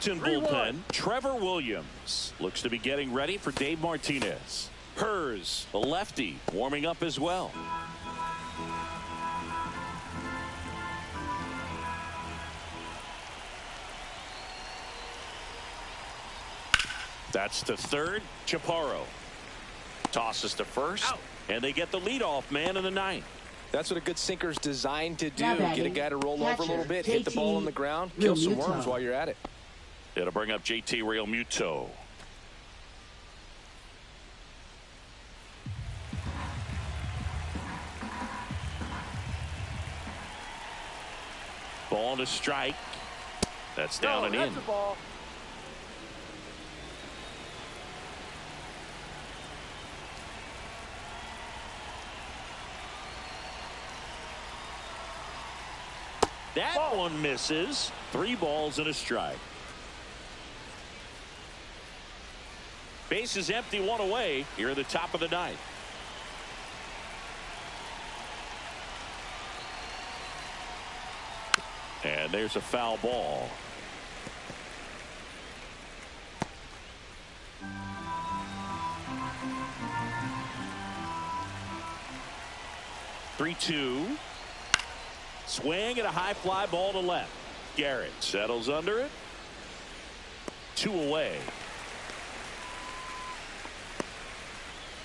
Washington bullpen, Trevor Williams looks to be getting ready for Dave Martinez. Hers, the lefty, warming up as well. That's to third. Chaparro tosses to first. Out. And they get the leadoff man in the ninth. That's what a good sinker's designed to do. Get a guy to roll over a little bit, hit the ball on the ground, kill some worms while you're at it. It'll bring up JT Realmuto. Ball to strike. That's down and in. That one misses. 3 balls and a strike. Base is empty, 1 away here at the top of the ninth. And there's a foul ball. Three-two. Swing and a high fly ball to left. Garrett settles under it. 2 away.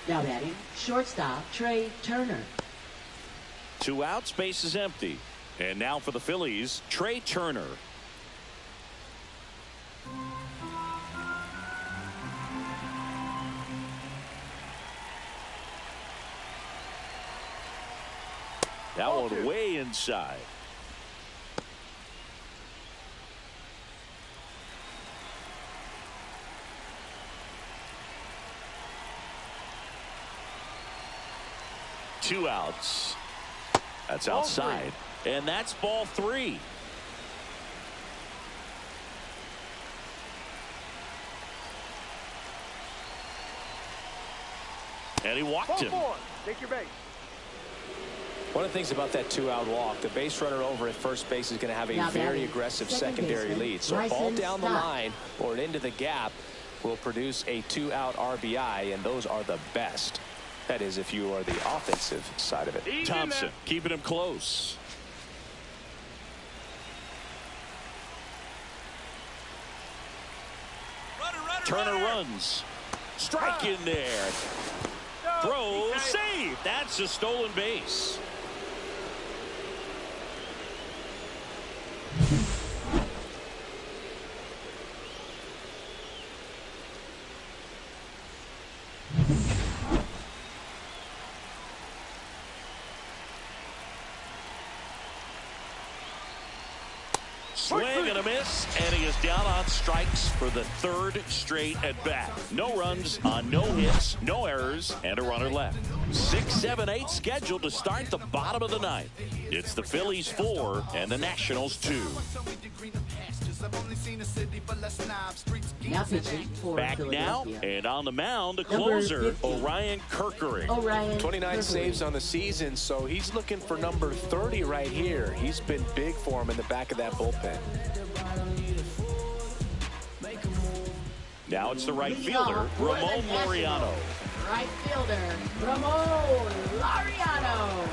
Now batting, shortstop Trey Turner. 2 outs, base is empty. And now for the Phillies, Trey Turner. That one way inside. Two outs. That's outside. And that's ball 3. And he walked him. Take your base. One of the things about that 2-out walk, the base runner over at first base is going to have a very aggressive secondary lead. So a ball down the line or into the gap will produce a 2-out RBI, and those are the best. That is, if you are the offensive side of it. Thompson keeping him close. Turner runs. Strike in there. Throw, save. That's a stolen base. Swing and a miss, and he is down on strikes for the 3rd straight at bat. No runs on no hits, no errors, and a runner left. 6, 7, 8 scheduled to start the bottom of the ninth. It's the Phillies 4 and the Nationals 2. Now pitching for Back now, and on the mound, the closer, Orion Kerkering. 29 saves on the season, so he's looking for number 30 right here. He's been big for him in the back of that bullpen. Now it's the right fielder, Ramon Laureano. Right fielder, Ramon Laureano.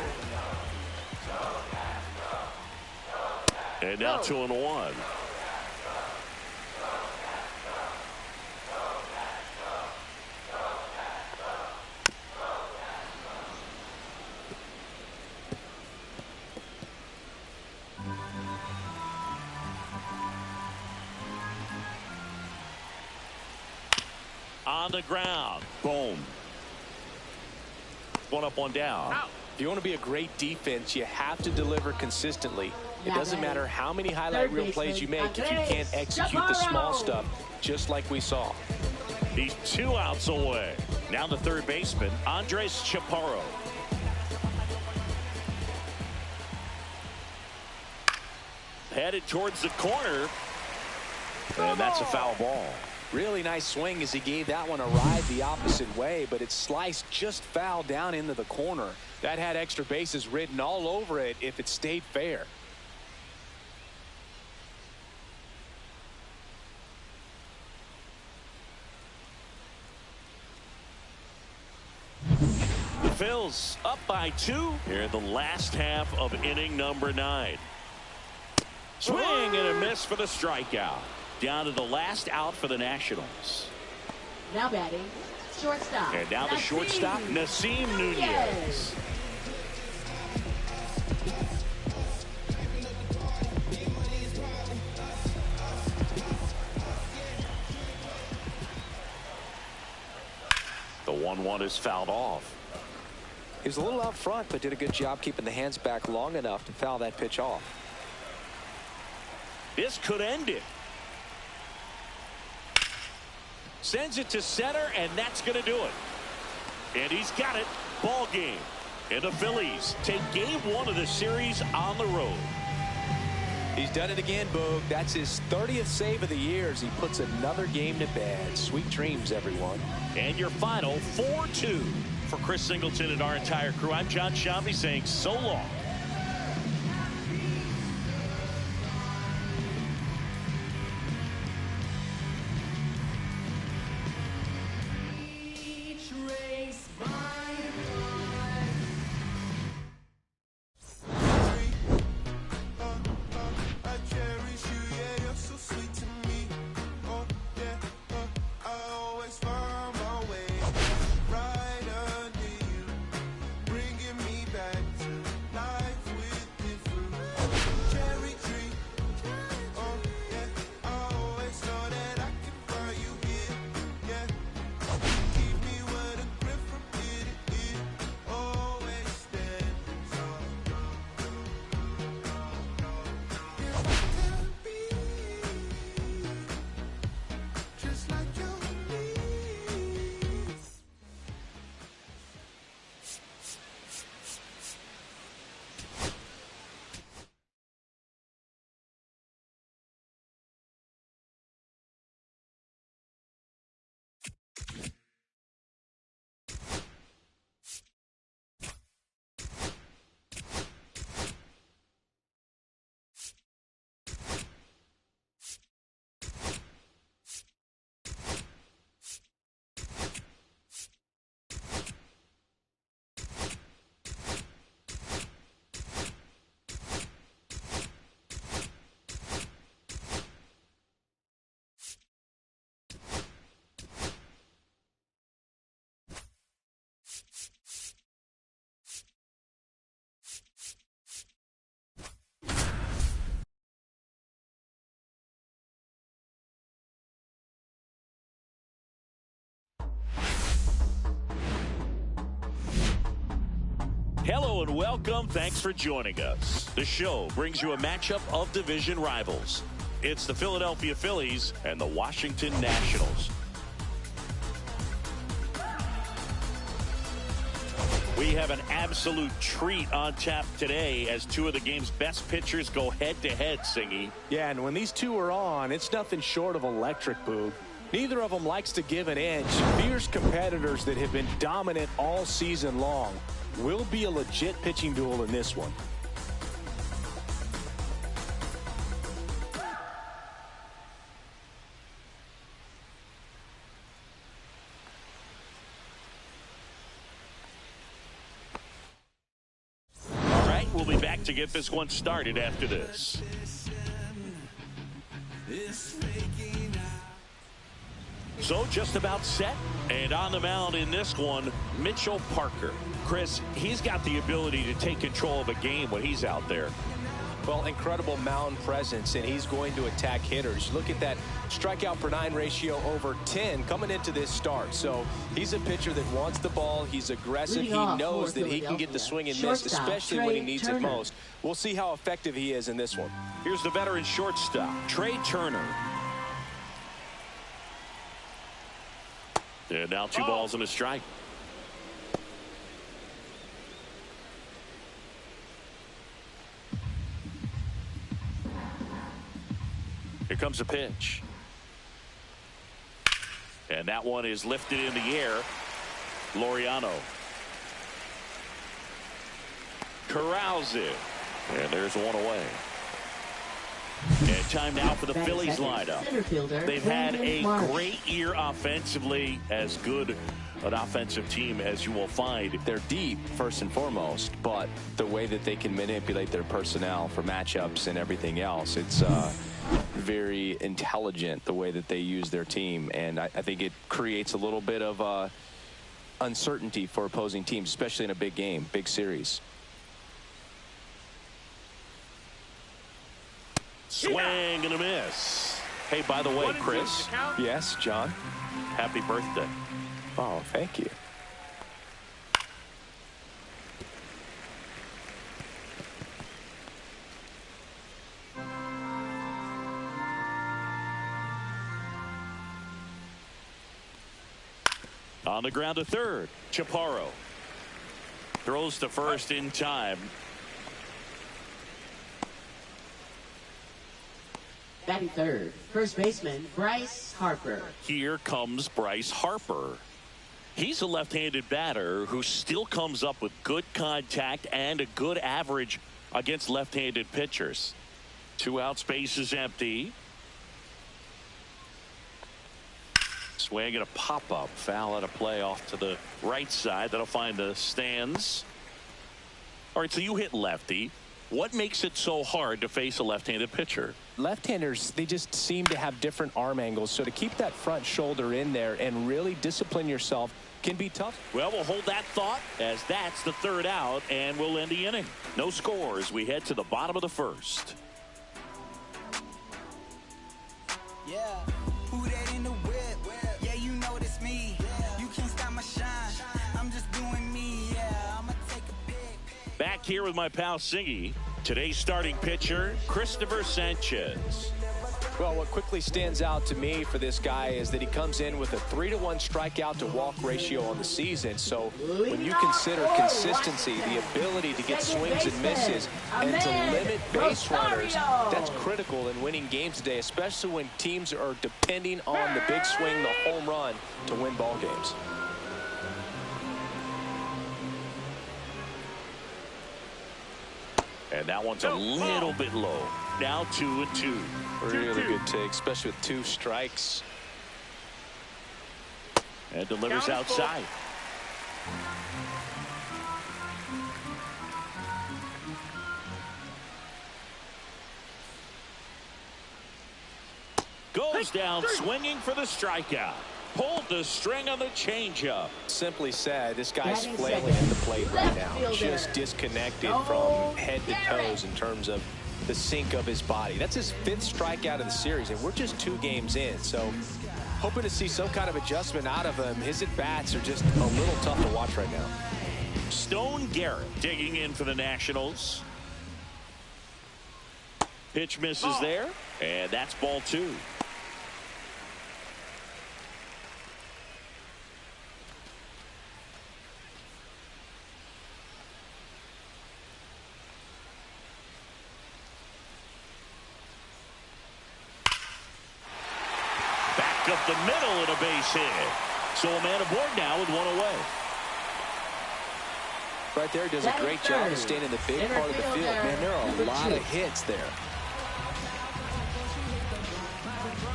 And now 2-1. On the ground. Boom. 1 up, 1 down. If you want to be a great defense, you have to deliver consistently. It doesn't matter how many highlight reel plays you make if you can't execute the small stuff, just like we saw. He's 2 outs away. Now the third baseman, Andres Chaparro. Headed towards the corner. And that's a foul ball. Really nice swing as he gave that one a ride the opposite way, but it sliced just foul down into the corner. That had extra bases written all over it if it stayed fair. Royals up by 2 here in the last half of inning number 9. Swing and a miss for the strikeout. Down to the last out for the Nationals. Now batting, shortstop. And now the shortstop, Nasim Nunez. The 1-1 is fouled off. He was a little out front, but did a good job keeping the hands back long enough to foul that pitch off. This could end it. Sends it to center, and that's going to do it. And he's got it. Ball game. And the Phillies take game 1 of the series on the road. He's done it again, Boog. That's his 30th save of the year as he puts another game to bed. Sweet dreams, everyone. And your final 4-2 for Chris Singleton and our entire crew. I'm John Shambi saying so long. Hello and welcome. Thanks for joining us. The show brings you a matchup of division rivals. It's the Philadelphia Phillies and the Washington Nationals. We have an absolute treat on tap today as 2 of the game's best pitchers go head-to-head, Singy. Yeah, and when these 2 are on, it's nothing short of electric, Boog. Neither of them likes to give an inch. Fierce competitors that have been dominant all season long. Will be a legit pitching duel in this one. All right, we'll be back to get this one started after this. So just about set, and on the mound in this one, Mitchell Parker. Chris, he's got the ability to take control of a game when he's out there. Well, incredible mound presence, and he's going to attack hitters. Look at that strikeout per 9 ratio over 10 coming into this start. So he's a pitcher that wants the ball. He's aggressive. He knows that he can get the swing and miss, especially when he needs it most. We'll see how effective he is in this one. Here's the veteran shortstop, Trey Turner. And now 2 balls and a strike. Here comes a pitch. And that one is lifted in the air. Laureano corrals it. And there's one away. And time now for the Phillies lineup. They've had a great year offensively, as good an offensive team as you will find. They're deep, first and foremost, but the way that they can manipulate their personnel for matchups and everything else, it's very intelligent the way that they use their team. And I think it creates a little bit of uncertainty for opposing teams, especially in a big game, big series. Swing and a miss. Hey, by the way, Chris. Yes, John. Happy birthday. Oh, thank you. On the ground to third. Chaparro throws to first in time. Batting third, first baseman Bryce Harper. Here comes Bryce Harper. He's a left-handed batter who still comes up with good contact and a good average against left-handed pitchers. 2 out, space is empty. Swing and a pop-up. Foul at a play off to the right side. That'll find the stands. All right, so you hit lefty. What makes it so hard to face a left-handed pitcher? Left-handers, they just seem to have different arm angles. So to keep that front shoulder in there and really discipline yourself can be tough. Well, we'll hold that thought as that's the 3rd out, and we'll end the inning. No score as we head to the bottom of the 1st. Yeah, who that in the whip? Yeah, you know it's me. You can't stop my shine. I'm just doing me. Yeah, I'ma take a pic. Back here with my pal Singy. Today's starting pitcher, Christopher Sanchez. Well, what quickly stands out to me for this guy is that he comes in with a 3-to-1 strikeout to walk ratio on the season. So when you consider consistency, the ability to get swings and misses, and to limit base runners, that's critical in winning games today, especially when teams are depending on the big swing, the home run, to win ball games. And that one's a little bit low. Now 2-2. Really good take, especially with 2 strikes. And delivers outside. Goes down swinging for the strikeout. Pulled the string on the changeup. Simply said, this guy's flailing at the plate right now. Just disconnected from head to toes in terms of the sink of his body. That's his 5th strikeout of the series, and we're just 2 games in. So hoping to see some kind of adjustment out of him. His at-bats are just a little tough to watch right now. Stone Garrett digging in for the Nationals. Pitch misses there, and that's ball 2. Up the middle and a base hit. So a man aboard now with 1 away. Right there, does a great job of staying in the big part of the field. Man, there are a lot of hits there.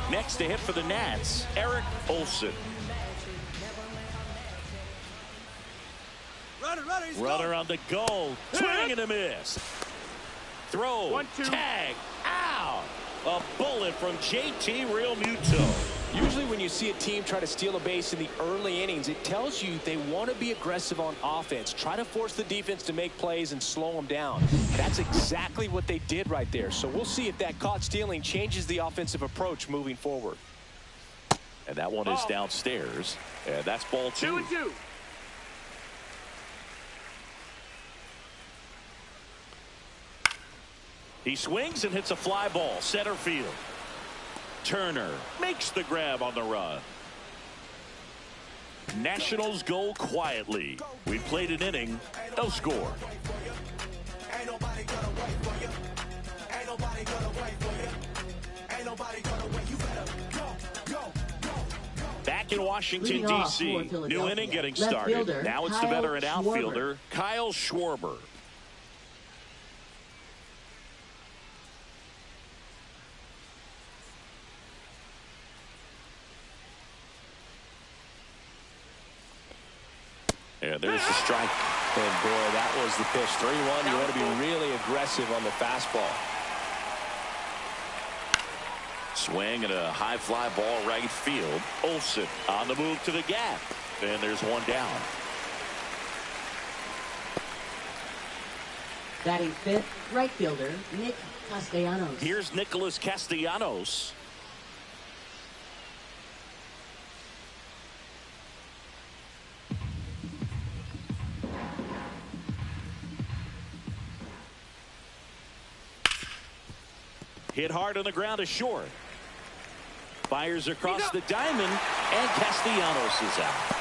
Next to hit for the Nats, Eric Olson. Runner on the goal. Swing and a miss. Throw. Tag. Out. A bullet from JT Realmuto. Usually when you see a team try to steal a base in the early innings, it tells you they want to be aggressive on offense. Try to force the defense to make plays and slow them down. That's exactly what they did right there. So we'll see if that caught stealing changes the offensive approach moving forward. And that one is downstairs. And that's ball 2. 2-2. He swings and hits a fly ball center field. Turner makes the grab on the run. Nationals go quietly. We played an inning, no score. Back in Washington, D.C., new inning getting started. Now it's the veteran outfielder, Kyle Schwarber. And there's the strike. And boy, that was the pitch. 3-1. You want to be really aggressive on the fastball. Swing and a high fly ball right field. Olsen on the move to the gap. And there's one down. Batting fifth, right fielder, Nick Castellanos. Here's Nicholas Castellanos. Hit hard on the ground to short. Fires across the diamond, and Castellanos is out.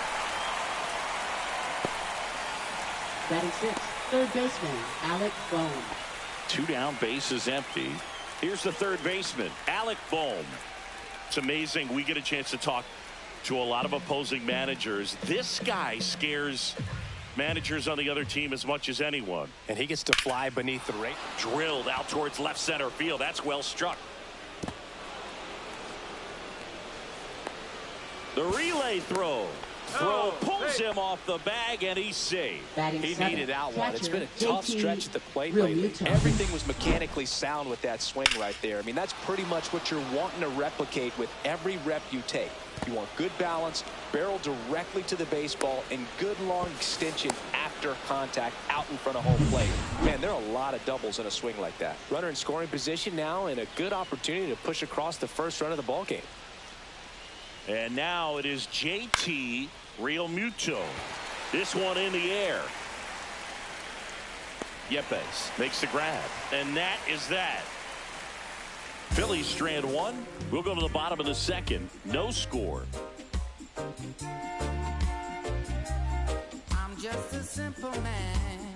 Batting sixth, third baseman, Alec Bohm. 2 down, bases empty. Here's the third baseman, Alec Bohm. It's amazing. We get a chance to talk to a lot of opposing managers. This guy scares managers on the other team as much as anyone. And he gets to fly beneath the rake. Drilled out towards left center field. That's well struck. The relay throw. Pulls him off the bag, and he's safe. He needed that one. It's been a tough stretch at the plate lately. Everything was mechanically sound with that swing right there. I mean, that's pretty much what you're wanting to replicate with every rep you take. You want good balance, barrel directly to the baseball, and good long extension after contact out in front of home plate. Man, there are a lot of doubles in a swing like that. Runner in scoring position now, and a good opportunity to push across the first run of the ball game. And now it is JT Realmuto. This one in the air. Yepes makes the grab. And that is that. Phillies strand one. We'll go to the bottom of the second. No score. I'm just a simple man.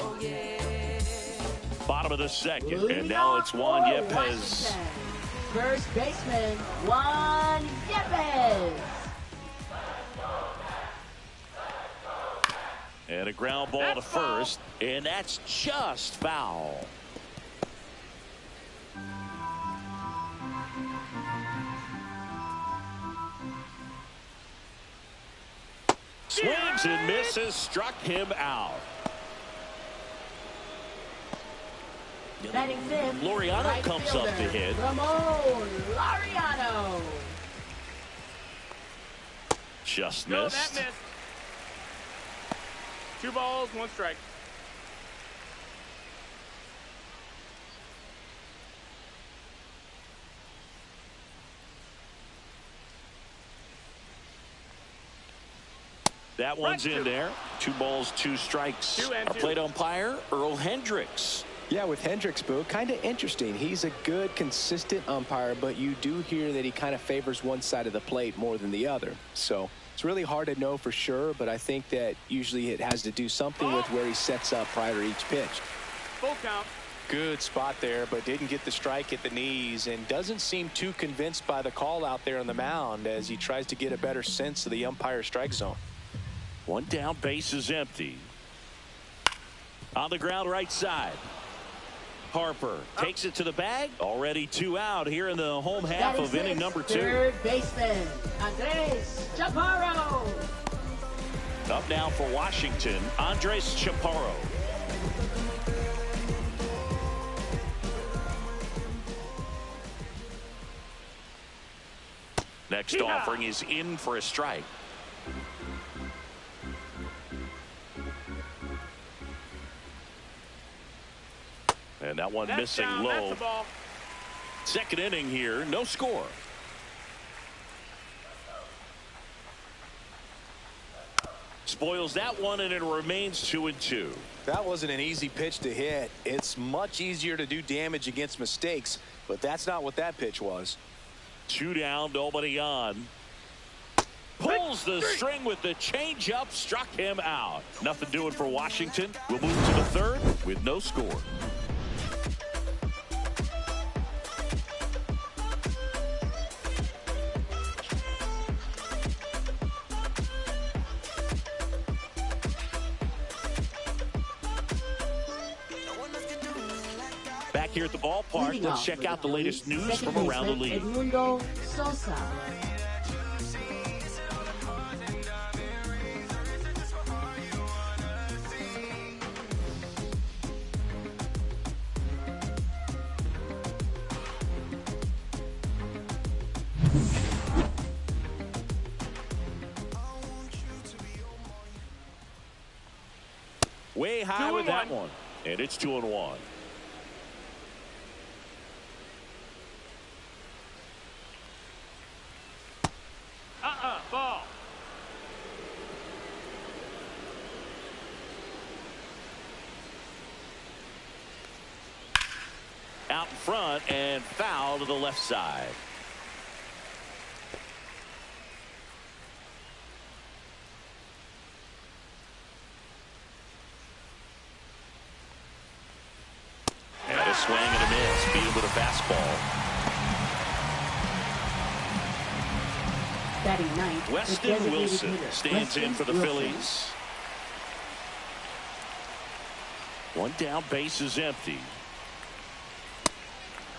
Oh, yeah. Bottom of the second. And now it's Juan Yepes. Washington. First baseman, Juan Yepes. And a ground ball to first. And that's just foul. Swings and misses, struck him out. Batting fifth, Laureano right comes fielder, up to hit. Ramon Laureano. Just No, missed. that missed. 2 balls, 1 strike. That one's in there. 2 balls, 2 strikes. Our plate umpire, Earl Hendricks. Yeah, with Hendricks, Boo, kind of interesting. He's a good, consistent umpire, but you do hear that he kind of favors one side of the plate more than the other. So it's really hard to know for sure, but I think that usually it has to do something with where he sets up prior to each pitch. Full count. Good spot there, but didn't get the strike at the knees and doesn't seem too convinced by the call out there on the mound as he tries to get a better sense of the umpire's strike zone. 1 down, base is empty. On the ground, right side. Harper takes it to the bag. Already 2 out here in the home half of inning number 2. Third baseman, Andres Chaparro. Up now for Washington, Andres Chaparro. Next offering is in for a strike. And that one missing down, low. that's the ball. Second inning here, no score. Spoils that one, and it remains 2-2. That wasn't an easy pitch to hit. It's much easier to do damage against mistakes, but that's not what that pitch was. 2 down, nobody on. Pulls the string with the changeup, struck him out. Nothing doing for Washington. We'll move to the third with no score. Back here at the ballpark, let's check out the latest news from around the league. Way high with that one. And it's 2-1. Ball. Out in front and foul to the left side. And a swing and a miss. Beat him with a fastball. Batting ninth, Weston Wilson stands in for the Phillies. One down, base is empty.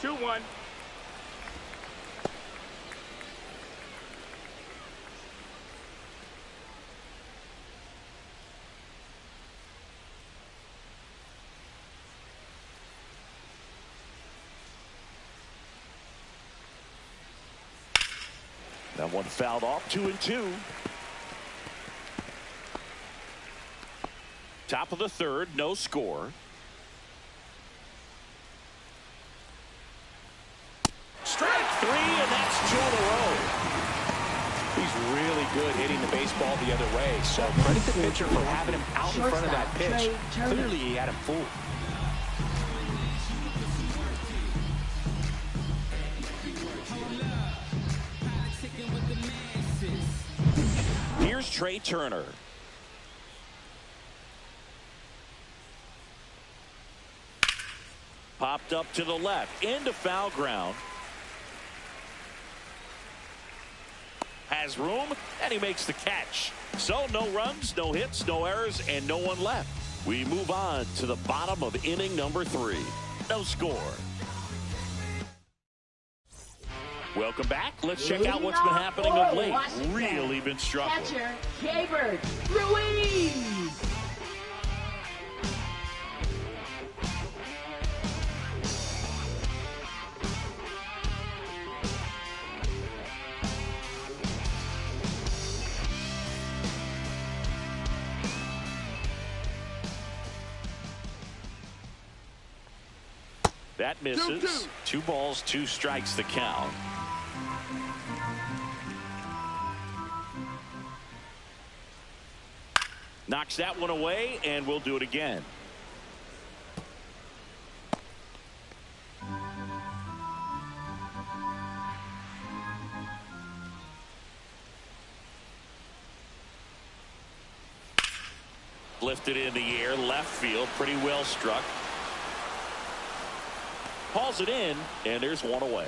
2-1. That one fouled off. 2-2. Top of the third, no score. Strike three, and that's 2 in a row. He's really good hitting the baseball the other way. So credit the pitcher for having him out in front of that pitch. Clearly he had him fooled. Here's Trey Turner. Popped up to the left into foul ground. Has room and he makes the catch. So no runs, no hits, no errors, and no one left. We move on to the bottom of inning number 3. No score. Welcome back. Let's check out what's been happening of late. Really been struggling. Catcher, Caber Ruiz. That misses. 2 balls, 2 strikes the count. Knocks that one away, and we'll do it again. Lifted in the air, left field, pretty well struck. Hauls it in, and there's one away.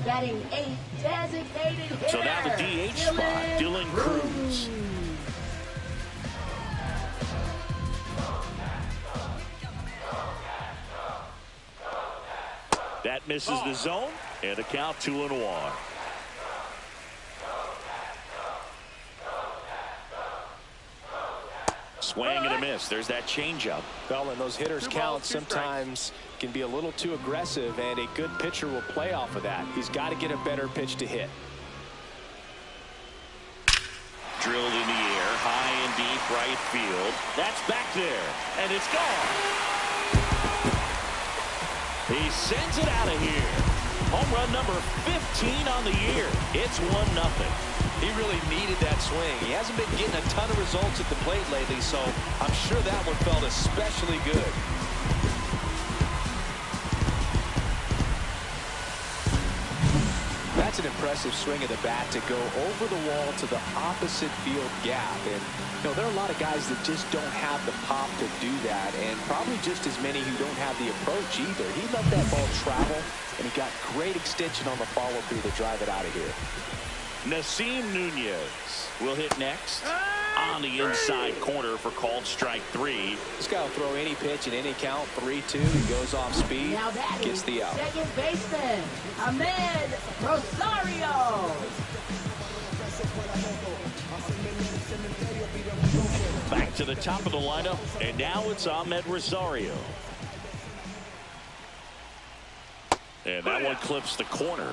Batting 8th, designated hitter. So now the DH spot, Dylan Cruz. That misses the zone, and a count 2-1. Swing and a miss. There's that changeup. Well, and those hitters count sometimes can be a little too aggressive, and a good pitcher will play off of that. He's got to get a better pitch to hit. Drilled in the air, high and deep right field. That's back there, and it's gone. He sends it out of here. Home run number 15 on the year. It's 1-0. He really needed that swing. He hasn't been getting a ton of results at the plate lately, so I'm sure that one felt especially good. That's an impressive swing of the bat to go over the wall to the opposite field gap. And you know, there are a lot of guys that just don't have the pop to do that, and probably just as many who don't have the approach either. He let that ball travel, and he got great extension on the follow-through to drive it out of here. Nasim Nunez will hit next on the inside corner for called strike 3. This guy will throw any pitch in any count. 3-2. He goes off speed, gets the out. Second baseman, Ahmed Rosario. Back to the top of the lineup, and now it's Ahmed Rosario. And that one clips the corner.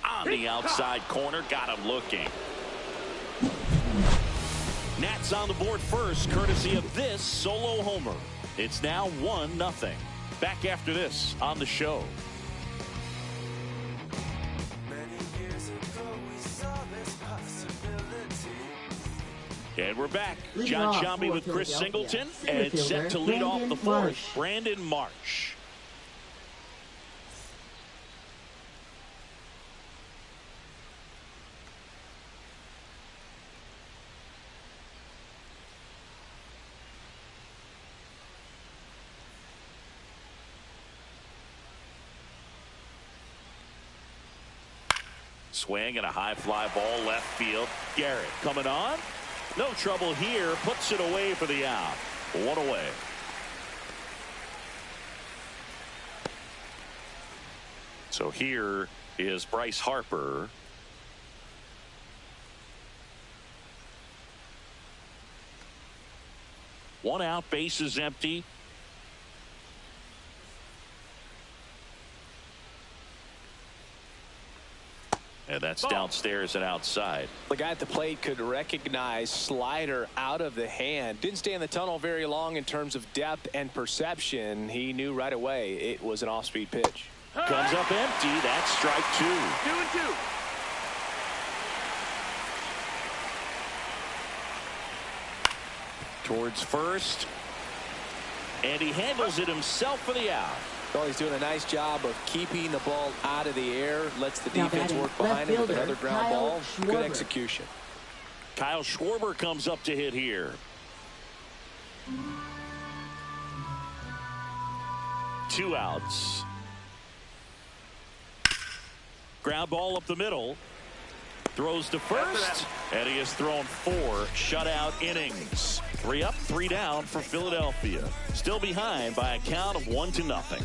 On the outside corner, got him looking. Nats on the board first, courtesy of this solo homer. It's now 1-0. Back after this on the show. And we're back. John Shambi with Chris Singleton, and set to lead off the fourth, Brandon Marsh. Swing and a high fly ball left field. Garrett coming on. No trouble here. Puts it away for the out. One away. So here is Bryce Harper. One out, base is empty. And that's downstairs and outside. The guy at the plate could recognize slider out of the hand. Didn't stay in the tunnel very long in terms of depth and perception. He knew right away it was an off-speed pitch. Comes up empty. That's strike 2. 2-2. Towards first. And he handles it himself for the out. Well, he's doing a nice job of keeping the ball out of the air. Lets the defense work behind him with another ground ball. Good execution. Kyle Schwarber comes up to hit here. Two outs. Ground ball up the middle. Throws to first, and he has thrown 4 shutout innings. 3 up, 3 down for Philadelphia. Still behind by a count of 1-0.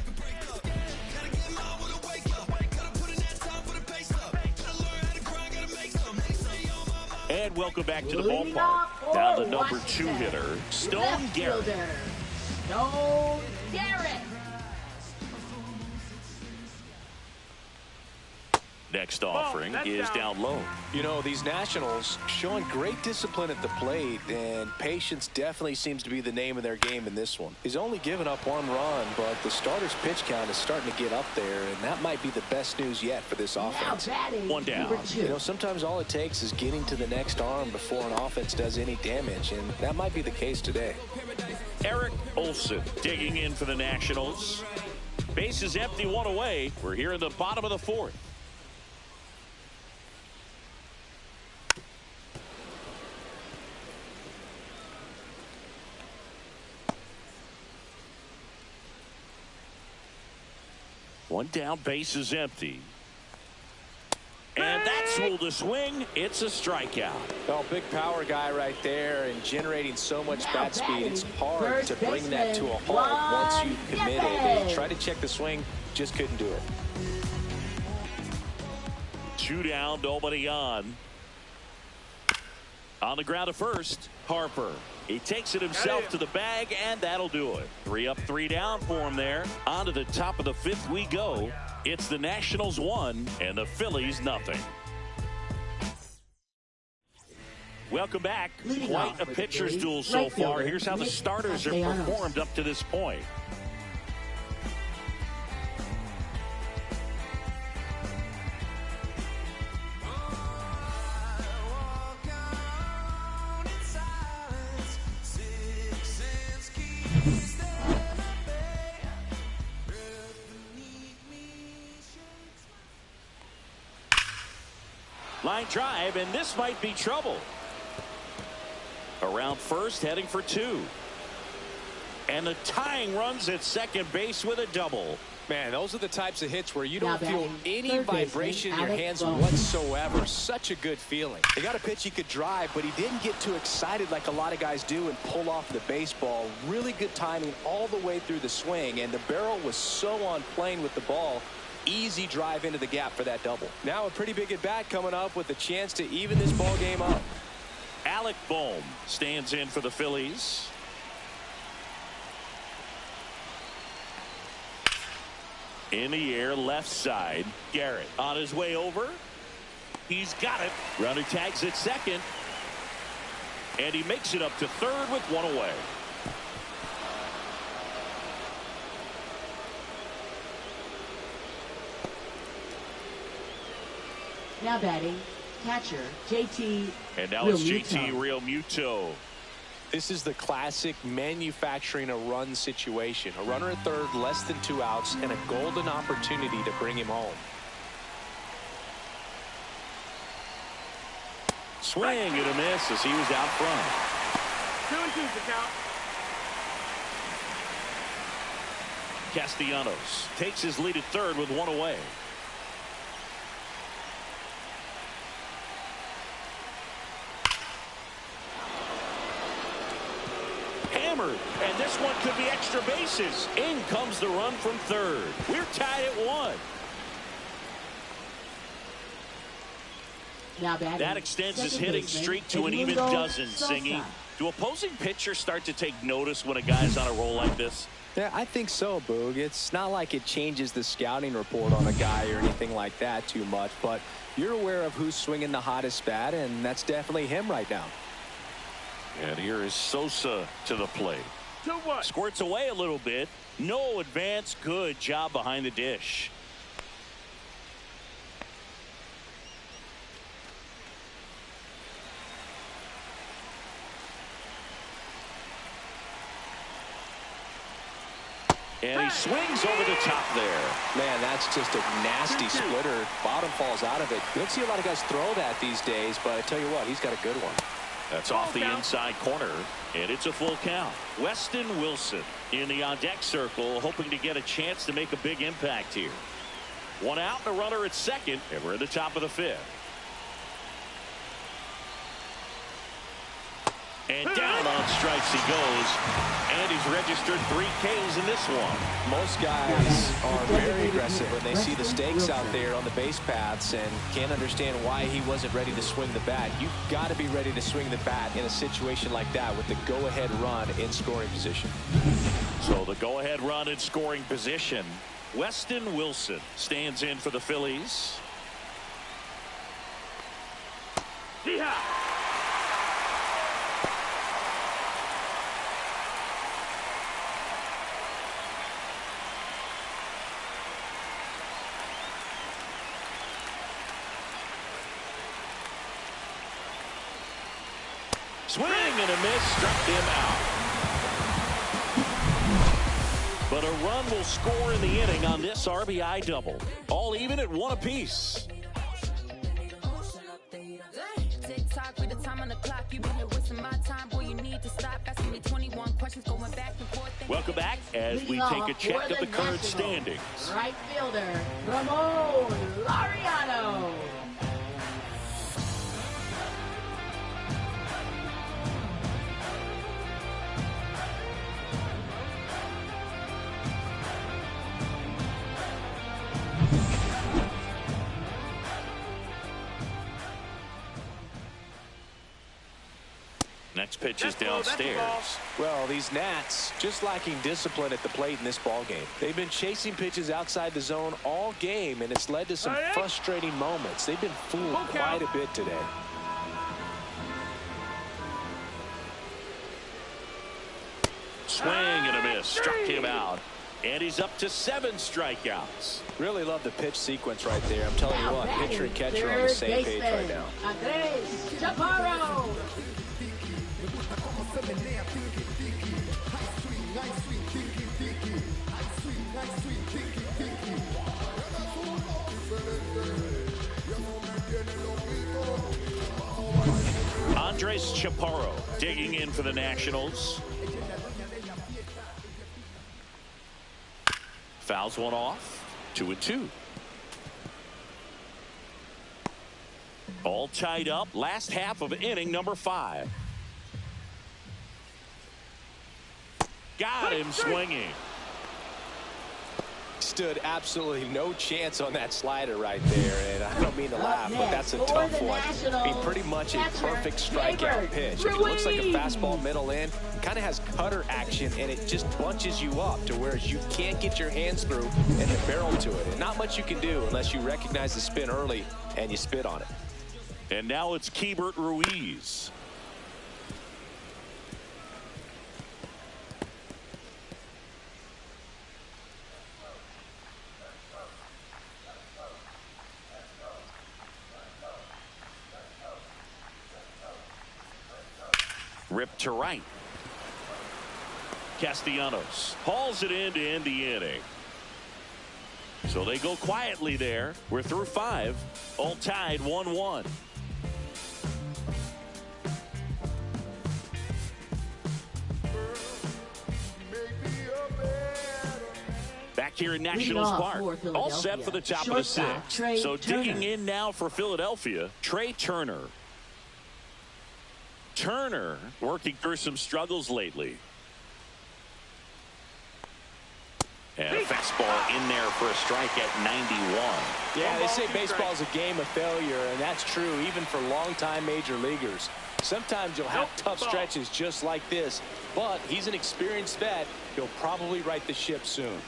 And welcome back to the ballpark. Now the number 2 hitter, Stone Garrett. Stone Garrett. Next offering is down low. You know, these Nationals showing great discipline at the plate, and patience definitely seems to be the name of their game in this one. He's only given up 1 run, but the starter's pitch count is starting to get up there, and that might be the best news yet for this offense. 1 down. You know, sometimes all it takes is getting to the next arm before an offense does any damage, and that might be the case today. Eric Olson digging in for the Nationals. Base is empty, 1 away. We're here in the bottom of the 4th. One down, base is empty. And that's ruled a swing. It's a strikeout. Well, big power guy right there, and generating so much bat speed, it's hard to bring that to a halt once you've committed. They tried to check the swing, just couldn't do it. 2 down, nobody on. On the ground to first, Harper. He takes it himself to the bag, and that'll do it. 3 up, 3 down for him there. On to the top of the 5th we go. It's the Nationals 1 and the Phillies nothing. Welcome back. Quite a pitcher's duel so far. Here's how the starters have performed up to this point. Line drive, and this might be trouble. Around first, heading for 2. And the tying runs at second base with a double. Man, those are the types of hits where you don't feel any vibration in your hands whatsoever. Such a good feeling. They got a pitch he could drive, but he didn't get too excited like a lot of guys do and pull off the baseball. Really good timing all the way through the swing, and the barrel was so on plane with the ball, easy drive into the gap for that double. Now a pretty big at bat coming up with a chance to even this ball game up. Alec Bohm stands in for the Phillies. In the air, left side. Garrett on his way over. He's got it. Runner tags at second. And he makes it up to third with one away. Now batting, catcher, JT. And now it's JT Realmuto. This is the classic manufacturing a run situation. A runner at third, less than 2 outs, and a golden opportunity to bring him home. Swing and a miss as he was out front. 2-2's the count. Castellanos takes his lead at third with one away. Hammered, and this one could be extra bases. In comes the run from third. We're tied at 1. Now batting, that extends his hitting baseman, streak to an even dozen. Singing. Do opposing pitchers start to take notice when a guy's on a roll like this? Yeah, I think so, Boog. It's not like it changes the scouting report on a guy or anything like that too much, but you're aware of who's swinging the hottest bat, and that's definitely him right now. And here is Sosa to the plate. 2-1. Squirts away a little bit. No advance. Good job behind the dish. And he swings over the top there. Man, that's just a nasty splitter. Bottom falls out of it. You don't see a lot of guys throw that these days, but I tell you what, he's got a good one. That's off the inside corner, and it's a full count. Weston Wilson in the on-deck circle, hoping to get a chance to make a big impact here. One out and a runner at second, and we're at the top of the 5th. And down on strikes he goes. And he's registered 3 Ks in this one. Most guys are very aggressive when they see the stakes out there on the base paths and can't understand why he wasn't ready to swing the bat. You've got to be ready to swing the bat in a situation like that with the go-ahead run in scoring position. So the go-ahead run in scoring position. Weston Wilson stands in for the Phillies. Yeehaw! Swing and a miss, struck him out. But a run will score in the inning on this RBI double. All even at 1 apiece. Welcome back as we take a check of the current standings. Right fielder, Ramon Laureano. Next pitch is downstairs. Well, these Nats just lacking discipline at the plate in this ball game. They've been chasing pitches outside the zone all game, and it's led to some frustrating moments. They've been fooled quite a bit today. Swing and a miss, struck him out. And he's up to 7 strikeouts. Really love the pitch sequence right there. I'm telling you what, pitcher and catcher are on the same page right now. Andres Chaparro. Andres Chaparro digging in for the Nationals. Fouls one off. 2-2. All tied up. Last half of inning number 5. Got him swinging. stood absolutely no chance on that slider right there. And I don't mean to laugh, but that's a tough one. I mean, pretty much a perfect strikeout pitch. I mean, it looks like a fastball middle in. Kind of has cutter action, and it just bunches you up to where you can't get your hands through and the barrel to it. And not much you can do unless you recognize the spin early and you spit on it. And now it's Keibert Ruiz. Ripped to right. Castellanos hauls it in to end the inning. So they go quietly there. We're through 5, all tied 1-1. Back here in Nationals Park, all set for the top of the 6th. So digging in now for Philadelphia, Trey Turner. Turner working through some struggles lately. And a fastball in there for a strike at 91. Yeah, they say baseball is a game of failure, and that's true even for longtime major leaguers. Sometimes you'll have tough stretches just like this, but he's an experienced vet. He'll probably right the ship soon.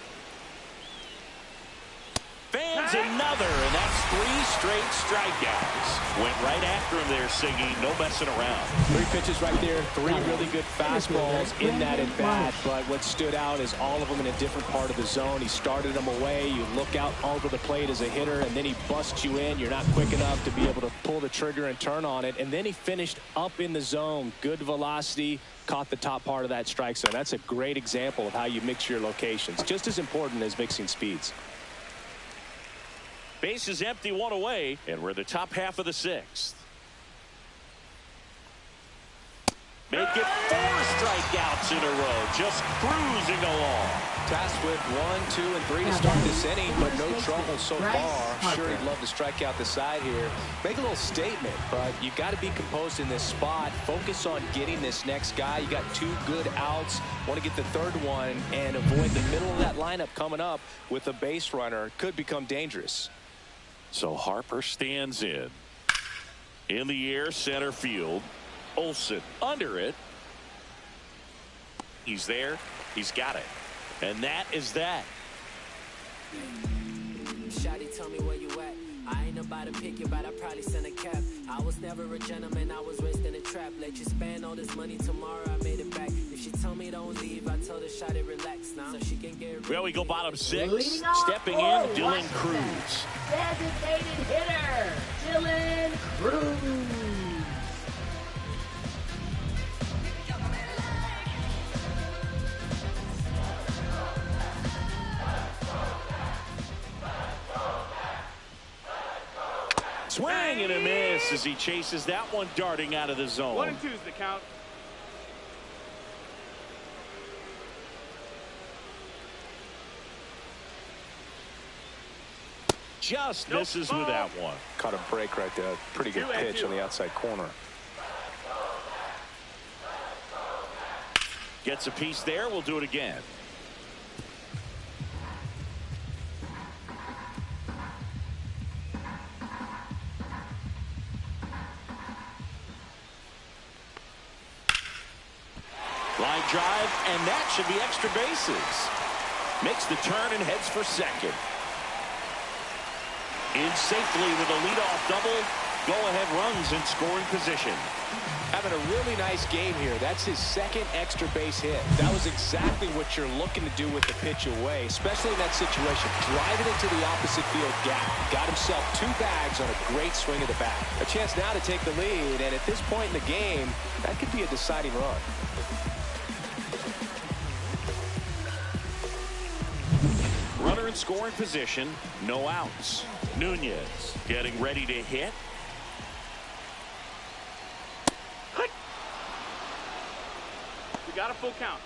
Fans another, and that's 3 straight strikeouts. Went right after him there, singing, no messing around. 3 pitches right there, 3 really good fastballs in that at bat, but what stood out is all of them in a different part of the zone. He started them away. You look out over the plate as a hitter, and then he busts you in. You're not quick enough to be able to pull the trigger and turn on it, and then he finished up in the zone. Good velocity, caught the top part of that strike zone. That's a great example of how you mix your locations. Just as important as mixing speeds. Base is empty, 1 away, and we're the top half of the 6th. Make it 4 strikeouts in a row, just cruising along. Tasked with 1, 2, and 3 to start this inning, but no trouble so far. Sure, he'd love to strike out the side here. Make a little statement, but you got to be composed in this spot. Focus on getting this next guy. You got 2 good outs. Want to get the 3rd one and avoid the middle of that lineup coming up with a base runner. Could become dangerous. So Harper stands in the air, center field. Olsen under it. He's there. He's got it. And that is that. Shawty, tell me where you at. I ain't about to pick you, but I probably send a cap. I was never a gentleman, I was raised in a trap. Let you spend all this money tomorrow, I made it back. If she tell me don't leave, I tell her shawty relax now. So she can get well, we go bottom 6. Stepping in, Dylan Cruz. Designated hitter, Dylan Cruz. Swing and a miss as he chases that one darting out of the zone. 1 and 2's the count. Just misses with that one. Caught a break right there. Pretty good pitch on the outside corner. Gets a piece there. We'll do it again. Line drive, and that should be extra bases. Makes the turn and heads for second. In safely with a leadoff double. Go-ahead runs in scoring position. Having a really nice game here. That's his 2nd extra base hit. That was exactly what you're looking to do with the pitch away, especially in that situation. Drive it into the opposite field gap. Got himself 2 bags on a great swing of the bat. A chance now to take the lead, and at this point in the game, that could be a deciding run. Runner in scoring position, no outs. Nunez getting ready to hit. We got a full count.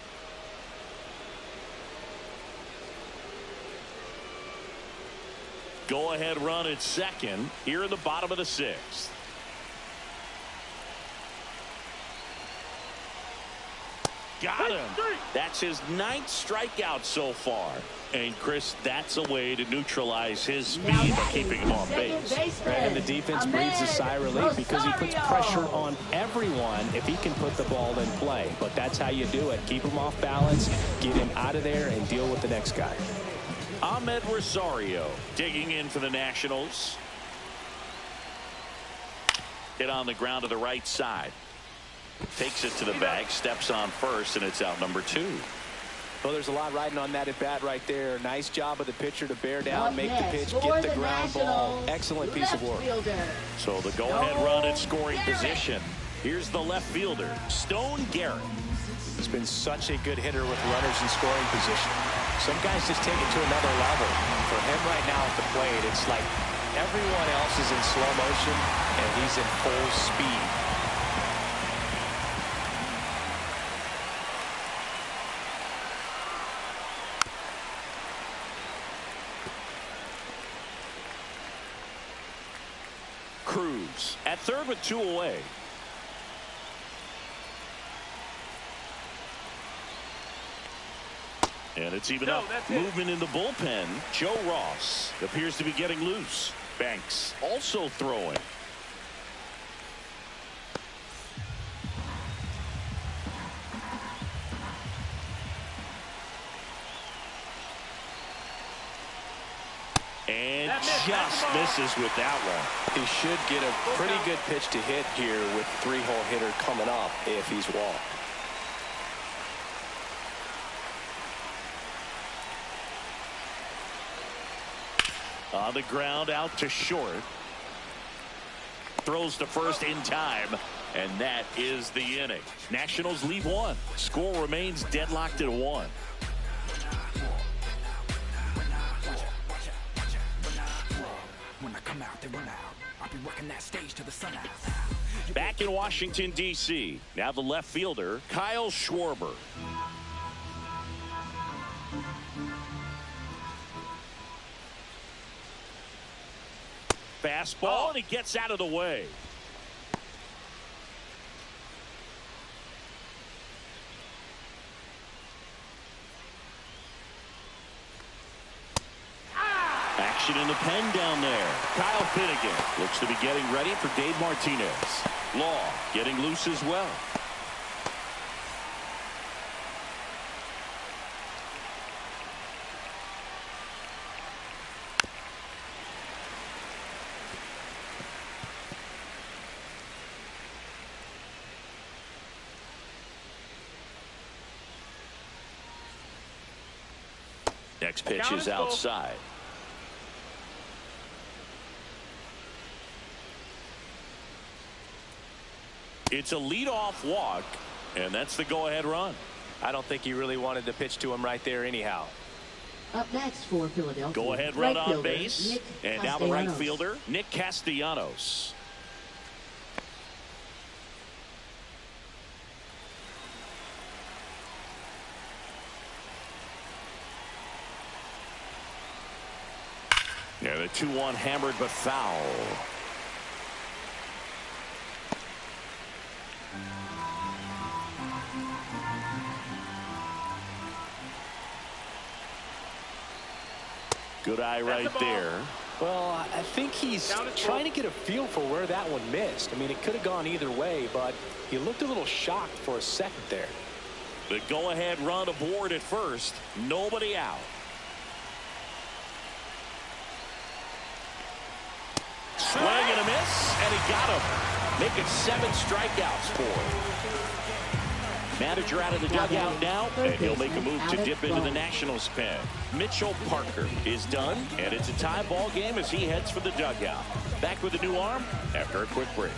Go ahead run at second here in the bottom of the 6th. Got him. That's his 9th strikeout so far. And Chris, that's a way to neutralize his speed by keeping him off base. And the defense breathes a sigh of relief because he puts pressure on everyone if he can put the ball in play. But that's how you do it. Keep him off balance, get him out of there, and deal with the next guy. Ahmed Rosario digging in for the Nationals. Hit on the ground to the right side. Takes it to the bag, steps on first, and it's out number 2. Well, there's a lot riding on that at bat right there. Nice job of the pitcher to bear down, make the pitch, get the ground ball. Excellent piece of work. So the go-ahead run in scoring position. Here's the left fielder, Stone Garrett. He's been such a good hitter with runners in scoring position. Some guys just take it to another level. For him right now at the plate, it's like everyone else is in slow motion, and he's in full speed. Cruz at third with 2 away. And it's even up. Movement in the bullpen. Joe Ross appears to be getting loose. Banks also throwing. And just misses with that one. He should get a pretty good pitch to hit here with 3-hole hitter coming up if he's walked. On the ground, out to short. Throws to first in time, and that is the inning. Nationals lead 1. Score remains deadlocked at 1. Back in Washington, D.C., now the left fielder, Kyle Schwarber. Fastball, and he gets out of the way. Action in the pen down there. Kyle Finnegan looks to be getting ready for Dave Martinez. Law getting loose as well. Next pitch is outside. It's a leadoff walk, and that's the go-ahead run. I don't think he really wanted to pitch to him right there anyhow. Up next for Philadelphia. Go-ahead run on base, and now the right fielder, Nick Castellanos. Yeah, the 2-1 hammered but foul. Good eye right there. Well, I think he's trying to get a feel for where that one missed. I mean, it could have gone either way, but he looked a little shocked for a second there. The go-ahead run aboard at first. Nobody out. Swing and a miss, and he got him. Making 7 strikeouts for him. Manager out of the dugout now, and he'll make a move to dip into the Nationals pen. Mitchell Parker is done, and it's a tie ball game as he heads for the dugout. Back with a new arm after a quick break.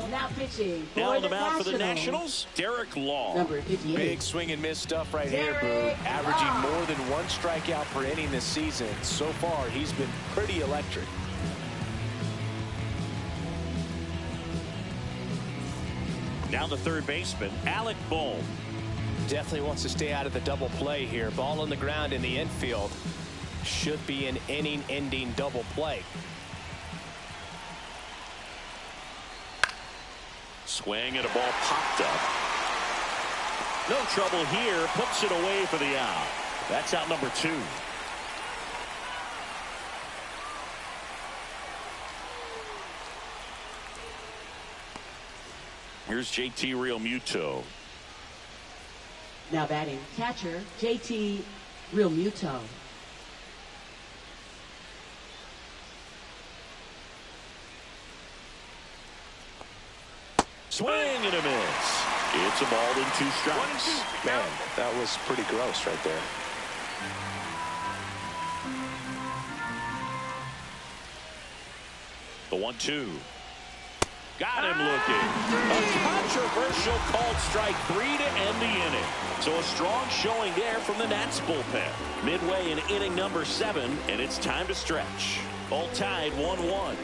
Now pitching. Now on the mound for the Nationals, Derek Law. Number 58. Big swing and miss stuff right here, Boo. Averaging more than 1 strikeout per inning this season. So far, he's been pretty electric. Now the third baseman, Alec Bohm. Definitely wants to stay out of the double play here. Ball on the ground in the infield. Should be an inning-ending double play. Swing and a ball popped up. No trouble here. Puts it away for the out. That's out number 2. Here's JT Realmuto. Now batting, catcher, JT Realmuto. Swing and a miss. It's a ball in 2 strikes. Man, that was pretty gross right there. The 1-2. Got him looking. A controversial called strike 3 to end the inning. So a strong showing there from the Nats bullpen. Midway in inning number 7, and it's time to stretch. All tied 1-1.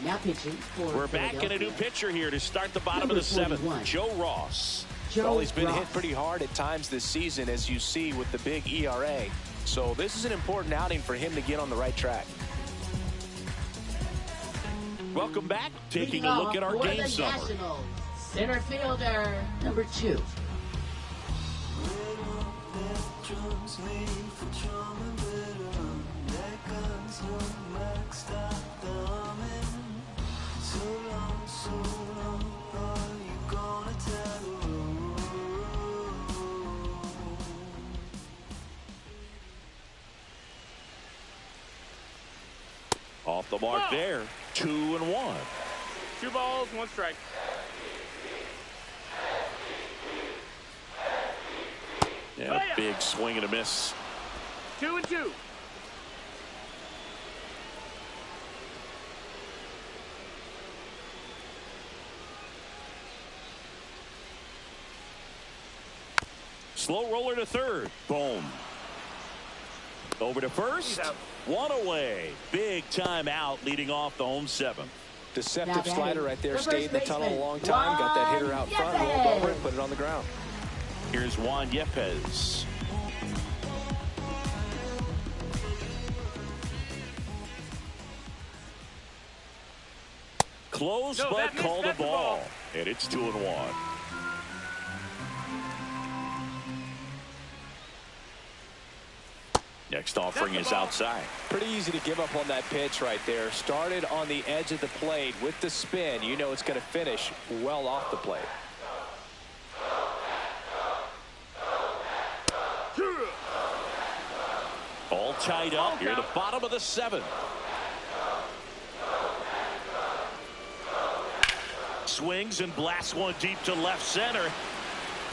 Now pitching for We're back in a new pitcher here to start the bottom of the 7th. Joe Ross. Well, he's been hit pretty hard at times this season, as you see with the big ERA. So this is an important outing for him to get on the right track. Welcome back. Taking a look at our game summary. Center fielder, number 2. Off the mark there. 2-1. 2 balls, 1 strike. And a big swing and a miss. 2-2. Slow roller to third. Boom. Over to first. 1 away. Big time out leading off the home 7th. Deceptive slider right there. Stayed in the tunnel a long time. Got that hitter out front. Rolled over it. Put it on the ground. Here's Juan Yepez. Close, but called a ball. And it's 2-1. Next offering is outside. Pretty easy to give up on that pitch right there. Started on the edge of the plate with the spin. You know it's going to finish well off the plate. All tied up here at the bottom of the 7th. Swings and blasts one deep to left center.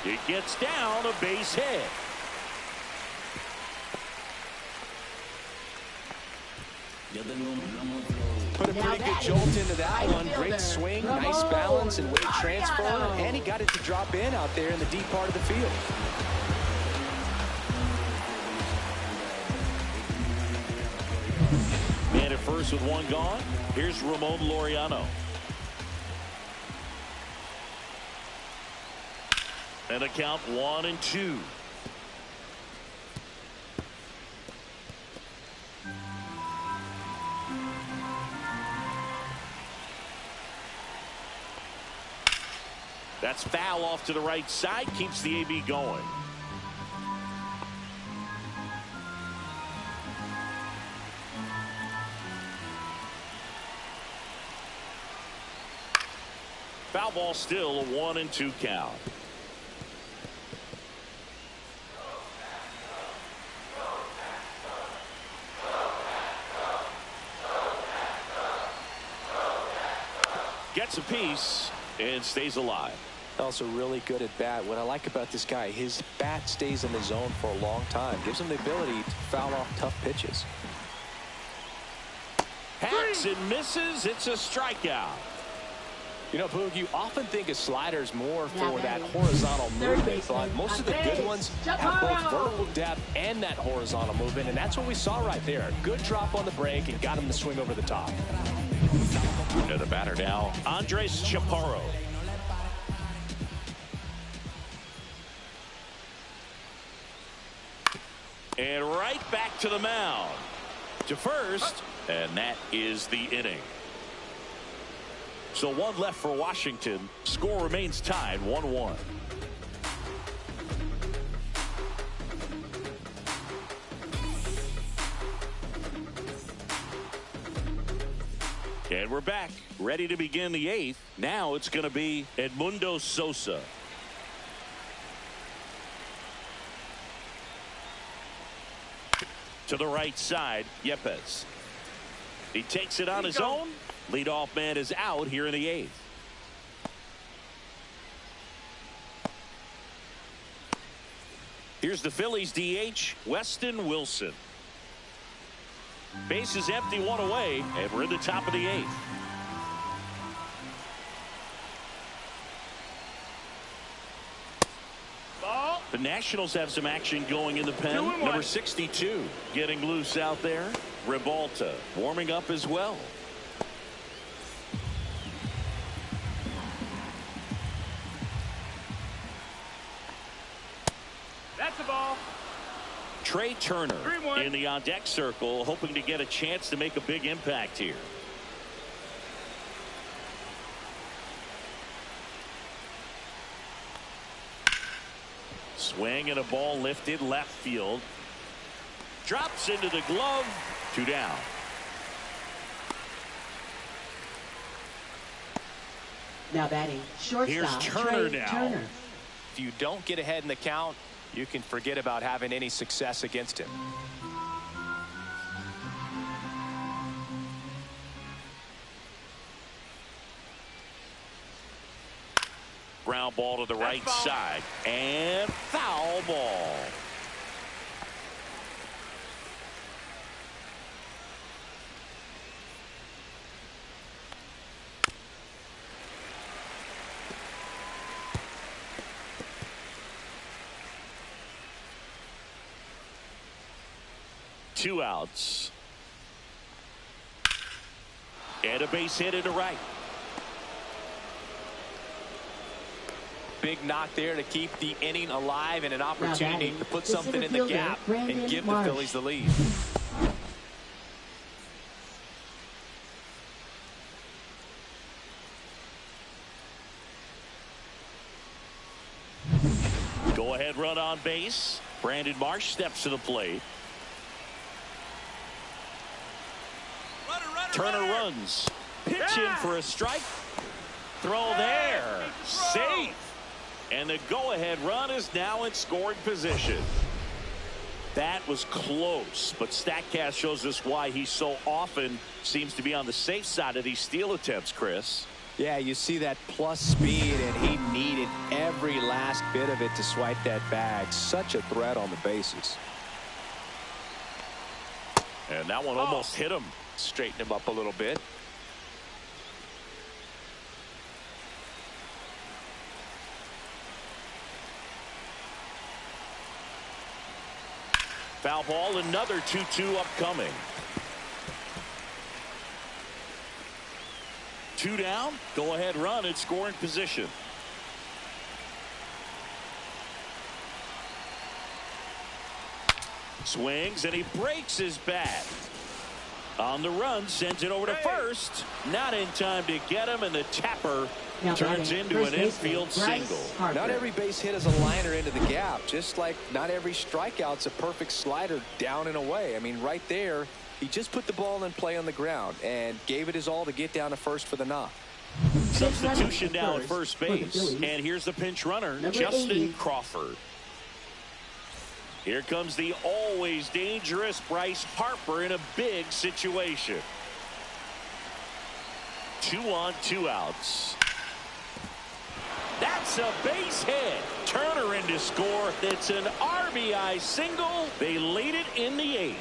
It gets down, a base hit. Put a pretty good jolt into that one. Great swing, nice balance, and weight transfer. And he got it to drop in out there in the deep part of the field. Man at first with 1 gone. Here's Ramon Laureano. And a count 1-2. That's foul off to the right side. Keeps the AB going. Foul ball still, a 1-2 count. Gets a piece and stays alive. Also really good at bat. What I like about this guy, his bat stays in the zone for a long time. Gives him the ability to foul off tough pitches. Hacks and misses. It's a strikeout. You know, Boog, you often think of sliders more for that horizontal movement, but most of the good ones have both vertical depth and that horizontal movement, and that's what we saw right there. Good drop on the break and got him to swing over the top. To the batter now, Andres Chaparro. And right back to the mound. To first, And that is the inning. So one left for Washington. Score remains tied 1-1. And we're back, ready to begin the 8th. Now it's going to be Edmundo Sosa. To the right side, Yepes. He takes it on his own. Leadoff man is out here in the 8th. Here's the Phillies DH, Weston Wilson. Base is empty, one away, and we're in the top of the 8th. Ball. The Nationals have some action going in the pen. Number 62 getting loose out there. Ribalta warming up as well. That's the ball. Trey Turner in the on-deck circle, hoping to get a chance to make a big impact here. Swing and a ball lifted left field. Drops into the glove. 2 down. Now batting shortstop. Here's Turner Trey now. Turner. If you don't get ahead in the count, you can forget about having any success against him. Ground ball to the right side. And foul ball. Two outs. And a base hit into right. Big knock there to keep the inning alive and an opportunity to put something in the gap and give the Phillies the lead. Go ahead run on base. Brandon Marsh steps to the plate. Turner runs. Pitch in for a strike. Throw there. Safe. And the go-ahead run is now in scoring position. That was close, but StatCast shows us why he so often seems to be on the safe side of these steal attempts, Chris. Yeah, you see that plus speed, and he needed every last bit of it to swipe that bag. Such a threat on the bases. And that one almost hit him. Straighten him up a little bit. Foul ball, another 2-2 upcoming. 2 down. Go ahead run in scoring position. Swings and he breaks his bat. On the run, sends it over to first. Not in time to get him, and the tapper turns into an infield single. Not every base hit is a liner into the gap, just like not every strikeout's a perfect slider down and away. I mean, right there, he just put the ball in play on the ground and gave it his all to get down to first for the knock. Substitution now at first base, and here's the pinch runner, Justin Crawford. Here comes the always dangerous Bryce Harper in a big situation. 2 on, 2 outs. That's a base hit. Turner in to score. It's an RBI single. They lead it in the 8th.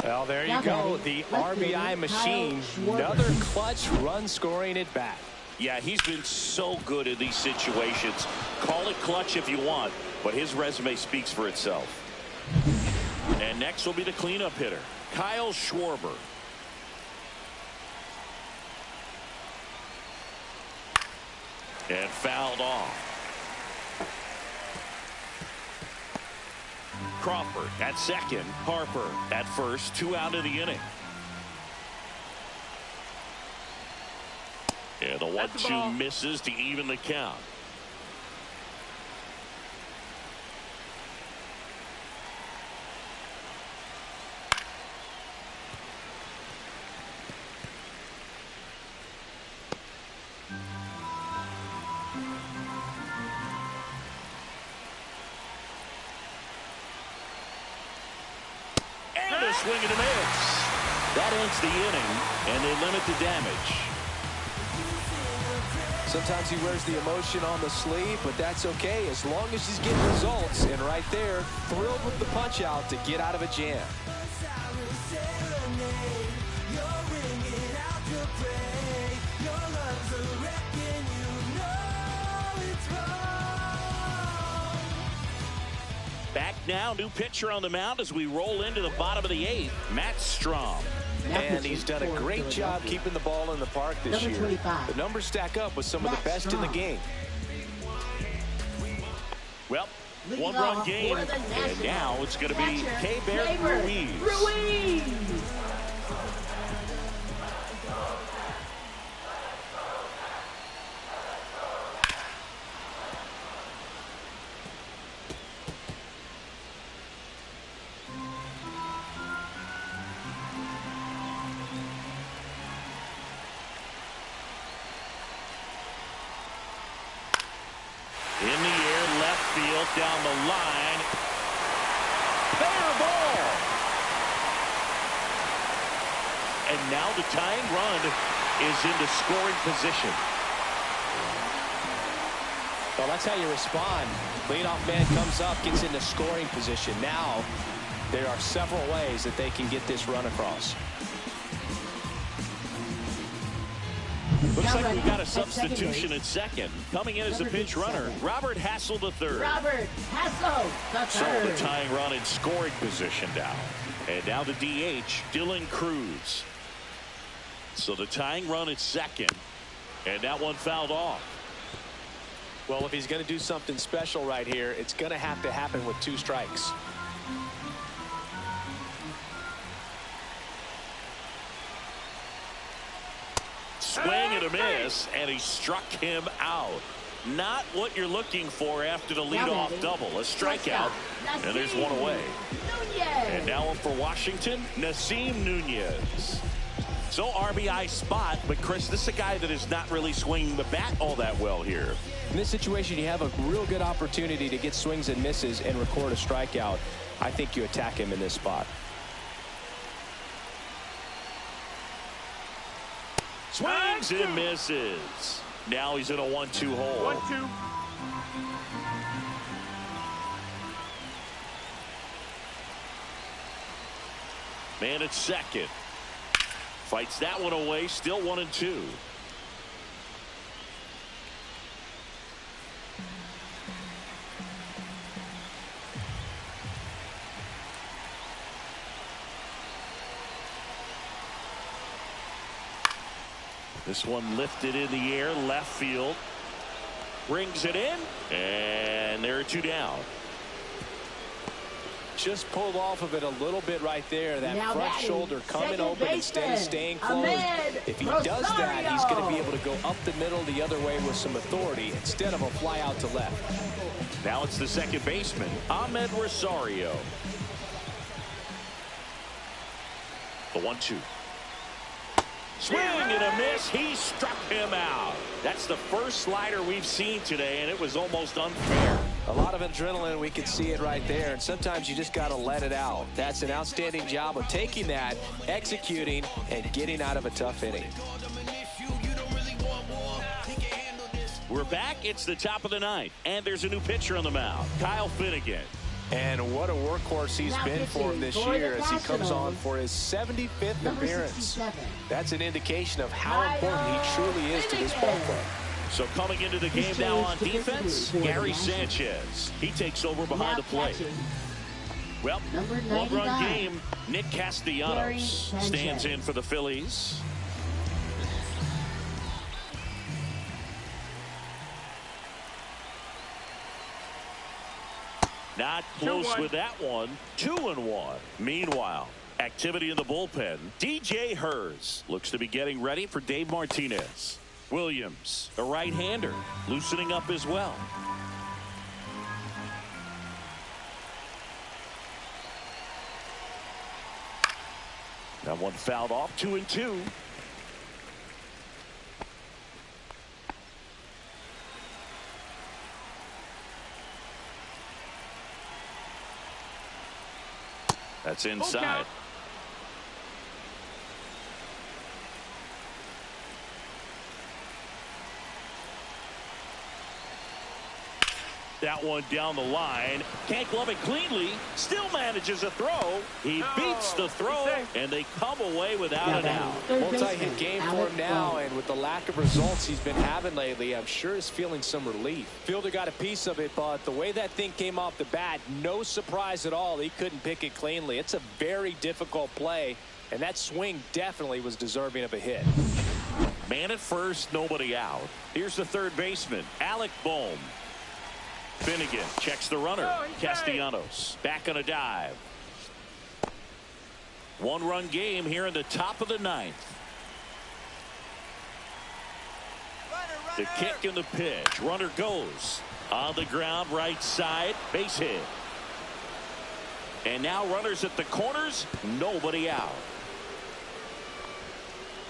Well, there you go. The RBI machine. Another clutch run scoring at bat. Yeah, he's been so good in these situations. Call it clutch if you want, but his resume speaks for itself. And next will be the cleanup hitter, Kyle Schwarber. And fouled off. Crawford at second, Harper at first, 2 out of the inning. And the 1-2 misses to even the count. And a swing and a miss. That ends the inning, and they limit the damage. Sometimes he wears the emotion on the sleeve, but that's okay as long as he's getting results. And right there, thrilled with the punch out to get out of a jam. Back now, new pitcher on the mound as we roll into the bottom of the 8th, Matt Strom. And he's done a great job keeping the ball in the park this year. 25. The numbers stack up with some of the best in the game. Well, one-run game, and now it's going to be Keibert Ruiz. In the air, left field, down the line. Fair ball. And now the tying run is into scoring position. Well, that's how you respond. Leadoff man comes up, gets into scoring position. Now, there are several ways that they can get this run across. Looks like we've got a substitution at second. Coming in as a pinch runner, Robert Hassel III. Robert Hassel III. So the tying run in scoring position now. And now the DH, Dylan Cruz. So the tying run at second. And that one fouled off. Well, if he's going to do something special right here, it's going to have to happen with 2 strikes. Swing and a miss, and he struck him out. Not what you're looking for after the leadoff double. A strikeout, and there's one away. And now for Washington, Nasim Nunez. So RBI spot, but Chris, this is a guy that is not really swinging the bat all that well here. In this situation, you have a real good opportunity to get swings and misses and record a strikeout. I think you attack him in this spot. Swings and misses. Now he's in a 1-2 hole. 1-2. Man at second. Fights that one away. Still 1-2. This one lifted in the air, left field. Brings it in, and there are 2 down. Just pulled off of it a little bit right there. That now front shoulder coming open instead of staying closed. If he does that, he's going to be able to go up the middle the other way with some authority instead of a fly out to left. Now it's the second baseman, Ahmed Rosario. The 1-2. Swing and a miss. He struck him out. That's the first slider we've seen today, and it was almost unfair. A lot of adrenaline. We can see it right there, and sometimes you just got to let it out. That's an outstanding job of taking that, executing, and getting out of a tough inning. We're back. It's the top of the 9th, and there's a new pitcher on the mound, Kyle Finnegan. And what a workhorse he's been for him this year as he comes on for his 75th appearance. That's an indication of how important he truly is to this ball club. So coming into the game now on defense, Gary Sanchez. He takes over behind the plate. Well, one-run game, Nick Castellanos stands in for the Phillies. Not close with that one. 2-1. Meanwhile, activity in the bullpen. DJ Hers looks to be getting ready for Dave Martinez. Williams, a right-hander, loosening up as well. That one fouled off. 2-2. That's inside. That one down the line. Can't glove it cleanly. Still manages a throw. He beats the throw, and they come away without an out. Multi-hit game for him now, and with the lack of results he's been having lately, I'm sure he's feeling some relief. Fielder got a piece of it, but the way that thing came off the bat, no surprise at all. He couldn't pick it cleanly. It's a very difficult play, and that swing definitely was deserving of a hit. Man at first, nobody out. Here's the third baseman, Alec Bohm. Finnegan checks the runner. Castellanos back on a dive. One-run game here in the top of the ninth. The kick and the pitch. Runner goes on the ground, right side, base hit. And now runners at the corners, nobody out.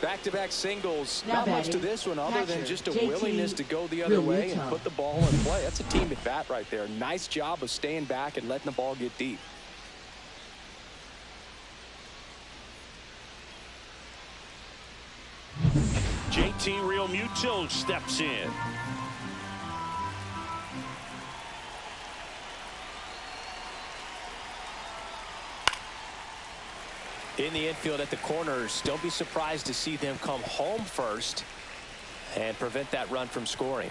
Back-to-back singles. Not much to this one other than just a willingness to go the other way and put the ball in play. That's a team at bat right there. Nice job of staying back and letting the ball get deep. JT Realmuto steps in. In the infield at the corners, don't be surprised to see them come home first and prevent that run from scoring.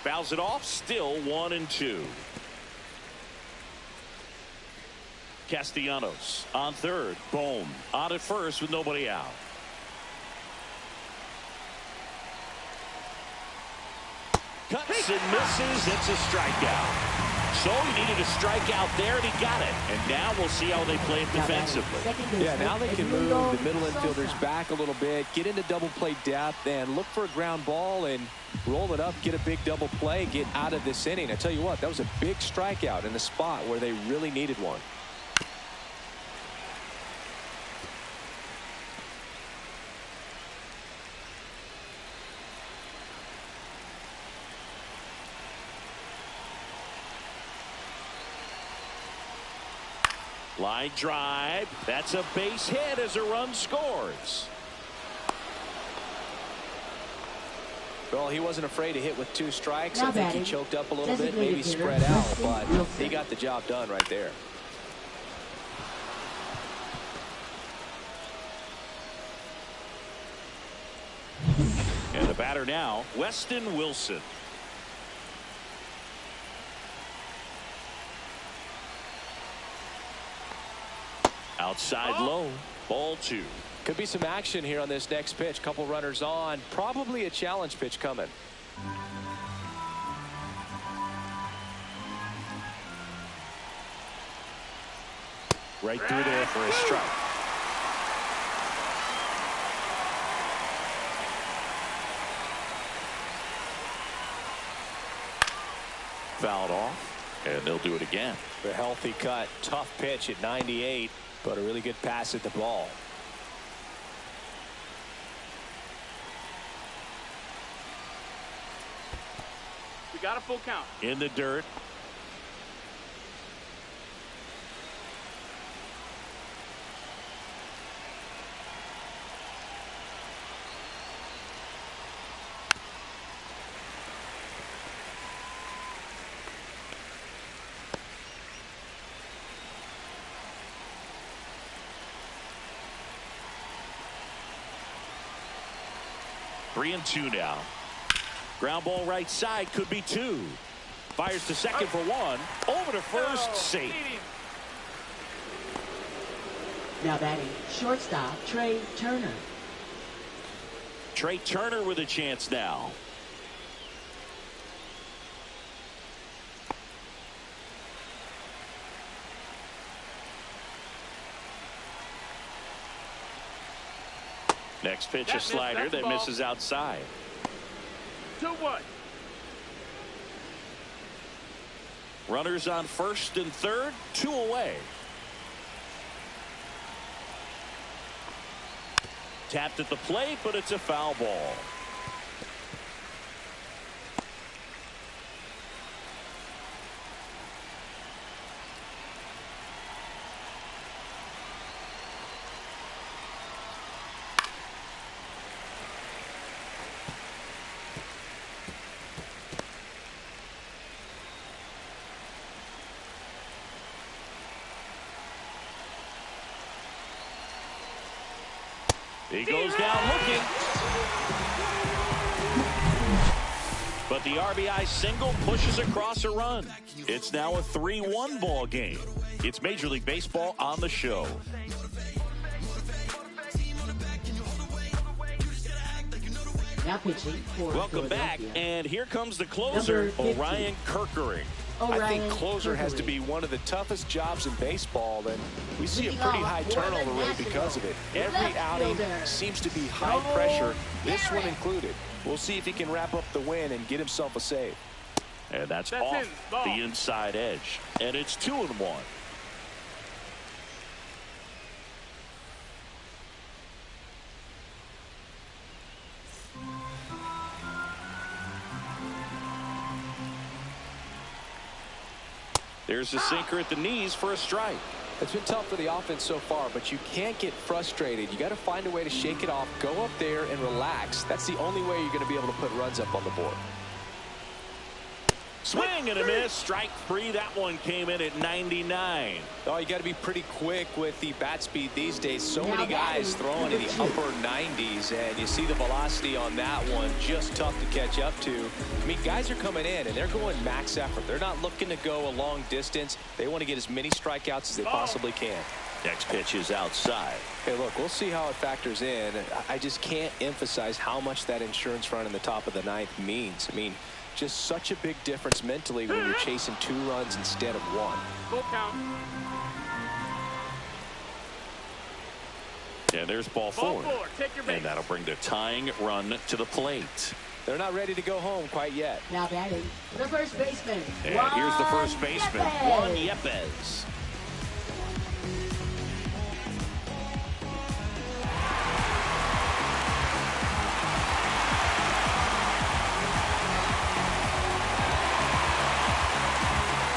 Fouls it off, still 1-2. Castellanos on third. Bohm on at first with nobody out. Cuts and misses. It's a strikeout. So he needed a strikeout there, and he got it. And now we'll see how they play it defensively. Yeah, now they can move the middle infielders back a little bit, get into double play depth, and look for a ground ball and roll it up, get a big double play, get out of this inning. I tell you what, that was a big strikeout in the spot where they really needed one. Line drive. That's a base hit as a run scores. Well, he wasn't afraid to hit with 2 strikes. I think he choked up a little bit, maybe spread out, but he got the job done right there. And the batter now, Weston Wilson. Outside low, ball 2. Could be some action here on this next pitch. Couple runners on. Probably a challenge pitch coming. Right through there for a strike. Fouled off, and they'll do it again. A healthy cut. Tough pitch at 98. But a really good pass at the ball. We got a full count. In the dirt. Three and 2 now. Ground ball right side, could be 2. Fires to second for 1. Over to first, safe. Now batting shortstop Trey Turner. Trey Turner with a chance now. Next pitch, a slider that misses outside. 2-1. Runners on first and third, 2 away. Tapped at the plate, but it's a foul ball. He goes down looking. But the RBI single pushes across a run. It's now a 3-1 ball game. It's Major League Baseball on the show. Now pitching for Welcome back, and here comes the closer, Orion Kerkering. I think closer has to be one of the toughest jobs in baseball, and we see a pretty high turnover rate because of it. Every outing seems to be high pressure, this one included. We'll see if he can wrap up the win and get himself a save. And that's off the inside edge, and it's 2-1. There's a sinker at the knees for a strike. It's been tough for the offense so far, but you can't get frustrated. You got to find a way to shake it off, go up there and relax. That's the only way you're going to be able to put runs up on the board. Swing and a miss. Strike 3. That one came in at 99. Oh, you got to be pretty quick with the bat speed these days. So many guys throwing in the upper 90s, and you see the velocity on that one. Just tough to catch up to. I mean, guys are coming in, and they're going max effort. They're not looking to go a long distance. They want to get as many strikeouts as they possibly can. Next pitch is outside. Hey, look, we'll see how it factors in. I just can't emphasize how much that insurance run in the top of the ninth means. I mean, just such a big difference mentally when you're chasing 2 runs instead of 1. Full count. And there's ball 4. Take your base. And that'll bring the tying run to the plate. They're not ready to go home quite yet. Now batting, the first baseman. And here's the first baseman, Juan Yepez.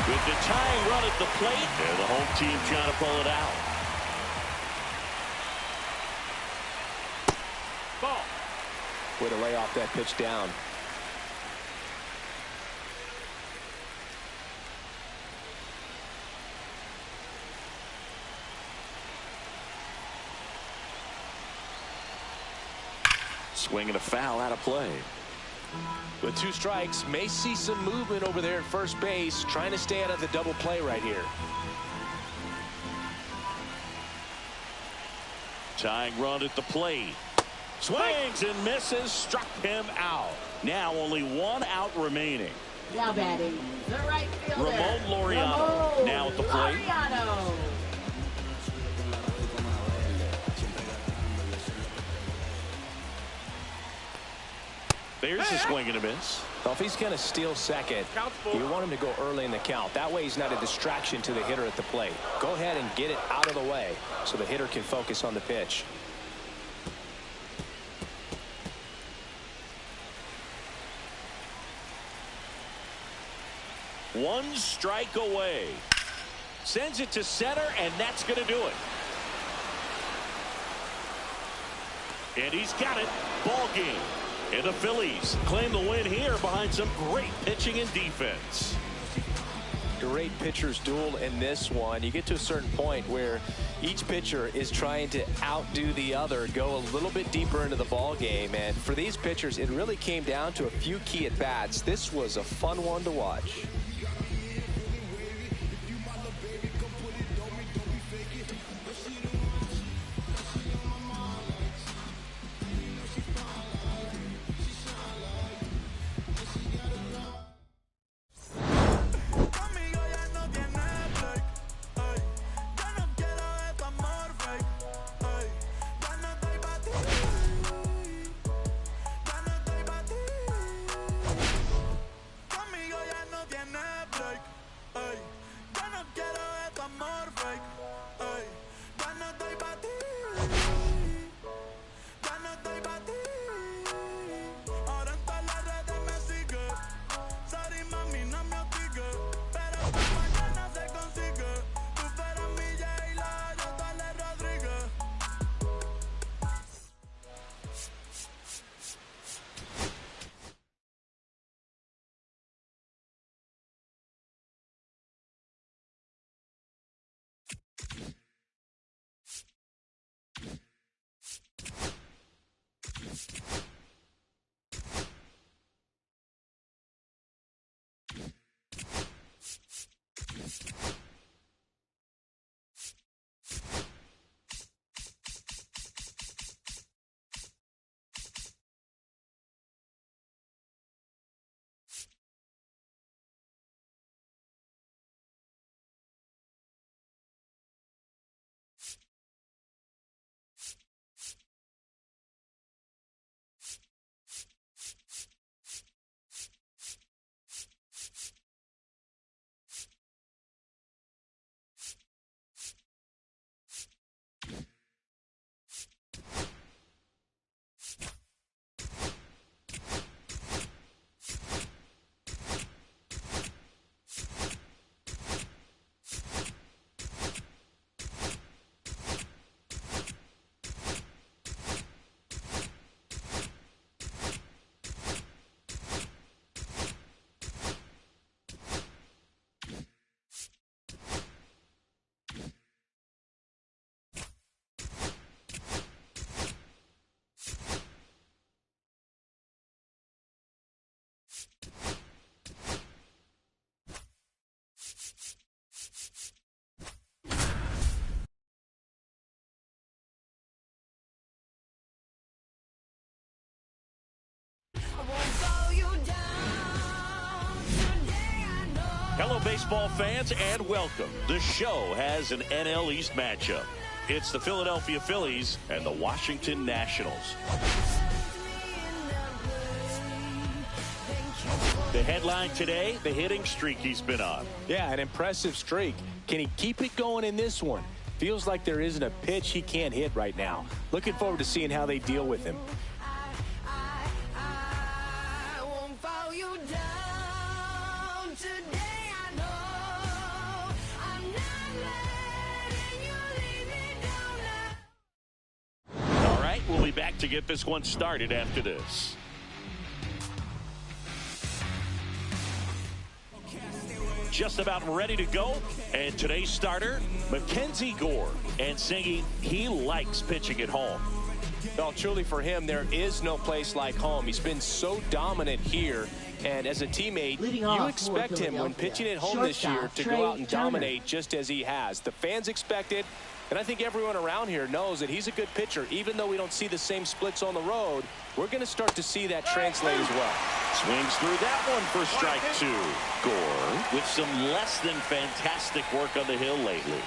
With the tying run at the plate, and the home team trying to pull it out. Ball. Way to lay off that pitch down. Swing and a foul out of play. With 2 strikes, may see some movement over there at first base, trying to stay out of the double play right here. Tying run at the plate. Swings and misses, struck him out. Now only 1 out remaining. Now batting, the right fielder. Ramon Laureano now at the plate. Laureano. There's a swing and a miss. Well, if he's going to steal second, you want him to go early in the count. That way he's not a distraction to the hitter at the plate. Go ahead and get it out of the way so the hitter can focus on the pitch. One strike away. Sends it to center, and that's going to do it. And he's got it. Ball game. And the Phillies claim the win here behind some great pitching and defense. Great pitchers duel in this one. You get to a certain point where each pitcher is trying to outdo the other, go a little bit deeper into the ball game. And for these pitchers, it really came down to a few key at bats. This was a fun one to watch. Hello, baseball fans, and welcome. The show has an NL East matchup. It's the Philadelphia Phillies and the Washington Nationals. The headline today, the hitting streak he's been on. Yeah, an impressive streak. Can he keep it going in this one? Feels like there isn't a pitch he can't hit right now. Looking forward to seeing how they deal with him. All right, we'll be back to get this one started after this. Just about ready to go, and today's starter, Mackenzie Gore, and singing he likes pitching at home. Well, truly for him, there is no place like home. He's been so dominant here, and as a teammate, you expect him when pitching at home this year to go out and dominate just as he has. The fans expect it, and I think everyone around here knows that he's a good pitcher. Even though we don't see the same splits on the road, we're going to start to see that translate as well. Swings through that one for strike two. Gore with some less than fantastic work on the hill lately.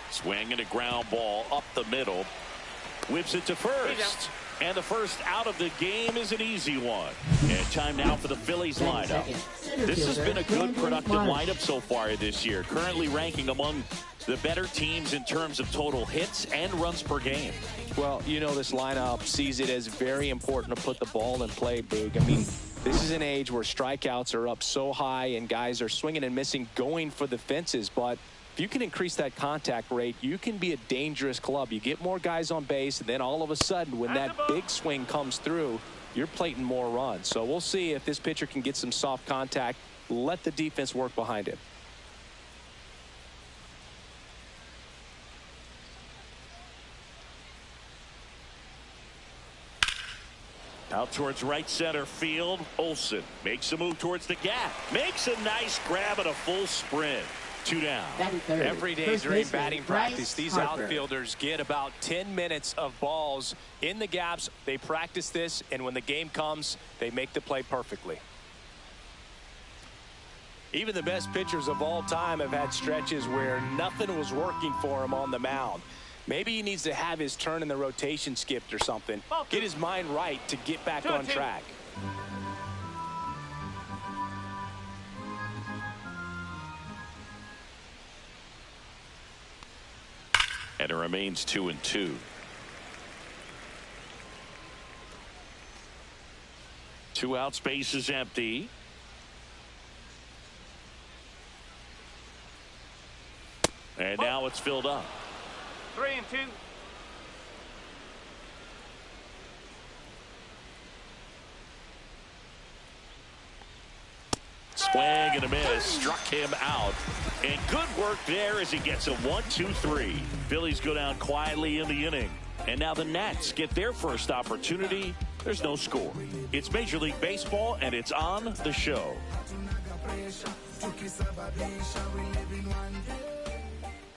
Swing and a ground ball up the middle. Whips it to first. And the first out of the game is an easy one. And time now for the Phillies lineup. This has been a good productive lineup so far this year. Currently ranking among the better teams in terms of total hits and runs per game. Well, you know, this lineup sees it as very important to put the ball in play, Big. I mean, this is an age where strikeouts are up so high and guys are swinging and missing, going for the fences. But if you can increase that contact rate, you can be a dangerous club. You get more guys on base, and then all of a sudden, when that big swing comes through, you're plating more runs. So we'll see if this pitcher can get some soft contact, let the defense work behind it. Out towards right center field. Olsen makes a move towards the gap. Makes a nice grab at a full sprint. 2 down. Every day during batting practice, these outfielders get about 10 minutes of balls in the gaps. They practice this, and when the game comes, they make the play perfectly. Even the best pitchers of all time have had stretches where nothing was working for him on the mound. Maybe he needs to have his turn in the rotation skipped or something. Get his mind right to get back on track. And it remains 2-2. 2 out, space is empty. And now it's filled up. 3-2. Swing and a miss. Struck him out. And good work there as he gets a 1-2-3. Phillies go down quietly in the inning. And now the Nats get their first opportunity. There's no score. It's Major League Baseball, and it's on the show.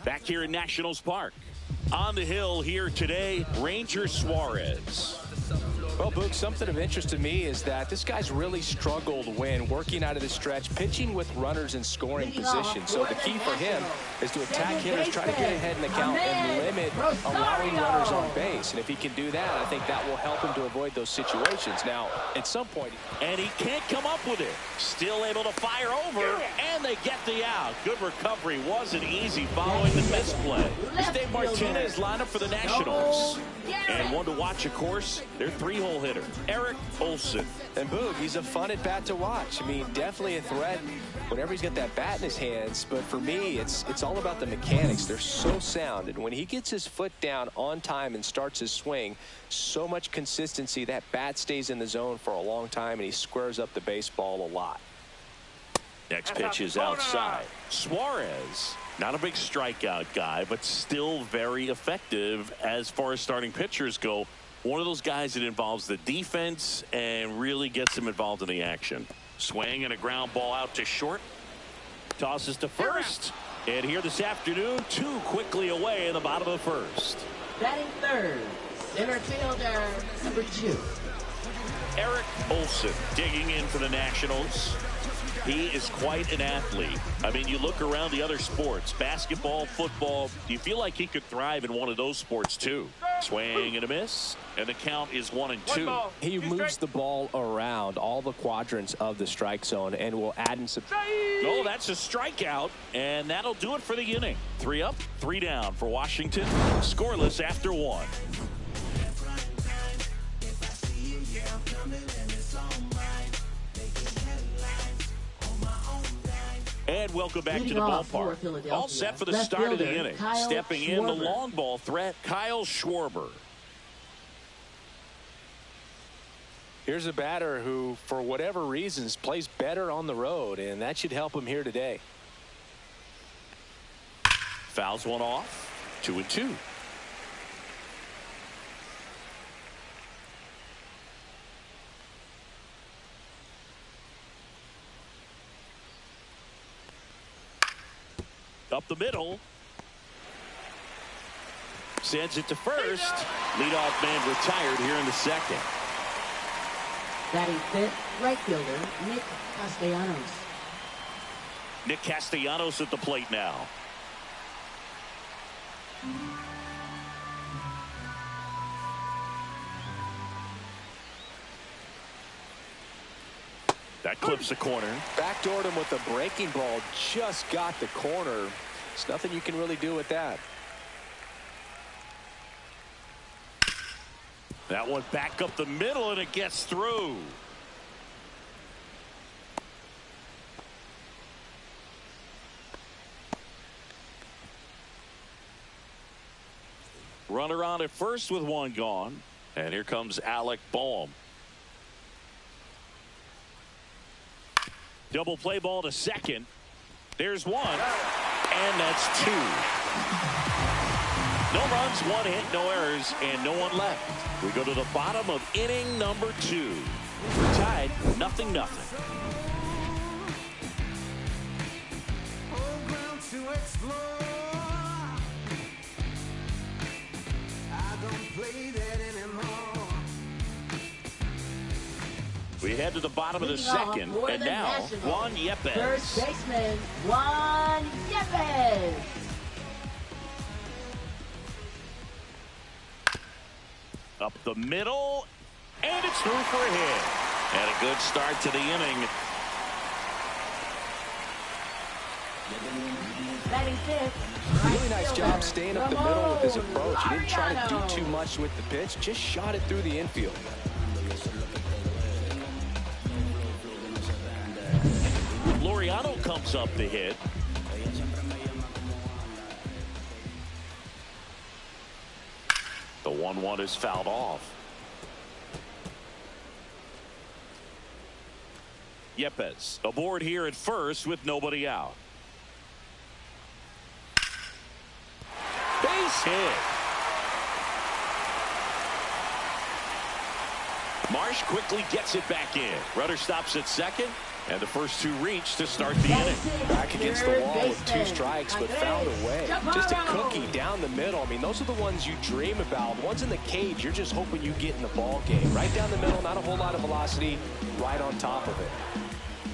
Back here in Nationals Park. On the hill here today, Ranger Suarez. Well, Boog, something of interest to me is that this guy's really struggled when working out of the stretch, pitching with runners in scoring position. So the key for him is to attack hitters, try to get ahead in the count, and limit allowing runners on base. And if he can do that, I think that will help him to avoid those situations. Now, at some point, and he can't come up with it. Still able to fire over, and they get the out. Good recovery. Wasn't easy following the misplay. It's Dave Martinez lineup for the Nationals. And one to watch, of course, their 3-hole hitter, Eric Olsen. And Boog, he's a fun at bat to watch. I mean, definitely a threat whenever he's got that bat in his hands. But for me, it's all about the mechanics. They're so sound. And when he gets his foot down on time and starts his swing, so much consistency, that bat stays in the zone for a long time, and he squares up the baseball a lot. Next pitch is outside. Suarez, not a big strikeout guy, but still very effective as far as starting pitchers go. One of those guys that involves the defense and really gets him involved in the action. Swing and a ground ball out to short. Tosses to first. And here this afternoon, 2 quickly away in the bottom of the first. Batting third, center fielder, number 2. Eric Olson digging in for the Nationals. He is quite an athlete. I mean, you look around the other sports, basketball, football, you feel like he could thrive in one of those sports too. Swing and a miss, and the count is 1-2. He moves the ball around all the quadrants of the strike zone and will add and subtract. Oh, that's a strikeout, and that'll do it for the inning. 3 up, 3 down for Washington. Scoreless after 1. And welcome back to the ballpark. All set for the start of the inning. Stepping in the long ball threat, Kyle Schwarber. Here's a batter who, for whatever reasons, plays better on the road, and that should help him here today. Fouls one off. 2-2. Up the middle. Sends it to first. Leadoff man retired here in the second. Batting fifth, right fielder, Nick Castellanos. Nick Castellanos at the plate now. That clips the corner. Backdoored him with the breaking ball. Just got the corner. There's nothing you can really do with that. That one back up the middle, and it gets through. Runner on at first with 1 gone. And here comes Alec Boehm. Double play ball to second. There's 1. And that's 2. No runs, 1 hit, no errors, and no one left. We go to the bottom of inning number 2. We're tied 0-0. We head to the bottom of the second, and now Juan Yepez. First baseman, Juan Yepez. Up the middle, and it's through for a hit. And a good start to the inning. Batting fifth, right Really nice fielder, job staying up the middle with his Ramon approach. He didn't try to do Laureano. too much with the pitch. Just shot it through the infield. Laureano comes up to hit. The 1-1 is fouled off. Yepez aboard here at first with nobody out. Base hit. Marsh quickly gets it back in. Runner stops at second, and the first 2 reach to start the inning. Back against the wall with 2 strikes, but found a way. Just a cookie down the middle. I mean, those are the ones you dream about. Ones in the cage, you're just hoping you get in the ball game. Right down the middle, not a whole lot of velocity, right on top of it.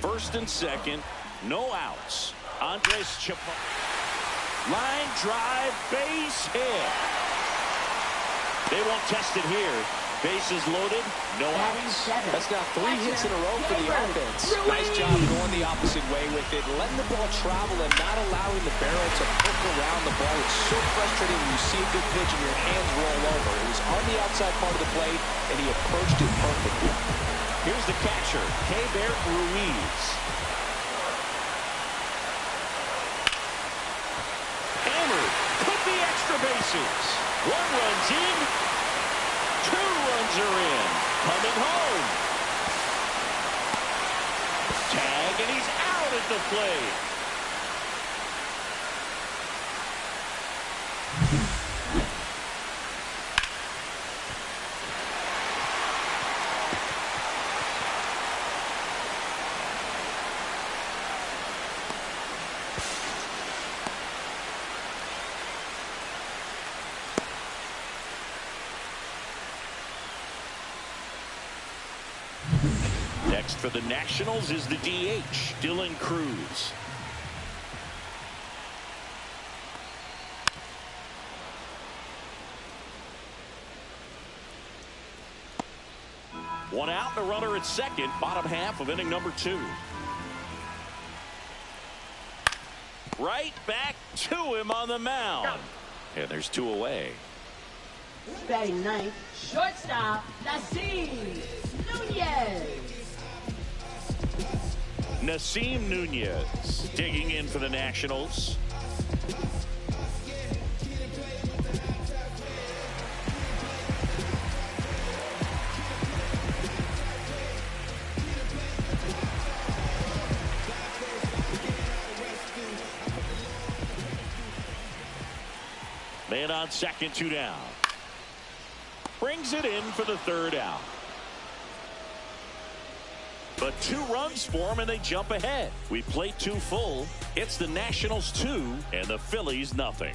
First and second, no outs. Andres Chaparro. Line drive, base hit. They won't test it here. Bases loaded, no outs. That's now 3 hits in a row for the offense. Nice job going the opposite way with it, letting the ball travel and not allowing the barrel to hook around the ball. It's so frustrating when you see a good pitch and your hands roll over. It was on the outside part of the plate, and he approached it perfectly. Here's the catcher, Keibert Ruiz. Hammered, could be extra bases. 1 run's in. 2 runs are in. Coming home. Tag, and he's out at the plate. Next for the Nationals is the DH, Dylan Cruz. One out, and a runner at second, bottom half of inning number 2. Right back to him on the mound. And there's 2 away. Batting ninth, shortstop, Nasim Nunez. Nasim Nunez digging in for the Nationals. Man on second, 2 down. Brings it in for the 3rd out. But 2 runs for him, and they jump ahead. We play 2 full. It's the Nationals 2 and the Phillies nothing.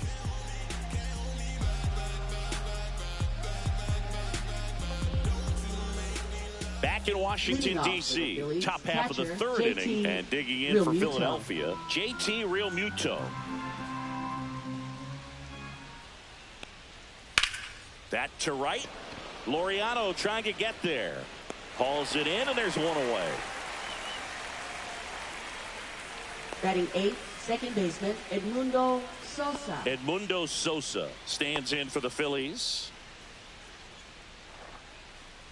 Back in Washington, D.C., top half of the 3rd inning, and digging in for Philadelphia, JT Realmuto. That to right. Laureano trying to get there. Hauls it in, and there's 1 away. Batting eighth, second baseman, Edmundo Sosa. Edmundo Sosa stands in for the Phillies.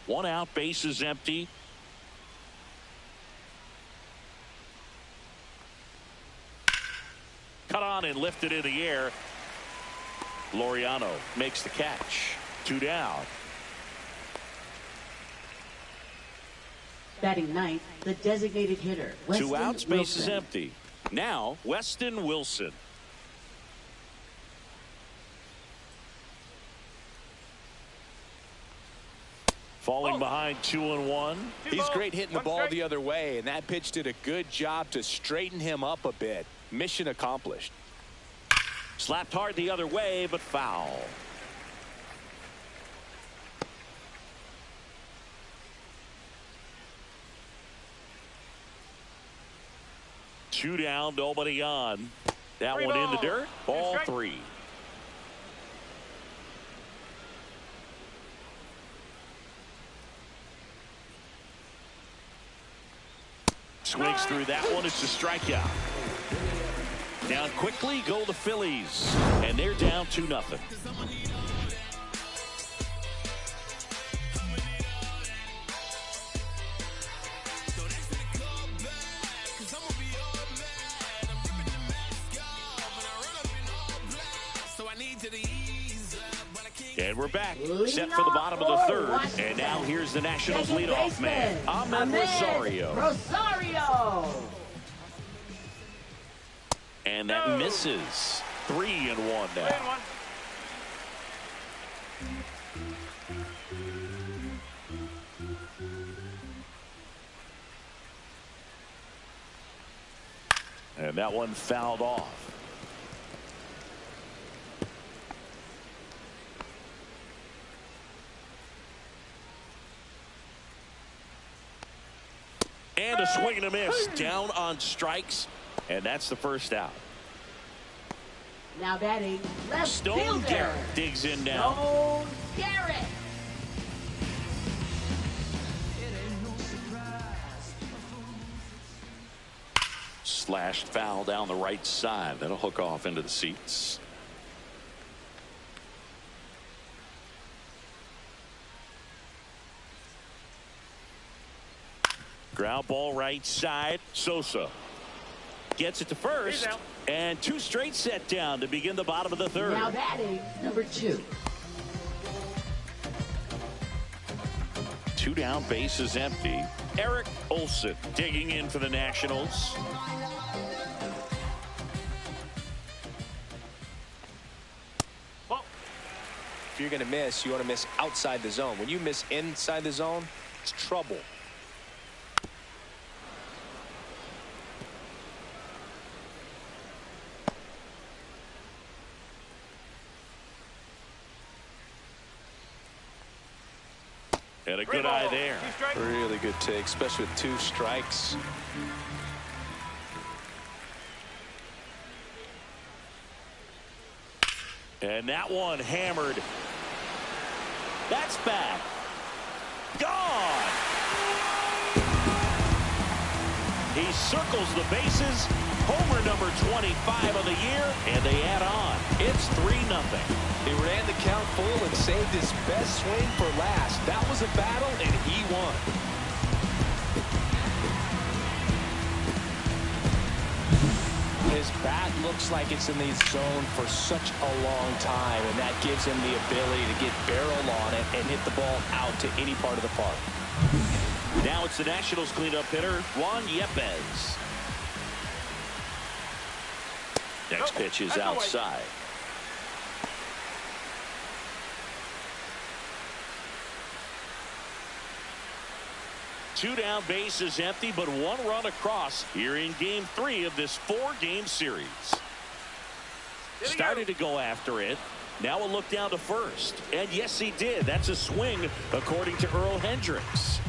1 out, bases empty. Cut on and lifted in the air. Laureano makes the catch. 2 down. Batting ninth, the designated hitter, Weston 2 outs, base is Wilson. empty. Now, Weston Wilson. Falling behind 2-1. He's great hitting the ball the other way, and that pitch did a good job to straighten him up a bit. Mission accomplished. Slapped hard the other way, but foul. Two down, nobody on. That one in the dirt. Ball 3. Swings through that one. It's a strikeout. Down quickly go the Phillies, and they're down 2-0. And we're back, set for the bottom of the 3rd. And now here's the Nationals leadoff man, Ahmed Rosario. And that misses. 3-1 now. And that one fouled off. And a swing and a miss. Down on strikes. And that's the 1st out. Now batting left Stone fielder. Garrett digs in now. Stone Garrett. Slashed foul down the right side. That'll hook off into the seats. Ground ball right side. Sosa gets it to first, and 2 straight set down to begin the bottom of the 3rd. Now batting number 2. 2 down, base is empty. Eric Olson digging in for the Nationals. If you're going to miss, you want to miss outside the zone. When you miss inside the zone, it's trouble. And a good eye there. Really good take, especially with 2 strikes. And that one hammered. That's back. Gone. He circles the bases. Homer number 25 of the year, and they add on. It's 3-0. He ran the count full and saved his best swing for last. That was a battle, and he won. His bat looks like it's in the zone for such a long time, and that gives him the ability to get barrel on it and hit the ball out to any part of the park. Now it's the Nationals cleanup hitter, Juan Yepez. Next pitch is outside. Two down, base is empty, but 1 run across here in game 3 of this 4-game series. Started to go after it. Now a look down to first. And yes, he did. That's a swing, according to Earl Hendricks.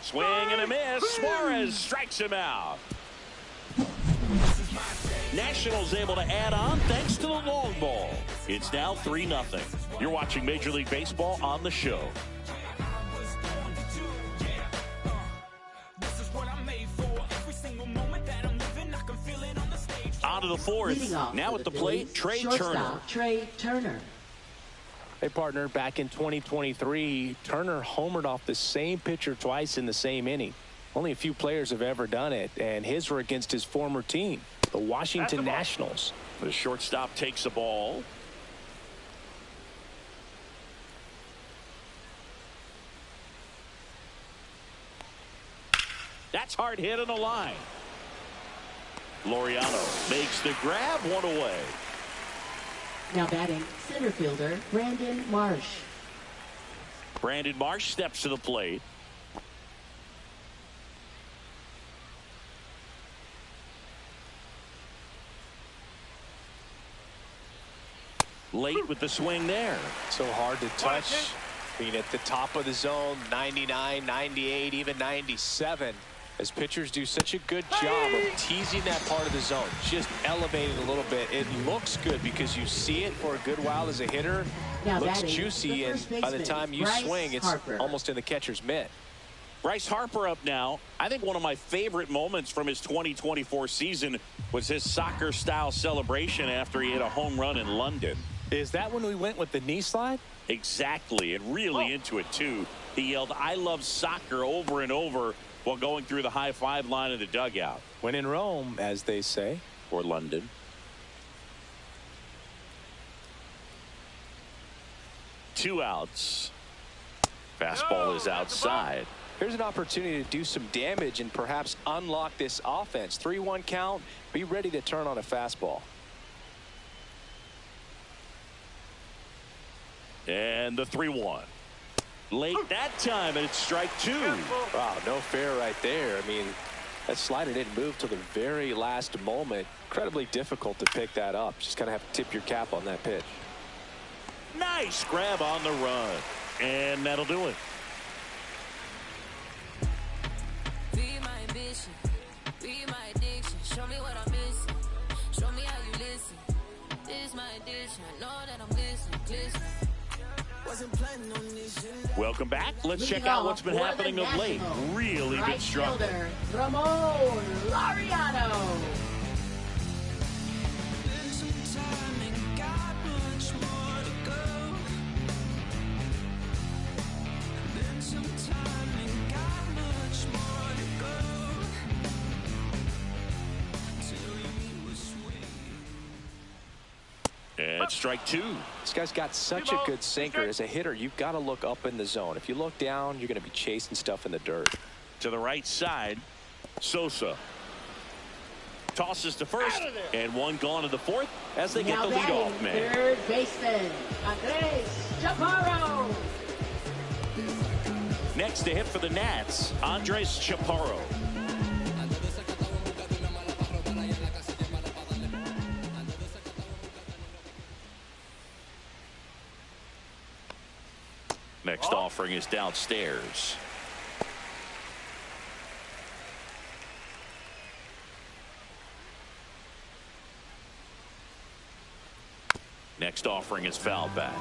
Swing and a miss. Suarez strikes him out. Nationals able to add on thanks to the long ball. It's now 3-0. You're watching Major League Baseball on the show. On to the fourth. Now at the plate, Trey Turner. Trey Turner. Hey, partner, back in 2023, Turner homered off the same pitcher twice in the same inning. Only a few players have ever done it, and his were against his former team, the Washington Nationals. The shortstop takes a ball. That's hard hit on the line. Laureano makes the grab, 1 away. Now batting center fielder Brandon Marsh. Brandon Marsh steps to the plate. Late with the swing there. So hard to touch. I mean, at the top of the zone, 99, 98, even 97. As pitchers do such a good job of teasing that part of the zone, just elevating a little bit. It looks good because you see it for a good while as a hitter. Now Looks juicy, and by the time you swing, it's almost in the catcher's mitt. Bryce Harper up now. I think one of my favorite moments from his 2024 season was his soccer-style celebration after he hit a home run in London. Is that when we went with the knee slide? Exactly, and really into it, too. He yelled, "I love soccer," over and over while going through the high-five line of the dugout. When in Rome, as they say. Or London. Two outs. Fastball is outside. Here's an opportunity to do some damage and perhaps unlock this offense. 3-1 count. Be ready to turn on a fastball. And the 3-1. Late that time, and it's strike 2. Wow, no fair right there. I mean, that slider didn't move till the very last moment. Incredibly difficult to pick that up. Just kind of have to tip your cap on that pitch. Nice grab on the run. And that'll do it. Be my ambition, be my addiction. Show me what I'm missing. Show me how you listen. This is my addiction. I know that I'm listening. Welcome back. Let's check out what's been happening of late. Really been strong. Ramon Laureano. And strike 2. This guy's got such a good sinker. As a hitter, you've got to look up in the zone. If you look down, you're going to be chasing stuff in the dirt. To the right side, Sosa tosses to first, and one gone to the fourth as they get the leadoff man. Third baseman Andres Chaparro. Next to hit for the Nats, Andres Chaparro. Next offering is downstairs. Next offering is fouled back.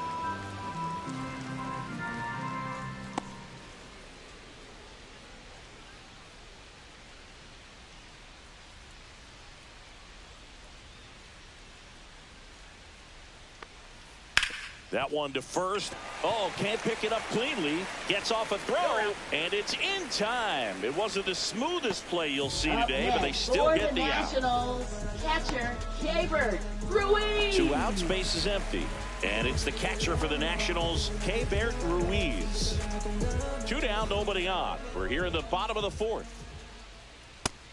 That one to first. Oh, can't pick it up cleanly. Gets off a throw, and it's in time. It wasn't the smoothest play you'll see today, but they still get the out. Nationals, catcher, K-Bird Ruiz. 2 outs, base is empty. And it's the catcher for the Nationals, K-Bird Ruiz. 2 down, nobody on. We're here in the bottom of the 4th.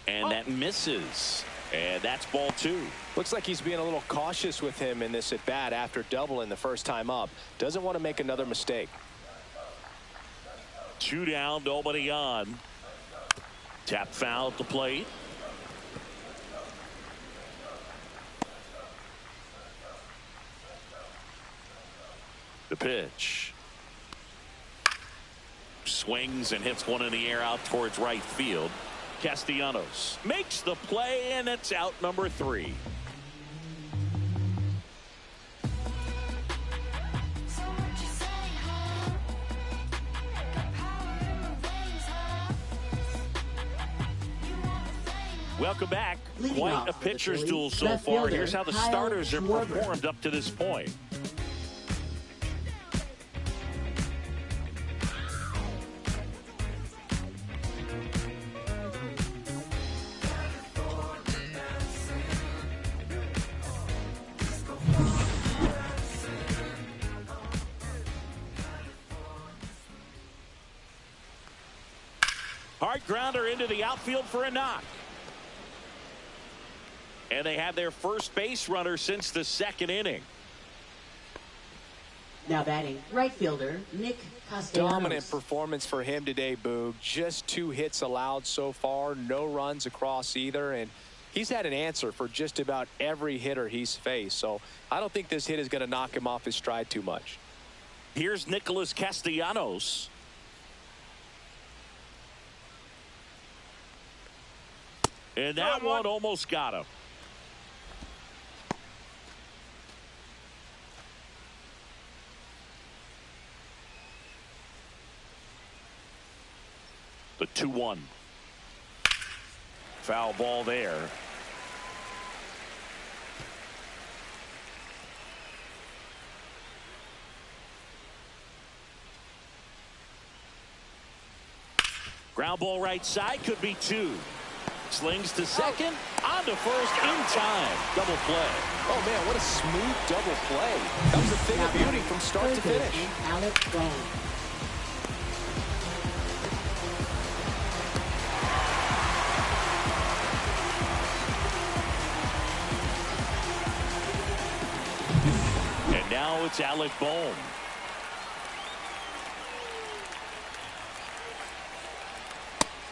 And that misses. And that's ball 2. Looks like he's being a little cautious with him in this at bat after doubling the first time up. Doesn't want to make another mistake. 2 down, nobody on. Tap foul at the plate. The pitch. Swings and hits one in the air out towards right field. Castellanos makes the play, and it's out number 3. Welcome back. Quite a pitcher's duel so far. Here's how the starters have performed up to this point. Hard grounder into the outfield for a knock. And they have their first base runner since the 2nd inning. Now batting, right fielder, Nick Castellanos. Dominant performance for him today, Boog. Just 2 hits allowed so far. No runs across either. And he's had an answer for just about every hitter he's faced. So I don't think this hit is going to knock him off his stride too much. Here's Nicholas Castellanos. And that one almost got him. The 2-1. Foul ball there. Ground ball right side, could be 2. Slings to second, on to first in time. Double play. Oh man, what a smooth double play. That was a thing of beauty from start to finish. Alex Bone. And now it's Alec Bohm.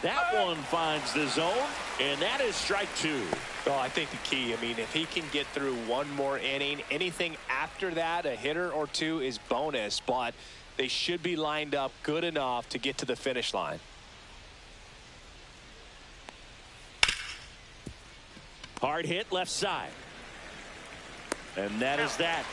That one finds the zone, and that is strike 2. Well, I think the key, I mean, if he can get through one more inning, anything after that, a hitter or 2 is bonus, but they should be lined up good enough to get to the finish line. Hard hit left side. And that is that.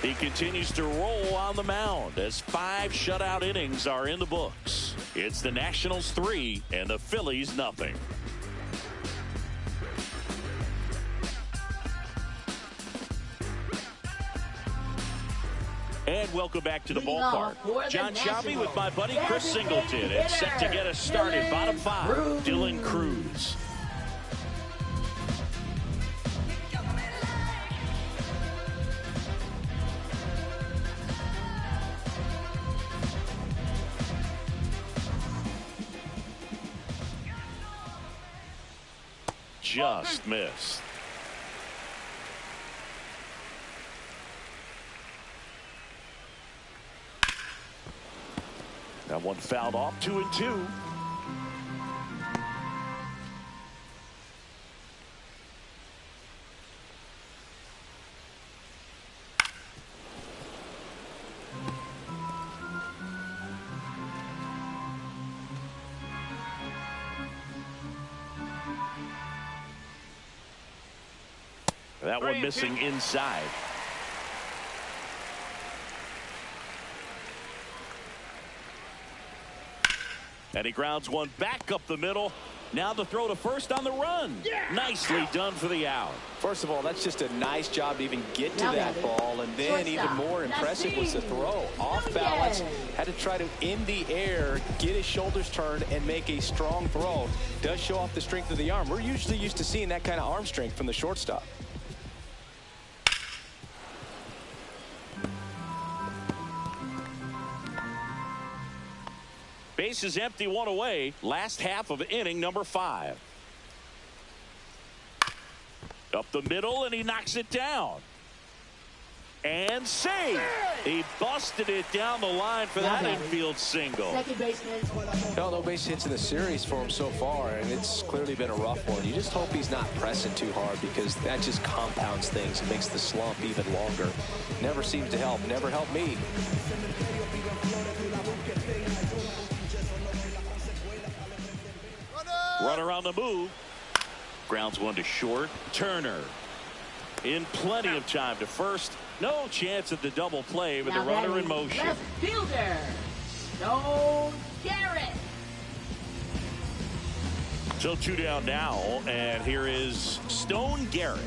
He continues to roll on the mound as 5 shutout innings are in the books. It's the Nationals 3 and the Phillies nothing. And welcome back to the ballpark. John Shelby with my buddy Chris Singleton. It's set to get us started. Bottom 5, Dylan Cruz. Just missed. That one fouled off, 2-2. That one missing inside. And he grounds one back up the middle. Now the throw to first on the run. Nicely done for the out. First of all, that's just a nice job to even get to that ball. And then even more impressive was the throw. Off balance, had to try to, in the air, get his shoulders turned and make a strong throw. Does show off the strength of the arm. We're usually used to seeing that kind of arm strength from the shortstop. Base is empty, one away. Last half of inning number 5. Up the middle, and he knocks it down. And save. He busted it down the line for that infield single. Second baseman. No base hits in the series for him so far, and it's clearly been a rough one. You just hope he's not pressing too hard, because that just compounds things and makes the slump even longer. Never seems to help. Never helped me. Runner on the move. Grounds one to short. Turner in plenty of time to first. No chance at the double play with the runner in motion. Left fielder, Stone Garrett. So 2 down now, and here is Stone Garrett.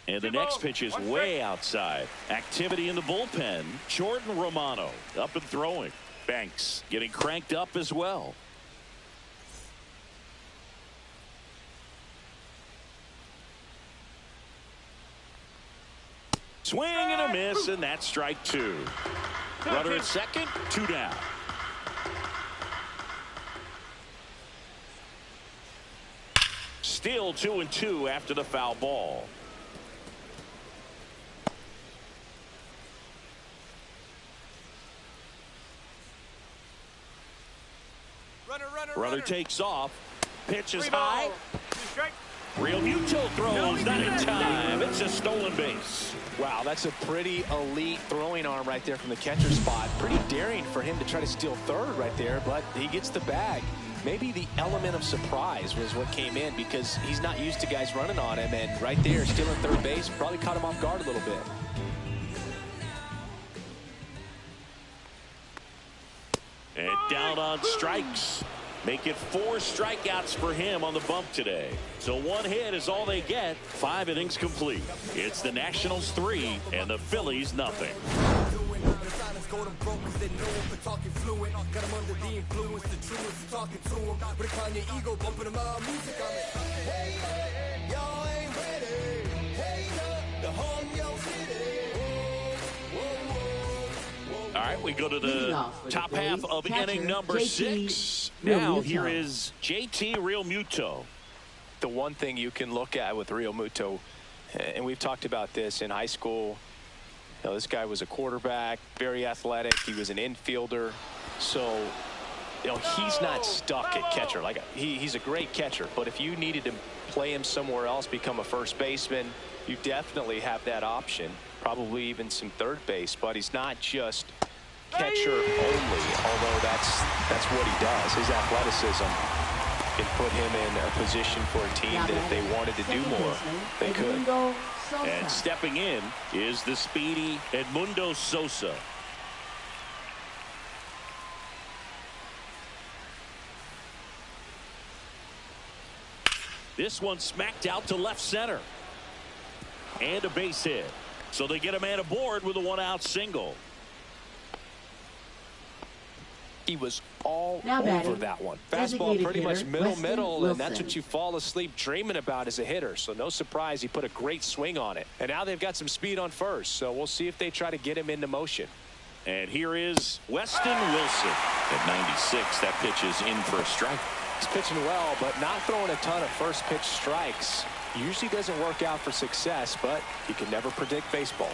And the next pitch is way outside. Activity in the bullpen. Jordan Romano up and throwing. Banks getting cranked up as well. Swing and a miss, and that's strike 2. Runner at second, 2 down. Still 2-2 after the foul ball. Runner takes off. Pitch is high. Real Muto throws, not in time. It's a stolen base. Wow, that's a pretty elite throwing arm right there from the catcher spot. Pretty daring for him to try to steal third right there, but he gets the bag. Maybe the element of surprise was what came in, because he's not used to guys running on him, and right there, stealing third base, probably caught him off guard a little bit. And down on strikes. Make it 4 strikeouts for him on the bump today. So 1 hit is all they get. 5 innings complete. It's the Nationals 3 and the Phillies nothing. All right, we go to the top half of inning number 6. Now here is JT Realmuto. The one thing you can look at with Realmuto, and we've talked about this in high school, you know, this guy was a quarterback, very athletic. He was an infielder. So, you know, he's not stuck at catcher. Like, he's a great catcher, but if you needed to play him somewhere else, become a first baseman, you definitely have that option. Probably even some third base, but he's not just catcher only, although that's what he does. His athleticism can put him in a position for a team that if they wanted to do more, they could. And stepping in is the speedy Edmundo Sosa. This one smacked out to left center. And a base hit. So they get a man aboard with a 1-out single. He was all over that one. Fastball pretty much middle, and that's what you fall asleep dreaming about as a hitter. So no surprise he put a great swing on it. And now they've got some speed on first, so we'll see if they try to get him into motion. And here is Weston Wilson. At 96, that pitch is in for a strike. He's pitching well, but not throwing a ton of first pitch strikes. Usually doesn't work out for success, but you can never predict baseball.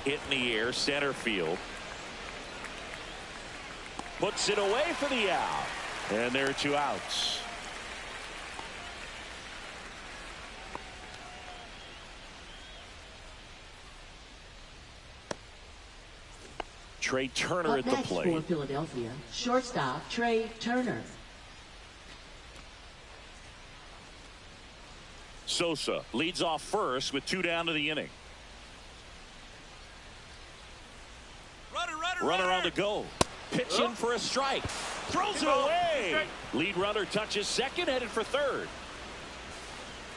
Hit in the air, center field. Puts it away for the out. And there are 2 outs. Trey Turner Up at the next for plate. Philadelphia, shortstop Trey Turner. Sosa leads off first with 2 down to the inning. Runner on the go. Pitching for a strike. Throws it away. Lead runner touches second, headed for third.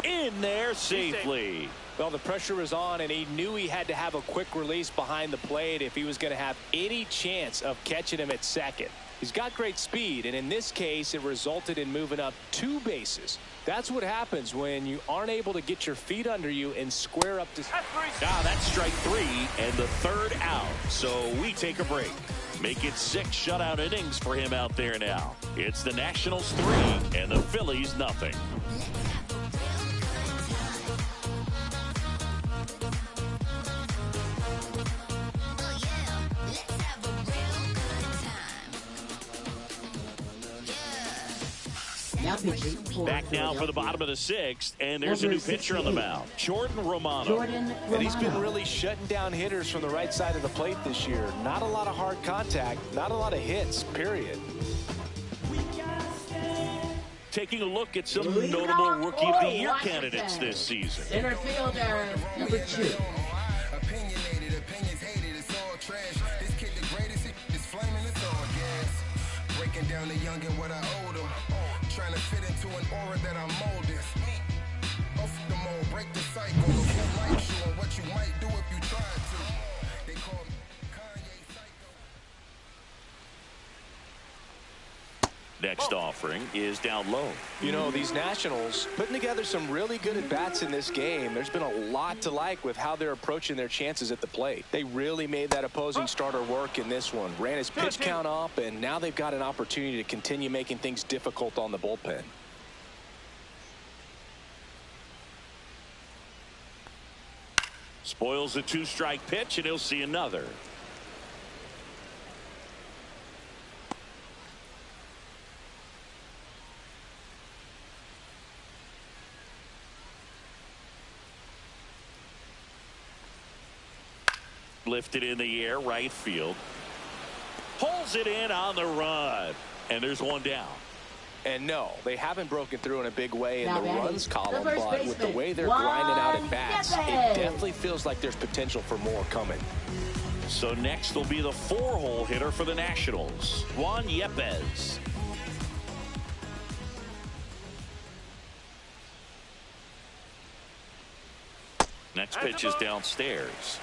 In there safely. Well, the pressure was on, and he knew he had to have a quick release behind the plate if he was going to have any chance of catching him at second. He's got great speed, and in this case, it resulted in moving up 2 bases. That's what happens when you aren't able to get your feet under you and square up to... That's strike 3 and the 3rd out. So we take a break. Make it 6 shutout innings for him out there now. It's the Nationals 3 and the Phillies nothing. Back now for the bottom of the 6th, and there's a new pitcher on the mound, Jordan Romano. And he's been really shutting down hitters from the right side of the plate this year. Not a lot of hard contact, not a lot of hits, period. Taking a look at some notable Rookie of the Year candidates this season. Center fielder, number 2. Opinionated, opinions hated, it's all trash. This kid the greatest, it's flaming, it's all gas. Breaking down the young and what I owe them. Trying to fit into an aura that I'm molded. Off the mold, break the cycle. The whole life showing what you might do if you tried to. They call me Kanye Psycho. Next offering is down low. You know, these Nationals putting together some really good at-bats in this game. There's been a lot to like with how they're approaching their chances at the plate. They really made that opposing starter work in this one. Ran his pitch count up, and now they've got an opportunity to continue making things difficult on the bullpen. Spoils a 2-strike pitch, and he'll see another. Lifted in the air, right field. Pulls it in on the run. And there's 1 down. And no, they haven't broken through in a big way in Now the runs column, the but with the way they're grinding out at bats, it definitely feels like there's potential for more coming. So next will be the 4-hole hitter for the Nationals, Juan Yepez. Next pitch is downstairs.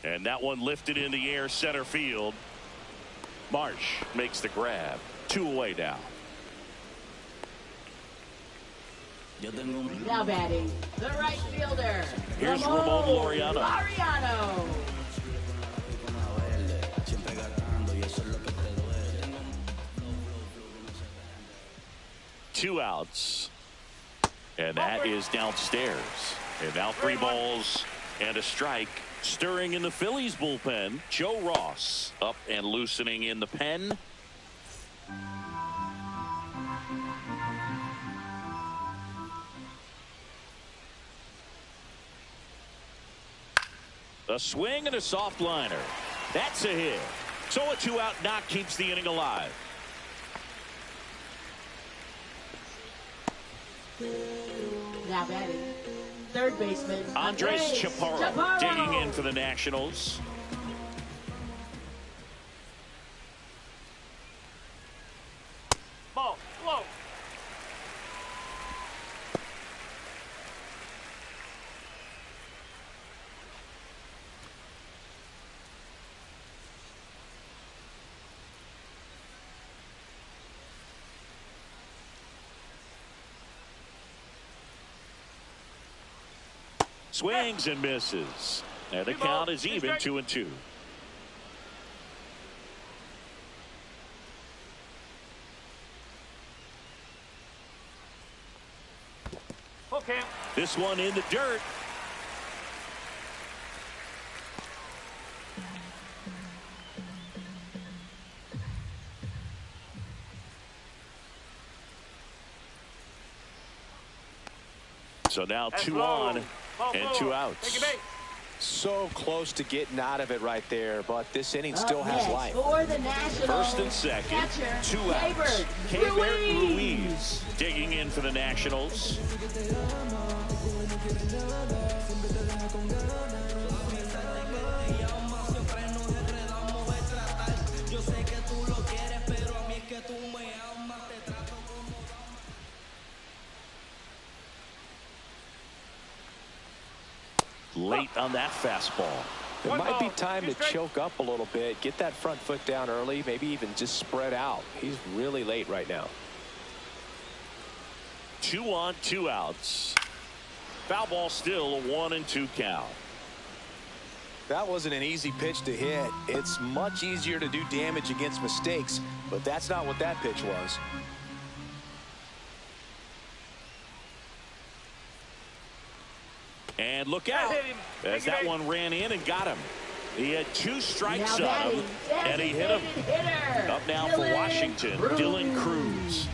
And that one lifted in the air, center field. Marsh makes the grab. 2 away now. Now batting, the right fielder. Here's Ramon Laureano. Two outs. And that is downstairs. And now 3 balls and a strike. Stirring in the Phillies bullpen, Joe Ross up and loosening in the pen. A swing and a soft liner. That's a hit. So a 2-out knock keeps the inning alive. Now batting, third baseman Andres Chaparro digging in for the Nationals. Ball, low. Swings and misses. And the count is even 2-2. Okay. This one in the dirt. So now 2 on and 2 outs. So close to getting out of it right there, but this inning still has life. For the Nationals, first and second, catcher, 2 outs. Keibert Ruiz digging in for the Nationals. Late on that fastball. It might be time to choke up a little bit, get that front foot down early, maybe even just spread out. He's really late right now. 2 on, 2 outs. Foul ball, still a 1-2 count. That wasn't an easy pitch to hit. It's much easier to do damage against mistakes, but that's not what that pitch was. And look out, as that one ran in and got him. He had 2 strikes on him, and he hit him. Up now for Washington, Dylan Cruz.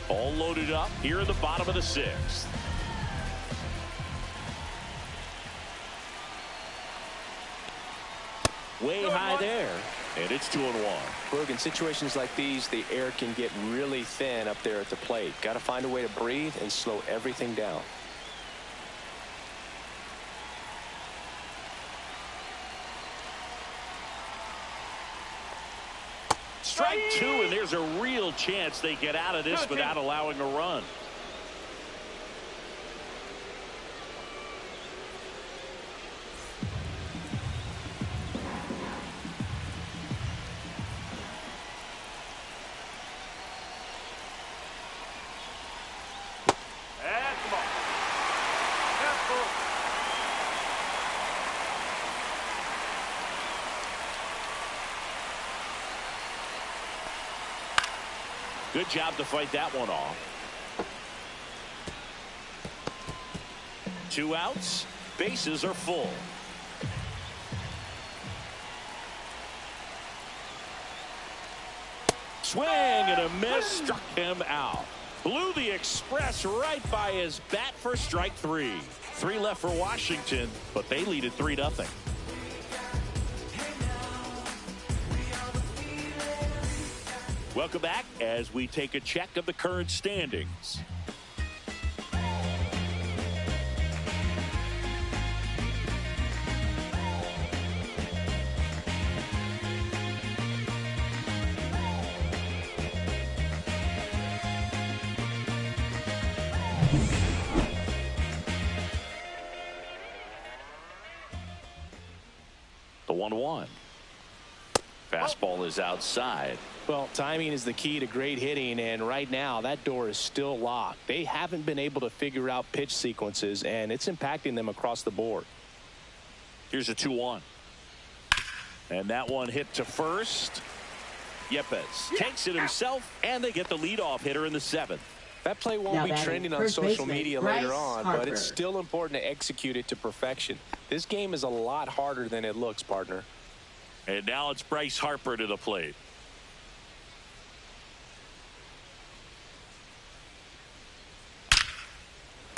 All loaded up here in the bottom of the 6th. Way high there, and it's 2-1. Berg, in situations like these, the air can get really thin up there at the plate. Got to find a way to breathe and slow everything down. Strike 2, and there's a real chance they get out of this without allowing a run. Good job to fight that one off. 2 outs. Bases are full. Swing and a miss. Struck him out. Blew the express right by his bat for strike 3. 3 left for Washington, but they lead at 3-0. Welcome back as we take a check of the current standings. The 1-1. Fastball is outside. Well, timing is the key to great hitting, and right now that door is still locked. They haven't been able to figure out pitch sequences, and it's impacting them across the board. Here's a 2-1. And that one hit to first. Yepes takes it himself, and they get the leadoff hitter in the 7th. That play won't be trending on social media later on, but it's still important to execute it to perfection. This game is a lot harder than it looks, partner. And now it's Bryce Harper to the plate.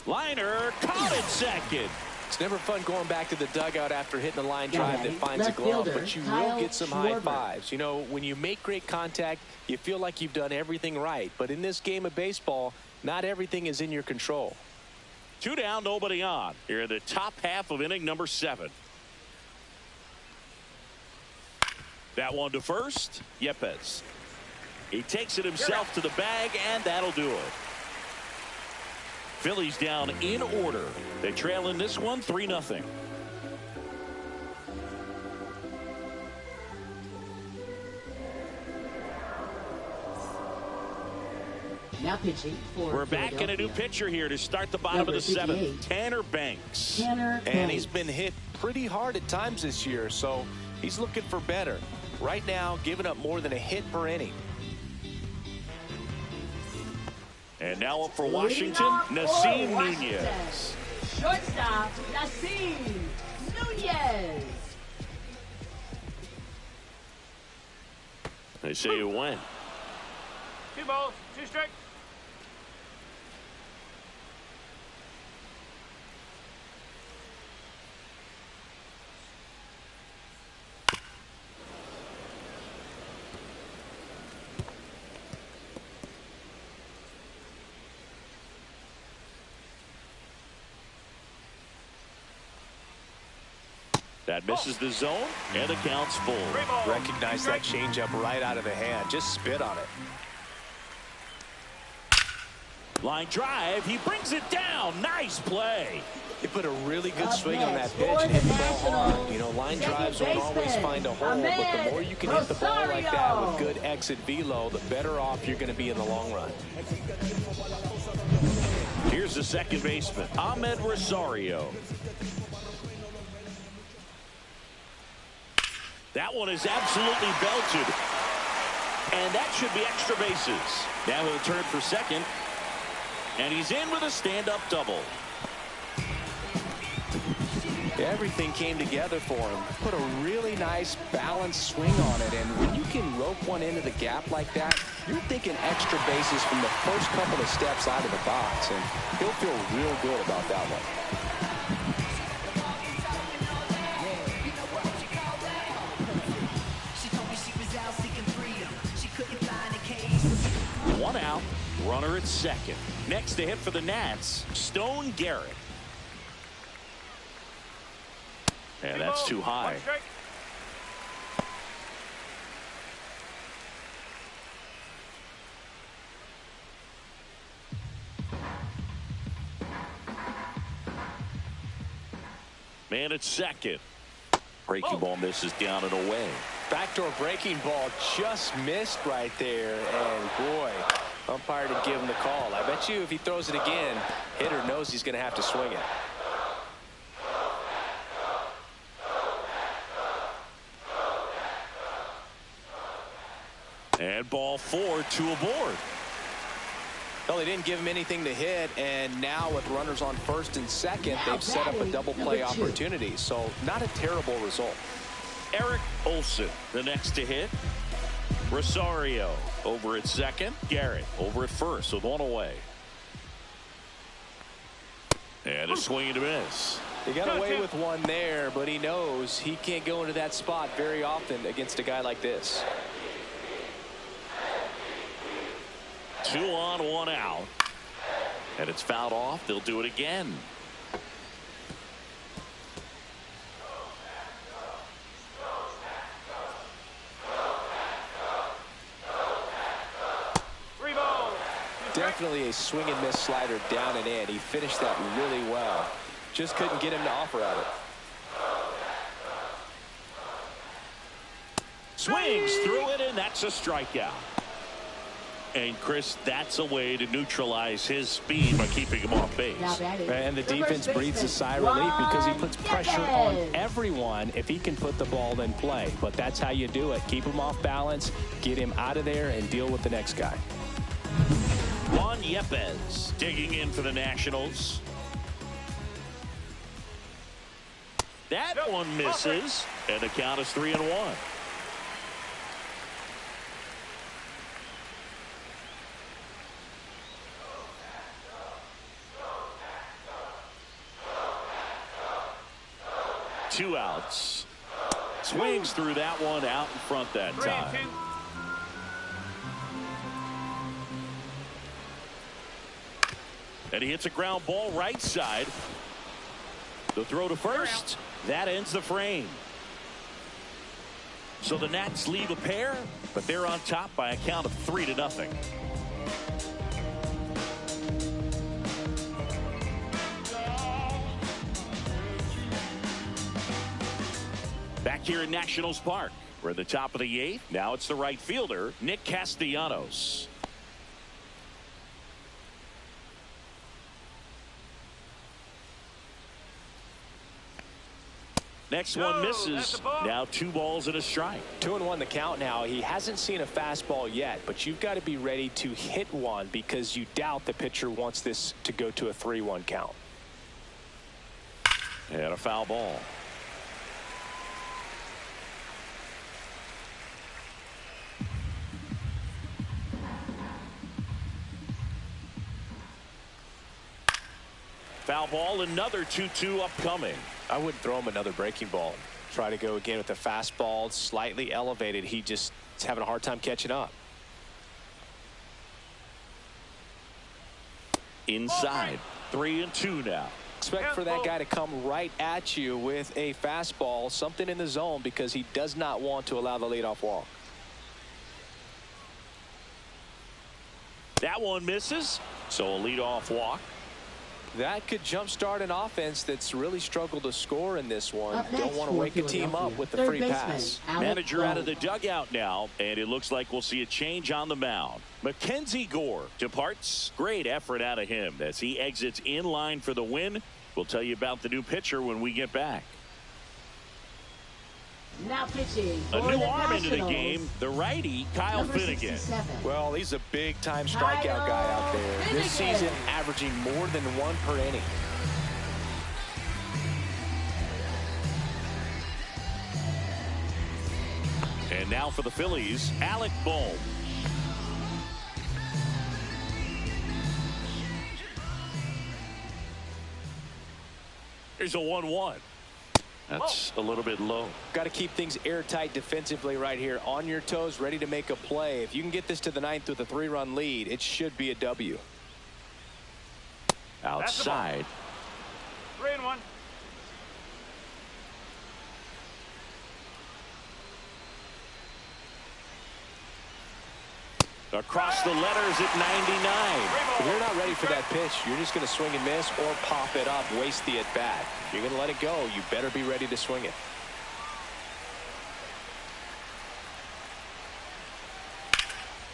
Liner caught it second. It's never fun going back to the dugout after hitting a line drive that finds a glove, but you will get some high fives. You know, when you make great contact, you feel like you've done everything right. But in this game of baseball, not everything is in your control. 2 down, nobody on. Here in the top half of inning number 7. That one to first. Yepes. He takes it himself to the bag, and that'll do it. Phillies down in order. They trail in this one 3-0. Now pitching for We're back in a new pitcher here to start the bottom of the 7th. Tanner Banks. And he's been hit pretty hard at times this year, so he's looking for better. Right now, giving up more than a hit per inning. And now up for Washington, Nasim Nunez. Shortstop, Nasim Nunez. They say you win. 2 balls, 2 strikes. That misses the zone, and the count's full. Recognize that changeup right out of the hand. Just spit on it. Line drive. He brings it down. Nice play. He put a really good swing on that pitch and hit the ball hard. You know, line drives won't always find a hole, but the more you can hit the ball like that with good exit velo, the better off you're going to be in the long run. Here's the second baseman, Ahmed Rosario. That one is absolutely belted. And that should be extra bases. Now he'll turn for second. And he's in with a stand-up double. Everything came together for him. Put a really nice balanced swing on it. And when you can rope one into the gap like that, you're thinking extra bases from the first couple of steps out of the box. And he'll feel real good about that one. One out, runner at second. Next to hit for the Nats, Stone Garrett. And that's too high. Man at second. Breaking ball misses down and away. Backdoor breaking ball just missed right there. And boy, umpire didn't give him the call. I bet you if he throws it again, hitter knows he's going to have to swing it. And ball 4, 2 aboard. Well, they didn't give him anything to hit, and now with runners on first and second, they've set up a double play opportunity. So not a terrible result. Eric Olson, the next to hit. Rosario over at second. Garrett over at first with one away. And a swing and a miss. He got away with one there, but he knows he can't go into that spot very often against a guy like this. 2 on, 1 out. And it's fouled off. They'll do it again. Definitely a swing and miss slider down and in. He finished that really well. Just couldn't get him to offer at it. Swings through it, and that's a strikeout. And Chris, that's a way to neutralize his speed by keeping him off base. And the defense breathes a sigh of relief because he puts pressure on everyone if he can put the ball in play. But that's how you do it. Keep him off balance, get him out of there, and deal with the next guy. Juan Yepez digging in for the Nationals. That one misses, and the count is 3-1. Two outs. Swings through that one out in front that time. And he hits a ground ball right side. The throw to first. That ends the frame. So the Nats leave a pair, but they're on top by a count of 3-0. Back here in Nationals Park, we're at the top of the 8th. Now it's the right fielder, Nick Castellanos. Next one misses. Now 2 balls and a strike. 2-1 the count now. He hasn't seen a fastball yet, but you've got to be ready to hit one because you doubt the pitcher wants this to go to a 3-1 count. And a foul ball. Foul ball, another 2-2 upcoming. I wouldn't throw him another breaking ball. Try to go again with the fastball, slightly elevated. He just is having a hard time catching up. Inside, 3-2 now. Expect for that guy to come right at you with a fastball, something in the zone, because he does not want to allow the leadoff walk. That one misses, so a leadoff walk. That could jumpstart an offense that's really struggled to score in this one. Don't want to wake a team up with the free pass. Manager out of the dugout now, and it looks like we'll see a change on the mound. Mackenzie Gore departs. Great effort out of him as he exits in line for the win. We'll tell you about the new pitcher when we get back. Now pitching a new arm into the game, the righty Kyle Finnegan. Well, he's a big-time strikeout guy out there. This season, averaging more than 1 per inning. And now for the Phillies, Alec Bohm. Here's a 1-1. That's a little bit low. Got to keep things airtight defensively right here. On your toes, ready to make a play. If you can get this to the 9th with a 3-run lead, it should be a W. Outside. 3-1. Across the letters at 99. If you're not ready for that pitch, you're just going to swing and miss or pop it up, waste the at-bat. You're going to let it go. You better be ready to swing it.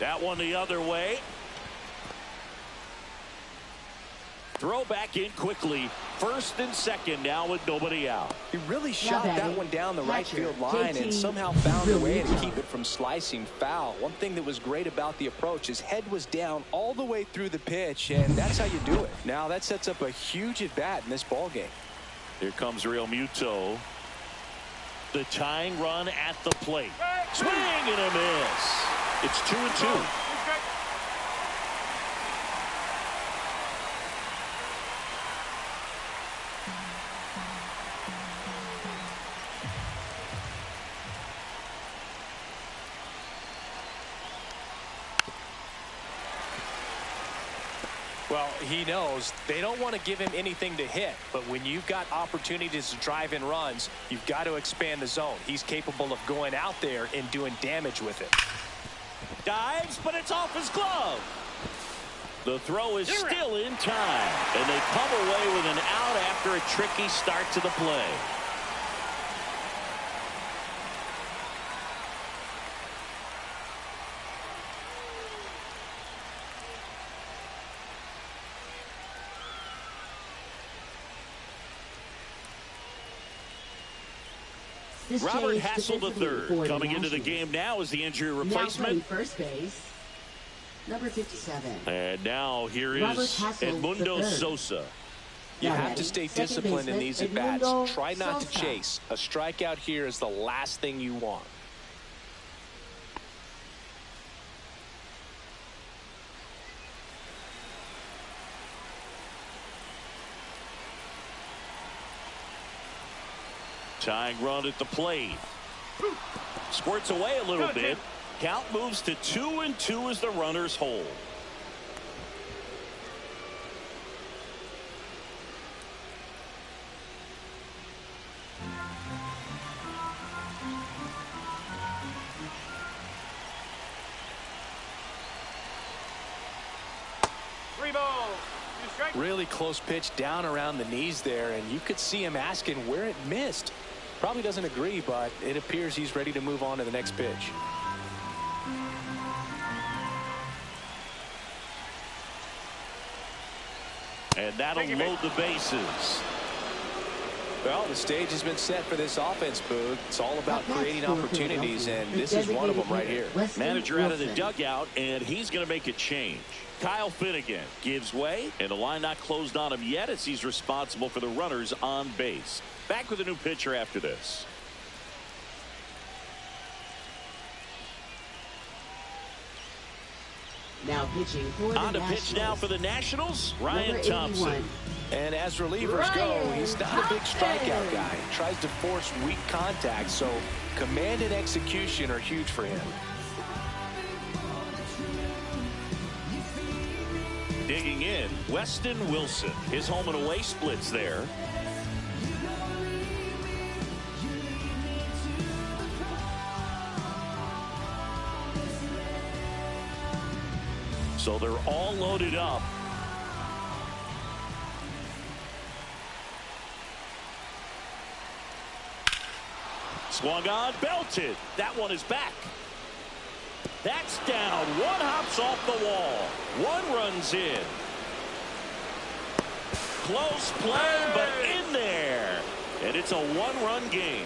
That one the other way. Throw back in quickly. First and second now with nobody out. He really shot that one down the right field line and somehow found a way to keep it from slicing foul. One thing that was great about the approach, his head was down all the way through the pitch, and that's how you do it. Now that sets up a huge at-bat in this ball game. Here comes Real Muto. The tying run at the plate. Swing and a miss. It's 2-2. Well, he knows they don't want to give him anything to hit, but when you've got opportunities to drive in runs, you've got to expand the zone. He's capable of going out there and doing damage with it. Dives, but it's off his glove. The throw is still in time, and they come away with an out after a tricky start to the play. Robert Hassel III coming into the game now as the injury replacement. First base, number 57. And now here is Edmundo Sosa. You have to stay disciplined in these at-bats. Try not to chase. A strikeout here is the last thing you want. Tying run at the plate. Squirts away a little bit. Count moves to 2-2 as the runners hold. Really close pitch down around the knees there, and you could see him asking where it missed. Probably doesn't agree, but it appears he's ready to move on to the next pitch. And that'll load the bases. Well, the stage has been set for this offense, Boog. It's all about creating opportunities, and this is one of them right here. Manager out of the dugout, and he's going to make a change. Kyle Finnegan gives way, and the line not closed on him yet as he's responsible for the runners on base. Back with a new pitcher after this. Now pitching for the On to pitch now for the Nationals, Ryan Thompson. And as relievers go, he's not a big strikeout guy. He tries to force weak contact, so command and execution are huge for him. Digging in, Weston Wilson. His home and away splits there. So they're all loaded up. Swung on, belted. That one is back. That's down. One hops off the wall. One runs in. Close play, but in there. And it's a one-run game.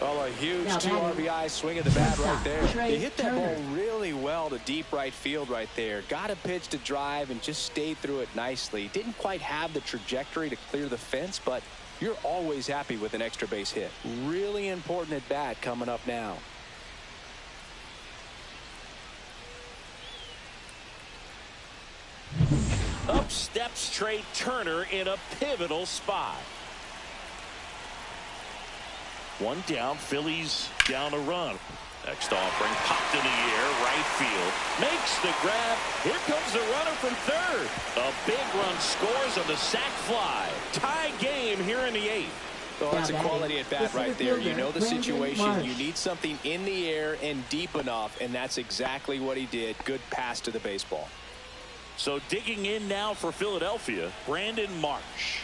Well, a huge 2 RBI swing of the bat right there. He hit that ball really well to deep right field right there. Got a pitch to drive and just stayed through it nicely. Didn't quite have the trajectory to clear the fence, but you're always happy with an extra base hit. Really important at bat coming up now. Up steps Trey Turner in a pivotal spot. One down, Phillies down a run. Next offering, popped in the air, right field. Makes the grab. Here comes the runner from third. A big run scores on the sac fly. Tie game here in the 8th. Well, that's a quality at bat right there. You know the situation. You need something in the air and deep enough, and that's exactly what he did. Good pass to the baseball. So digging in now for Philadelphia, Brandon Marsh.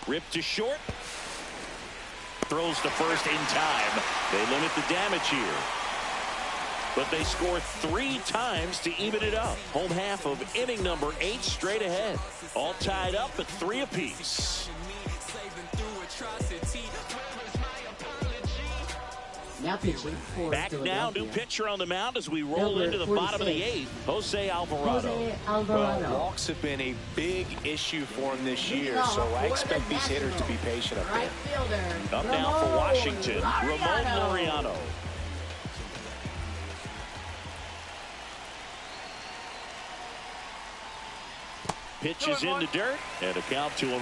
Ripped to short. Throws to first in time. They limit the damage here. But they score 3 times to even it up. Home half of inning number 8 straight ahead. All tied up at 3 apiece. Now pitching for back now, new pitcher on the mound as we roll into the bottom of the 8th, Jose Alvarado. Well, walks have been a big issue for him this year, so I expect these hitters to be patient up there. Up now for Washington, Ramon Laureano. Pitches in the dirt, and a count 2-1.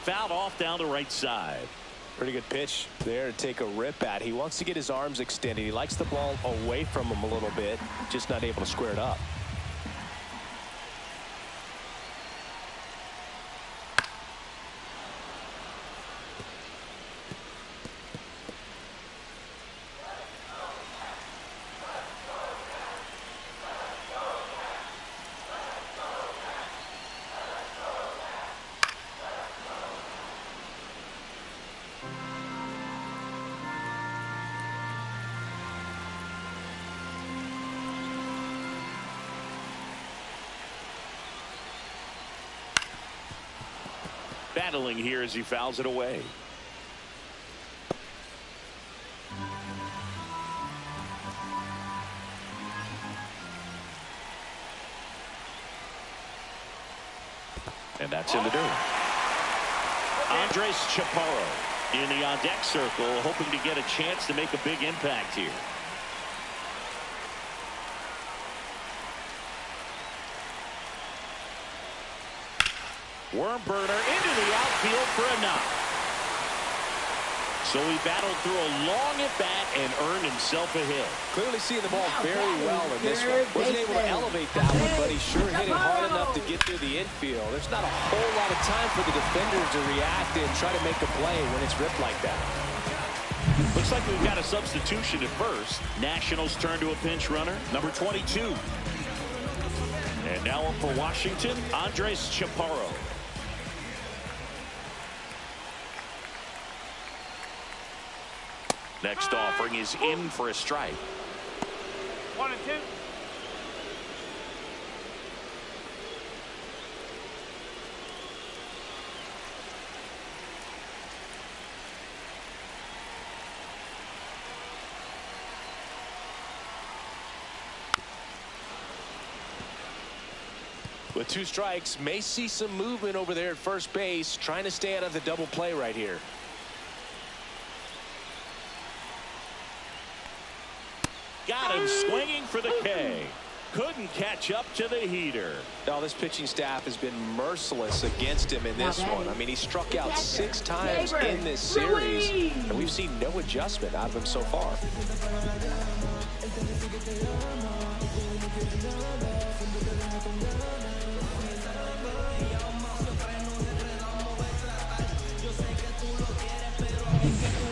Fouled off down the right side. Pretty good pitch there to take a rip at. He wants to get his arms extended. He likes the ball away from him a little bit, just not able to square it up. Battling here as he fouls it away. And that's in the dirt. Andres Chaparro in the on-deck circle, hoping to get a chance to make a big impact here. Worm burner into the outfield for a knock. So he battled through a long at bat and earned himself a hit. Clearly seeing the ball very well in this one. Wasn't able to elevate that one, but he sure hit it hard enough to get through the infield. There's not a whole lot of time for the defender to react and try to make a play when it's ripped like that. Looks like we've got a substitution at first. Nationals turn to a pinch runner, number 22. And now up for Washington, Andres Chaparro. Next offering is in for a strike. 1 and 2. With 2 strikes, may see some movement over there at first base, trying to stay out of the double play right here. Got him swinging for the K. couldn't catch up to the heater. Now, this pitching staff has been merciless against him in this one. I mean, he struck out 6 times in this series, and we've seen no adjustment out of him so far.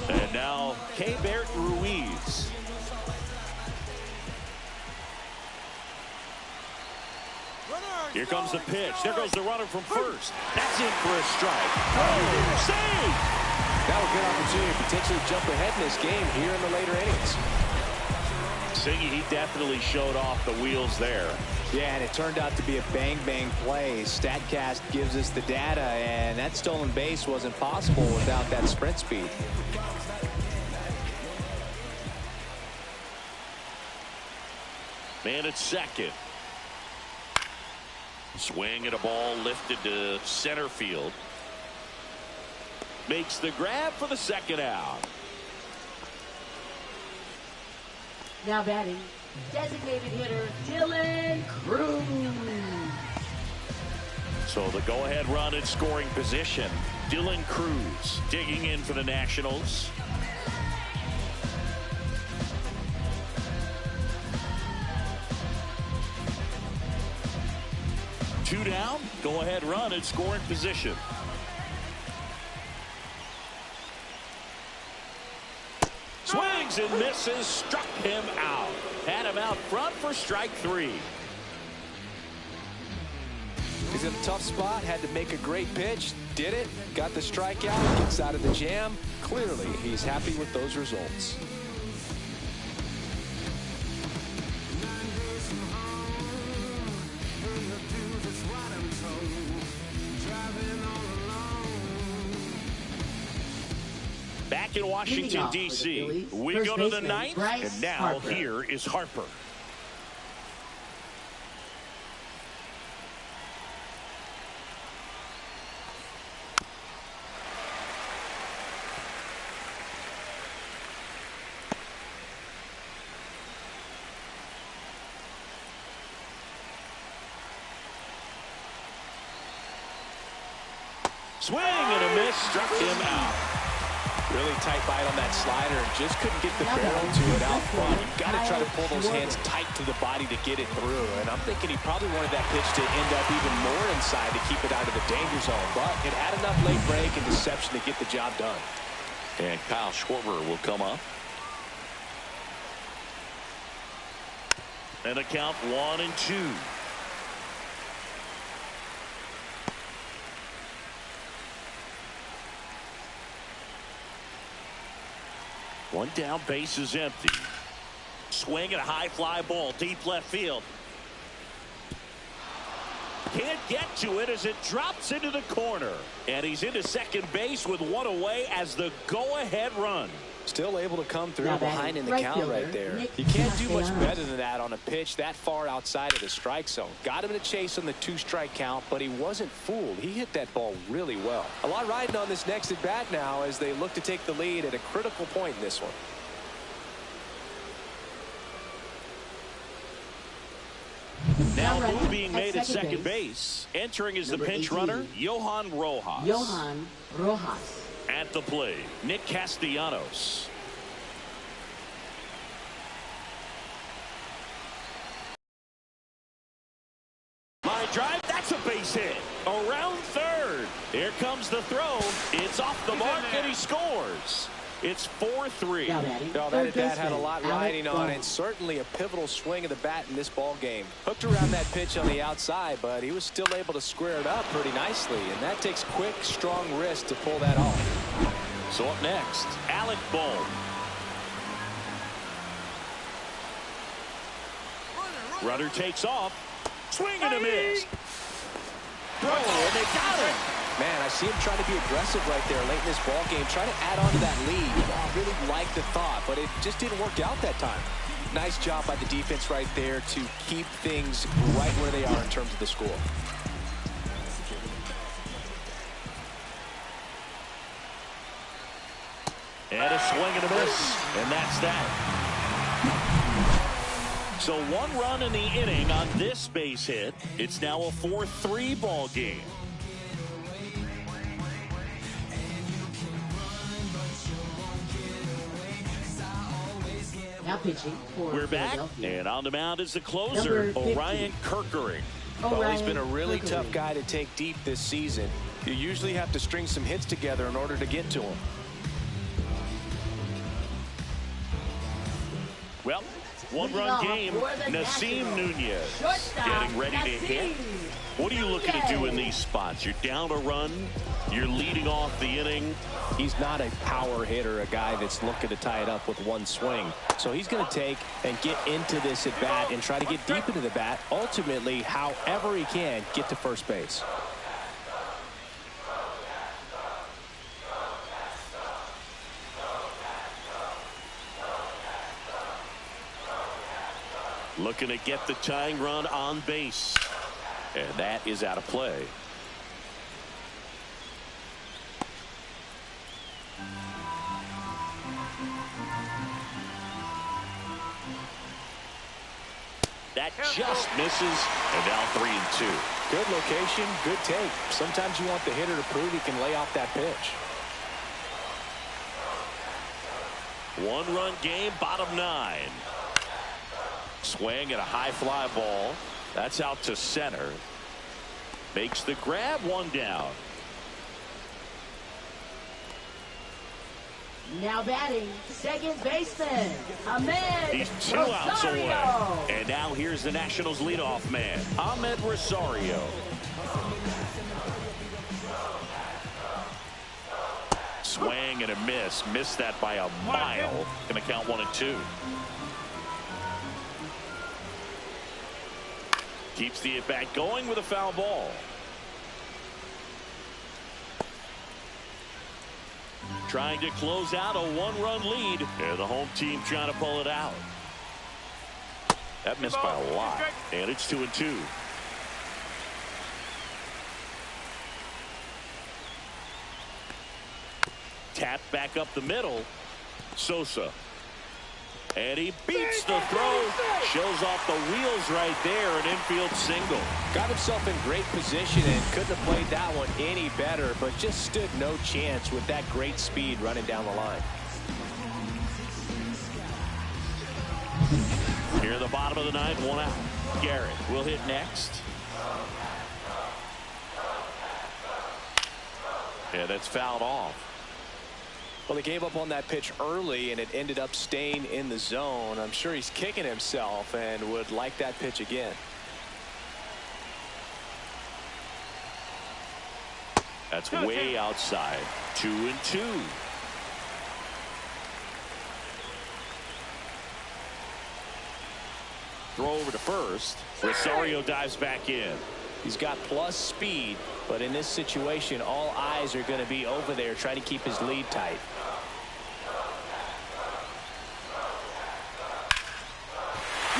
And now, Keibert Ruiz. Here comes the pitch. There goes the runner from first. That's in for a strike. Oh, save! Now a good opportunity to potentially jump ahead in this game here in the later innings. Singy, he definitely showed off the wheels there. Yeah, and it turned out to be a bang-bang play. StatCast gives us the data, and that stolen base wasn't possible without that sprint speed. Man at second. Swing and a ball lifted to center field. Makes the grab for the second out. Now batting, designated hitter Dylan Cruz. So the go-ahead run in scoring position. Dylan Cruz digging in for the Nationals. Two down, go-ahead run in scoring position. Swings and misses, struck him out. Had him out front for strike 3. He's in a tough spot, had to make a great pitch, did it, got the strikeout, gets out of the jam. Clearly, he's happy with those results. Back in Washington, D.C., we go to the 9th, and now here is Harper. Swing and a miss, struck him out. Really tight bite on that slider and just couldn't get the barrel to it out front. You've got to try to pull those hands tight to the body to get it through. And I'm thinking he probably wanted that pitch to end up even more inside to keep it out of the danger zone. But it had enough late break and deception to get the job done. And Kyle Schwarber will come up. And a count 1-2. One down, base is empty. Swing and a high fly ball deep left field. Can't get to it as it drops into the corner. And he's into second base with one away as the go-ahead run. Still able to come through behind in the count right there. You can't do much better than that on a pitch that far outside of the strike zone. Got him in a chase on the 2-strike count, but he wasn't fooled. He hit that ball really well. A lot riding on this next at bat now as they look to take the lead at a critical point in this one. Now move being made at second base. Entering is the pinch runner, Johan Rojas. Johan Rojas. At the plate, Nick Castellanos. Line drive, that's a base hit. Around third. Here comes the throw. It's off the mark and he scores. It's 4-3. No, that at bat had a lot riding on it. Certainly a pivotal swing of the bat in this ball game. Hooked around that pitch on the outside, but he was still able to square it up pretty nicely. And that takes quick, strong wrist to pull that off. So up next, Alec Bohm. Runner takes off. Swing and a miss. Throw, and they got him. Man, I see him trying to be aggressive right there late in this ball game, trying to add on to that lead. I really like the thought, but it just didn't work out that time. Nice job by the defense right there to keep things right where they are in terms of the score. And a swing and a miss, and that's that. So 1 run in the inning on this base hit. It's now a 4-3 ball game. Now pitching for We're back, and on the mound is the closer, Orion Kerkering. Well, he's been a really tough guy to take deep this season. You usually have to string some hits together in order to get to him. Well, 1-run game. Nasim Nunez getting ready to hit. What are you looking to do in these spots? You're down a run. You're leading off the inning. He's not a power hitter, a guy that's looking to tie it up with one swing. So he's going to take and get into this at bat and try to get deep into the bat. Ultimately, however he can, get to first base. Looking to get the tying run on base. And that is out of play. That just misses, and now 3-2. Good location, good take. Sometimes you want the hitter to prove he can lay off that pitch. 1-run game, bottom 9. Swing at a high fly ball. That's out to center. Makes the grab, 1 down. Now batting, second baseman, Ahmed He's 2 outs away. And now here's the Nationals leadoff man, Ahmed Rosario. Swing and a miss. Missed that by a mile. Gonna count 1-2. Keeps the at-bat going with a foul ball. Trying to close out a 1-run lead. And the home team trying to pull it out. That missed by a lot. And it's 2-2. Tap back up the middle. Sosa. And he beats the throw. Shows off the wheels right there. An infield single. Got himself in great position and couldn't have played that one any better, but just stood no chance with that great speed running down the line. Here at the bottom of the 9th, 1 out. Garrett will hit next. Yeah, that's fouled off. Well, he gave up on that pitch early, and it ended up staying in the zone. I'm sure he's kicking himself and would like that pitch again. That's way outside. 2-2. Throw over to first. Rosario dives back in. He's got plus speed, but in this situation, all eyes are going to be over there trying to keep his lead tight.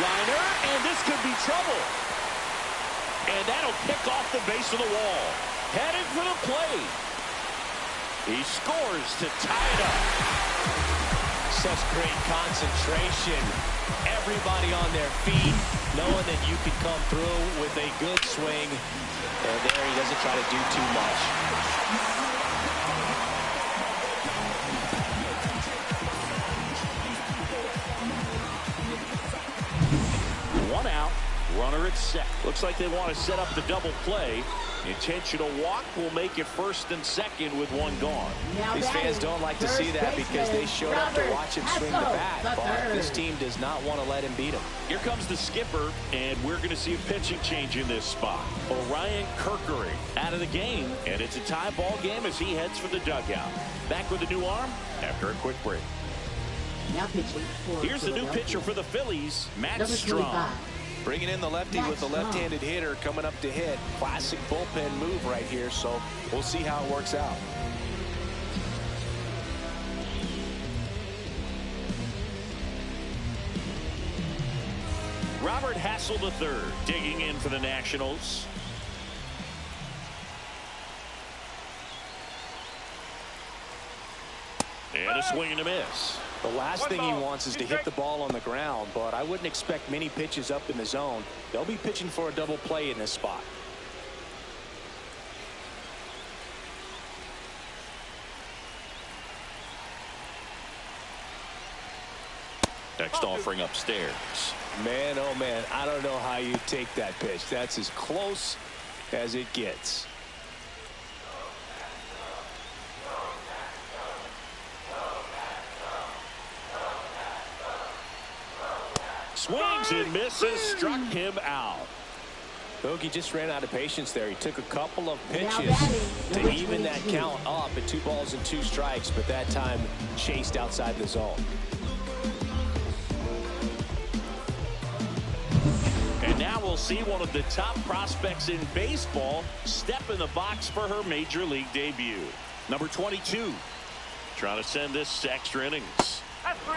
Liner, and this could be trouble. And that'll kick off the base of the wall. Headed for the plate. He scores to tie it up. Such great concentration. Everybody on their feet, knowing that you can come through with a good swing. And there he doesn't try to do too much. One out, runner at second. Looks like they want to set up the double play. Intentional walk will make it first and second with 1 gone. These fans don't like to see that because they showed up to watch him swing the bat. But this team does not want to let him beat him. Here comes the skipper, and we're going to see a pitching change in this spot. Orion Kerkering out of the game, and it's a tie ball game as he heads for the dugout. Back with a new arm after a quick break. Now pitching for Here's the new pitcher for the Phillies, Matt Strong. Bringing in the lefty with the left-handed hitter coming up to hit. Classic bullpen move right here, so we'll see how it works out. Robert Hassel III digging in for the Nationals. And a swing and a miss. The last thing he wants is to hit the ball on the ground, but I wouldn't expect many pitches up in the zone. They'll be pitching for a double play in this spot. Next offering upstairs. Man, oh man, I don't know how you take that pitch. That's as close as it gets. Swings and misses, struck him out. Bogey just ran out of patience there. He took a couple of pitches to even that count up at 2 balls and 2 strikes, but that time chased outside the zone. And now we'll see one of the top prospects in baseball step in the box for her major league debut. Number 22. Trying to send this to extra innings.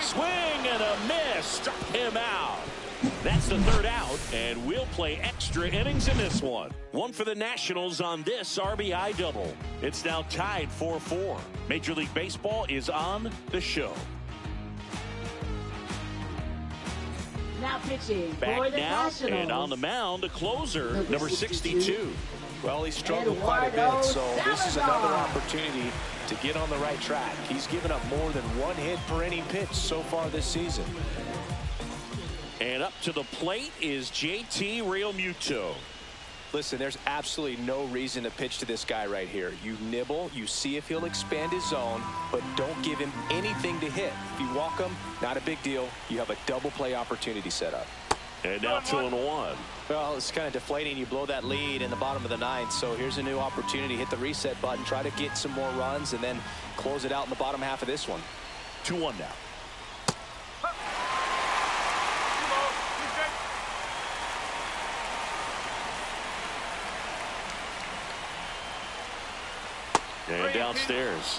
Swing and a miss, struck him out. That's the 3rd out, and we'll play extra innings in this one. One for the Nationals on this RBI double. It's now tied 4-4. Major League Baseball is on the show. Now pitching Back for the now, Nationals. and on the mound, a closer, number 62. Well, he struggled quite a bit, so this is another opportunity to get on the right track. He's given up more than 1 hit per inning pitch so far this season. And up to the plate is JT Realmuto. Listen, there's absolutely no reason to pitch to this guy right here. You nibble, you see if he'll expand his zone, but don't give him anything to hit. If you walk him, not a big deal. You have a double play opportunity set up. And now 2-1. Well, it's kind of deflating. You blow that lead in the bottom of the 9th, so here's a new opportunity. Hit the reset button, try to get some more runs, and then close it out in the bottom half of this one. 2-1 now. And downstairs,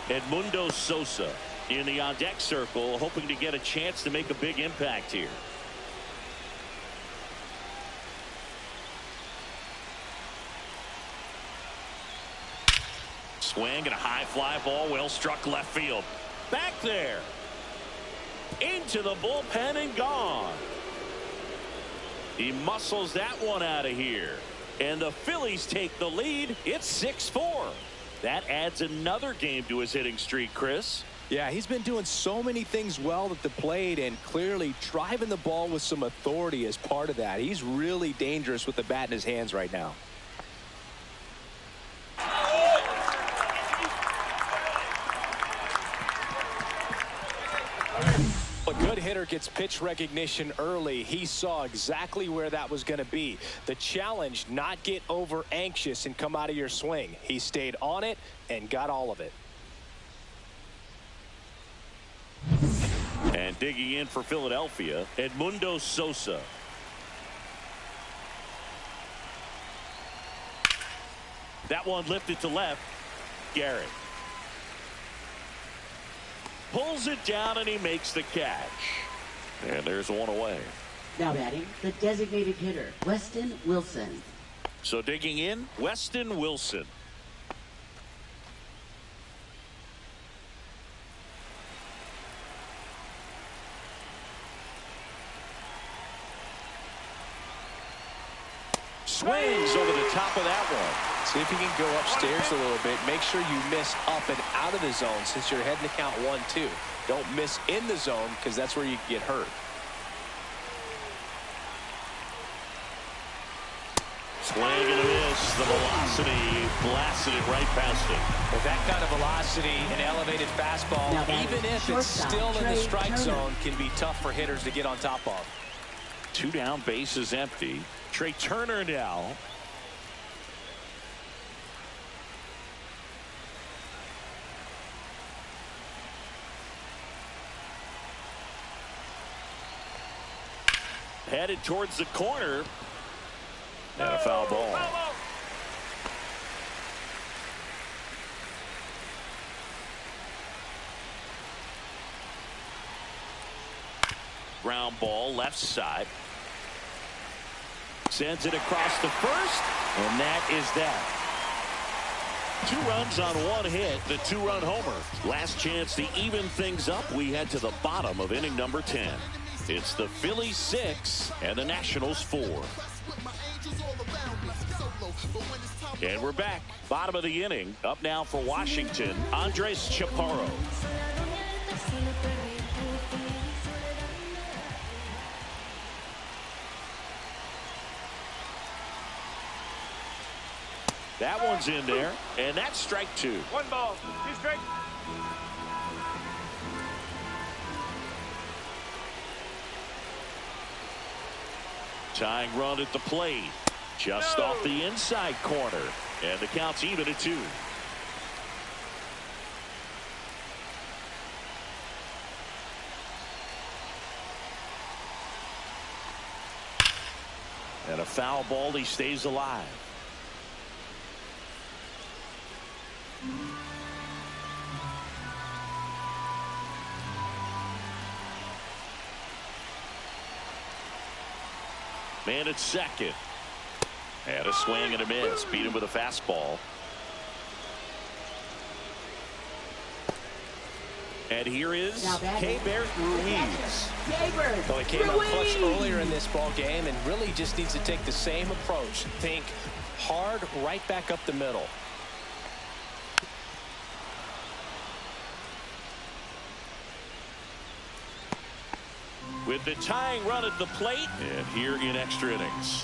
Edmundo Sosa in the on-deck circle, hoping to get a chance to make a big impact here. Swing and a high fly ball, well struck left field. Back there. Into the bullpen and gone. He muscles that one out of here. And the Phillies take the lead. It's 6-4. That adds another game to his hitting streak, Chris. Yeah, he's been doing so many things well at the plate and clearly driving the ball with some authority as part of that. He's really dangerous with the bat in his hands right now. A good hitter gets pitch recognition early. He saw exactly where that was going to be. The challenge, not get over anxious and come out of your swing. He stayed on it and got all of it. And digging in for Philadelphia, Edmundo Sosa. That one lifted to left. Garrett pulls it down and he makes the catch. And there's one away. Now batting, the designated hitter, Weston Wilson. So digging in, Weston Wilson. Swings over the top of that one. See if you can go upstairs a little bit. Make sure you miss up and out of the zone since you're heading to count 1-2. Don't miss in the zone because that's where you get hurt. Swing and a miss. The velocity blasted it right past him. With that kind of velocity, an elevated fastball, even if it's still in the strike zone, can be tough for hitters to get on top of. 2 down, bases empty. Trey Turner now. Headed towards the corner. And a foul ball. Ground ball left side. Sends it across the first, and that is that. 2 runs on 1 hit, the 2-run homer. Last chance to even things up. We head to the bottom of inning number 10. It's the Phillies 6 and the Nationals 4. And we're back. Bottom of the inning. Up now for Washington, Andres Chaparro. That one's in there, and that's strike 2. 1 ball, 2 strikes. Tying run at the plate. Just off the inside corner. And the count's even at 2. And a foul ball. He stays alive. Man at second. And a swing and a miss. Beat him with a fastball. And here is Keibert Ruiz. Well, he came up clutch earlier in this ball game and really just needs to take the same approach. Think hard right back up the middle. With the tying run at the plate, and here in extra innings.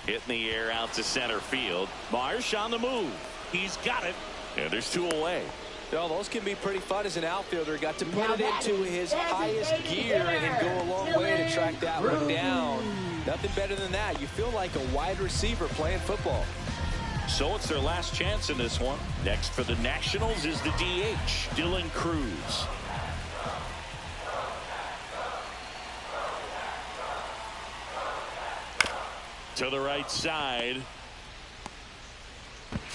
Hit in the air out to center field. Marsh on the move. He's got it. And there's 2 away. Well, those can be pretty fun as an outfielder. Got to put it into his highest gear and go a long way to track that one down. Nothing better than that. You feel like a wide receiver playing football. So it's their last chance in this one. Next for the Nationals is the DH, Dylan Cruz. To the right side.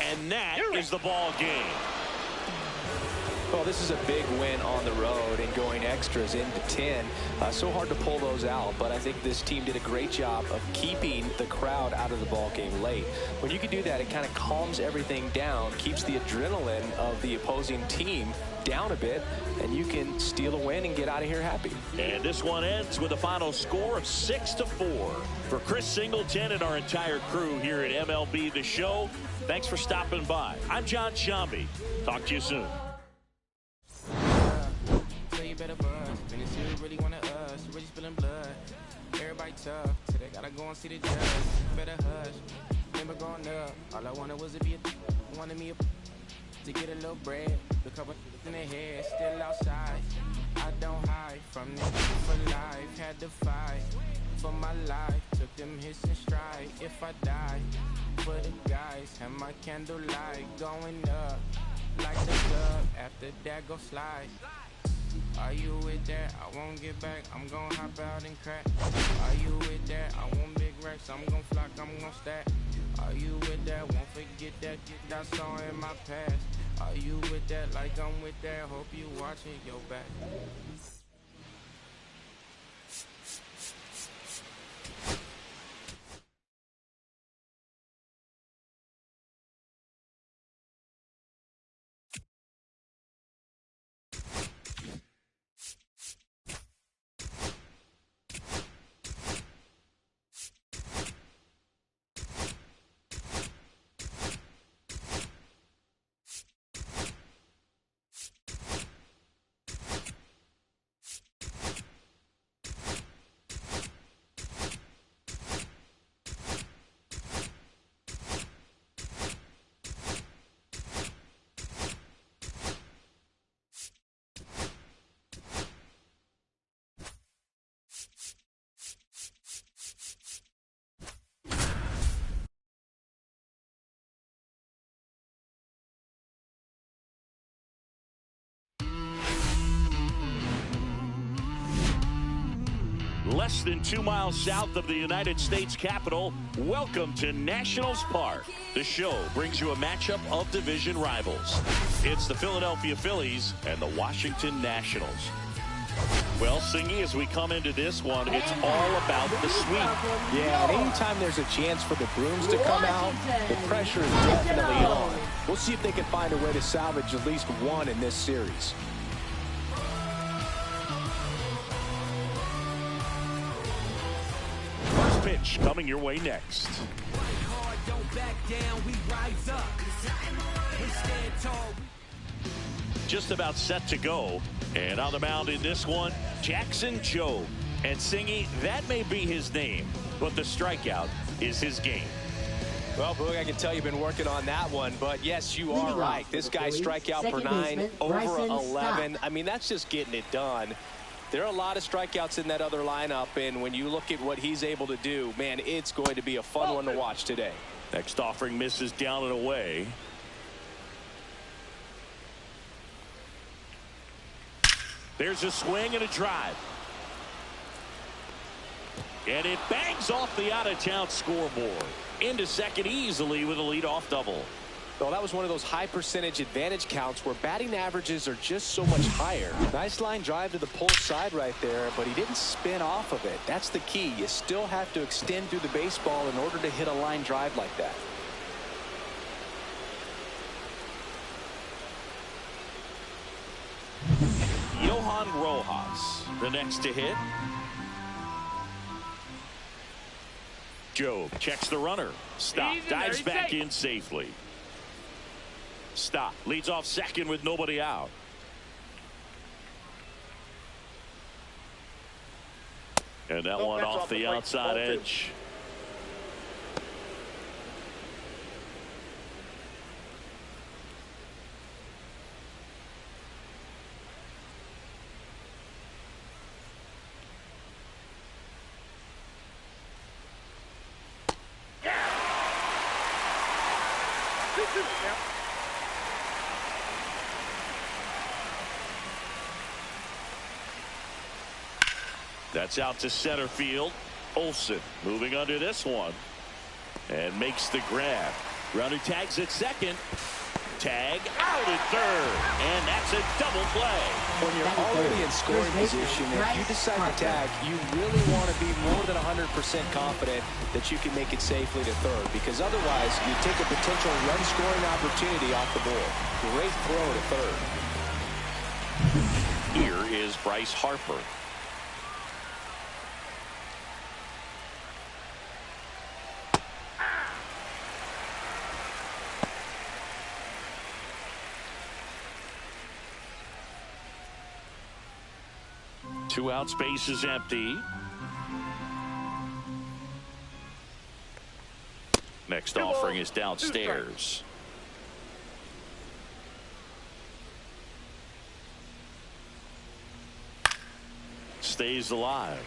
And that is the ball game. Well, this is a big win on the road and going extras into 10. So hard to pull those out, but I think this team did a great job of keeping the crowd out of the ball game late. When you can do that, it kind of calms everything down, keeps the adrenaline of the opposing team down a bit, and you can steal a win and get out of here happy. And this one ends with a final score of 6-4. For Chris Singleton and our entire crew here at MLB The Show, thanks for stopping by. I'm John Shambi. Talk to you soon. Better buzz. Finish you really wanna us. Really spilling blood. Everybody tough. Today gotta go and see the judge. Better hush. Remember growing up. All I wanted was to be a wanted me to get a little bread. The couple in the head. Still outside. I don't hide from niggas for life. Had to fight for my life. Took them hits in stride. If I die for the guys. Have my candlelight going up. Like the club. After that go slide. Are you with that? I won't get back. I'm gon' hop out and crack. Are you with that? I want big racks. I'm gon' flock. I'm gon' stack. Are you with that? Won't forget that. That song in my past. Are you with that? Like I'm with that. Hope you watching your back. Less than 2 miles south of the United States Capitol, welcome to Nationals Park. The show brings you a matchup of division rivals. It's the Philadelphia Phillies and the Washington Nationals. Well, Singy, as we come into this one, it's all about the sweep. Yeah, and anytime there's a chance for the brooms to come out, the pressure is definitely on. We'll see if they can find a way to salvage at least one in this series. First pitch coming your way next. Just about set to go. And on the mound in this one, Jackson Jobe. And Singy, that may be his name, but the strikeout is his game. Well, Boog, I can tell you've been working on that one, but yes, you are right. This guy strikeout per 9, over 11. I mean, that's just getting it done. There are a lot of strikeouts in that other lineup, and when you look at what he's able to do, man, it's going to be a fun one to watch today. Next offering misses down and away. There's a swing and a drive. And it bangs off the out-of-town scoreboard. Into second easily with a leadoff double. Well, that was one of those high percentage advantage counts where batting averages are just so much higher. Nice line drive to the pull side right there, but he didn't spin off of it. That's the key. You still have to extend through the baseball in order to hit a line drive like that. Johan Rojas, the next to hit. Jobe checks the runner. Stop. Dives back in safely. Stop. Leads off second with nobody out. And that one off the outside edge. That's out to center field. Olsen moving under this one and makes the grab. Runner tags at second. Tag out at third, and that's a double play. When you're already in scoring position, if you decide to tag, you really want to be more than 100% confident that you can make it safely to third, because otherwise you take a potential run scoring opportunity off the board. Great throw to third. Here is Bryce Harper. Two out, space is empty. Next offering is downstairs. Stays alive.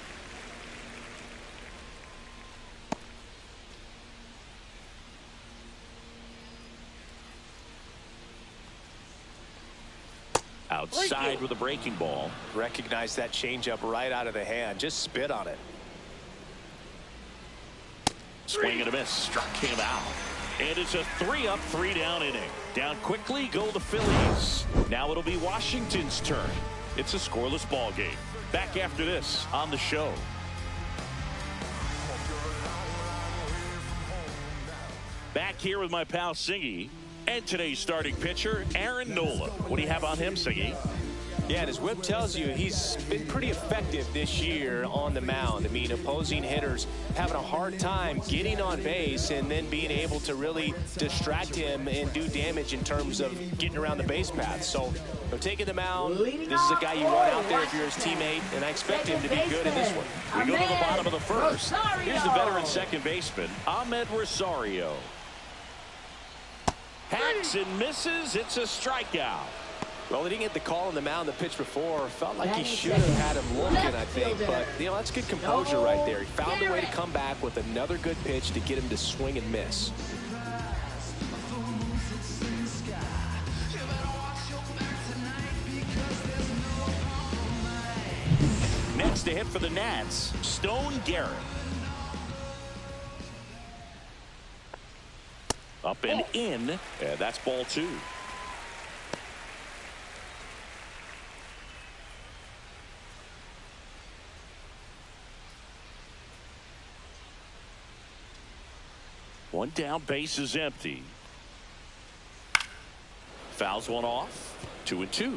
Outside with a breaking ball. Recognize that changeup right out of the hand. Just spit on it. Swing and a miss. Struck him out. And it's a 3-up, 3-down inning. Down quickly go the Phillies. Now it'll be Washington's turn. It's a scoreless ball game. Back after this on the show. Back here with my pal Singy. And today's starting pitcher, Aaron Nola. What do you have on him, Singy? Yeah, and his whip tells you he's been pretty effective this year on the mound. I mean, opposing hitters having a hard time getting on base and then being able to really distract him and do damage in terms of getting around the base path. So, taking the mound, this is a guy you want out there if you're his teammate, and I expect him to be good in this one. We go to the bottom of the first. Here's the veteran second baseman, Ahmed Rosario. Hacks and misses. It's a strikeout. Well, he didn't get the call on the mound the pitch before. Felt like he should have had him looking, I think. But, that's good composure right there. He found a way to come back with another good pitch to get him to swing and miss. Next to hit for the Nats, Stone Garrett. Up and in, and that's ball 2. One down, base is empty. Fouls one off. 2-2.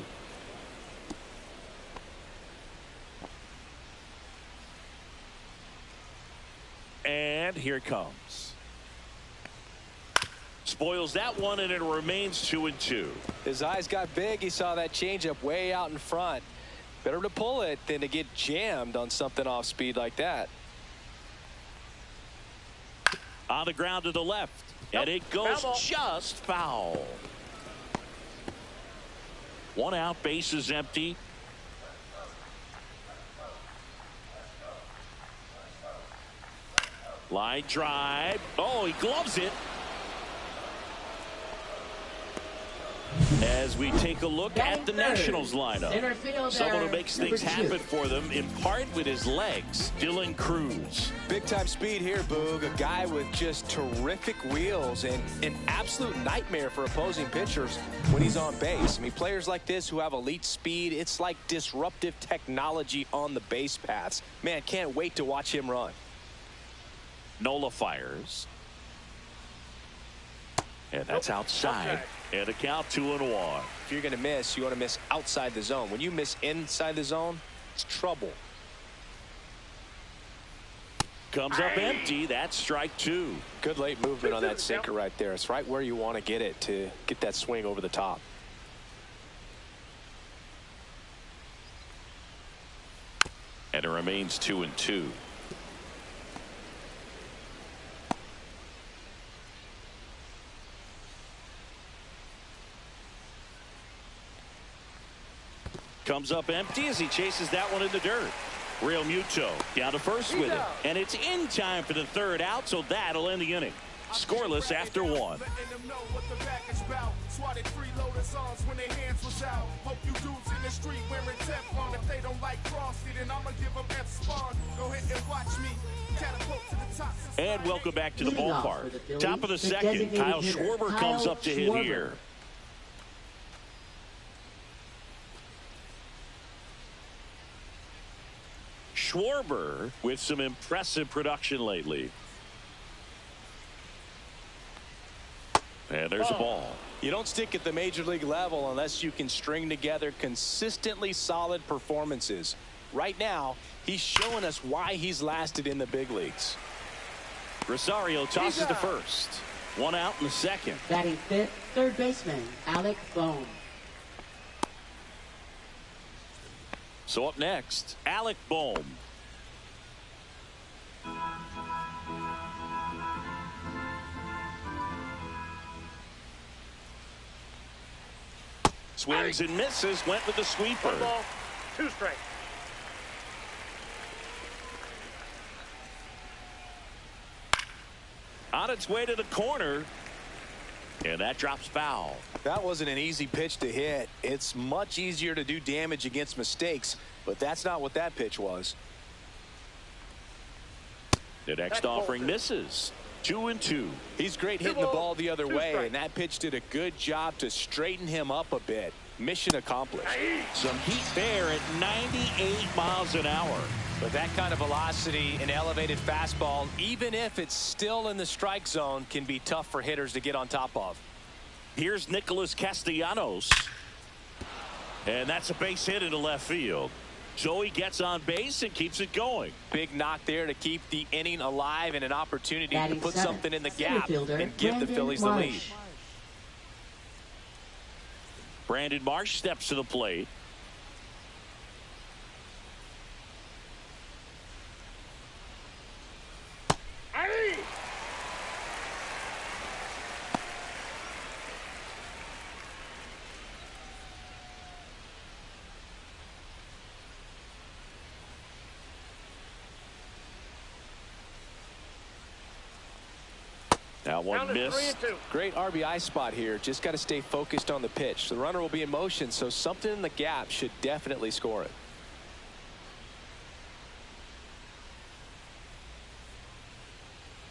And here it comes. Spoils that one, and it remains 2-2. His eyes got big. He saw that changeup way out in front. Better to pull it than to get jammed on something off speed like that. On the ground to the left. And it goes just foul. One out, base is empty. Line drive. Oh, he gloves it. As we take a look at the Nationals lineup. Someone who makes things happen for them, in part with his legs, Dylan Cruz. Big time speed here, Boog. A guy with just terrific wheels and an absolute nightmare for opposing pitchers when he's on base. I mean, players like this who have elite speed, it's like disruptive technology on the base paths. Man, can't wait to watch him run. Nola fires. And that's outside. Okay. And a count 2-1. If you're going to miss, you want to miss outside the zone. When you miss inside the zone, it's trouble. Comes up empty. That's strike 2. Good late movement on that sinker right there. It's right where you want to get it to get that swing over the top. And it remains 2-2. Comes up empty as he chases that one in the dirt. Real Muto down to first with it. And it's in time for the third out, so that'll end the inning. Scoreless after 1. And welcome back to the ballpark. Top of the second, Kyle Schwarber comes up to hit here. Schwarber with some impressive production lately. And there's a ball. You don't stick at the major league level unless you can string together consistently solid performances. Right now, he's showing us why he's lasted in the big leagues. Rosario tosses to first. One out in the second. Batting fifth, third baseman, Alec Bohm. So up next, Alec Bohm. Swings and misses, went with the sweeper. 1 ball, 2 strikes. On its way to the corner. And that drops foul. That wasn't an easy pitch to hit. It's much easier to do damage against mistakes, but that's not what that pitch was. The next offering misses. 2-2. He's great hitting the ball the other way, and that pitch did a good job to straighten him up a bit. Mission accomplished. Some heat there at 98 miles an hour. But that kind of velocity, an elevated fastball, even if it's still in the strike zone, can be tough for hitters to get on top of. Here's Nicholas Castellanos. And that's a base hit into left field. So he gets on base and keeps it going. Big knock there to keep the inning alive and an opportunity to put something in the gap and give the Brandon Phillies the lead. Brandon Marsh steps to the plate. Now one miss. Great RBI spot here. Just got to stay focused on the pitch. The runner will be in motion, so something in the gap should definitely score it.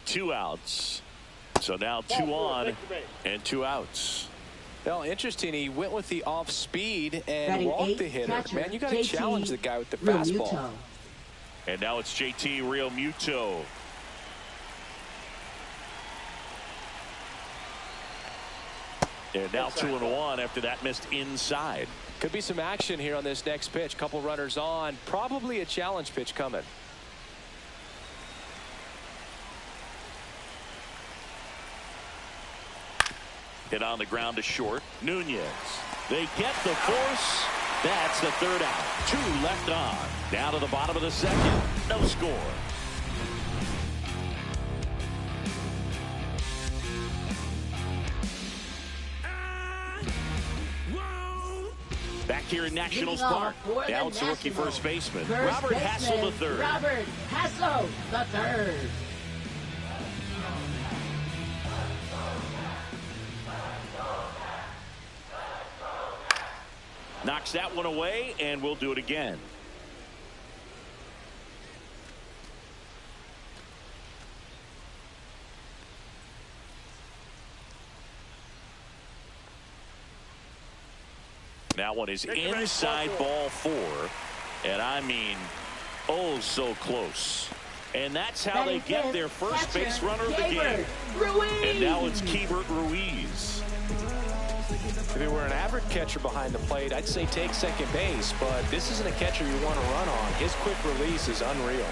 Two outs. So now 2 on and 2 outs. Well, interesting. He went with the off speed and walked the hitter. Man, you got to challenge the guy with the fastball. And now it's JT Real Muto. And now 2-1 after that missed inside. Could be some action here on this next pitch. Couple runners on. Probably a challenge pitch coming. Hit on the ground to short. Nunez. They get the force. That's the third out. 2 left on. Down to the bottom of the second. No score. Back here in Nationals Park. Now it's the rookie first baseman, Robert Hassel III. Robert Hassel III. Knocks that one away, and we'll do it again. That one is inside ball 4, and I mean, oh so close. And that's how they get their first base runner of the game. And now it's Keibert Ruiz. If it were an average catcher behind the plate, I'd say take second base, but this isn't a catcher you want to run on. His quick release is unreal.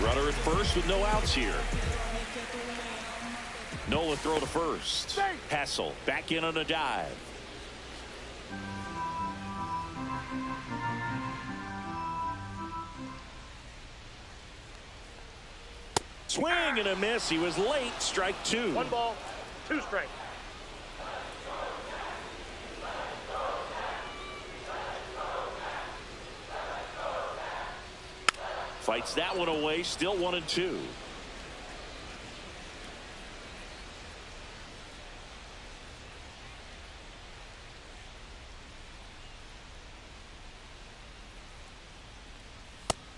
Runner at first with no outs here. Nola throw to first. Hassel back in on a dive. Swing and a miss. He was late. Strike 2. 1 ball, 2 strikes. Fights that one away. Still 1-2.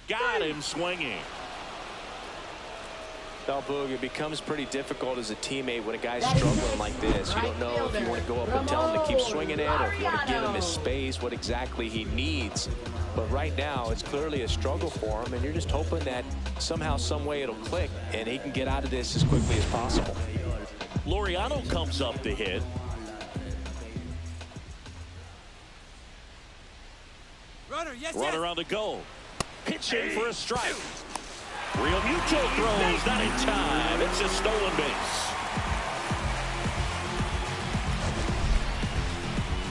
Got him swinging. Now, Boog, it becomes pretty difficult as a teammate when a guy's struggling like this. You don't know if you want to go up and tell him to keep swinging it, or if you want to give him his space, what exactly he needs. But right now, it's clearly a struggle for him, and you're just hoping that somehow, some way it'll click, and he can get out of this as quickly as possible. Laureano comes up to hit. Runner on the go. Pitching for a strike. Real Muto throws, not in time. It's a stolen base.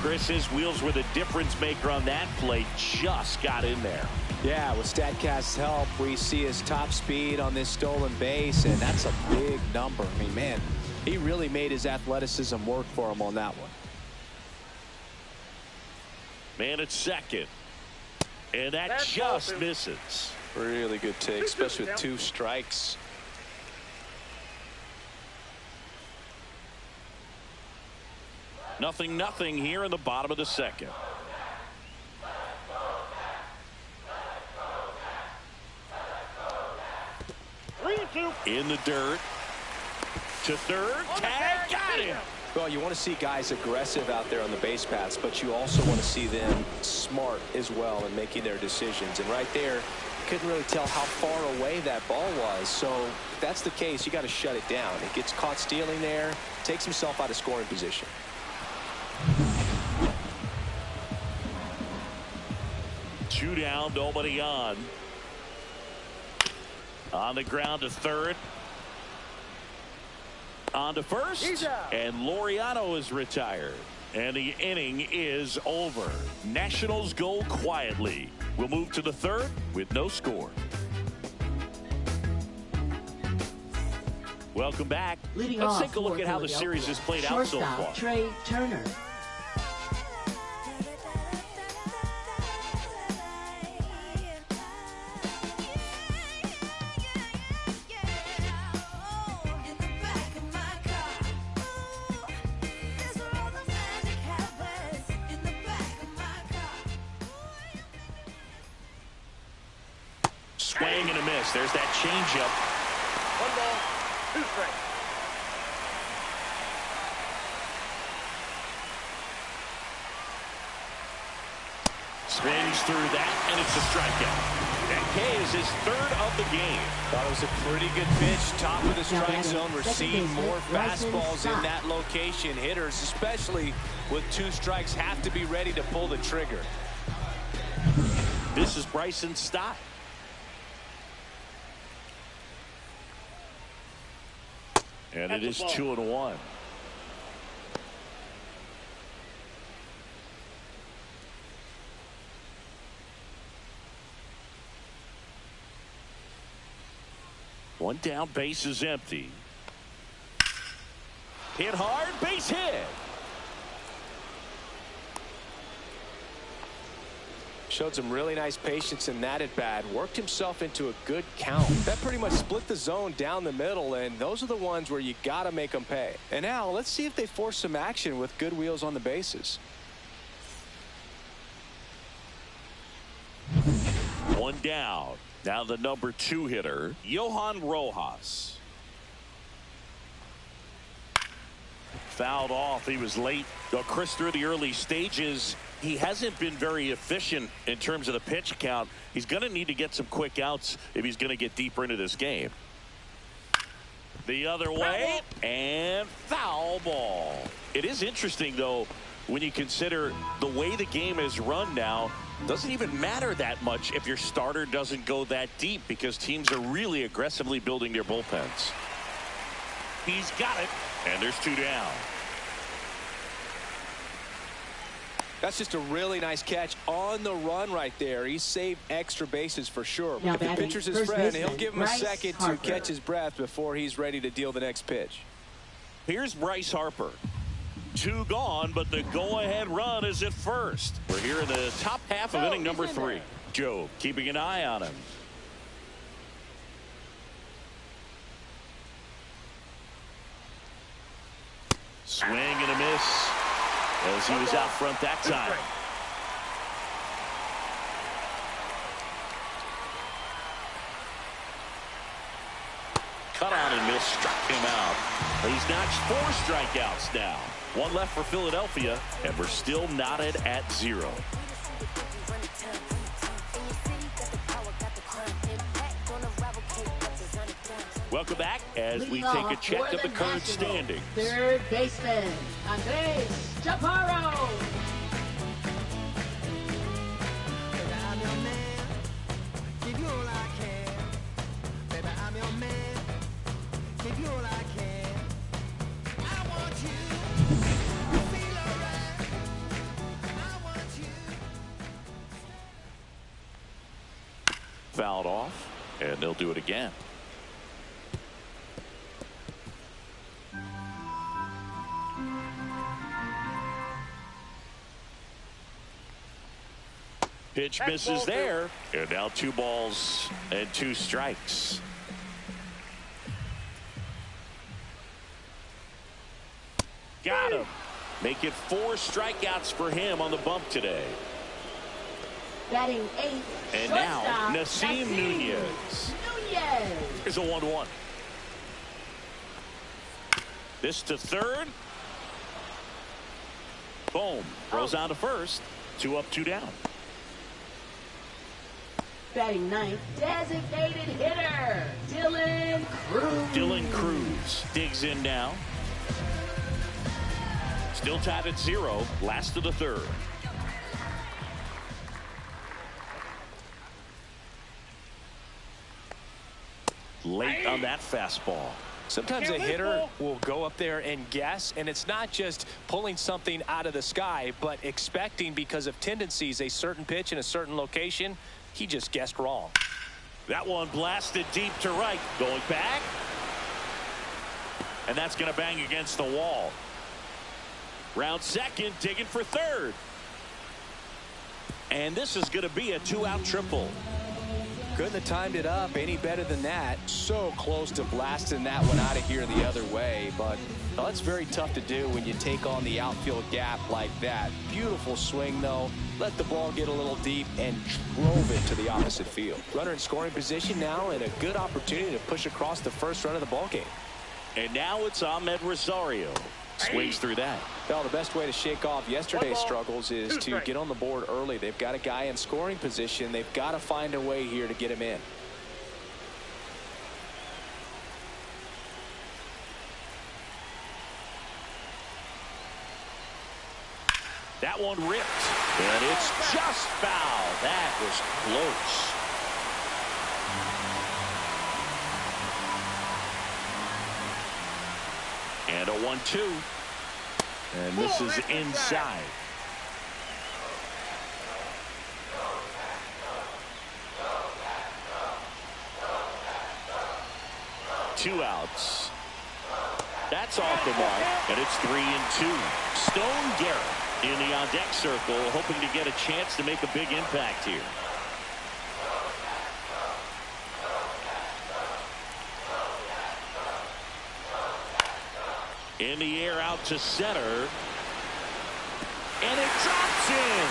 Chris, his wheels were the difference maker on that play. Just got in there. Yeah, with StatCast's help, we see his top speed on this stolen base, and that's a big number. I mean, man, he really made his athleticism work for him on that one. Man at second. And that just misses. Really good take, especially with 2 strikes. Nothing here in the bottom of the second. In the dirt. To third. Tag. Got him. Well, you want to see guys aggressive out there on the base paths, but you also want to see them smart as well in making their decisions. And right there, couldn't really tell how far away that ball was. So if that's the case, you got to shut it down. It gets caught stealing there, takes himself out of scoring position. Two down, nobody on. On the ground to third. On to first, and Laureano is retired. And the inning is over. Nationals go quietly. We'll move to the third with no score. Welcome back. Let's take a look at how the series has played out so far. Trey Turner. Swing and a miss. There's that changeup. 1 ball, 2 strikes. Swings through that, and it's a strikeout. And K is his third of the game. Thought it was a pretty good pitch. Top of the strike zone. We're seeing more fastballs in that location. Hitters, especially with 2 strikes, have to be ready to pull the trigger. This is Bryson's stop. And it is 2-1. One down, base is empty. Hit hard, base hit. Showed some really nice patience in that at bat. Worked himself into a good count. That pretty much split the zone down the middle, and those are the ones where you got to make them pay. And now let's see if they force some action with good wheels on the bases. One down. Now the number 2 hitter, Johan Rojas. Fouled off. He was late. Chris, through the early stages, he hasn't been very efficient in terms of the pitch count. He's going to need to get some quick outs if he's going to get deeper into this game. The other way, and foul ball. It is interesting, though, when you consider the way the game is run now. Doesn't even matter that much if your starter doesn't go that deep, because teams are really aggressively building their bullpens. He's got it, and there's 2 down. That's just a really nice catch on the run right there. He saved extra bases for sure. If the pitcher's his friend, he'll give him a second to catch his breath before he's ready to deal the next pitch. Here's Bryce Harper. 2 gone, but the go-ahead run is at first. We're here in the top half of inning number 3. Joe keeping an eye on him. Swing and a miss as he was out front that time. Cut on and miss, struck him out. He's notched 4 strikeouts now. 1 left for Philadelphia, and we're still knotted at 0. Welcome back as we take a check of the current standings. Third baseman, Andres Chaparro. Fouled off, and they'll do it again. Pitch misses there, and now 2 balls and 2 strikes. Got him. Make it 4 strikeouts for him on the bump today. Batting 8th. And now Nasim Nunez. Here's a 1-1. This to third. Boom. Throws on to first. 2 up, 2 down. Batting 9th, designated hitter, Dylan Cruz. Dylan Cruz digs in now. Still tied at 0, last of the 3rd. Late on that fastball. Sometimes a hitter will go up there and guess, and it's not just pulling something out of the sky, but expecting, because of tendencies, a certain pitch in a certain location. He just guessed wrong. That one blasted deep to right. Going back. And that's going to bang against the wall. Round second, digging for third. And this is going to be a 2-out triple. Couldn't have timed it up any better than that. So close to blasting that one out of here the other way, but that's very tough to do when you take on the outfield gap like that. Beautiful swing, though. Let the ball get a little deep and drove it to the opposite field. Runner in scoring position now, and a good opportunity to push across the first run of the ball game. And now it's Ahmed Rosario. Swings through that. Well, the best way to shake off yesterday's struggles is to strikes. get on the board early. They've got a guy in scoring position. They've got to find a way here to get him in. That one ripped, and it's just foul. That was close. And a 1-2. And this is inside. Two outs. That's off the mark, and it's 3-2. Stone Garrett in the on-deck circle, hoping to get a chance to make a big impact here. In the air out to center. And it drops in.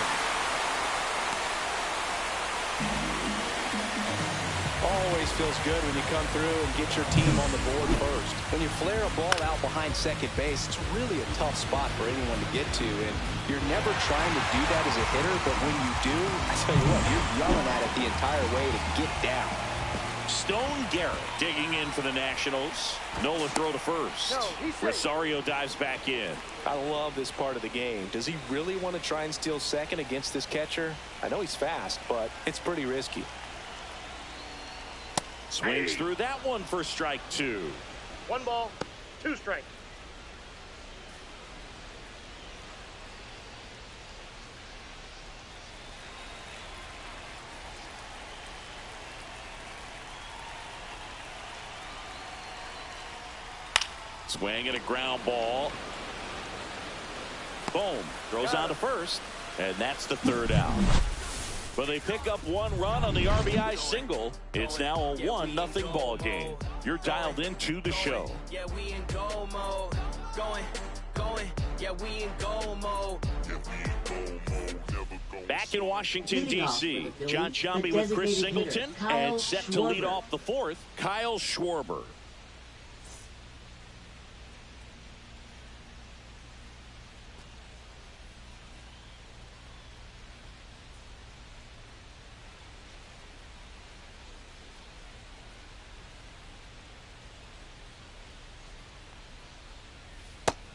Always feels good when you come through and get your team on the board first. When you flare a ball out behind second base, it's really a tough spot for anyone to get to, and you're never trying to do that as a hitter, but when you do, I tell you what, you're yelling at it the entire way to get down. Stone Garrett digging in for the Nationals. Nola throw to first. Rosario dives back in. I love this part of the game. Does he really want to try and steal second against this catcher? I know he's fast, but it's pretty risky. Swings through that one for strike 2. 1 ball, 2 strikes. Swing and a ground ball. Boom. Throws on to first. And that's the 3rd out. But they pick up 1 run on the RBI single. It's now a 1-0 ball game. You're dialed into the show. Yeah, we in goal mode. Going. Yeah, we in goal mode. Back in Washington, D.C., John Shambi with Chris Singleton, and set to lead off the 4th, Kyle Schwarber.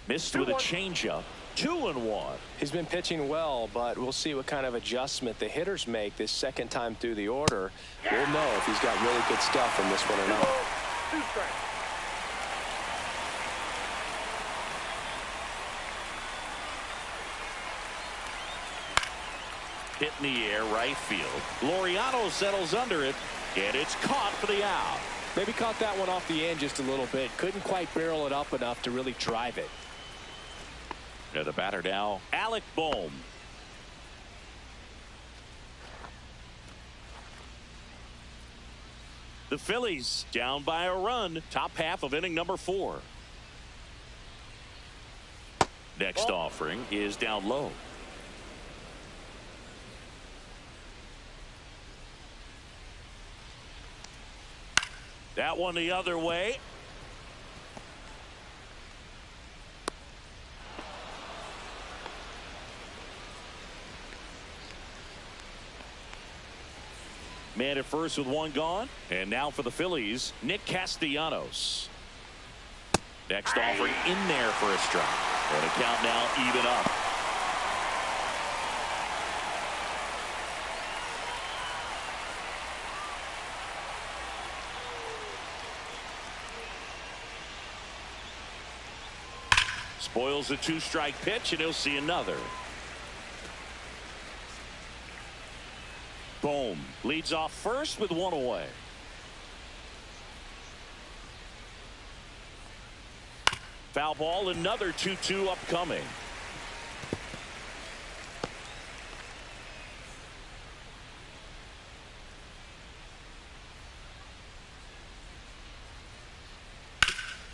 Missed with a changeup. 2-1. He's been pitching well, but we'll see what kind of adjustment the hitters make this second time through the order. We'll know if he's got really good stuff in this one or not. 2 strikes. Hit in the air, right field. Laureano settles under it, and it's caught for the out. Maybe caught that one off the end just a little bit. Couldn't quite barrel it up enough to really drive it. And the batter now, Alec Bohm. The Phillies down by a run. Top half of inning number 4. Next offering is down low. That one the other way. Man at first with 1 gone. And now for the Phillies, Nick Castellanos. Next offering in there for a strike. And a count now even up. Spoils a 2-strike pitch, and he'll see another. Bohm leads off first with 1 away. Foul ball, another 2-2 upcoming.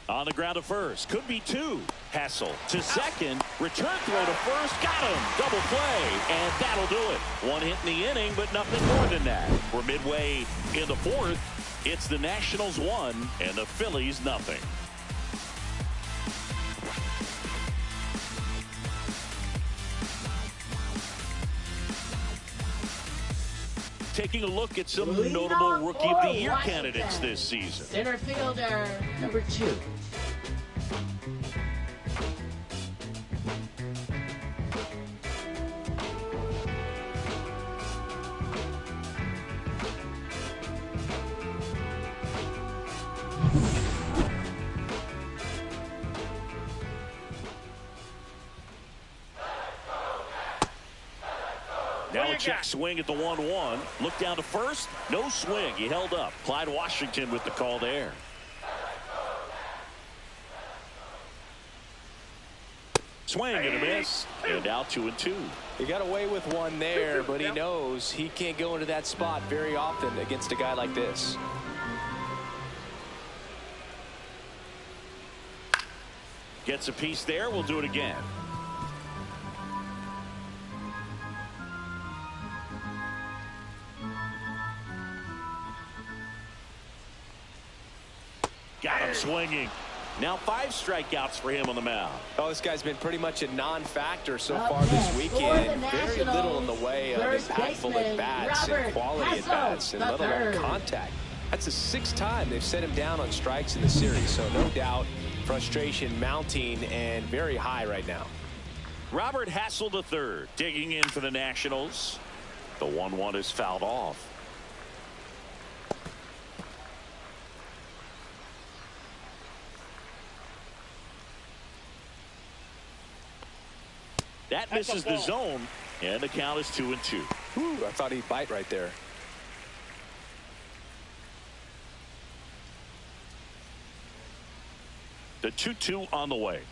On the ground to first. Could be 2. Hassel to second. Return throw to first. Got him. Double play. And that'll do it. 1 hit in the inning, but nothing more than that. We're midway in the 4th. It's the Nationals 1 and the Phillies nothing. taking a look at some notable Rookie of the Year candidates this season. Center fielder, number 2. Now a check swing at the 1-1. Look down to first. No swing. He held up. Clyde Washington with the call there. Swing and a miss. And out 2-2. He got away with one there, but he knows he can't go into that spot very often against a guy like this. Gets a piece there. We'll do it again. Got him swinging. Now 5 strikeouts for him on the mound. Oh, this guy's been pretty much a non-factor so far this weekend. Very little in the way of impactful at-bats and quality at-bats, and let alone contact. That's the 6th time they've set him down on strikes in the series, so no doubt frustration mounting and very high right now. Robert Hassel III digging in for the Nationals. The 1-1 is fouled off. That misses the zone, and the count is 2-2. Ooh, I thought he'd bite right there. The 2-2 on the way.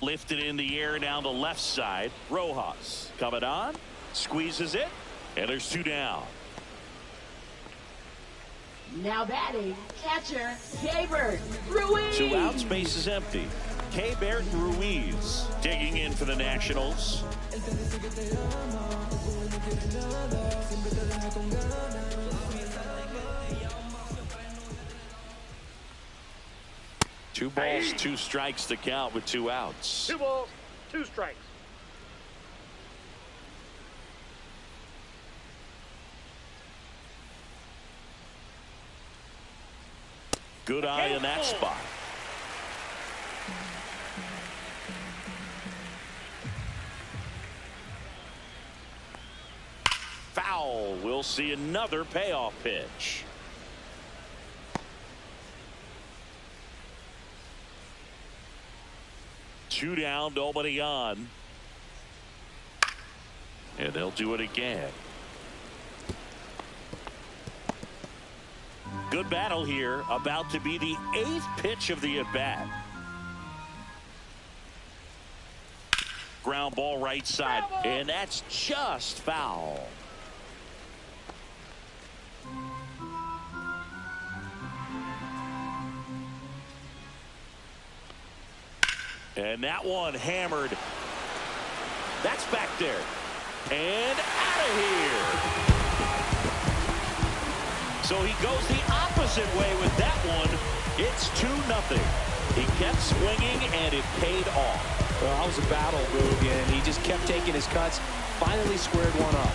Lifted in the air down the left side. Rojas coming on, squeezes it, and there's 2 down. Now batting, catcher, Gaber Ruiz. 2 outs, base is empty. Keibert Ruiz digging in for the Nationals. Two balls, 2 strikes to count with 2 outs. 2 balls, 2 strikes. Good eye in that spot. Foul. We'll see another payoff pitch. Two down, nobody on. And they'll do it again. Good battle here. About to be the 8th pitch of the at-bat. Ground ball right side. And that's just foul. And that one hammered. That's back there. And out of here. So he goes the opposite way with that one. It's 2-0. He kept swinging, and it paid off. Well, that was a battle, Boog, and he just kept taking his cuts. Finally squared one up.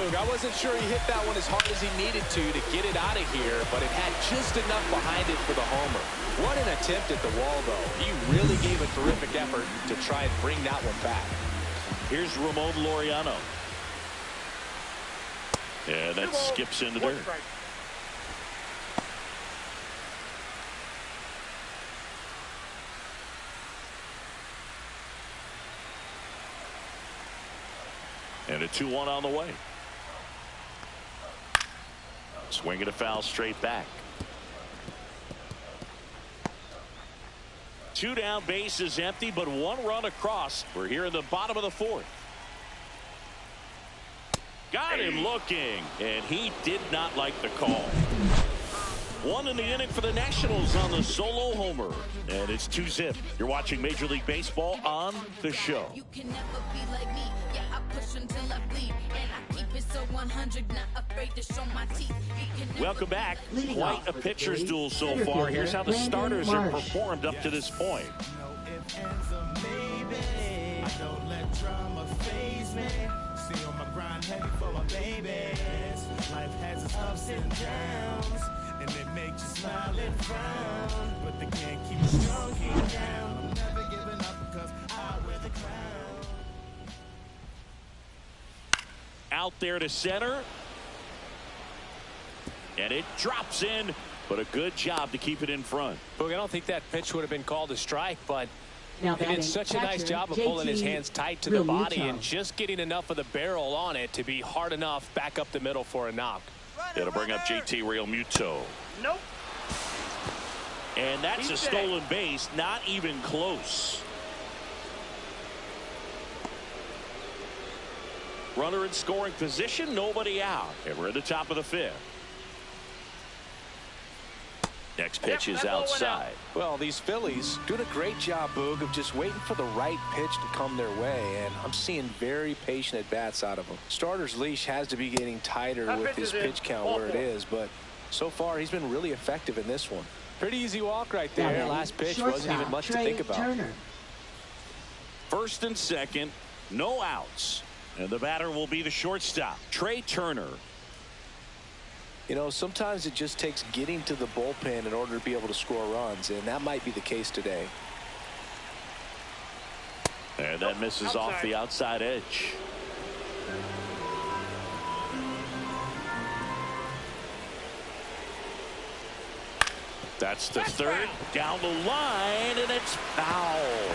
I wasn't sure he hit that one as hard as he needed to get it out of here, but it had just enough behind it for the homer. What an attempt at the wall, though. He really gave a terrific effort to try and bring that one back. Here's Ramon Laureano. Yeah, that skips in the dirt. And a 2-1 on the way. Swinging a foul straight back. 2 down, base is empty, but 1 run across. We're here in the bottom of the 4th. Got him looking, and he did not like the call. One in the inning for the Nationals on the solo homer. And it's 2-zip. You're watching Major League Baseball on the show. You can never be like me. Yeah, I push until I bleed. And I keep it so 100, not afraid to show my teeth. Welcome back. Quite a pitcher's duel so far. Here's how the starters have performed up to this point. Don't let drama faze me. Stay on my grind heavy for my babies. Life has its ups and downs, and they make you smile and frown, but they can't keep you strong down. I'm never giving up because I wear the crown. Out there to center. And it drops in, but a good job to keep it in front. Boog, I don't think that pitch would have been called a strike, but he did such a nice job of pulling his hands tight to the body and just getting enough of the barrel on it to be hard enough back up the middle for a knock. It'll bring up JT Realmuto. Nope. And that's a stolen base, not even close. Runner in scoring position, nobody out. And we're at the top of the 5th. Next pitch is outside. Well, these Phillies doing a great job, Boog, of just waiting for the right pitch to come their way, and I'm seeing very patient at-bats out of them. Starter's leash has to be getting tighter with his pitch count where it is, but so far he's been really effective in this one. Pretty easy walk right there. Last pitch wasn't even much to think about. First and second, no outs. And the batter will be the shortstop, Trey Turner. You know, sometimes it just takes getting to the bullpen in order to be able to score runs, and that might be the case today. And that misses off the outside edge. That's the third. Down the line, and it's foul.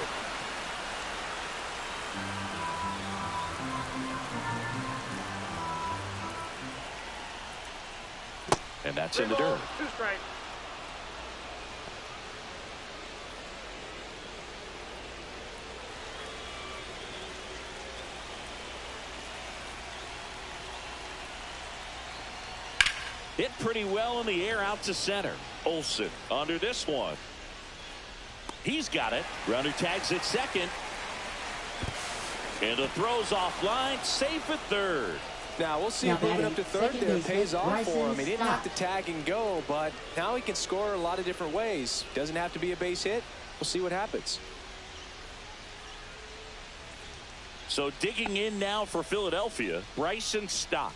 And that's in the dirt. 2 strikes. Hit pretty well in the air out to center. Olsen under this one. He's got it. Runner tags at second. And the throw's offline. Safe at third. Now we'll see if moving up to third there pays off for him. He didn't have to tag and go, but now he can score a lot of different ways. Doesn't have to be a base hit. We'll see what happens. So digging in now for Philadelphia, Bryson Stott.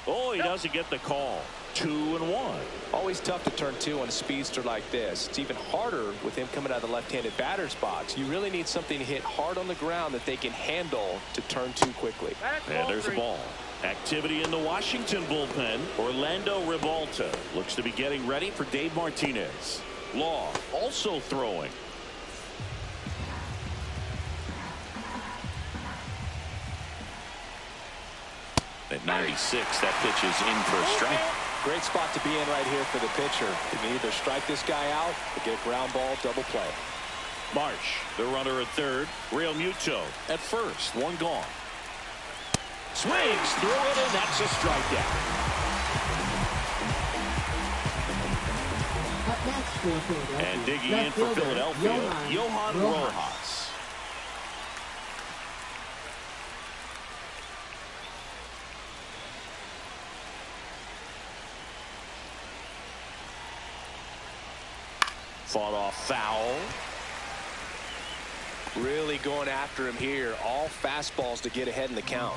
Oh, he doesn't get the call. 2-1. Always tough to turn 2 on a speedster like this. It's even harder with him coming out of the left-handed batter's box. You really need something to hit hard on the ground that they can handle to turn 2 quickly. And there's a ball. Activity in the Washington bullpen. Orlando Ribalta looks to be getting ready for Dave Martinez. Law also throwing. At 96, that pitch is in for a strike. Great spot to be in right here for the pitcher. You can either strike this guy out or get ground ball, double play. Marsh, the runner at third. Realmuto at first. One gone. Swings through it, and that's a strikeout. And digging in for Philadelphia, Johan Rojas. Fought off foul. Really going after him here. All fastballs to get ahead in the count.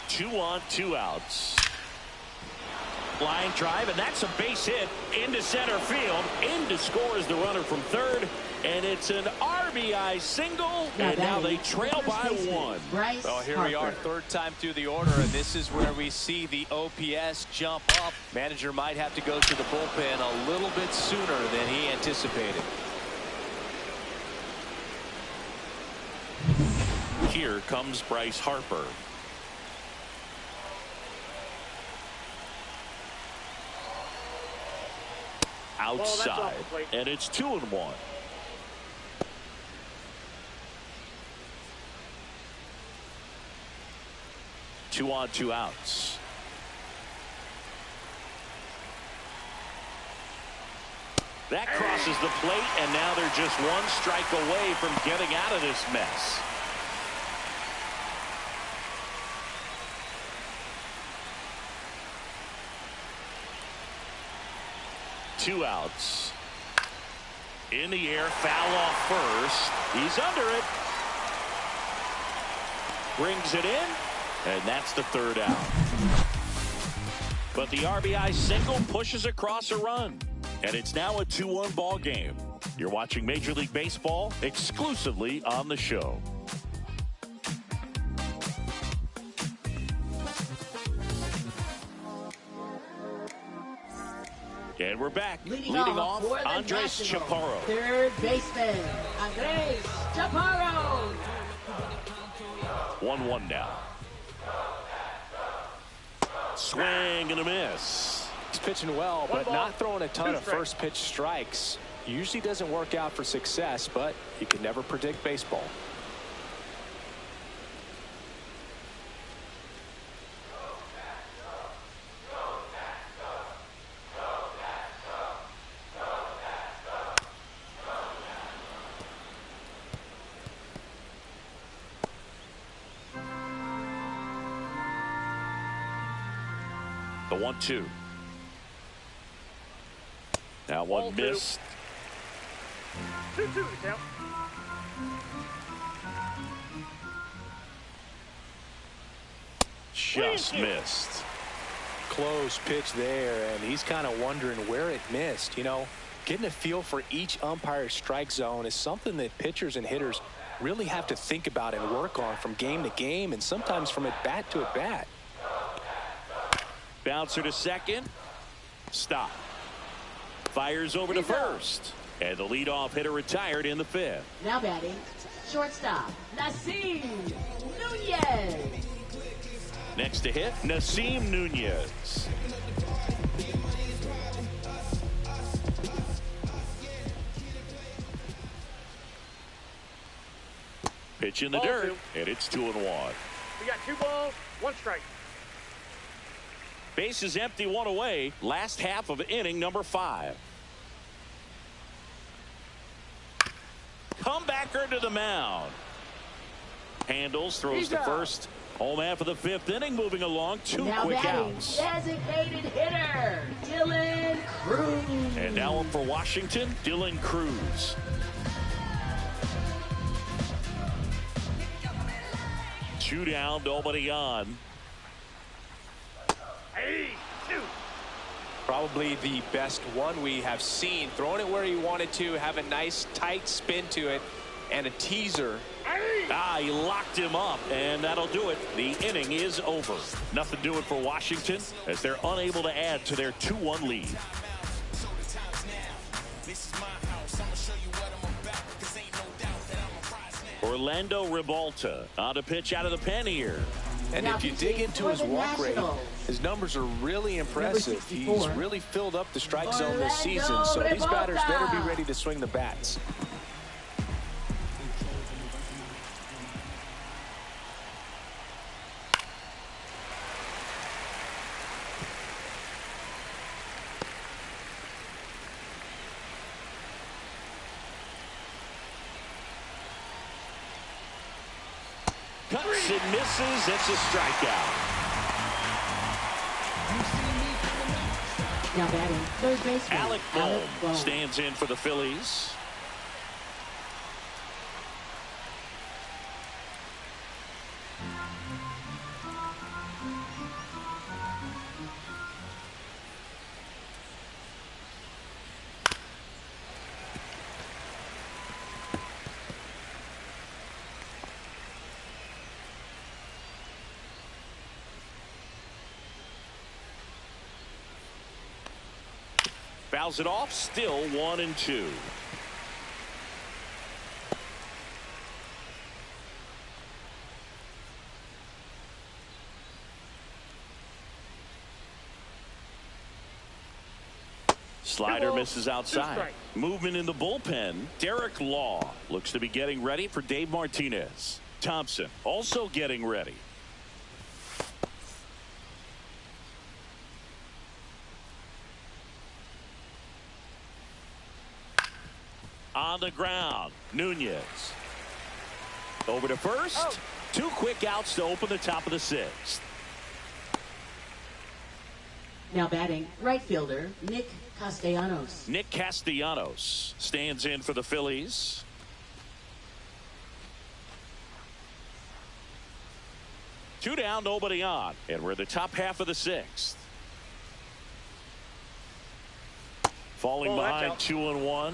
Two on, 2 outs. Line drive, and that's a base hit into center field. In to score is the runner from third, and it's an RBI single, and now they trail by 1. Well, here we are, third time through the order, and this is where we see the OPS jump up. Manager might have to go to the bullpen a little bit sooner than he anticipated. Here comes Bryce Harper. outside. And it's 2-1. Two on, two outs. That crosses the plate, and now they're just one strike away from getting out of this mess. Two outs. In the air, foul off first. He's under it. Brings it in, and that's the third out. But the RBI single pushes across a run. And it's now a 2-1 ball game. You're watching Major League Baseball exclusively on the show. And we're back. Leading off Andres Chaparro. Third baseman, Andres Chaparro. 1-1 now. Swing and a miss. He's pitching well, but not throwing a ton of first pitch strikes. Usually doesn't work out for success, but you can never predict baseball. The 1-2. Now one missed. 2-2 count. Just missed. Close pitch there, and he's kind of wondering where it missed. You know, getting a feel for each umpire's strike zone is something that pitchers and hitters really have to think about and work on from game to game, and sometimes from at bat to at bat. Bouncer to second. Stop. Fires over to first. And the leadoff hitter retired in the fifth. Now batting, shortstop, Nasim Nunez. Next to hit, Nasim Nunez. Pitch in the dirt, and it's 2-1. We got 2 balls, 1 strike. Base is empty, 1 away. Last half of inning number 5. Comebacker to the mound. Handles, throws to first. Home half of the 5th inning, moving along. 2 quick outs. Designated hitter, Dylan Cruz. And now up for Washington, Dylan Cruz. Two down, nobody on. Hey, shoot. Probably the best one we have seen. Throwing it where he wanted to, have a nice tight spin to it, and a teaser. He locked him up, and that'll do it. The inning is over. Nothing doing for Washington as they're unable to add to their 2-1 lead. Orlando Ribalta on a pitch out of the pen here. And if you dig into his walk rate, his numbers are really impressive. He's really filled up the strike zone this season, so these batters better be ready to swing the bats. Cuts and misses. It's a strikeout. Now batting, third baseman, Alec Bohm stands in for the Phillies. Fouls it off, still 1-2. Slider misses outside. Movement in the bullpen. Derek Law looks to be getting ready for Dave Martinez. Thompson also getting ready. On the ground, Nunez. Over to first. Two quick outs to open the top of the sixth. Now batting, right fielder, Nick Castellanos. Nick Castellanos stands in for the Phillies. Two down, nobody on. And we're in the top half of the sixth. Falling behind 2-1.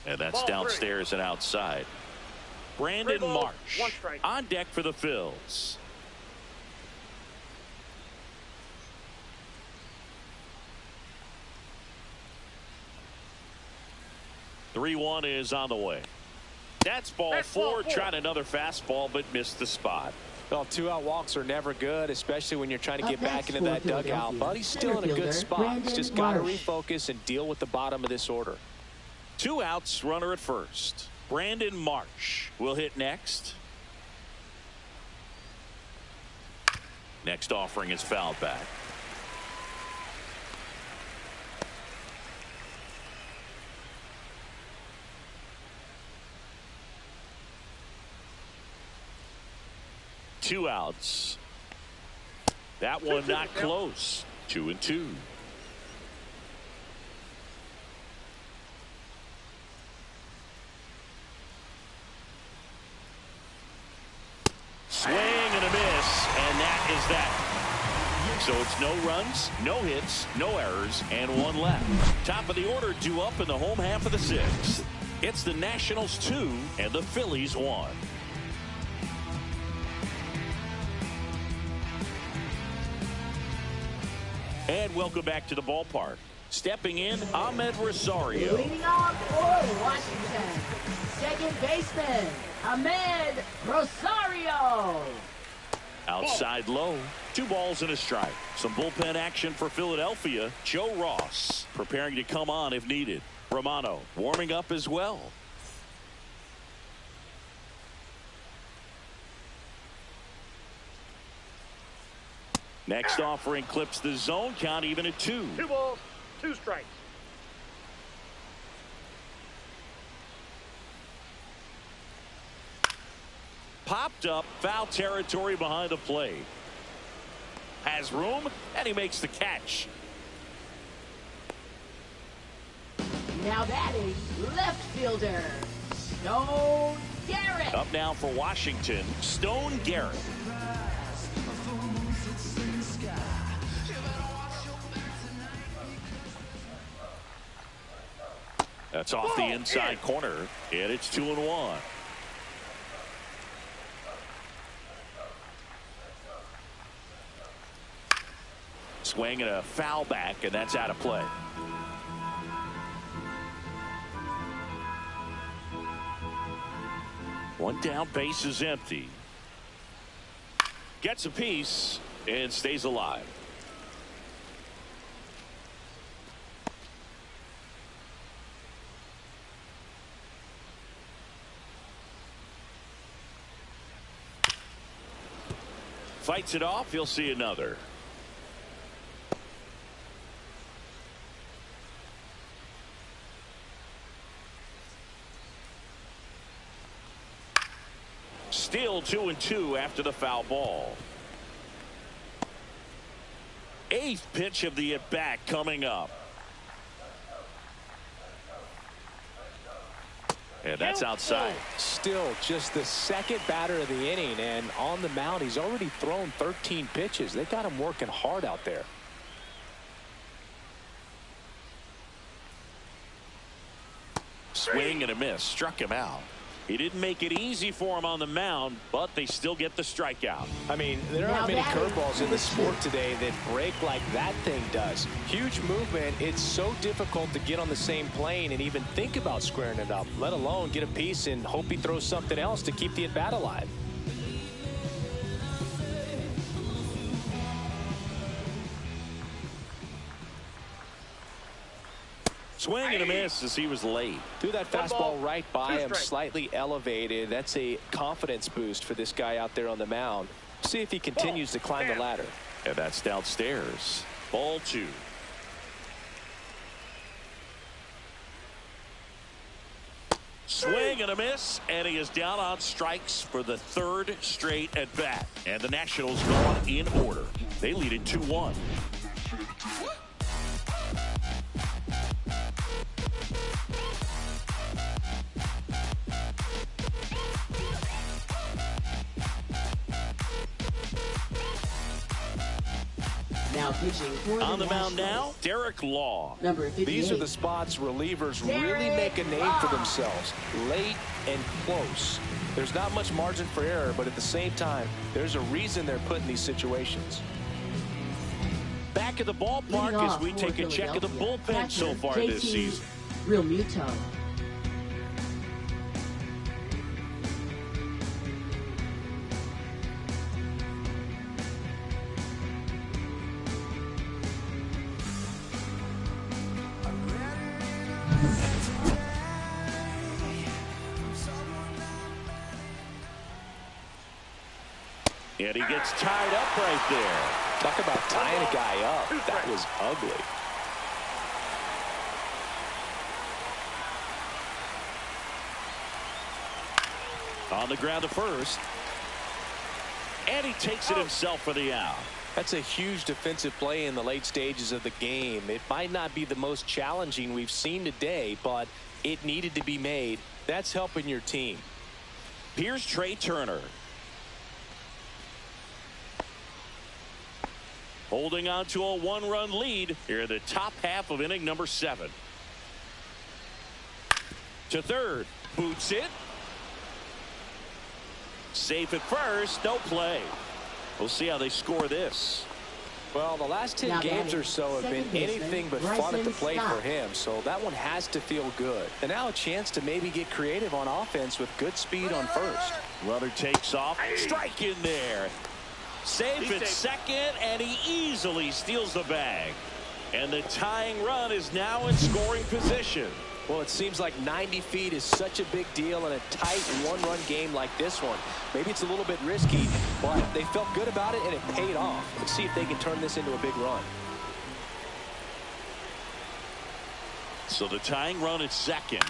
And that's downstairs and outside. Brandon Marsh on deck for the Phils. (3-1) is on the way. That's ball four. Tried another fastball but missed the spot. Well, 2-out walks are never good, especially when you're trying to get back into that dugout. But he's still in a good spot. He's just got to refocus and deal with the bottom of this order. 2 outs, runner at first. Brandon Marsh will hit next. Next offering is fouled back. Two outs. That one not close. 2-2. Swing and a miss, and that is that. So it's no runs, no hits, no errors, and 1 left. Top of the order due up in the home half of the sixth. It's the Nationals 2 and the Phillies 1. And welcome back to the ballpark. Stepping in, Ahmed Rosario. Leading off for Washington, second baseman, Ahmed Rosario. Outside low, 2 balls and a strike. Some bullpen action for Philadelphia. Joe Ross preparing to come on if needed. Romano warming up as well. Next offering clips the zone count even at 2. 2 balls, 2 strikes. Popped up, foul territory behind the plate. Has room, and he makes the catch. Now batting, left fielder, Stone Garrett. Up now for Washington, Stone Garrett. That's off the inside corner, and it's 2-1. Swing and a foul back, and that's out of play. One down, base is empty. Gets a piece and stays alive. Fights it off. You'll see another. Still 2-2 after the foul ball. 8th pitch of the at-bat coming up. And that's outside. Still just the second batter of the inning, and on the mound he's already thrown 13 pitches. They got him working hard out there. Swing and a miss. Struck him out. He didn't make it easy for him on the mound, but they still get the strikeout. I mean, there aren't many curveballs in the sport today that break like that thing does. Huge movement. It's so difficult to get on the same plane and even think about squaring it up, let alone get a piece and hope he throws something else to keep the at-bat alive. Swing and a miss as he was late. Threw that fastball right by him, slightly elevated. That's a confidence boost for this guy out there on the mound. See if he continues to climb the ladder. And that's downstairs. Ball 2. Swing and a miss, and he is down on strikes for the 3rd straight at bat. And the Nationals go on in order. They lead it 2-1. Now pitching for on the mound Nationals. now, Derek Law. Number 58. These are the spots relievers really make a name for themselves. Late and close. There's not much margin for error, but at the same time, there's a reason they're put in these situations. Back at the ballpark as we take a check of the bullpen so far this season. Real Muto. And he gets tied up right there. Talk about tying a guy up. That was ugly. On the ground to first. And he takes it himself for the out. That's a huge defensive play in the late stages of the game. It might not be the most challenging we've seen today, but it needed to be made. That's helping your team. Here's Trey Turner. Holding on to a 1-run lead here in the top half of inning number 7. To third. Boots it. Safe at first. No play. We'll see how they score this. Well, the last 10 games or so have been anything but fun at the plate for him, so that one has to feel good. And now a chance to maybe get creative on offense with good speed on first. Runner takes off. Strike in there. Safe at second, and he easily steals the bag. And the tying run is now in scoring position. Well, it seems like 90 feet is such a big deal in a tight 1-run game like this one. Maybe it's a little bit risky, but they felt good about it, and it paid off. Let's see if they can turn this into a big run. So the tying run at second.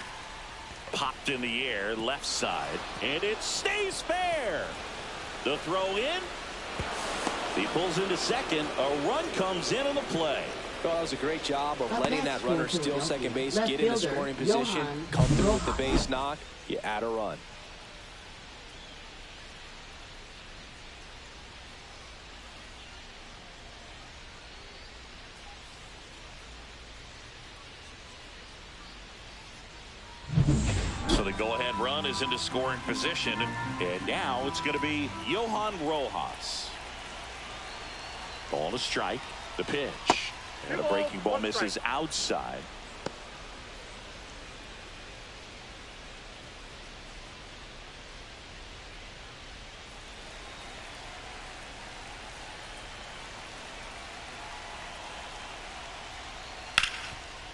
Popped in the air, left side, and it stays fair. The throw in. He pulls into second. A run comes in on the play. Well, that was a great job of letting that runner steal second base, get in the scoring position, come through with the base knock. You add a run. So the go-ahead run is into scoring position, and now it's going to be Johan Rojas. Ball to strike. The pitch. And a breaking ball misses outside.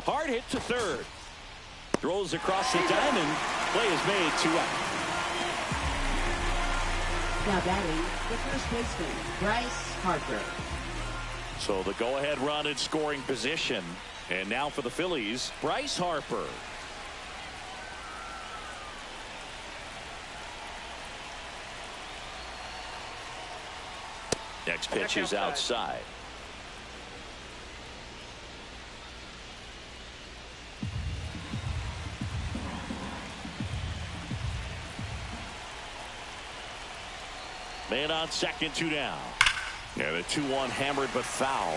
Hard hit to third. Throws across the diamond. Play is made, 2 out. Now batting, the first baseman, Bryce Harper. So the go-ahead run in scoring position. And now for the Phillies, Bryce Harper. Next pitch is outside. Man on second, 2 down. Yeah, the 2-1 hammered but foul.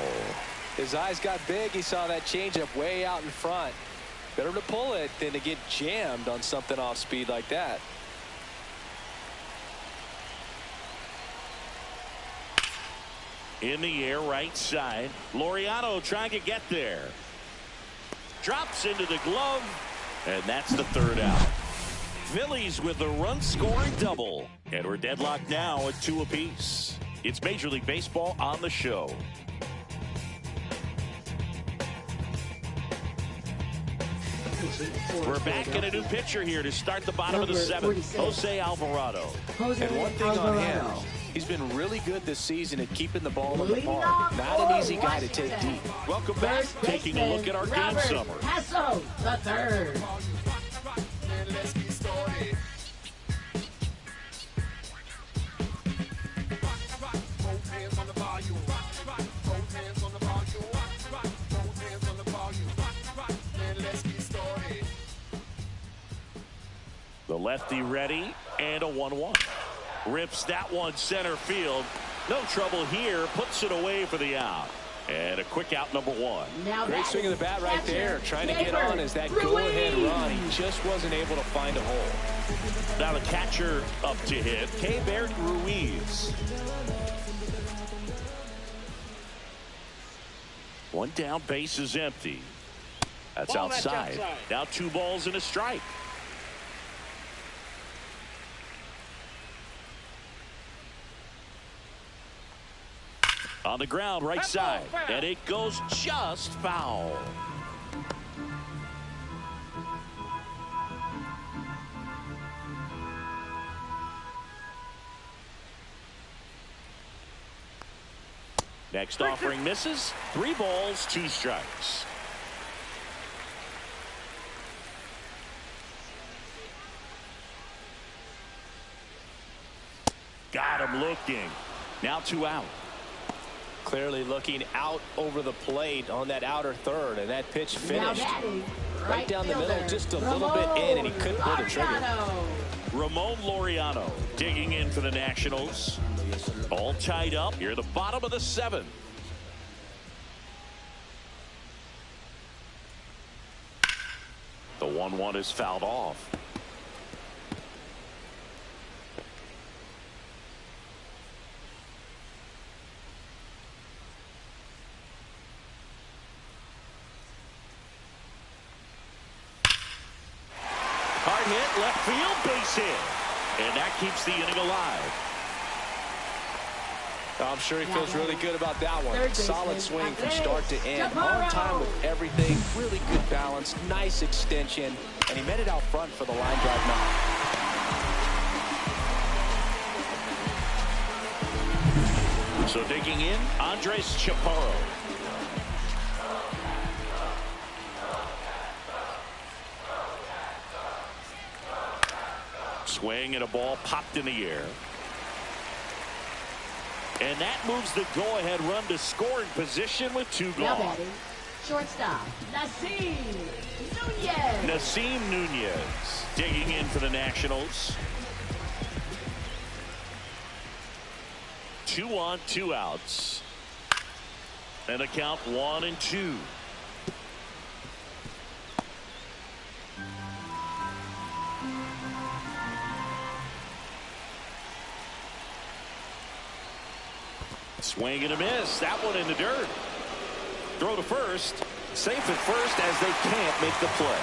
His eyes got big. He saw that changeup way out in front. Better to pull it than to get jammed on something off speed like that. In the air, right side. Laureano trying to get there. Drops into the glove, and that's the 3rd out. Phillies with a run-scoring double. And we're deadlocked now at 2 apiece. It's Major League Baseball on the show. We're back in a new pitcher here to start the bottom of the seventh. Jose Alvarado. And one thing on him, he's been really good this season at keeping the ball in the park. Not an easy guy to take deep. Welcome back. Taking a look at our game summary. Paso, the third. The lefty ready, and a 1-1. Rips that one center field. No trouble here. Puts it away for the out. And a quick out, number 1. Great swing of the bat right there. Trying to get on as that go-ahead run. He just wasn't able to find a hole. Now the catcher up to hit, Keibert Ruiz. One down, base is empty. That's outside. Now 2 balls and a strike. On the ground, right side, and it goes just foul. Next offering misses. 3 balls, 2 strikes. Got him looking. Now 2 out. Clearly looking out over the plate on that outer third, and that pitch finished right down the middle, just a little bit in, and he couldn't pull the trigger. Ramon Laureano digging in for the Nationals. All tied up here, the bottom of the 7th. The 1-1 is fouled off. Hard hit, left field, base hit. And that keeps the inning alive. I'm sure he feels really good about that one. Solid swing from start to end. On time with everything. Really good balance. Nice extension. And he met it out front for the line drive knock. So digging in, Andres Chaparro. Swing and a ball popped in the air. And that moves the go-ahead run to scoring position with 2 gone. Shortstop, Nasim Nunez. Nasim Nunez digging in for the Nationals. 2 on, 2 outs. And the count 1-2. Swing and a miss. That one in the dirt. Throw to first. Safe at first as they can't make the play.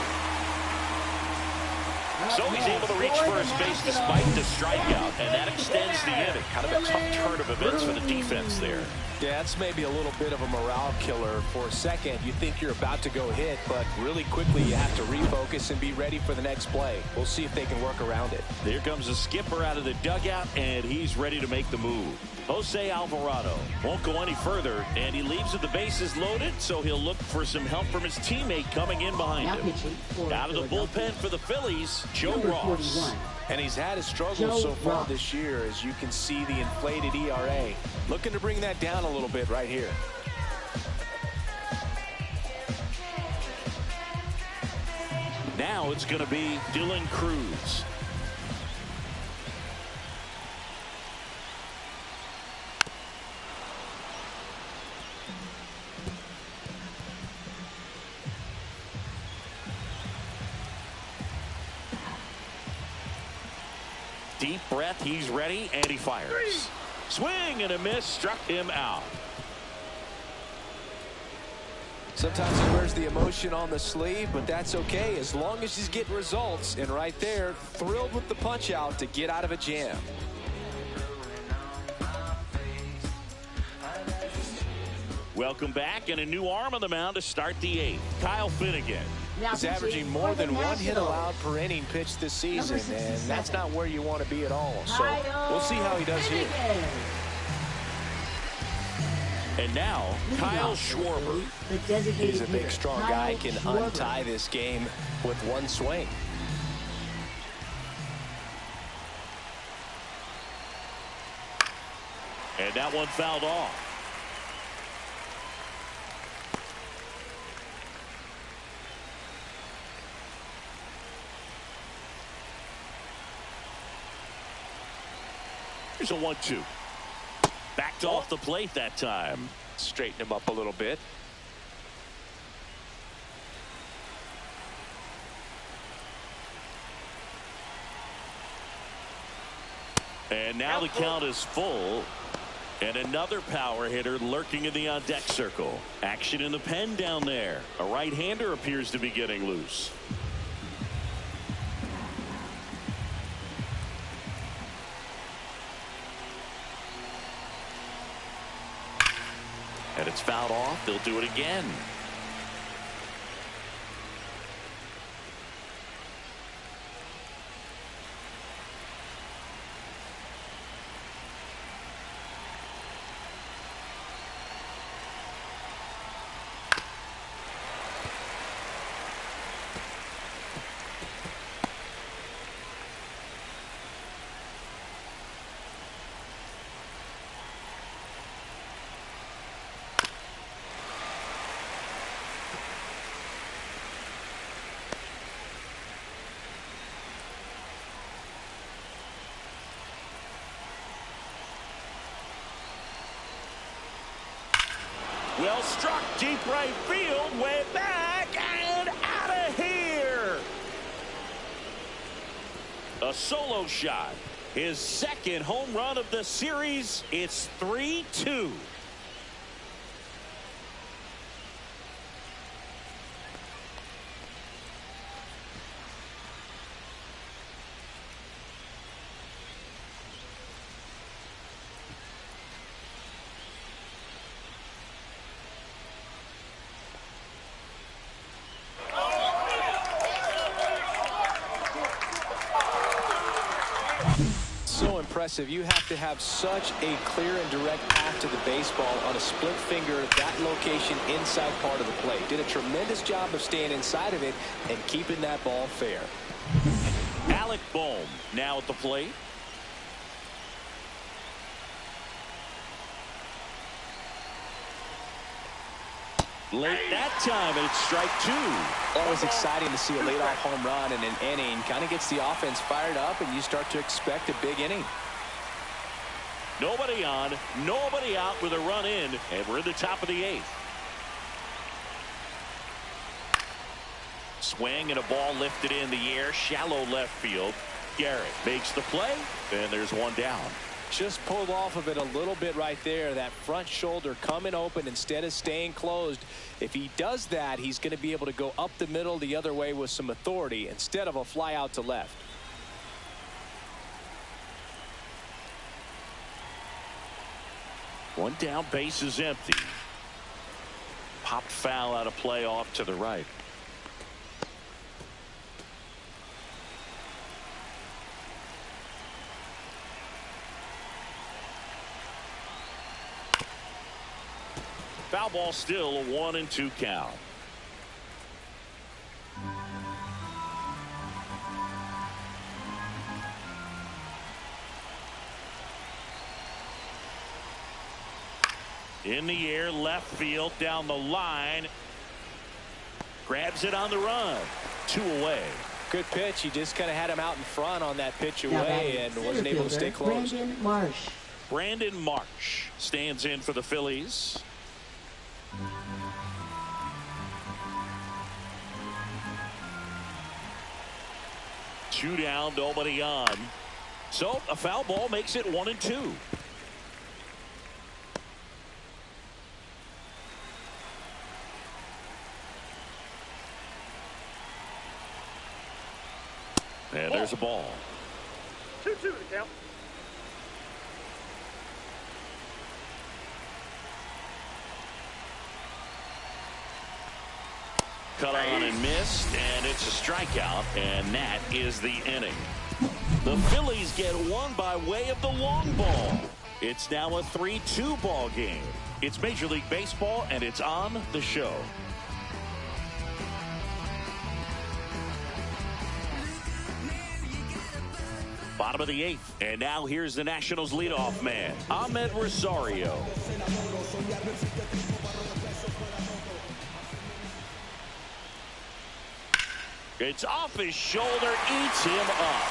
So he's able to reach first base despite the strikeout, and that extends the inning. Kind of a tough turn of events for the defense there. Yeah, that's maybe a little bit of a morale killer. For a second, you think you're about to go hit, but really quickly you have to refocus and be ready for the next play. We'll see if they can work around it. Here comes the skipper out of the dugout, and he's ready to make the move. Jose Alvarado won't go any further, and he leaves with the bases loaded, so he'll look for some help from his teammate coming in behind him. Out of the bullpen for the Phillies, Joe Ross. And he's had his struggles so far this year, as you can see the inflated ERA. Looking to bring that down a little bit right here. Now it's going to be Dylan Cruz. Deep breath, he's ready, and he fires. Swing and a miss, struck him out. Sometimes he wears the emotion on the sleeve, but that's okay as long as he's getting results. And right there, thrilled with the punch out to get out of a jam. Welcome back, and a new arm on the mound to start the 8th. Kyle Finnegan. He's averaging more than 1 hit allowed per inning pitched this season, and that's not where you want to be at all. So we'll see how he does here. And now, Kyle Schwarber. He's a big, strong guy, can untie this game with one swing. And that one fouled off. Here's a 1-2. Backed off the plate that time. Straighten him up a little bit. And now the count is full. And another power hitter lurking in the on-deck circle. Action in the pen down there. A right-hander appears to be getting loose. And it's fouled off. They'll do it again. Well struck, deep right field, way back and out of here. A solo shot. His second home run of the series. It's 3-2. Impressive. You have to have such a clear and direct path to the baseball on a split finger, that location inside part of the plate. Did a tremendous job of staying inside of it and keeping that ball fair. Alec Bohm now at the plate. Late that time, and it's strike 2. Always exciting to see a leadoff home run in an inning. Kind of gets the offense fired up, and you start to expect a big inning. Nobody on, nobody out with a run in, and we're in the top of the 8th. Swing and a ball lifted in the air, shallow left field. Garrett makes the play, and there's one down. Just pulled off of it a little bit right there. That front shoulder coming open instead of staying closed. If he does that, he's going to be able to go up the middle the other way with some authority instead of a fly out to left. One down, base is empty. Popped foul out of play off to the right. Foul ball, still a 1-2 count. In the air, left field, down the line. Grabs it on the run. 2 away. Good pitch. He just kind of had him out in front on that pitch away and wasn't able to stay close. Brandon Marsh stands in for the Phillies. Two down, nobody on. So a foul ball makes it 1-2. And there's a ball. 2-2 to count. cut on and missed, and it's a strikeout, and that is the inning. The Phillies get one by way of the long ball. It's now a 3-2 ball game. It's Major League Baseball, and it's on the show. Bottom of the 8th, and now here's the Nationals leadoff man, Ahmed Rosario. It's off his shoulder, eats him up.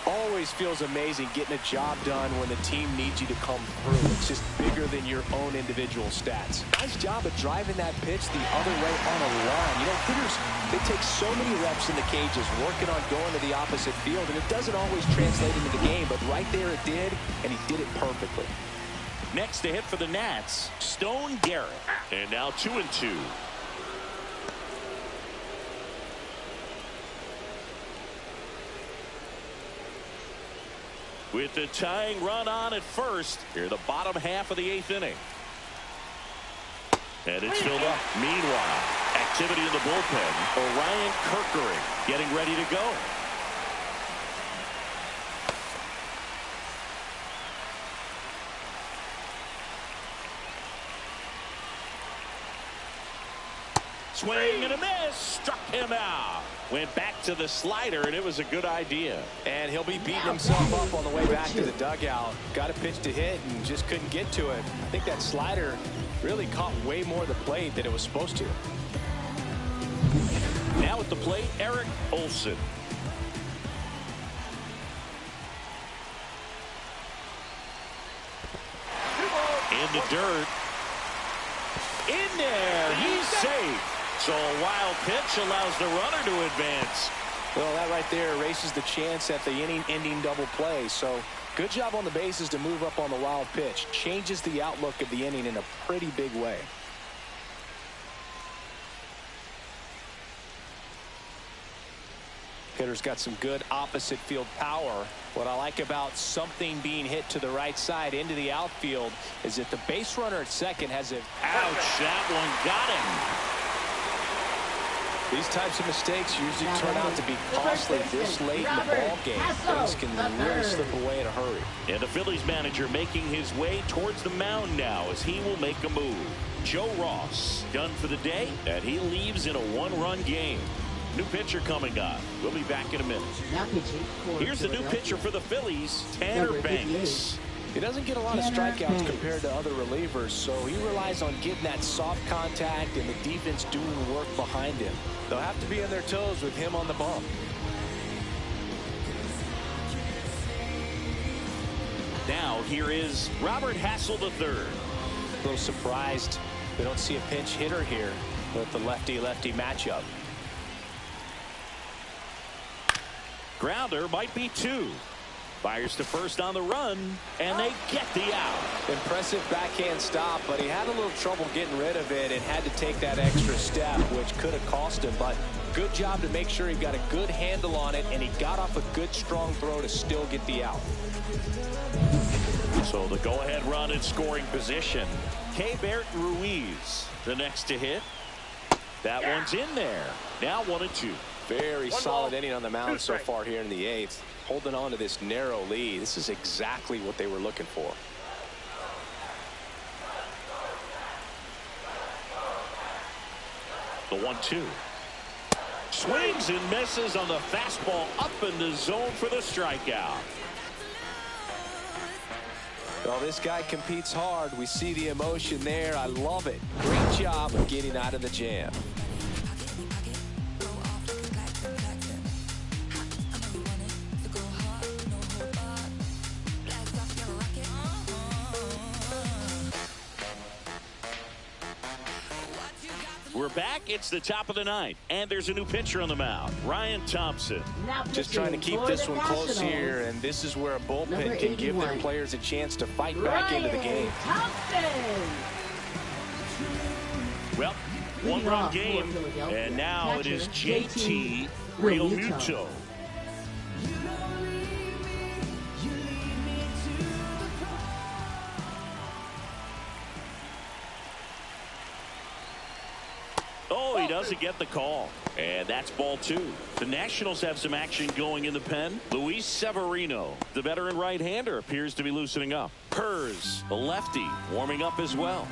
Always feels amazing getting a job done when the team needs you to come through. It's just bigger than your own individual stats. Nice job of driving that pitch the other way on a line. You know, hitters, they take so many reps in the cages working on going to the opposite field, and it doesn't always translate into the game, but right there it did, and he did it perfectly. Next to hit for the Nats, Stone Garrett. And now 2-2. With the tying run on at first, here the bottom half of the 8th inning. And it's filled up. Meanwhile, activity in the bullpen. Orion Kerkering getting ready to go. Swing and a miss. Struck him out. Went back to the slider, and it was a good idea. And he'll be beating himself up on the way back to the dugout. Got a pitch to hit and just couldn't get to it. I think that slider really caught way more of the plate than it was supposed to. Now at the plate, Eric Olson. In the dirt. In there. He's safe. So a wild pitch allows the runner to advance. Well, that right there erases the chance at the inning-ending double play. So good job on the bases to move up on the wild pitch. Changes the outlook of the inning in a pretty big way. Hitter's got some good opposite field power. What I like about something being hit to the right side into the outfield is that the base runner at second has a... Ouch, that one got him. These types of mistakes usually turn out to be costly this late in the ball game. Things can really slip away in a hurry. And the Phillies manager making his way towards the mound now as he will make a move. Joe Ross done for the day, and he leaves in a one-run game. New pitcher coming up. We'll be back in a minute. Here's the new pitcher for the Phillies, Tanner Banks. He doesn't get a lot of strikeouts compared to other relievers, so he relies on getting that soft contact and the defense doing work behind him. They'll have to be on their toes with him on the bump. Now here is Robert Hassel III. A little surprised they don't see a pinch hitter here with the lefty-lefty matchup. Grounder might be 2. Fires to first on the run, and they get the out. Impressive backhand stop, but he had a little trouble getting rid of it and had to take that extra step, which could have cost him. But good job to make sure he got a good handle on it, and he got off a good, strong throw to still get the out. So the go-ahead run in scoring position. Keibert Ruiz, the next to hit. That one's in there. Now 1-2. Very solid inning on the mound so far here in the 8th. Holding on to this narrow lead. This is exactly what they were looking for. The 1-2. Swings and misses on the fastball up in the zone for the strikeout. Well, this guy competes hard. We see the emotion there. I love it. Great job of getting out of the jam. We're back. It's the top of the 9th, and there's a new pitcher on the mound, Ryan Thompson. Just trying to keep this one close here, and this is where a bullpen can give their players a chance to fight back into the game. Well, one-run game, and now it is JT Realmuto. doesn't get the call. And that's ball 2. The Nationals have some action going in the pen. Luis Severino, the veteran right-hander, appears to be loosening up. Pers, the lefty, warming up as well.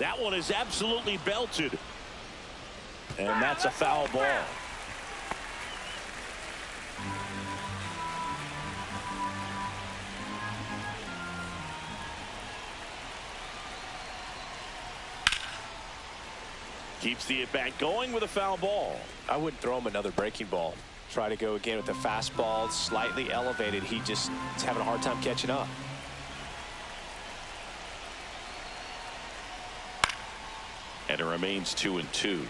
That one is absolutely belted. And that's a foul ball. Keeps the at-bat going with a foul ball. I wouldn't throw him another breaking ball. Try to go again with the fastball, slightly elevated. He just is having a hard time catching up. And it remains 2-2.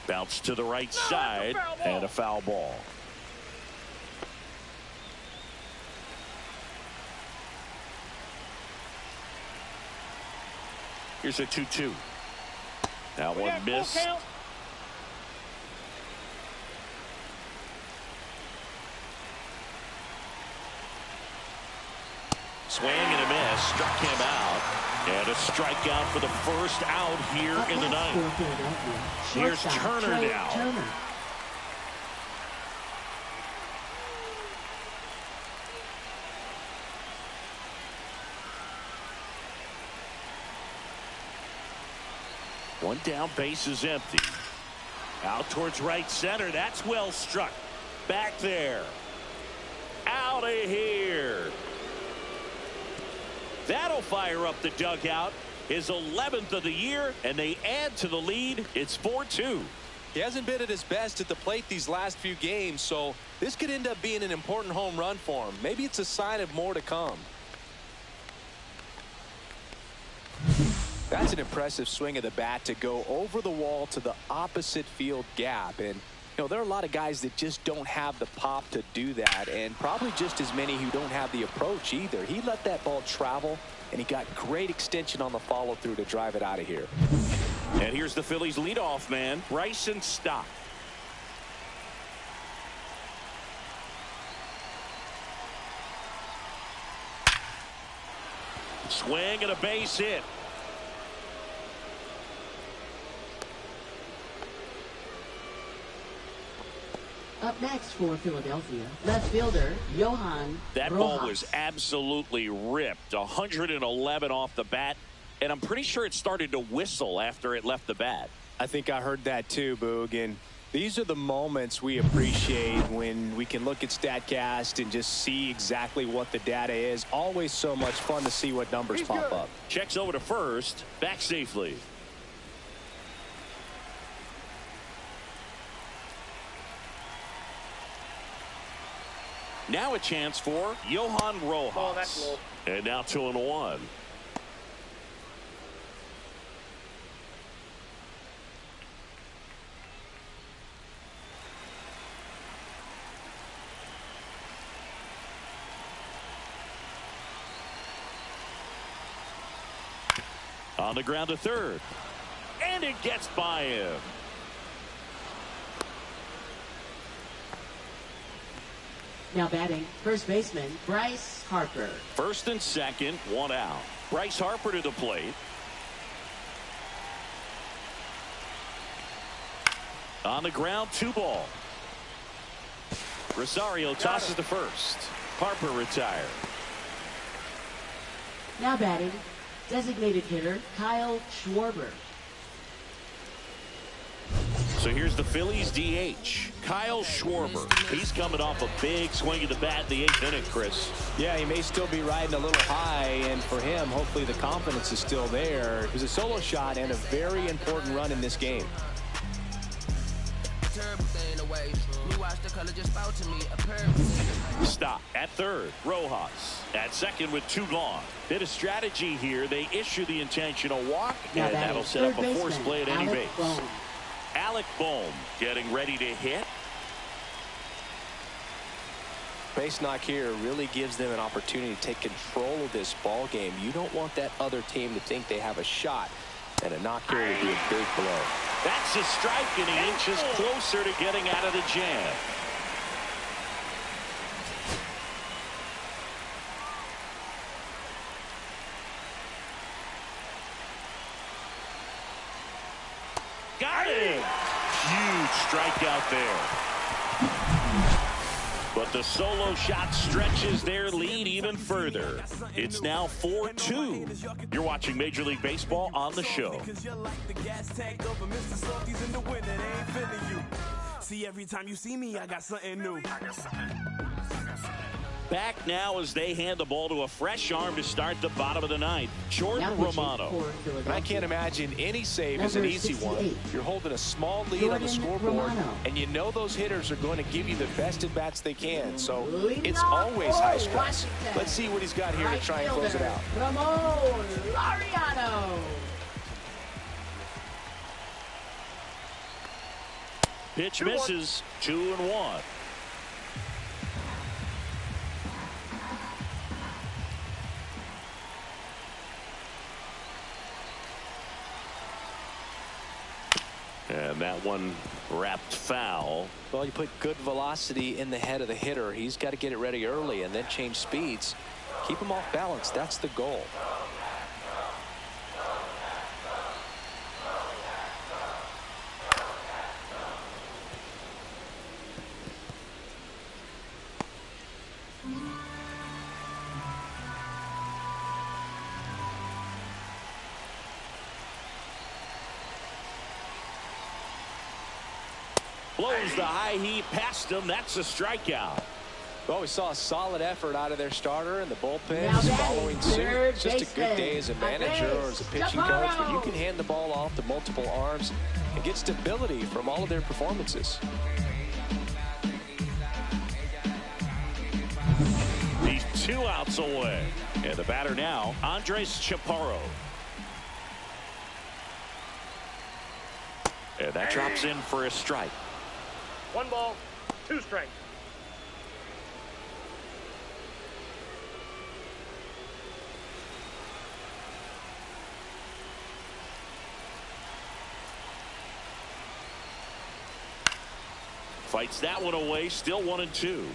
Bounce to the right side and a foul ball. Here's a 2-2. That one missed. Swing and a miss. Struck him out. And a strikeout for the first out here in the ninth. Here's Turner now. One down, base is empty. Out towards right center. That's well struck. Back there. Out of here. That'll fire up the dugout. His 11th of the year, and they add to the lead. It's 4-2. He hasn't been at his best at the plate these last few games, so this could end up being an important home run for him. Maybe it's a sign of more to come. That's an impressive swing of the bat to go over the wall to the opposite field gap. And you know, there are a lot of guys that just don't have the pop to do that, and probably just as many who don't have the approach either. He let that ball travel, and he got great extension on the follow-through to drive it out of here. And here's the Phillies leadoff man, Bryson Stott. Swing and a base hit. Up next for Philadelphia, left fielder Johan That Rojas. ball was absolutely ripped. 111 off the bat, and I'm pretty sure it started to whistle after it left the bat. I think I heard that too, Boog. And these are the moments we appreciate when we can look at StatCast and just see exactly what the data is. Always so much fun to see what numbers pop up. Checks over to first, back safely. Now a chance for Johan Rojas. Oh, that's low. And now 2-1. On the ground to third. And it gets by him. Now batting, first baseman Bryce Harper. First and second, one out. Bryce Harper to the plate. On the ground, 2-ball. Rosario tosses to first. Harper retired. Now batting, designated hitter Kyle Schwarber. So here's the Phillies DH, Kyle Schwarber. He's coming off a big swing of the bat in the 8th inning, Chris. Yeah, he may still be riding a little high, and for him, hopefully the confidence is still there. It was a solo shot and a very important run in this game. Stop at third. Rojas at second with 2 gone. Bit of strategy here. They issue the intentional walk, and that'll set up a force play at any base. Alec Bohm getting ready to hit. Base knock here really gives them an opportunity to take control of this ball game. You don't want that other team to think they have a shot And a knock here would be a big blow. That's a strike, and he inches closer to getting out of the jam. Got it! Huge strikeout there. But the solo shot stretches their lead even further. It's now 4-2. You're watching Major League Baseball on the show. See, every time you see me, I got something new. Back now as they hand the ball to a fresh arm to start the bottom of the ninth. Jordan Romano. I can't imagine any save is an easy one. You're holding a small lead on the scoreboard, and you know those hitters are going to give you the best at bats they can. So it's always high stress. Let's see what he's got here to try and close it out. Ramon Laureano. Pitch misses. 2-1. And that one wrapped foul. Well, you put good velocity in the head of the hitter. He's got to get it ready early and then change speeds. Keep him off balance. That's the goal. Blows the high heat past him. That's a strikeout. Well, we saw a solid effort out of their starter, and the bullpen is following suit. Just a good day as a manager or as a pitching coach, but you can hand the ball off to multiple arms and get stability from all of their performances. He's 2 outs away. And the batter now, Andres Chaparro. And that drops in for a strike. 1 ball, 2 strikes. Fights that one away. Still 1-2.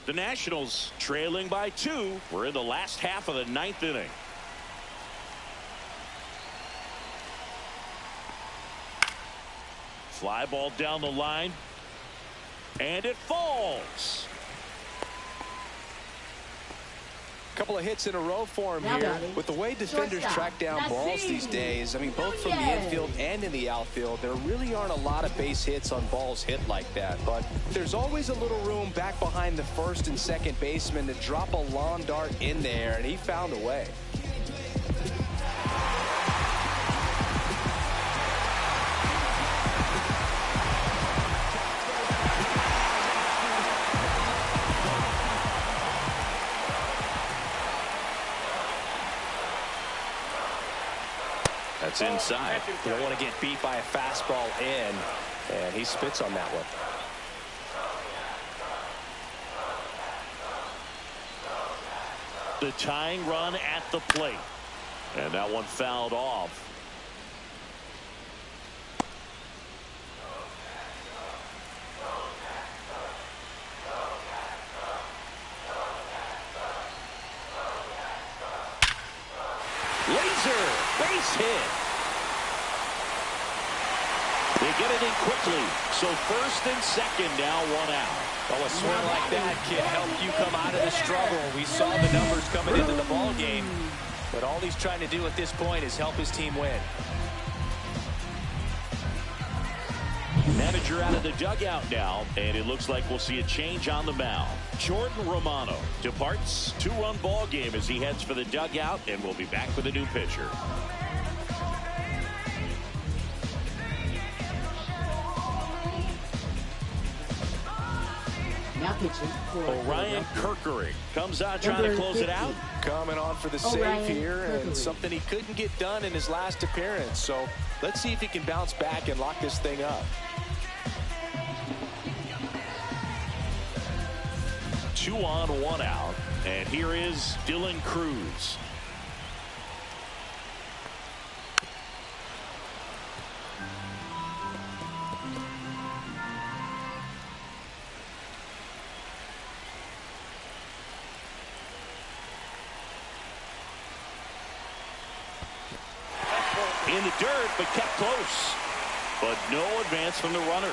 The Nationals trailing by 2. We're in the last half of the 9th inning. Fly ball down the line. And it falls. A couple of hits in a row for him here. With the way defenders track down balls these days, I mean, both from the infield and in the outfield, there really aren't a lot of base hits on balls hit like that. But there's always a little room back behind the first and second baseman to drop a long dart in there, and he found a way. That's inside. You don't want to get beat by a fastball in, and he spits on that one. The tying run at the plate. And that one fouled off. Laser base hit. They get it in quickly. So first and second now, 1 out. Well, a swing like that can help you come out of the struggle. We saw the numbers coming into the ball game, but all he's trying to do at this point is help his team win. Manager out of the dugout now, and it looks like we'll see a change on the mound. Jordan Romano departs. 2-run ball game as he heads for the dugout, and we'll be back with a new pitcher. Now pitching for Orion Kirkering comes out trying to close it out. Coming on for the save here, and something he couldn't get done in his last appearance. So let's see if he can bounce back and lock this thing up. 2 on, 1 out. And here is Dylan Cruz. In the dirt, but kept close. But no advance from the runners.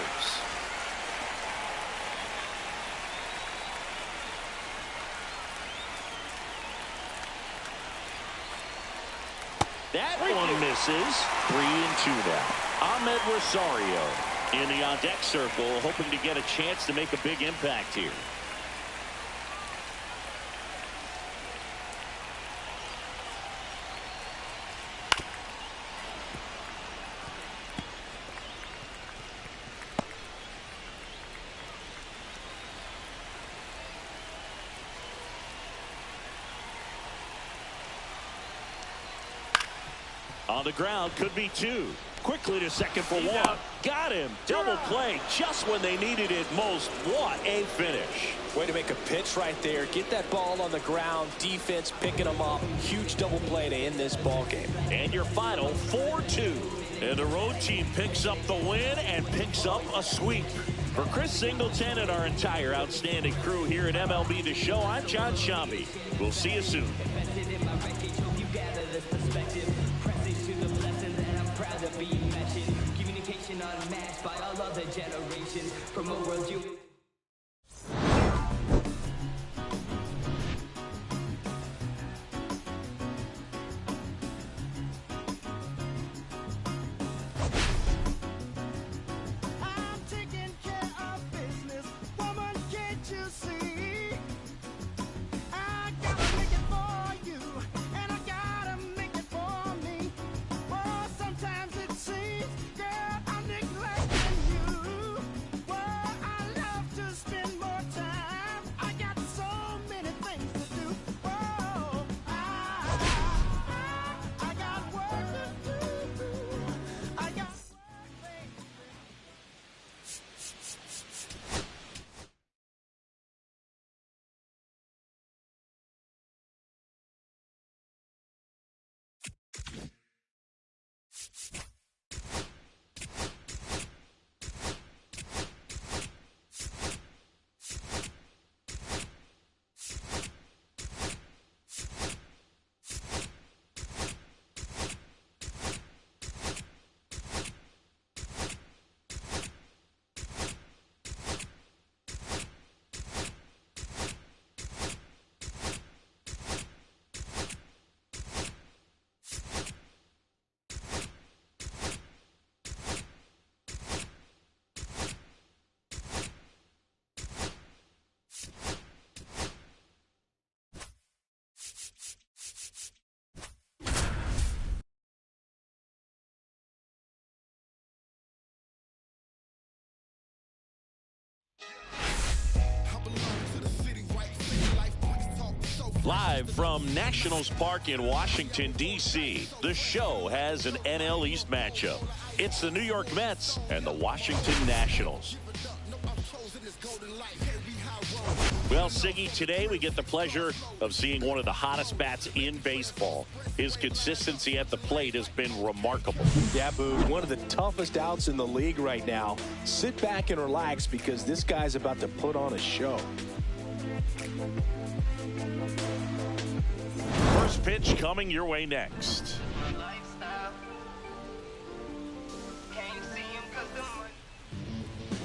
That one misses. 3-2 now. Ahmed Rosario in the on-deck circle, hoping to get a chance to make a big impact here. On the ground, could be 2. Quickly to second for 1. Got him. Double play just when they needed it most. What a finish. Way to make a pitch right there. Get that ball on the ground. Defense picking them up. Huge double play to end this ball game. And your final 4-2. And the road team picks up the win and picks up a sweep. For Chris Singleton and our entire outstanding crew here at MLB The Show, I'm John Shambi. We'll see you soon. Unmatched by all other generations from a world you I'm taking care of business, woman, can't you see? I gotta make it for you, and I gotta make it for me. Oh, sometimes it seems, girl, I'm neglecting you. Well, I love to spend more time. I got so many things to do. Oh, I got work to do. I got work, baby. Live from Nationals Park in Washington, D.C., the show has an NL East matchup. It's the New York Mets and the Washington Nationals. Well, Siggy, today we get the pleasure of seeing one of the hottest bats in baseball. His consistency at the plate has been remarkable. Yeah, Boo, one of the toughest outs in the league right now. Sit back and relax because this guy's about to put on a show. First pitch coming your way next.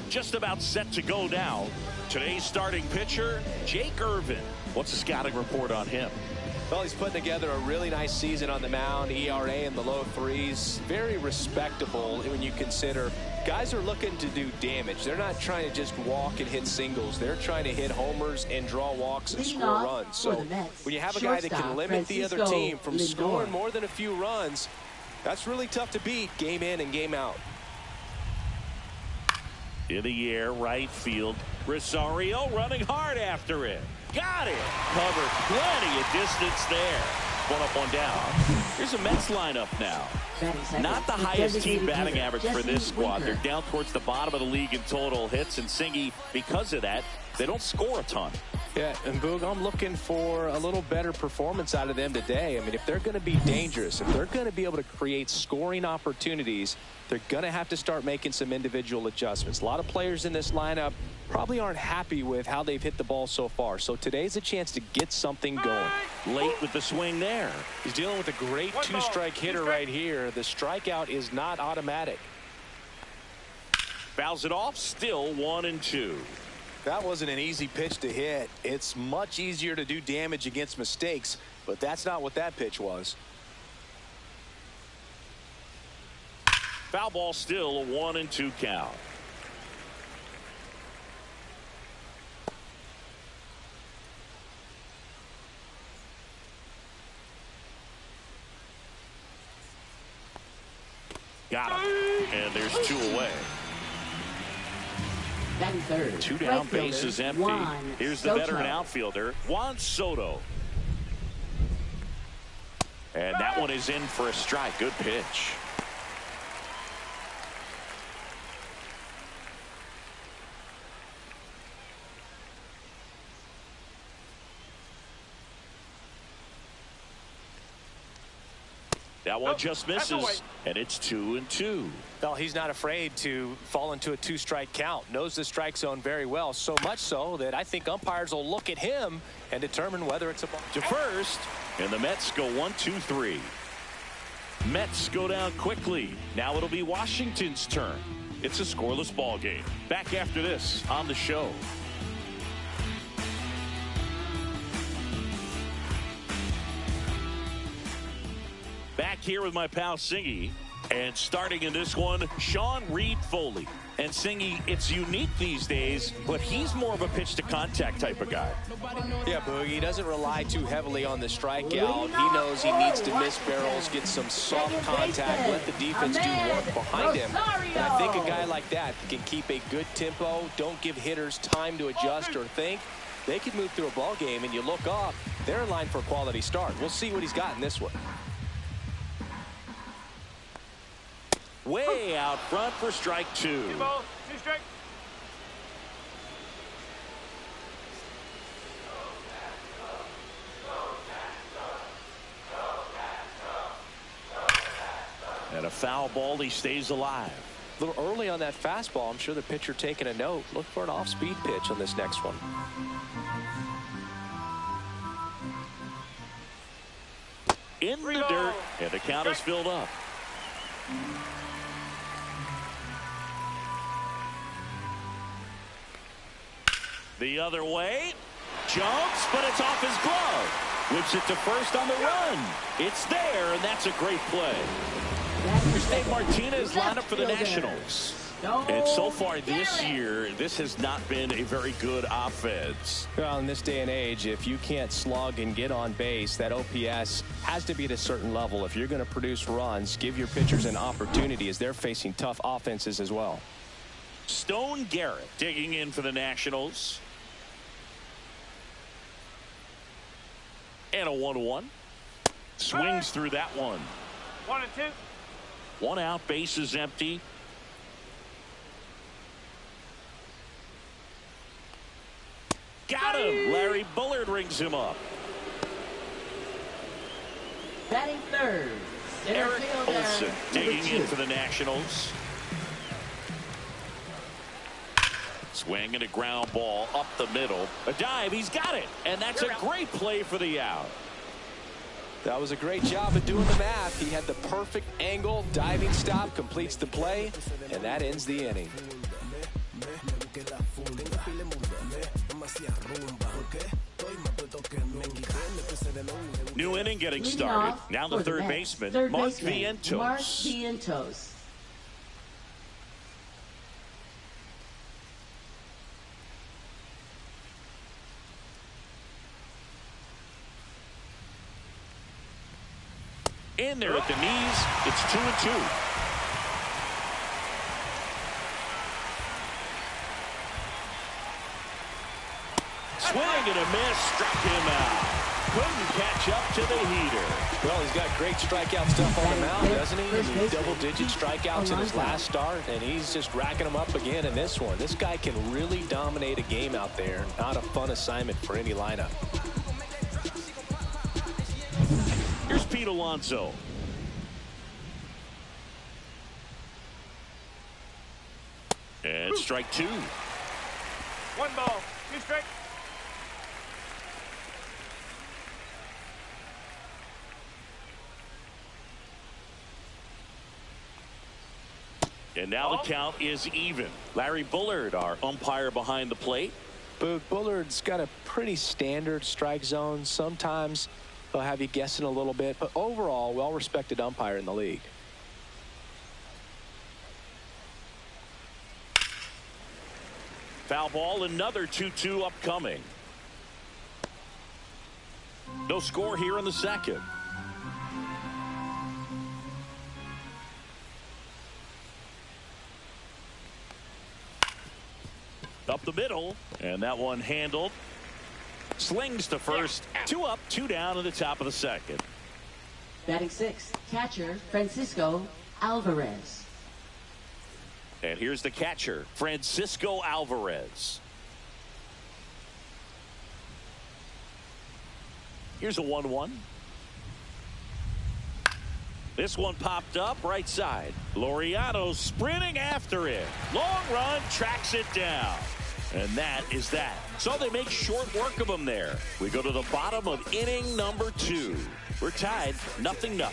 Just about set to go now. Today's starting pitcher, Jake Irvin. What's the scouting report on him? Well, he's putting together a really nice season on the mound. ERA in the low 3s. Very respectable when you consider guys are looking to do damage. They're not trying to just walk and hit singles. They're trying to hit homers and draw walks and score runs. So when you have a guy that can limit the other team from scoring more than a few runs, that's really tough to beat game in and game out. In the air, right field. Rosario running hard after it. Got it. Covered plenty of distance there. One up, one down. Here's a Mets lineup now. Not the highest team batting average for this squad. They're down towards the bottom of the league in total hits, and Singy, because of that, they don't score a ton. Yeah, and Boog, I'm looking for a little better performance out of them today. I mean, if they're going to be dangerous, if they're going to be able to create scoring opportunities, they're going to have to start making some individual adjustments. A lot of players in this lineup probably aren't happy with how they've hit the ball so far. So today's a chance to get something going. Late with the swing there. He's dealing with a great two-strike hitter right here. The strikeout is not automatic. Fouls it off, still 1-2. That wasn't an easy pitch to hit. It's much easier to do damage against mistakes, but that's not what that pitch was. Foul ball, still a 1-2 count. Got him. And there's 2 away. Third. 2 down, bases empty. Here's the veteran outfielder, Juan Soto. And that one is in for a strike. Good pitch. That one just misses, and it's 2-2. Well, he's not afraid to fall into a 2-strike count. Knows the strike zone very well, so much so that I think umpires will look at him and determine whether it's a ball. To first, and the Mets go 1-2-3. Mets go down quickly. Now it'll be Washington's turn. It's a scoreless ball game. Back after this on the show. Back here with my pal Singy, and starting in this one, Sean Reed Foley. And Singy, it's unique these days, but he's more of a pitch to contact type of guy. Yeah, Boogie, he doesn't rely too heavily on the strikeout. He knows he needs to miss barrels, get some soft contact, let the defense do work behind him. And I think a guy like that can keep a good tempo, don't give hitters time to adjust or think. They could move through a ball game, and you look up, they're in line for a quality start. We'll see what he's got in this one. Way out front for strike 2. 2 balls, 2 strikes. And a foul ball, he stays alive. A little early on that fastball. I'm sure the pitcher taking a note. Look for an off-speed pitch on this next one. In the dirt, and the count is filled up. The other way, jumps, but it's off his glove. Whips it to first on the run. It's there, and that's a great play. Here's Dave Martinez lined up for the Nationals. And so far this year, this has not been a very good offense. Well, in this day and age, if you can't slug and get on base, that OPS has to be at a certain level. If you're going to produce runs, give your pitchers an opportunity as they're facing tough offenses as well. Stone Garrett digging in for the Nationals. And a 1-1. Swings through that one. 1-2. 1 out, bases empty. Got him. Larry Bullard rings him up. Batting third, Eric Olson digging in for the Nationals. Swing and a ground ball up the middle. A dive, he's got it. And that's a great play for the out. That was a great job of doing the math. He had the perfect angle, diving stop, completes the play, and that ends the inning. New inning getting started. Now the third baseman, Mark Vientos. Mark Vientos. In there at the knees, it's 2-2. Swing and a miss, struck him out. Couldn't catch up to the heater. Well, he's got great strikeout stuff on the mound, doesn't he? I mean, double-digit strikeouts in his last start, and he's just racking them up again in this one. This guy can really dominate a game out there. Not a fun assignment for any lineup. Here's Pete Alonso. And strike two. 1 ball, 2 strikes. And now the count is even. Larry Bullard, our umpire behind the plate. Bullard's got a pretty standard strike zone. Sometimes he'll have you guessing a little bit, but overall, well-respected umpire in the league. Foul ball, another 2-2 upcoming. No score here in the second. Up the middle, and that one handled. Slings to first. 2 up, 2 down in the top of the second. Batting 6th, catcher Francisco Alvarez. And here's the catcher, Francisco Alvarez. Here's a 1-1. This one popped up right side. Laureano sprinting after it. Long run, tracks it down. And that is that. So they make short work of him there. We go to the bottom of inning number 2. We're tied 0-0.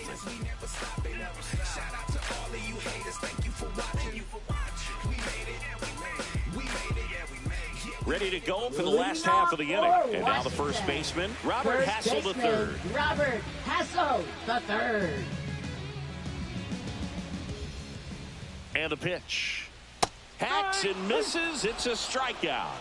Ready to go for the last half of the inning. And now the first baseman, Robert Hassel III. Robert Hassel III. And a pitch. Hacks and misses. It's a strikeout.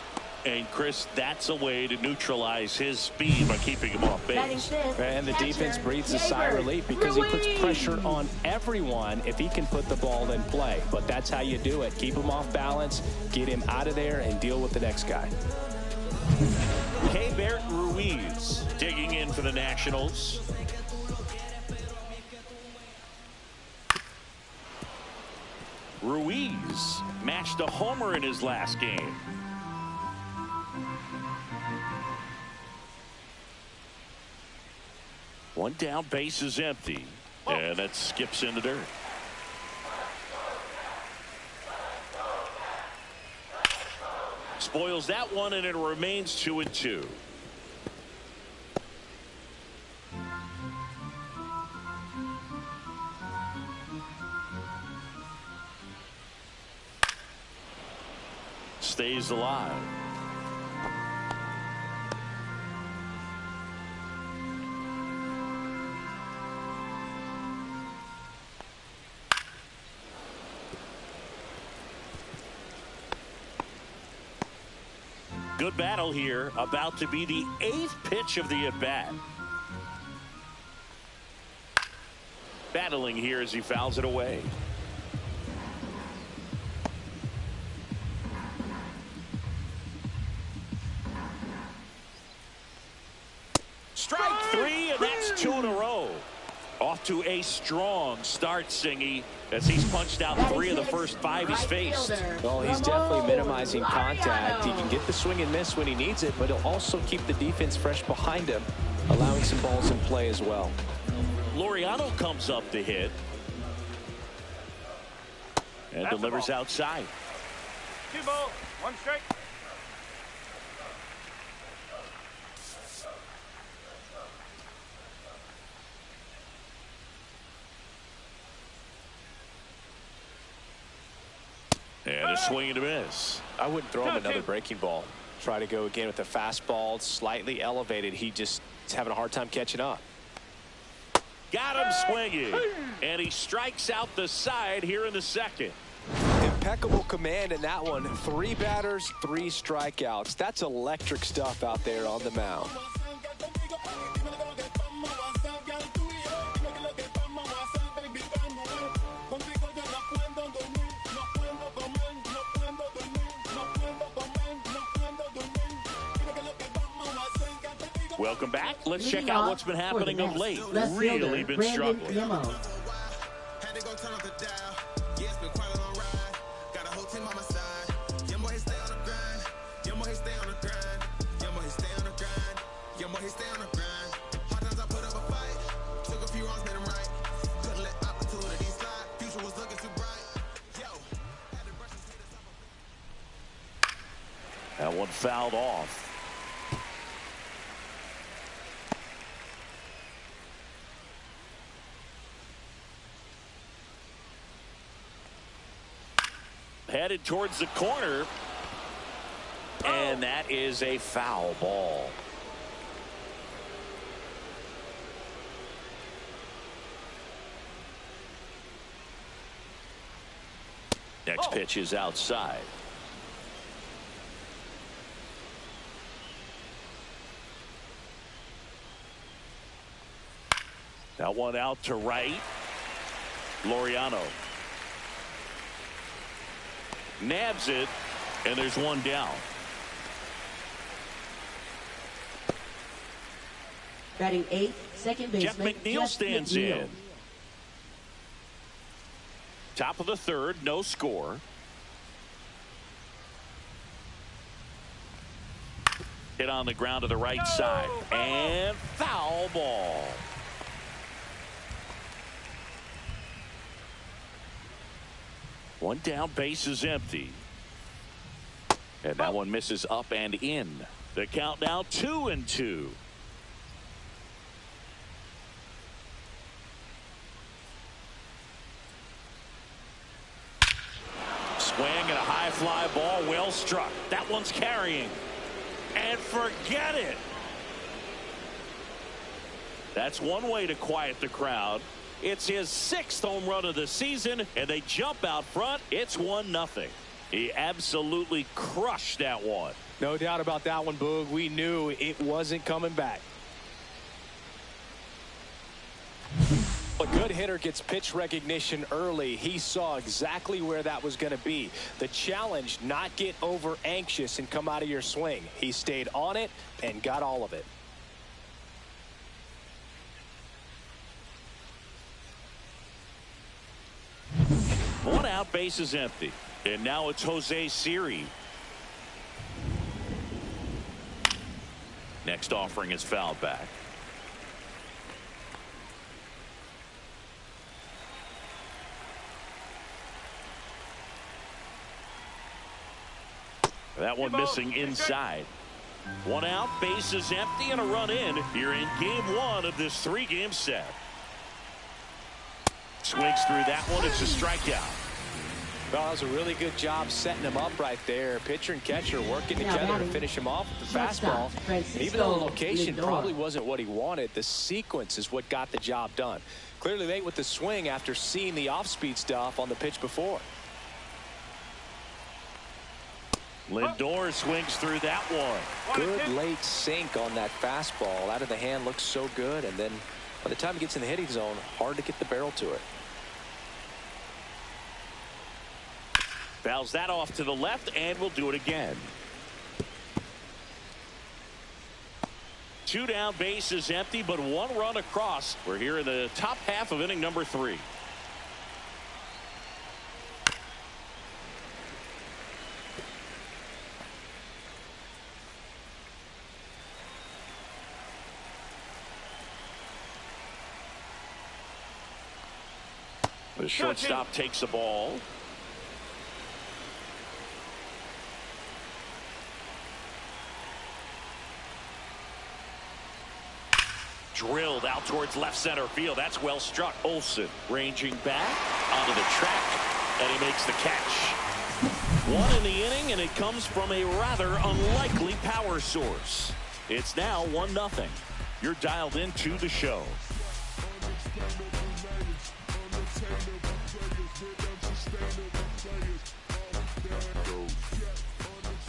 And Chris, that's a way to neutralize his speed by keeping him off base. And the defense breathes a sigh of relief because he puts pressure on everyone if he can put the ball in play. But that's how you do it. Keep him off balance, get him out of there, and deal with the next guy. Keibert Ruiz digging in for the Nationals. Ruiz matched a homer in his last game. One down, base is empty. And that skips in the dirt. Spoils that one, and it remains 2-2. Stays alive. Good battle here, about to be the 8th pitch of the at-bat. Battling here as he fouls it away. Strike 3, and that's 2 in a row. Off to a strong start, Singy, as he's punched out 3 of the first 5 he's faced. Well, he's definitely minimizing contact. He can get the swing and miss when he needs it, but he'll also keep the defense fresh behind him, allowing some balls in play as well. Laureano comes up to hit and delivers outside. 2 balls, 1 strike. And a swing and a miss. I wouldn't throw him another breaking ball. Try to go again with the fastball, slightly elevated. He just is having a hard time catching up. Got him swinging, and he strikes out the side here in the second. Impeccable command in that one. 3 batters, 3 strikeouts. That's electric stuff out there on the mound. Welcome back. Let's check out what's been happening of late. Really been struggling. Had to go turn up the dial. Yeah, it's been quite a long ride. Got a whole team on my side. Yeah, more he stay on the grind. Yeah, more he stay on the grind. Yeah, more he stay on the grind. Yeah, more he stay on the grind. Hard times I put up a fight. Took a few wrongs, made them right. Couldn't let opportunity slide. Future was looking too bright. Yo. That one fouled off. Headed towards the corner, and that is a foul ball. Next pitch is outside. That one out to right. Laureano nabs it, and there's one down. Batting 8th, second baseman Jeff McNeil stands in. Top of the third, no score. Hit on the ground to the right side, and foul ball. One down, base is empty. And that one misses up and in. The count now 2-2. Swing and a high fly ball, well struck. That one's carrying. And forget it. That's one way to quiet the crowd. It's his 6th home run of the season, and they jump out front. It's 1-0. He absolutely crushed that one. No doubt about that one, Boog. We knew it wasn't coming back. A good hitter gets pitch recognition early. He saw exactly where that was going to be. The challenge, not get over anxious and come out of your swing. He stayed on it and got all of it. One out, base is empty. And now it's Jose Siri. Next offering is fouled back. That one missing inside. One out, base is empty, and a run in. You're in game 1 of this 3-game set. Swings through that one. It's a strikeout. Well, that was a really good job setting him up right there. Pitcher and catcher working together to finish him off with the fastball. Even though the location probably wasn't what he wanted, the sequence is what got the job done. Clearly late with the swing after seeing the off-speed stuff on the pitch before. Lindor swings through that one. Good late sink on that fastball. Out of the hand looks so good, and then by the time he gets in the hitting zone, hard to get the barrel to it. Fouls that off to the left, and we'll do it again. 2 down, base is empty, but 1 run across. We're here in the top half of inning number 3. The shortstop takes the ball. Drilled out towards left center field. That's well struck. Olsen ranging back onto the track, and he makes the catch. 1 in the inning, and it comes from a rather unlikely power source. It's now 1-0. You're dialed into the show.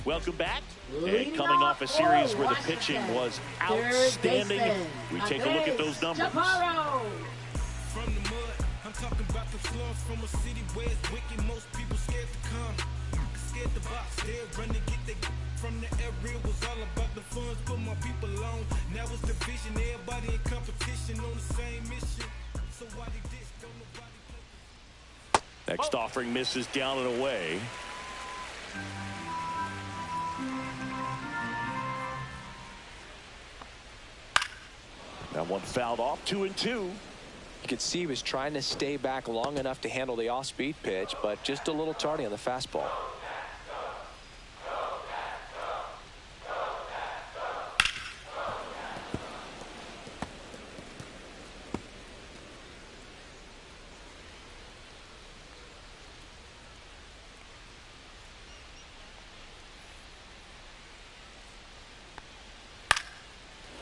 Welcome back. And coming off a series where the pitching was outstanding, we take a look at those numbers. From the mud, I'm talking about the slums from a city where it's wicked. Most people scared to come, scared to box. They'll run to get their from the area. Was all about the funds, put my people on. Now it's division, everybody in competition on the same mission. So why they dish, don't nobody play. Next offering misses down and away. That one fouled off, 2-2. You could see he was trying to stay back long enough to handle the off-speed pitch, but just a little tardy on the fastball.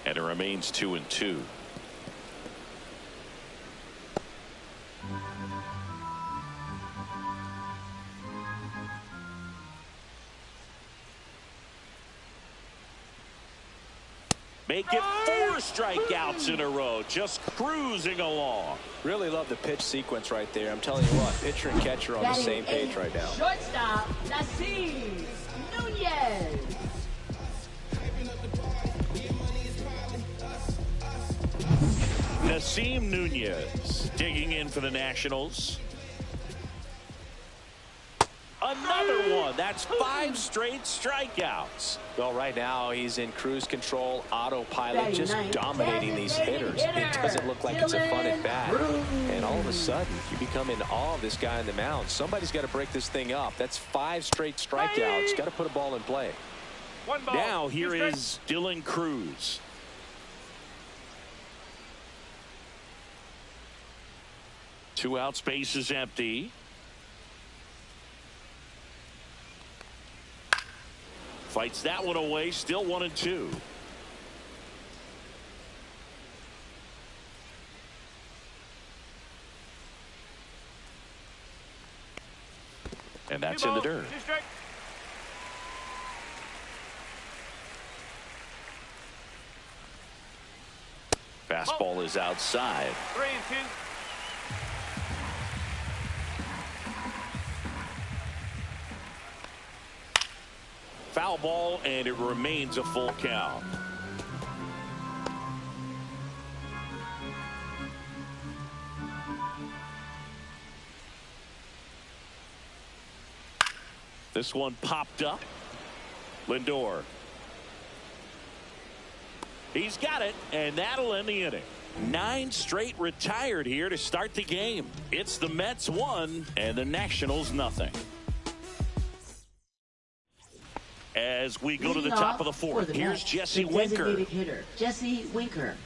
And it remains 2-2. Make it 4 strikeouts in a row, just cruising along. Really love the pitch sequence right there. I'm telling you what, pitcher and catcher on the same page right now. Shortstop, Nasim Nunez. Nasim Nunez digging in for the Nationals. Another one. That's 5 straight strikeouts. Well, right now he's in cruise control, autopilot, just dominating these hitters. It doesn't look like it's a fun at bat. And all of a sudden, you become in awe of this guy on the mound. Somebody's got to break this thing up. That's 5 straight strikeouts. Got to put a ball in play. Now here is Dylan Cruz. Two out, space is empty. Fights that one away, still 1-2. And that's in the dirt. Fastball is outside. 3-2. Foul ball, and it remains a full count. This one popped up. Lindor. He's got it, and that'll end the inning. 9 straight retired here to start the game. It's the Mets 1 and the Nationals nothing. As we go to the top of the 4th, here's Jesse Winker. Designated hitter, Jesse Winker.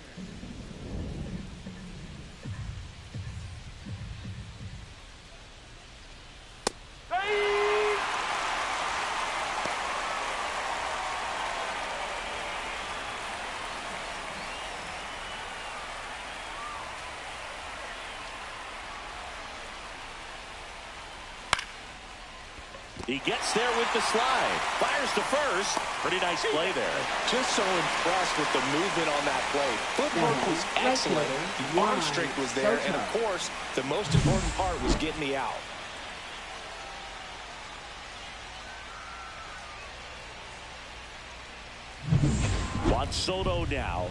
He gets there with the slide. Fires to first. Pretty nice play there. Just so impressed with the movement on that play. Footwork was excellent. The arm strength was there. And, of course, the most important part was getting the out. Juan Soto now.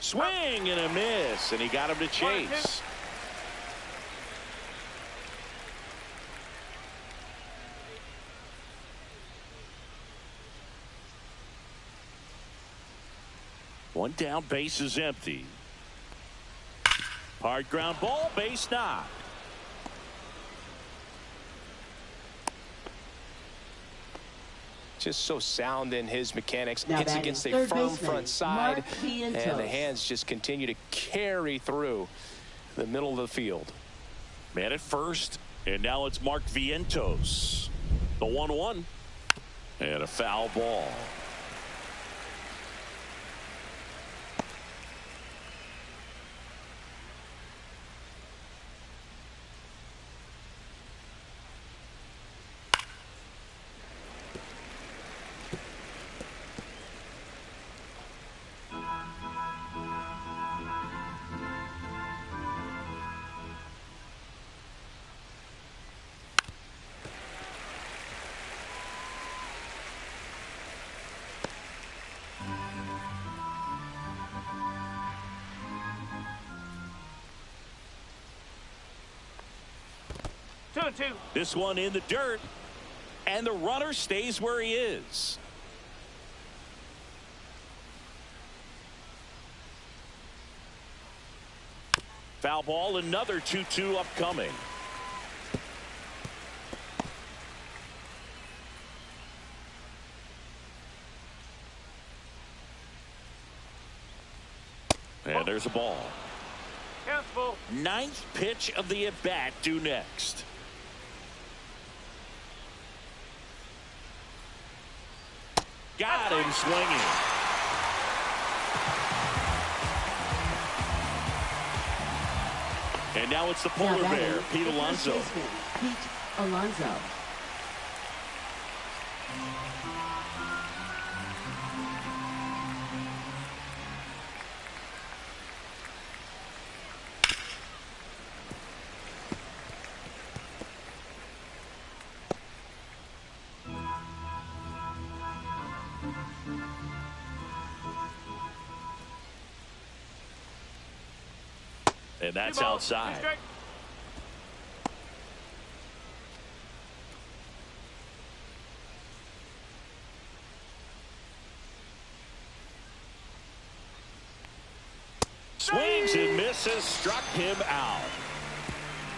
Swing and a miss. And he got him to chase. One down, base is empty. Hard ground ball, base knock. Just so sound in his mechanics. Now hits against a firm front side. And the hands just continue to carry through the middle of the field. Man at first. And now it's Mark Vientos. The 1-1. And a foul ball. 2-2. This one in the dirt, and the runner stays where he is. Foul ball, another 2-2 upcoming. And there's a ball. Countable. Ninth pitch of the at-bat due next. Got him swinging. And now it's the polar bear, Pete Alonso. Pete Alonso. And that's outside. Swings and misses, struck him out.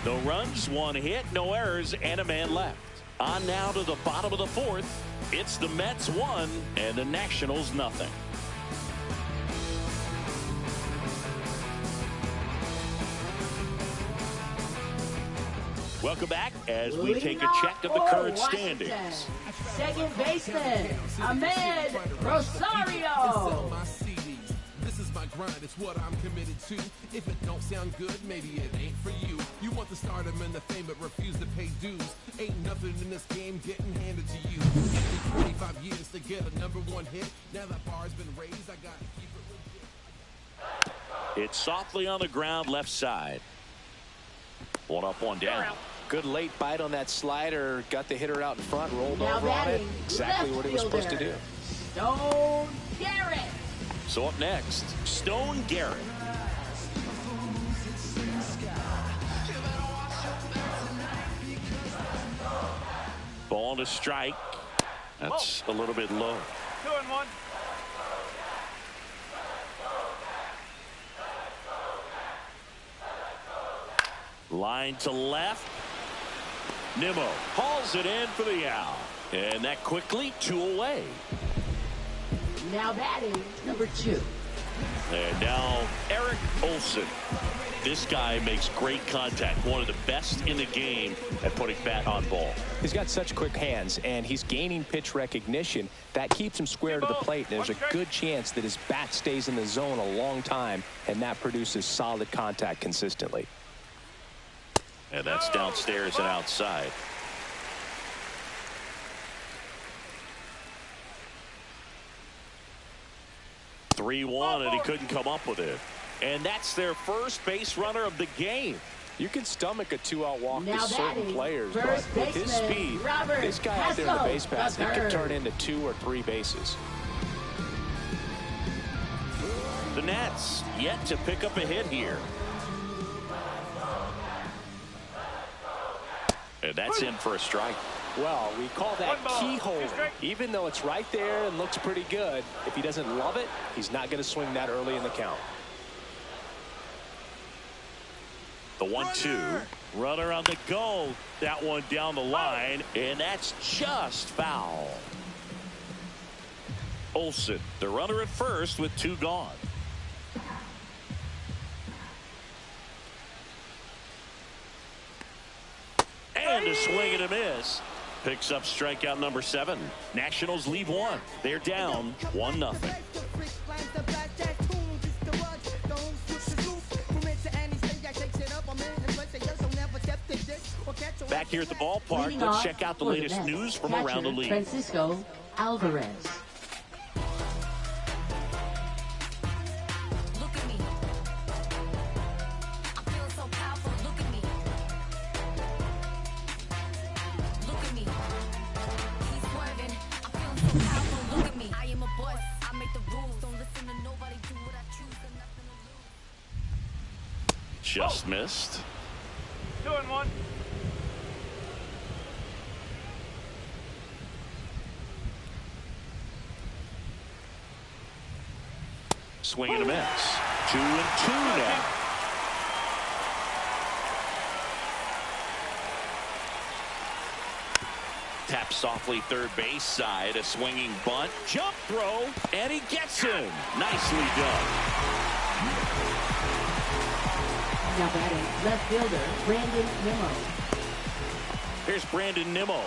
No runs, one hit, no errors, and a man left. On now to the bottom of the fourth. It's the Mets 1 and the Nationals nothing. Welcome back as we take a check of the current standings. Second baseman, Ahmed Rosario. This is my grind, it's what I'm committed to. If it don't sound good, maybe it ain't for you. You want the stardom and the fame, but refuse to pay dues. Ain't nothing in this game getting handed to you. It took 25 years to get a #1 hit. Now that bar's been raised, I gotta keep it legit. It's softly on the ground, left side. One up, one down. Good late bite on that slider. Got the hitter out in front, rolled over on it. Exactly what he was supposed to do. Stone Garrett. So up next, Stone Garrett. Ball to strike. That's a little bit low. 2-1. Line to left. Nimmo hauls it in for the out. And that quickly 2 away. Now batting, number 2. And now Eric Olson. This guy makes great contact. One of the best in the game at putting bat on ball. He's got such quick hands, and he's gaining pitch recognition. That keeps him square to the plate. And there's a good chance that his bat stays in the zone a long time, and that produces solid contact consistently. And that's downstairs and outside. (3-1), and he couldn't come up with it. And that's their first base runner of the game. You can stomach a 2-out walk to certain batting, players, but with his speed, this guy out there in the base pass, it could turn into 2 or 3 bases. The Nats yet to pick up a hit here. And that's in for a strike. Well, we call that keyhole. Even though it's right there and looks pretty good, if he doesn't love it, he's not going to swing that early in the count. The 1-2. Runner on the go. That one down the line, and that's just foul. Olson, the runner at first with 2 gone. And a swing and a miss. Picks up strikeout number 7. Nationals leave 1. They're down 1-0. Back here at the ballpark, Leading let's off check out the for latest Mets, news from catcher around the league. Francisco Alvarez. Look at me. I feel so powerful. Look at me. Look at me. He's swerving. I feel so powerful. Look at me. I am a boss. I make the rules. Don't listen to nobody. Do what I choose. Got nothing to lose. Just missed. 2-1. swing and a miss. 2-2 now. Tap softly third base side. A swinging bunt. Jump throw. And he gets him. Nicely done. Now batting, left fielder, Brandon Nimmo. Here's Brandon Nimmo.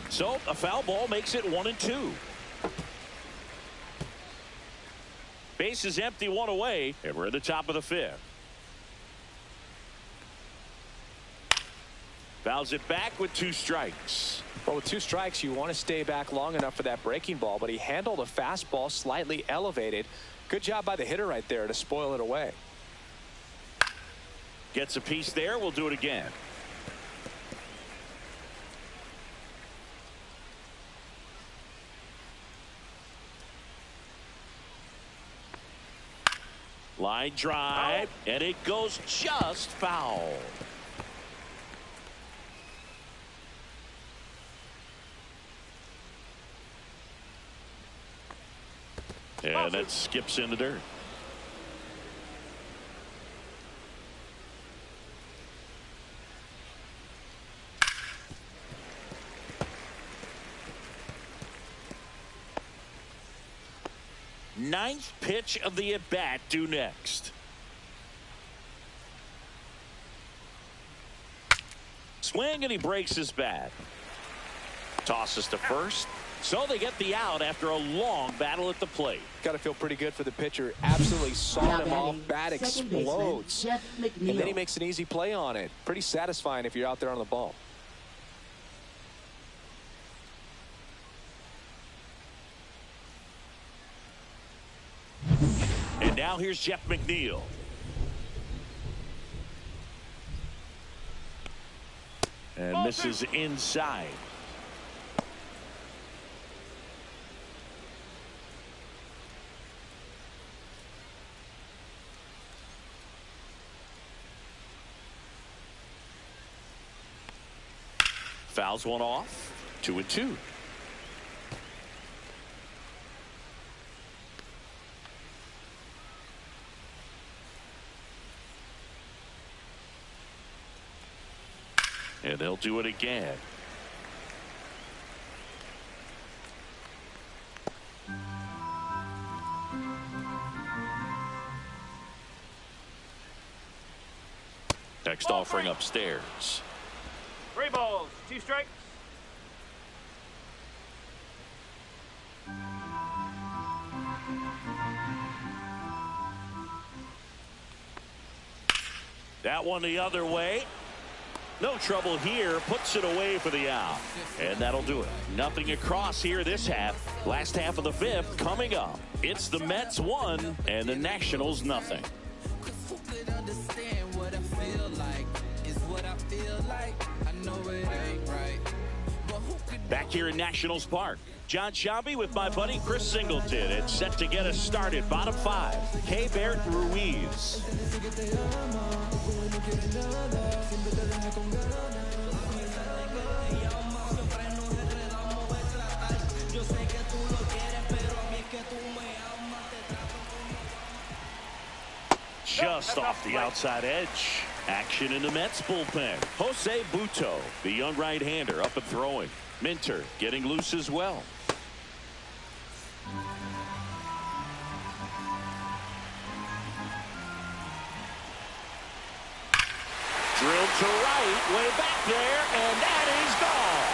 So a foul ball makes it 1-2. Base is empty, one away, and we're at the top of the fifth. Fouls it back with 2 strikes. Well, with 2 strikes, you want to stay back long enough for that breaking ball, but he handled a fastball slightly elevated. Good job by the hitter right there to spoil it away. Gets a piece there. We'll do it again. Line drive, and it goes just foul. And that skips in the dirt. Ninth pitch of the at-bat due next. Swing, and he breaks his bat. Tosses to first. So they get the out after a long battle at the plate. Got to feel pretty good for the pitcher. Absolutely sawed him off. Bat explodes. And then he makes an easy play on it. Pretty satisfying if you're out there on the ball. And now here's Jeff McNeil. And misses inside. Fouls one off. 2-2. And they'll do it again. Next offering upstairs. 3 balls, 2 strikes. That one the other way. No trouble here. Puts it away for the out. And that'll do it. Nothing across here this half. Last half of the fifth coming up. It's the Mets 1 and the Nationals nothing. Back here in Nationals Park. John Shelby with my buddy Chris Singleton. It's set to get us started. Bottom 5. K-Bert Ruiz. Just off the outside edge. Action in the Mets bullpen. Jose Buto, the young right-hander, up and throwing. Minter getting loose as well. Drilled to right, way back there, and that is gone.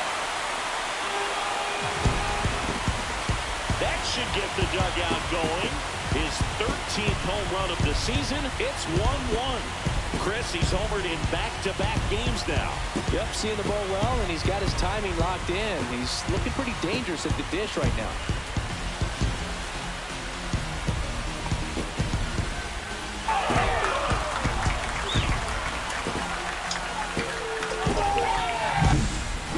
That should get the dugout going. His 13th home run of the season. It's 1-1. Chris, he's homered in back-to-back games now. Yep, seeing the ball well, and he's got his timing locked in. He's looking pretty dangerous at the dish right now.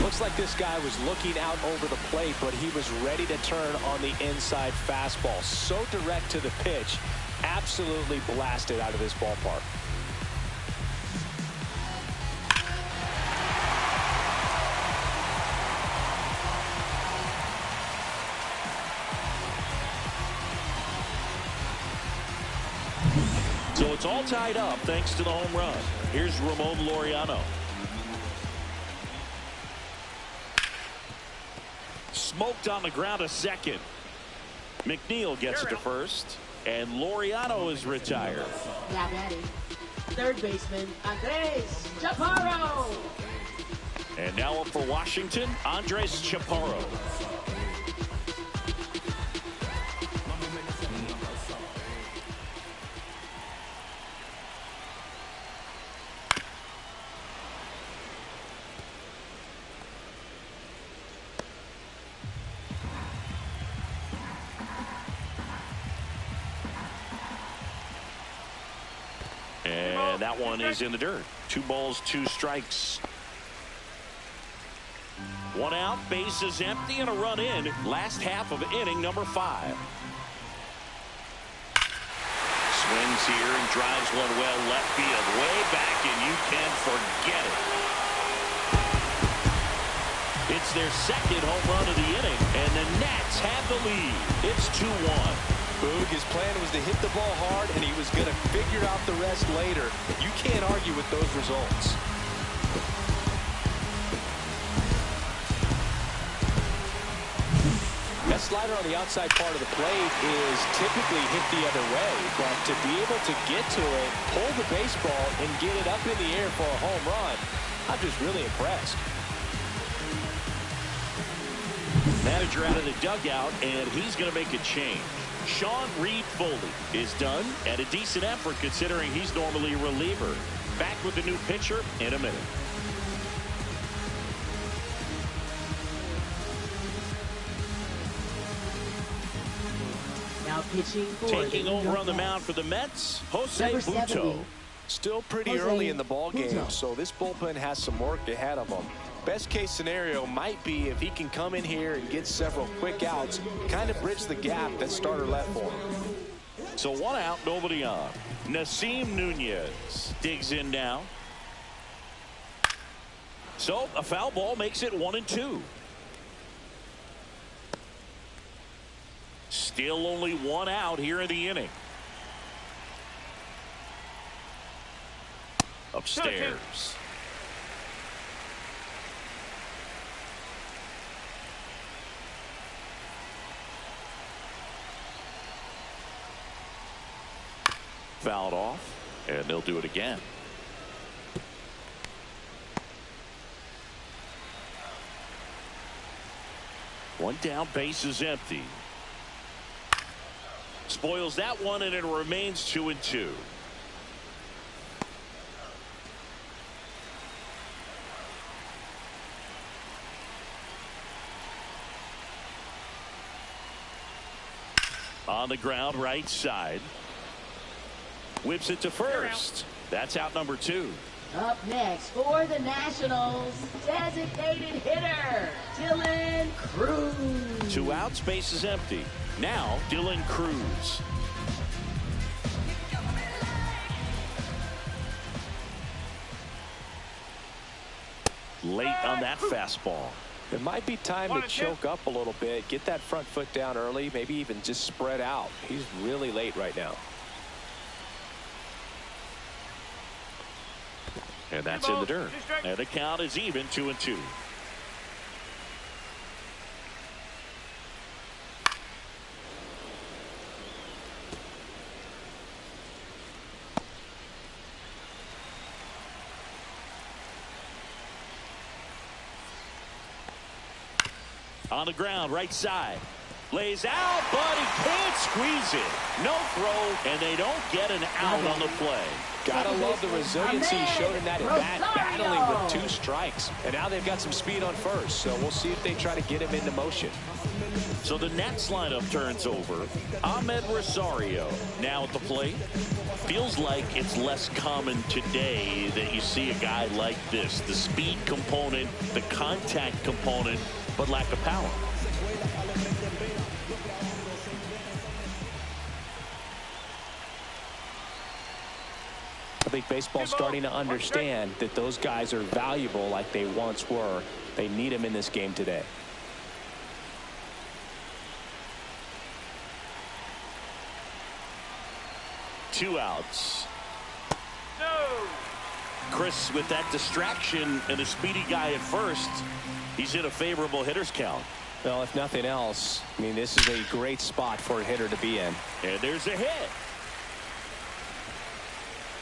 Looks like this guy was looking out over the plate, but he was ready to turn on the inside fastball. So direct to the pitch. Absolutely blasted out of this ballpark. So it's all tied up thanks to the home run. Here's Ramon Laureano. Smoked on the ground to second. McNeil gets it to first. And Laureano is retired. Yeah, Daddy. Third baseman, Andres Chaparro. And now up for Washington, Andres Chaparro. And that one is in the dirt. 2 balls, 2 strikes. 1 out, bases empty, and a run in. Last half of inning number 5. Swings here and drives one well left field. Way back, and you can forget it. It's their second home run of the inning, and the Nats have the lead. It's 2-1. Boog, his plan was to hit the ball hard, and he was going to figure out the rest later. You can't argue with those results. That slider on the outside part of the plate is typically hit the other way, but to be able to get to it, pull the baseball, and get it up in the air for a home run, I'm just really impressed. Manager out of the dugout, and he's going to make a change. Sean Reed Foley is done, and a decent effort considering he's normally a reliever. Back with the new pitcher in a minute. Now pitching for taking over on the mound for the Mets, Jose Butto. Still pretty early in the ball game, so this bullpen has some work ahead of them. Best case scenario might be if he can come in here and get several quick outs, kind of bridge the gap that starter left for him. So 1 out, nobody on. Nasim Nunez digs in now. So a foul ball makes it 1-2. Still only 1 out here in the inning. Upstairs. Fouled off, and they'll do it again. One down, base is empty. Spoils that one, and it remains 2-2. On the ground, right side. Whips it to first. That's out number 2. Up next for the Nationals, designated hitter, Dylan Cruz. 2 outs, base is empty. Now, Dylan Cruz. Late on that fastball. It might be time to choke up a little bit, get that front foot down early, maybe even just spread out. He's really late right now. And that's in the dirt. And the count is even, 2-2. On the ground, right side. Lays out, but he can't squeeze it. No throw, and they don't get an out on the play. Gotta love the resiliency he showed in that at-bat, battling with 2 strikes. And now they've got some speed on first, so we'll see if they try to get him into motion. So the Nats lineup turns over. Ahmed Rosario now at the plate. Feels like it's less common today that you see a guy like this. The speed component, the contact component, but lack of power. I think baseball's starting to understand that those guys are valuable like they once were. They need them in this game today. 2 outs. Chris, with that distraction and a speedy guy at first, he's in a favorable hitter's count. Well, if nothing else, I mean, this is a great spot for a hitter to be in. And there's a hit.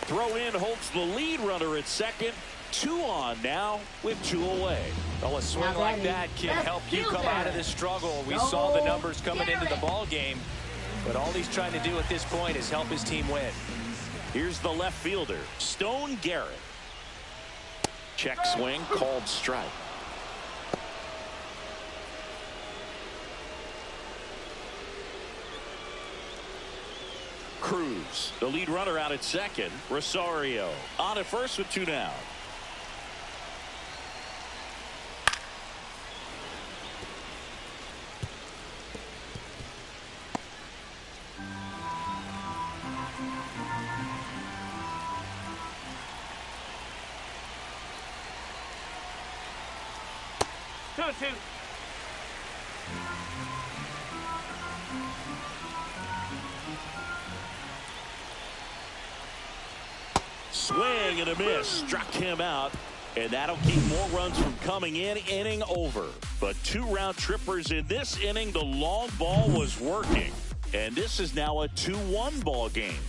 Throw in holds the lead runner at second. 2 on now with 2 away. Well, a swing like that can help you come out of this struggle. We saw the numbers coming into the ball game, but all he's trying to do at this point is help his team win. Here's the left fielder, Stone Garrett. Check swing, called strike. Cruz, the lead runner, out at second. Rosario on at first with 2 down. Swing and a miss, struck him out, and that'll keep more runs from coming in. Inning over, but 2 round trippers in this inning. The long ball was working, and this is now a 2-1 ball game.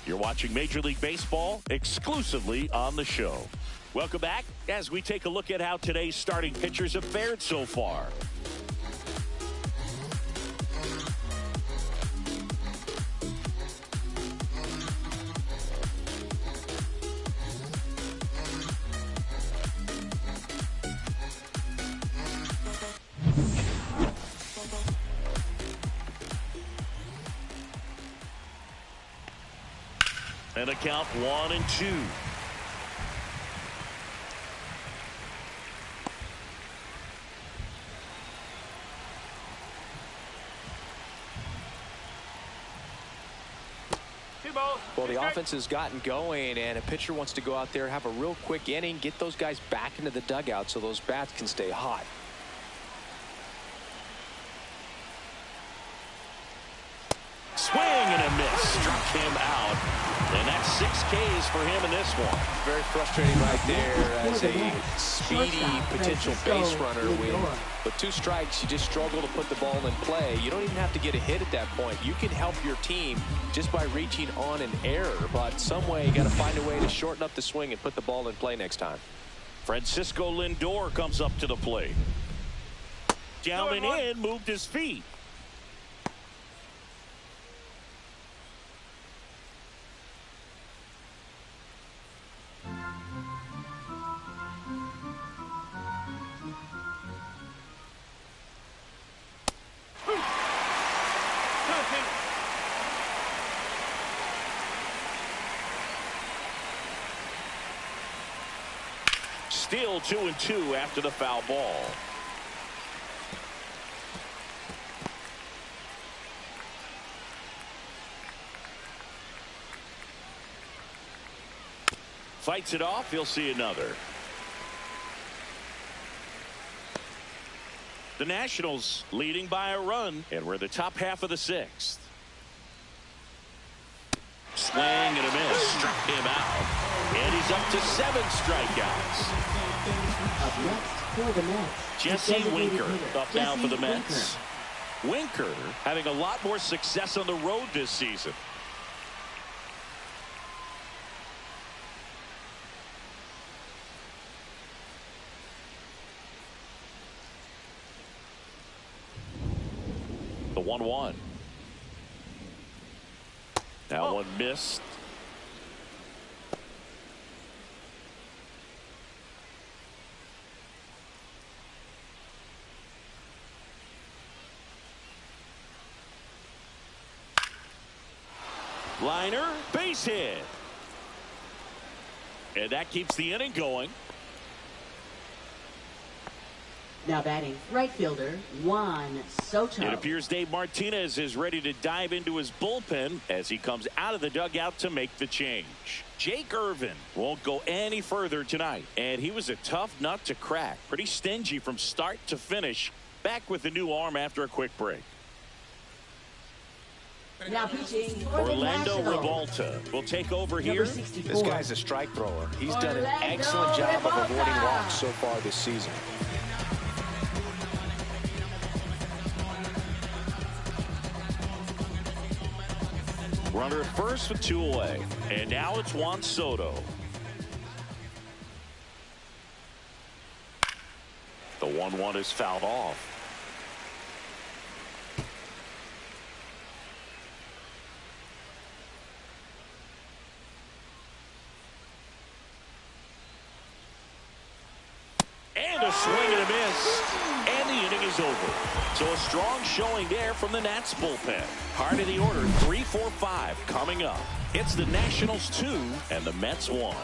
You're watching Major League Baseball exclusively on the show. Welcome back as we take a look at how today's starting pitchers have fared so far. And a count 1-2. Well, the offense has gotten going, and a pitcher wants to go out there, have a real quick inning, get those guys back into the dugout so those bats can stay hot. Swing and a miss, struck him out, and that's 6 Ks for him in this one. Very frustrating right there as a speedy potential base runner. With 2 strikes, you just struggle to put the ball in play. You don't even have to get a hit at that point. You can help your team just by reaching on an error, but some way you got to find a way to shorten up the swing and put the ball in play next time. Francisco Lindor comes up to the plate. Down and in, moved his feet. Still 2-2 after the foul ball. Fights it off. He'll see another. The Nationals leading by a run, and we're the top half of the 6th. Swing and a miss, struck him out, and he's up to 7 strikeouts. Up next for the Mets, Jesse Winker up now for the Mets. Winker having a lot more success on the road this season. The 1-1. That one missed. Liner, base hit. And that keeps the inning going. Now batting, right fielder, Juan Soto. It appears Dave Martinez is ready to dive into his bullpen as he comes out of the dugout to make the change. Jake Irvin won't go any further tonight, and he was a tough nut to crack. Pretty stingy from start to finish. Back with the new arm after a quick break. Now pitching for the Orlando Nationals. Revolta will take over here. This guy's a strike thrower. He's done an Orlando excellent job of avoiding Revolta. walks so far this season. Runner at first with 2 away. And now it's Juan Soto. The 1-1 is fouled off. And a swing and a miss. And the inning is over. So a strong showing there from the Nats bullpen. Heart of the order, 3, 4, 5 coming up. It's the Nationals 2 and the Mets 1.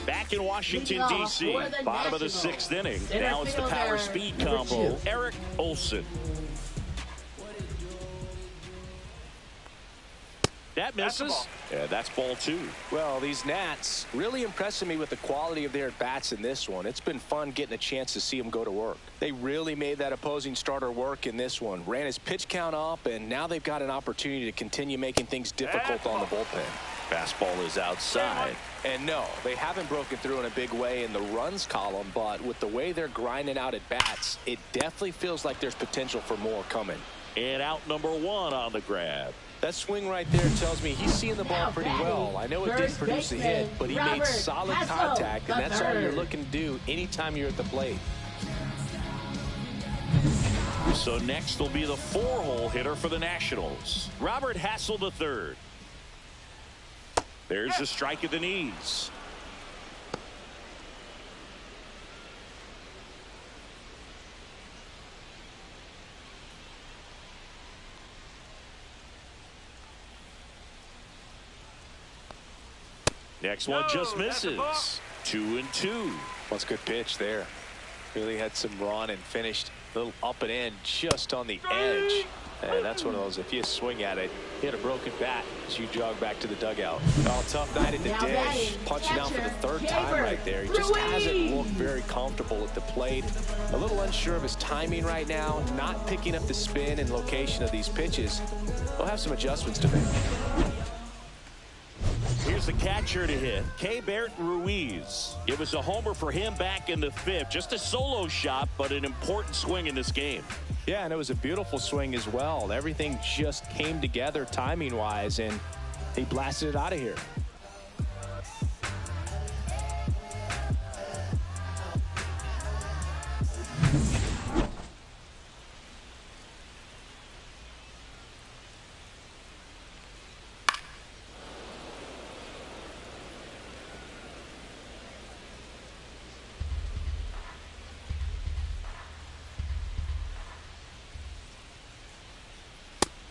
Back in Washington, D.C., bottom of the 6th inning. Now it's the power speed combo, Eric Olson. That misses. Yeah, that's ball 2. Well, these Nats really impressing me with the quality of their at-bats in this one. It's been fun getting a chance to see them go to work. They really made that opposing starter work in this one. Ran his pitch count up, and now they've got an opportunity to continue making things difficult on the bullpen. Fastball is outside. And no, they haven't broken through in a big way in the runs column, but with the way they're grinding out at bats, it definitely feels like there's potential for more coming. And out number 1 on the grab. That swing right there tells me he's seeing the ball pretty well. I know it didn't produce a hit, but he made solid contact, and that's all you're looking to do anytime you're at the plate. So next will be the 4-hole hitter for the Nationals, Robert Hassel III. There's a strike at the knees. Next one just misses. 2-2. That's a good pitch there. Really had some run and finished a little up and in just on the edge. And that's one of those, if you swing at it, hit a broken bat as you jog back to the dugout. Oh, tough night at the dish. Punching out for the 3rd time right there. He just hasn't looked very comfortable at the plate. A little unsure of his timing right now. Not picking up the spin and location of these pitches. They'll have some adjustments to make. Here's the catcher to hit, Keibert Ruiz. It was a homer for him back in the 5th. Just a solo shot, but an important swing in this game. Yeah, and it was a beautiful swing as well. Everything just came together timing-wise, and he blasted it out of here.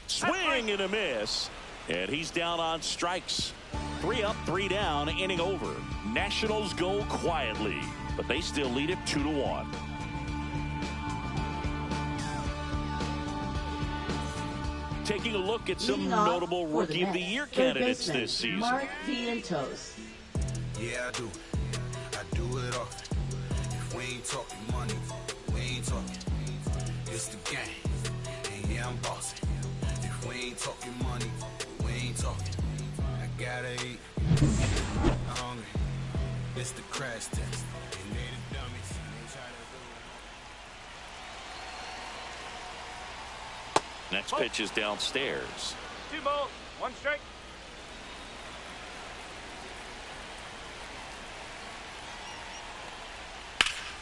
Swing and a miss. And he's down on strikes. 3 up, 3 down, inning over. Nationals go quietly, but they still lead it 2-1. Taking a look at some notable Rookie of the Year candidates this season. Mark Vientos. Yeah, I do. I do it often. If we ain't talking money, we ain't talking. It's the game. And yeah, I'm bossing. If we ain't talking money, we ain't talking. I gotta eat. I'm hungry. It's the crash test. And they the dummies. They try to do. Next pitch is downstairs. 2 balls, 1 strike.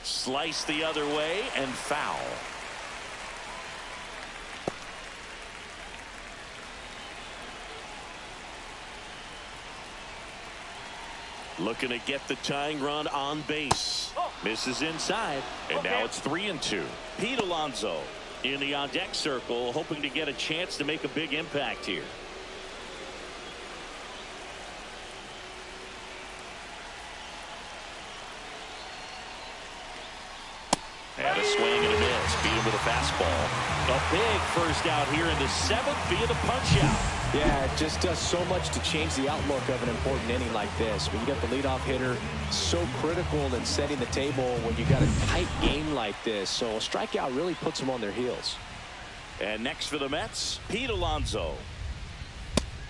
Slice the other way and foul. Looking to get the tying run on base. Misses inside, and now it's 3-2. Pete Alonso in the on-deck circle, hoping to get a chance to make a big impact here. And a swing and a miss. Beat him with a fastball. A big first out here in the 7th via the punch out. Yeah, it just does so much to change the outlook of an important inning like this. When you got the leadoff hitter, so critical in setting the table when you got a tight game like this. So a strikeout really puts them on their heels. And next for the Mets, Pete Alonso.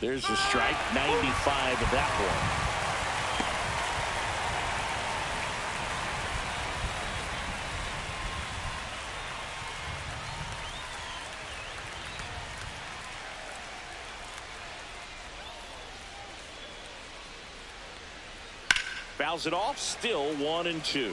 There's a strike, 95 of that one. Fouls it off, still 1-2.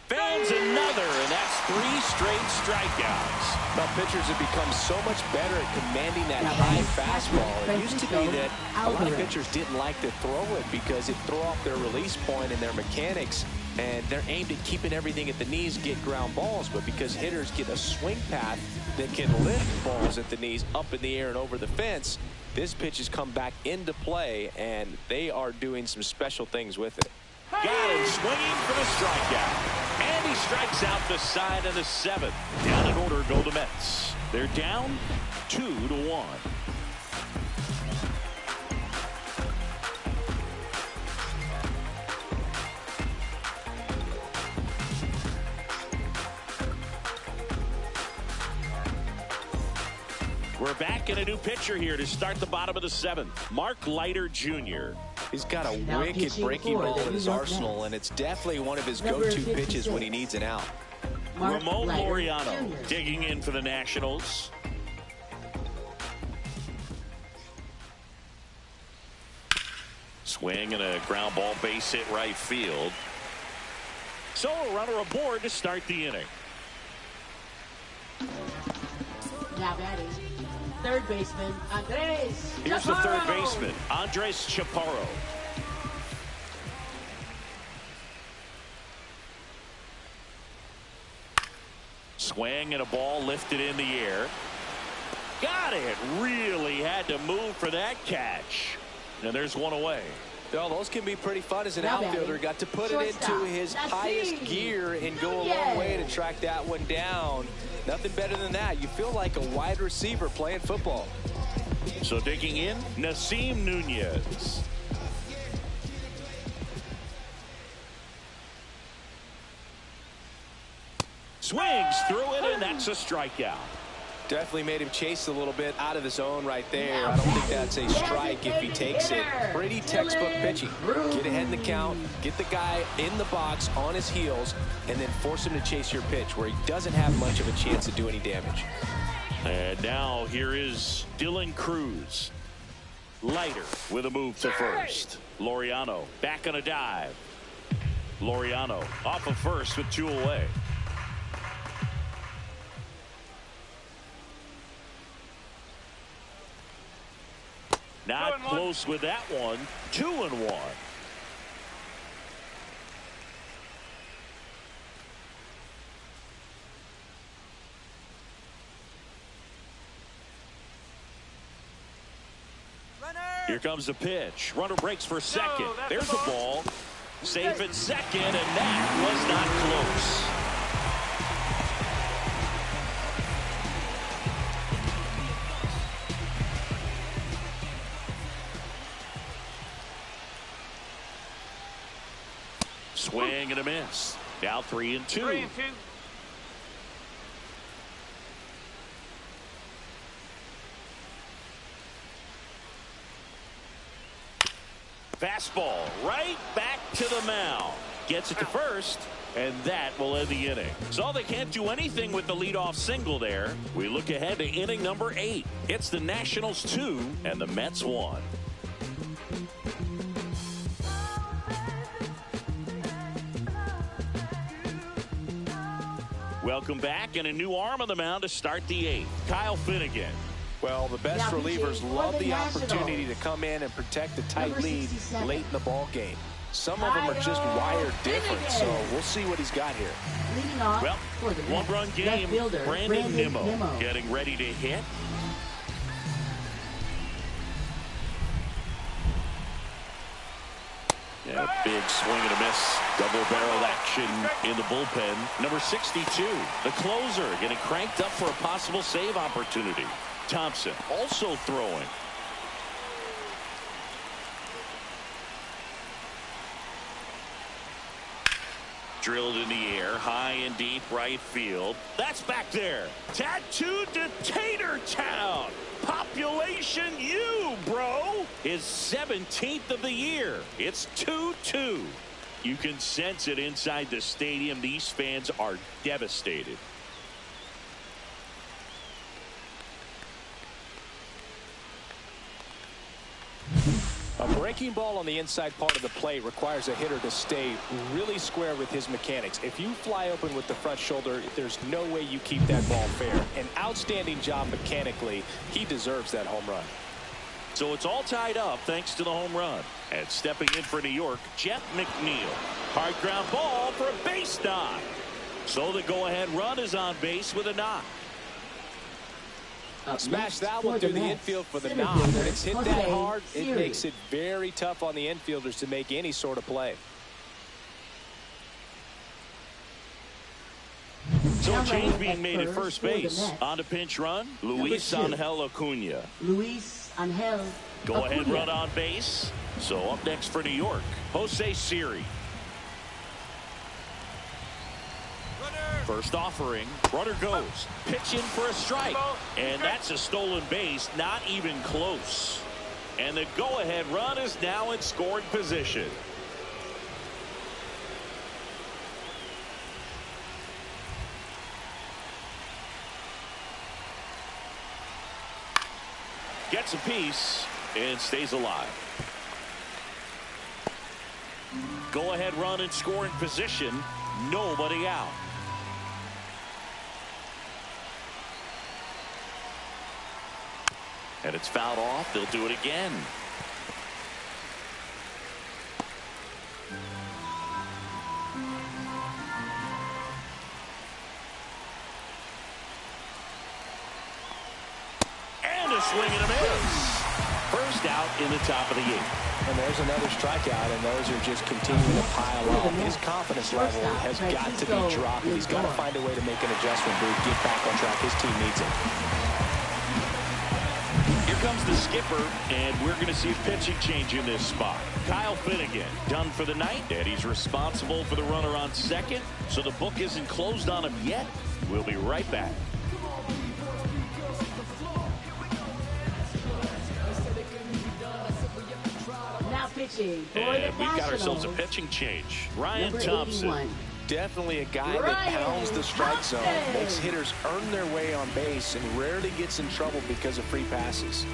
Founds another, and that's 3 straight strikeouts. Now, pitchers have become so much better at commanding that high fastball. It used to be that a lot of pitchers didn't like to throw it because it threw off their release point and their mechanics. And they're aimed at keeping everything at the knees, get ground balls. But because hitters get a swing path that can lift balls at the knees up in the air and over the fence, this pitch has come back into play, and they are doing some special things with it. Got him swinging for the strikeout. And he strikes out the side of the 7th. Down in order go the Mets. They're down 2-1. We're back in a new pitcher here to start the bottom of the 7th. Mark Leiter Jr. He's got a wicked breaking ball in his arsenal, and it's definitely one of his go-to pitches when he needs an out. Ramon Laureano digging in for the Nationals. Swing and a ground ball base hit right field. So a runner aboard to start the inning. Now batting, third baseman Andres. Here's the third baseman, Andres Chaparro. Swing and a ball lifted in the air. Got it. Really had to move for that catch. And there's one away. Well, those can be pretty fun as an outfielder. Got to put it into his highest gear and go a long way to track that one down. Nothing better than that. You feel like a wide receiver playing football. So digging in, Nasim Nunez. Swings through it, and that's a strikeout. Definitely made him chase a little bit out of the zone right there. I don't think that's a strike if he takes it. Pretty textbook pitching. Get ahead in the count, get the guy in the box on his heels, and then force him to chase your pitch where he doesn't have much of a chance to do any damage. And now here is Dylan Cruz. Leiter with a move to first. Laureano back on a dive. Laureano off of first with 2 away. Not close with that one. 2-1. Here comes the pitch. Runner breaks for second. There's the ball. Safe at second, and that was not close. Swing and a miss. Now 3-2. 3-2. Fastball right back to the mound. Gets it to first, and that will end the inning. So they can't do anything with the leadoff single there. We look ahead to inning number 8. It's the Nationals 2 and the Mets 1. Welcome back, and a new arm on the mound to start the 8th. Kyle Finnegan. Well, the best relievers love the opportunity to come in and protect a tight lead late in the ball game. Some of them are just wired different, so we'll see what he's got here. Well, one-run game. Brandon Nimmo getting ready to hit. Yeah, big swing and a miss. Double-barreled action in the bullpen. Number 62, the closer, getting cranked up for a possible save opportunity. Thompson also throwing. Drilled in the air, high and deep right field. That's back there. Tattooed to Tater Town. Population U, bro. His 17th of the year. It's 2-2. You can sense it inside the stadium. These fans are devastated. A breaking ball on the inside part of the plate requires a hitter to stay really square with his mechanics. If you fly open with the front shoulder, there's no way you keep that ball fair. An outstanding job mechanically. He deserves that home run. So it's all tied up thanks to the home run. And stepping in for New York, Jeff McNeil. Hard ground ball for a base knock. So the go-ahead run is on base with a knock. Smash that one through the infield for the knock. When it's hit that hard, it makes it very tough on the infielders to make any sort of play. So a change being made at first base. On to pinch run, Luis Angel Acuna. Luis Angel. Go ahead run on base. So up next for New York, Jose Siri. First offering, runner goes, pitch in for a strike, and that's a stolen base, not even close. And the go-ahead run is now in scoring position. Gets a piece and stays alive. Go-ahead run in scoring position, nobody out. And it's fouled off. They'll do it again. And a swing and a miss. First out in the top of the 8th. And there's another strikeout, and those are just continuing to pile up. His confidence level has got to be dropping. He's got to find a way to make an adjustment to get back on track. His team needs it. Here comes the skipper, and we're going to see a pitching change in this spot. Kyle Finnegan done for the night, and he's responsible for the runner on second, so the book isn't closed on him yet. We'll be right back. Now pitching for and the we've got Nationals. ourselves a pitching change. Ryan Thompson. 81. Definitely a guy that pounds the strike zone, makes hitters earn their way on base, and rarely gets in trouble because of free passes.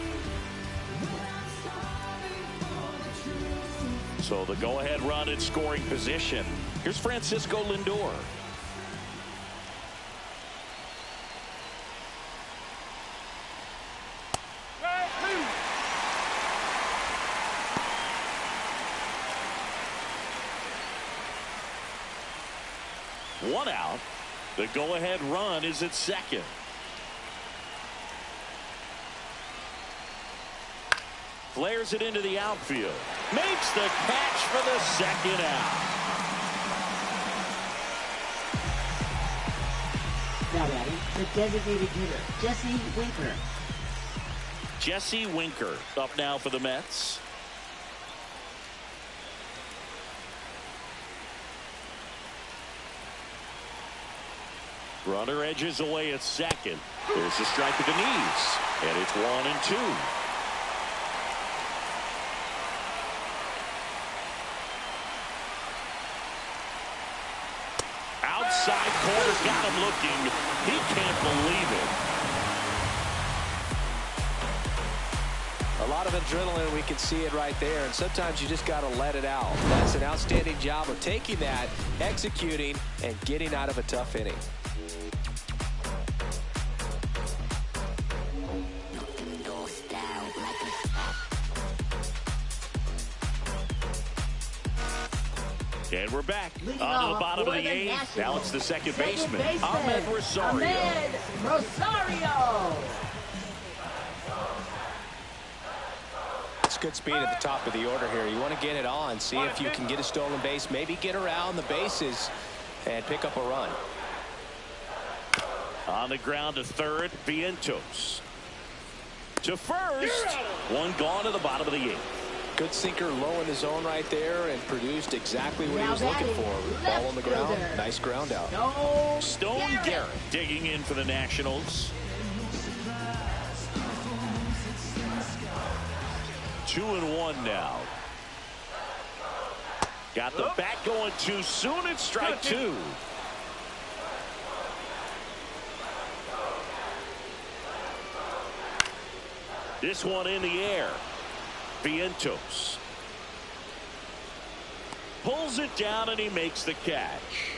So the go-ahead run in scoring position. Here's Francisco Lindor. One out. The go-ahead run is at second. Flares it into the outfield. Makes the catch for the second out. Now batting, the designated hitter, Jesse Winker. Jesse Winker up now for the Mets. Runner edges away at second. There's a strike at the knees. And it's 1-2. Outside corner got him looking. He can't believe it. A lot of adrenaline, we can see it right there, and sometimes you just got to let it out. That's an outstanding job of taking that, executing, and getting out of a tough inning. And we're back on the bottom of the 8th. Now it's the second baseman, Ahmed Rosario. Ahmed Rosario. good speed at the top of the order here. You want to get it on, see if you can get a stolen base, maybe get around the bases and pick up a run. On the ground to third, Vientos. To first, one gone to the bottom of the 8th. Good sinker low in the zone right there and produced exactly what he was looking for. Ball on the ground, nice ground out. Stone Garrett digging in for the Nationals. 2-1 now. Got the bat going too soon. It's strike 2. This one in the air. Vientos pulls it down and he makes the catch.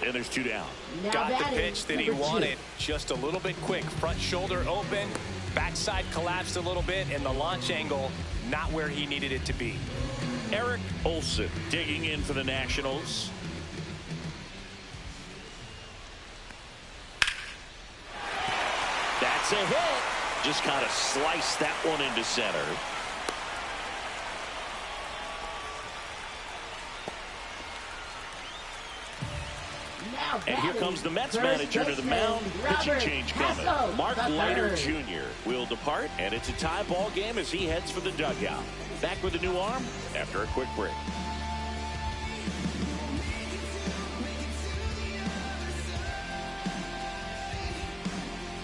And there's 2 down. Got the pitch that he wanted. Just a little bit quick. Front shoulder open. Backside collapsed a little bit, and the launch angle not where he needed it to be. Eric Olson digging in for the Nationals. That's a hit. Just kind of sliced that one into center. And here comes the Mets manager to the mound. Pitching change coming. Mark Leiter Jr. will depart, and it's a tie ball game as he heads for the dugout. Back with a new arm after a quick break.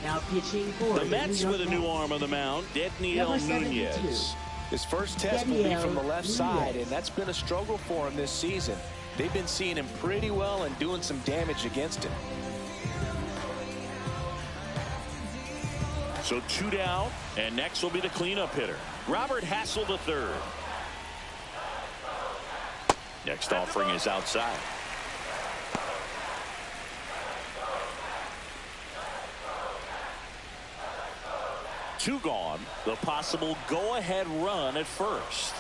Now pitching for the Mets with a new arm on the mound, Daniel Nunez. His first test will be from the left side, and that's been a struggle for him this season. They've been seeing him pretty well and doing some damage against him. So 2 down, and next will be the cleanup hitter, Robert Hassel III. Next offering is outside. Two gone. The possible go-ahead run at first.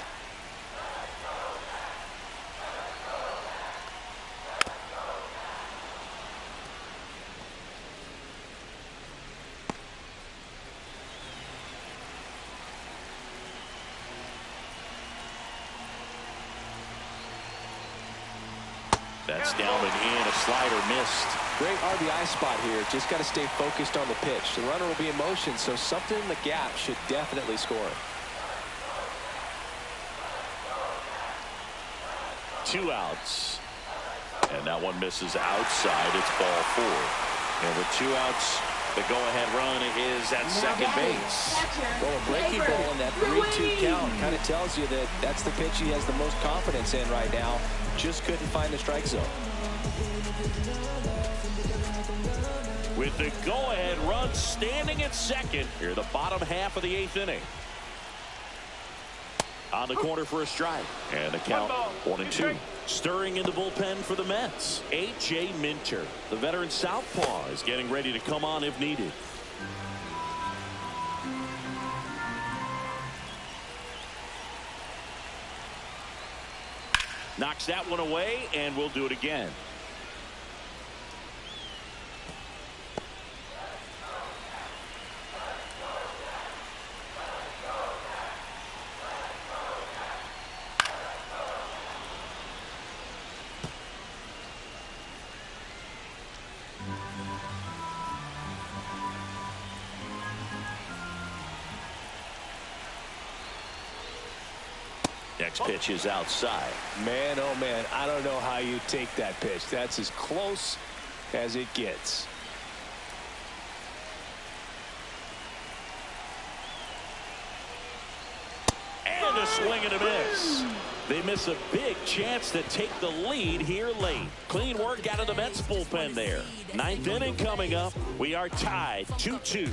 That's down and in. A slider missed. Great RBI spot here. Just got to stay focused on the pitch. The runner will be in motion, so something in the gap should definitely score. 2 outs. And that one misses outside. It's ball 4. And with 2 outs, the go-ahead run is at second base. Well, a breaking ball in that 3-2 count kind of tells you that that's the pitch he has the most confidence in right now. Just couldn't find the strike zone. With the go-ahead run standing at second here, the bottom half of the 8th inning. On the corner for a strike, and the count 1-2. Stirring in the bullpen for the Mets, A.J. Minter. The veteran southpaw is getting ready to come on if needed. Knocks that one away, and we'll do it again. Next pitch is outside. Man, oh man, I don't know how you take that pitch. That's as close as it gets. And a swing and a miss. They miss a big chance to take the lead here late. Clean work out of the Mets bullpen there. 9th inning coming up. We are tied 2-2.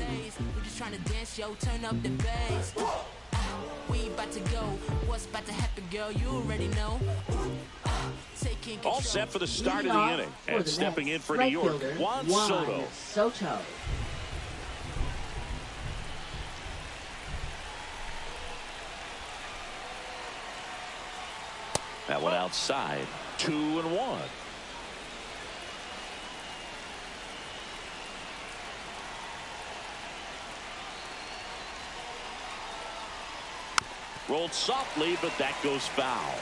We about to go. What's about to happen, girl? You already know. All set for the start of the inning. And stepping in for New York, Juan Soto. That one outside. 2-1. Rolled softly, but that goes foul.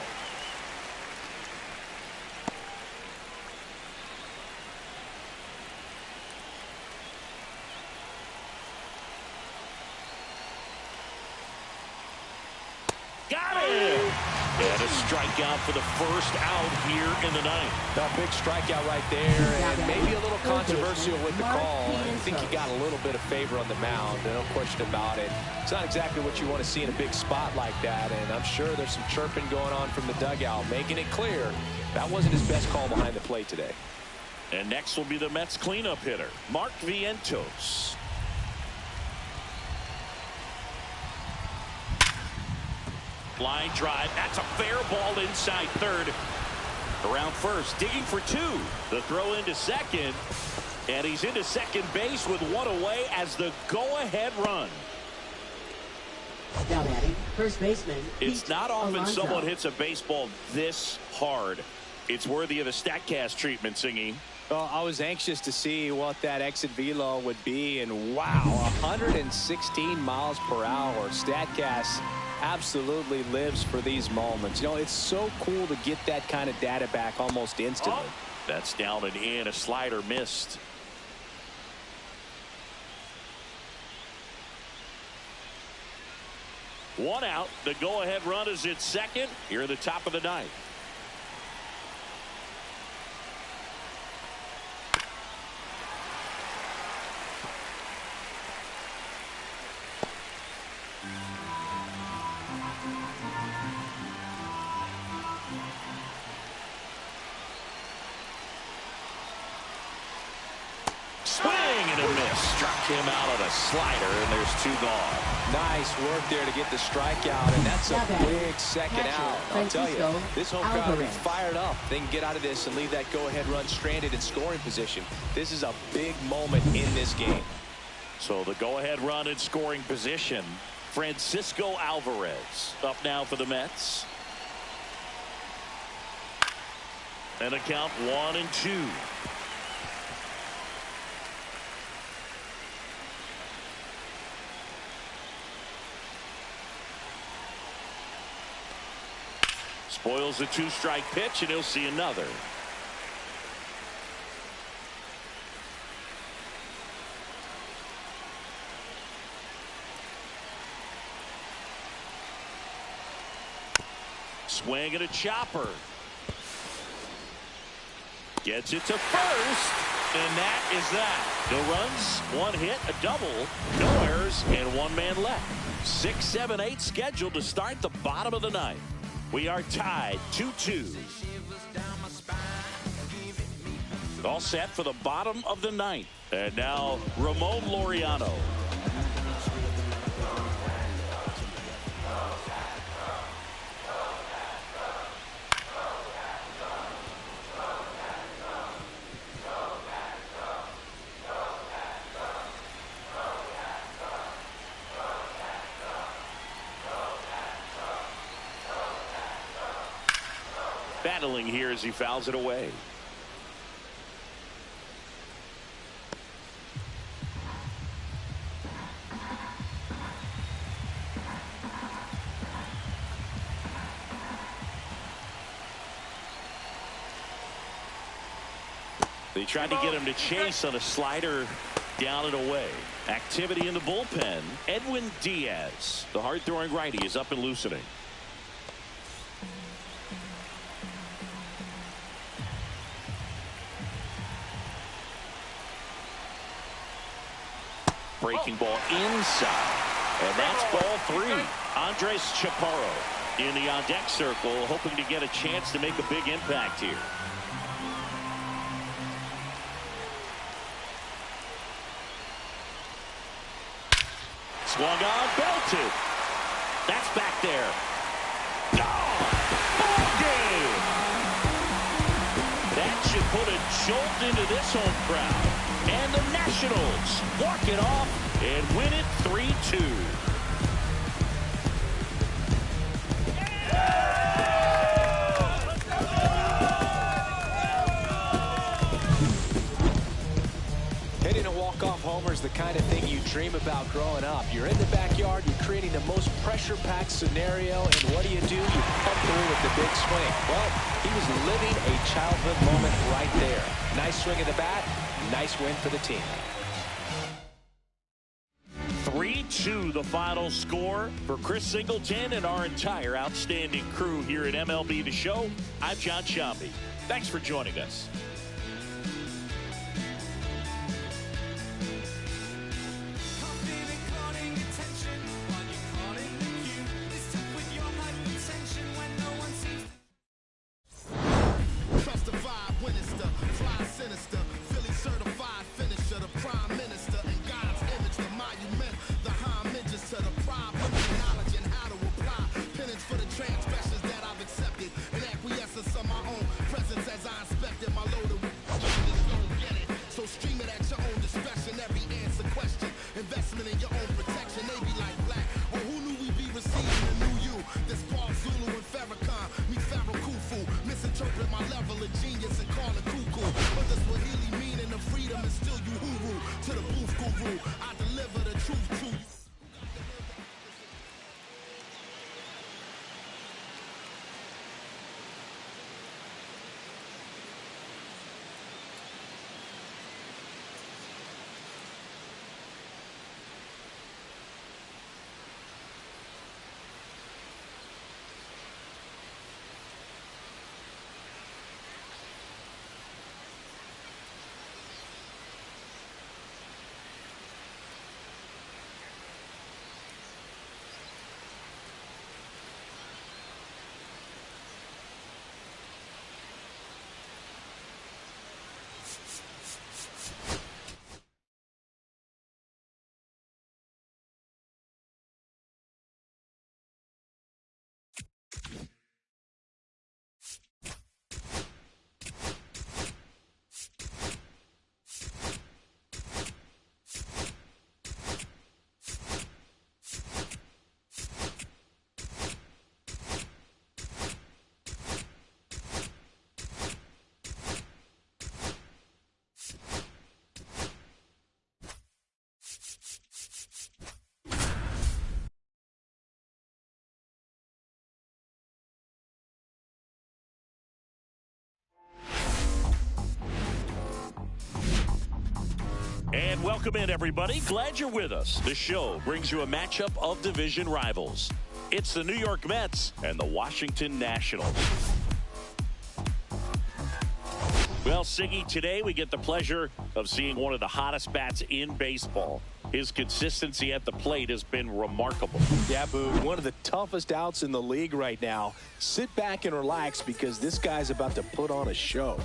Got it! And a strikeout for the first out here in the ninth. A big strikeout right there, and maybe a little controversial with the call. I think he got a little bit of favor on the mound, no question about it. It's not exactly what you want to see in a big spot like that, and I'm sure there's some chirping going on from the dugout, making it clear that wasn't his best call behind the plate today. And next will be the Mets cleanup hitter, Mark Vientos. Line drive. That's a fair ball inside third. Around first, digging for two. The throw into second. And he's into second base with one away as the go-ahead run. Now batting, first baseman. It's not often someone hits a baseball this hard. It's worthy of the StatCast treatment, Singy. Well, I was anxious to see what that exit velo would be, and wow, 116 miles per hour. StatCast absolutely lives for these moments. You know, it's so cool to get that kind of data back almost instantly. That's down and in. A slider missed. One out. The go-ahead run is at second here at the top of the ninth. Swing and a miss. Struck him out on a slider, and there's two gone. Nice work there to get the strikeout, and that's a big second out. I'll tell you, this home crowd will be fired up. They can get out of this and leave that go-ahead run stranded in scoring position. This is a big moment in this game. So the go-ahead run in scoring position. Francisco Alvarez up now for the Mets. And a count 1-2. Spoils a two-strike pitch, and he'll see another. Swing and a chopper. Gets it to first, and that is that. No runs, one hit, a double, no errors, and one man left. 6, 7, 8 scheduled to start the bottom of the ninth. We are tied 2-2. All set for the bottom of the ninth. And now Ramon Laureano. Battling here as he fouls it away. They tried to get him to chase on a slider down and away. Activity in the bullpen. Edwin Diaz, the hard-throwing righty, is up and loosening. Breaking ball inside, and that's ball 3. Andres Chaparro in the on-deck circle, hoping to get a chance to make a big impact here. Swung on, belted. That's back there. Gone! Ball game! That should put a jolt into this home crowd. And the Nationals walk it off and win it 3-2. Hitting a walk-off homer is the kind of thing you dream about growing up. You're in the backyard, you're creating the most pressure-packed scenario, and what do? You come through with the big swing. Well, he was living a childhood moment right there. Nice swing of the bat, nice win for the team. 3-2 the final score for Chris Singleton and our entire outstanding crew here at MLB The Show. I'm John Sciambi. Thanks for joining us. And welcome in, everybody. Glad you're with us. The show brings you a matchup of division rivals. It's the New York Mets and the Washington Nationals. Well, Siggy, today we get the pleasure of seeing one of the hottest bats in baseball. His consistency at the plate has been remarkable. Yeah, Boog, one of the toughest outs in the league right now. Sit back and relax because this guy's about to put on a show.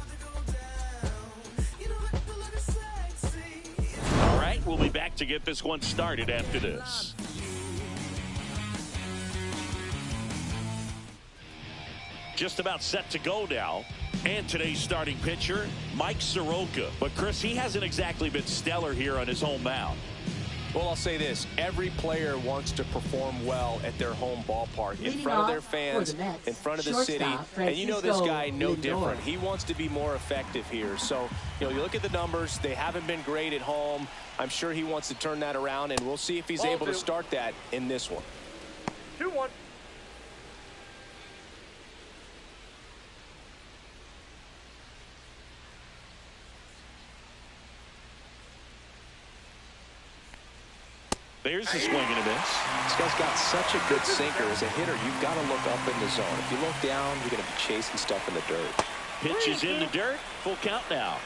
We'll be back to get this one started after this. Just about set to go now. And today's starting pitcher, Mike Soroka. But, Chris, he hasn't exactly been stellar here on his home mound. Well, I'll say this. Every player wants to perform well at their home ballpark, in front of their fans, in front of the city. And you know this guy no different. He wants to be more effective here. So, you look at the numbers. They haven't been great at home. I'm sure he wants to turn that around, and we'll see if he's able to start that in this one. 2-1. There's the swing and a miss. This guy's got such a good sinker. As a hitter, you've got to look up in the zone. If you look down, you're going to be chasing stuff in the dirt. Pitch is in the dirt. Full count now.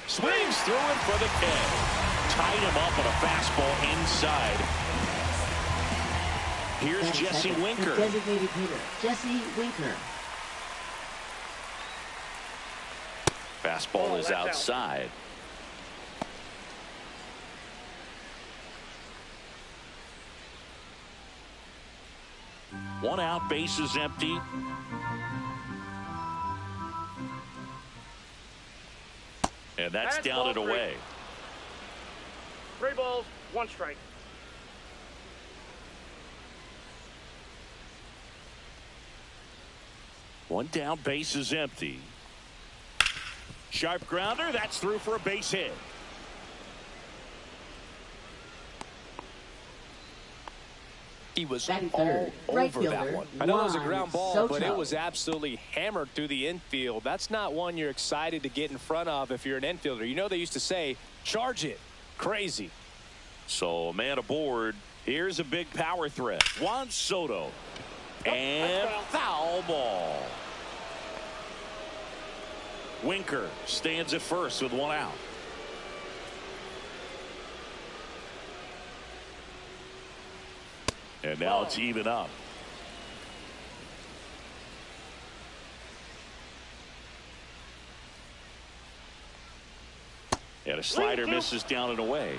Swings through it for the K. Tied him up on a fastball inside. Here's Jesse Winker. Designated hitter, Jesse Winker. Fastball is outside. One out, bases empty. And that's down and away. 3 balls, 1 strike. One down, base is empty. Sharp grounder, that's through for a base hit. He was all over that one. I know it was a ground ball, but it was absolutely hammered through the infield. That's not one you're excited to get in front of if you're an infielder. You know they used to say, charge it. Crazy. So a man aboard. Here's a big power threat. Juan Soto. And foul ball. Winker stands at first with one out. And now it's even up. And a slider misses down and away.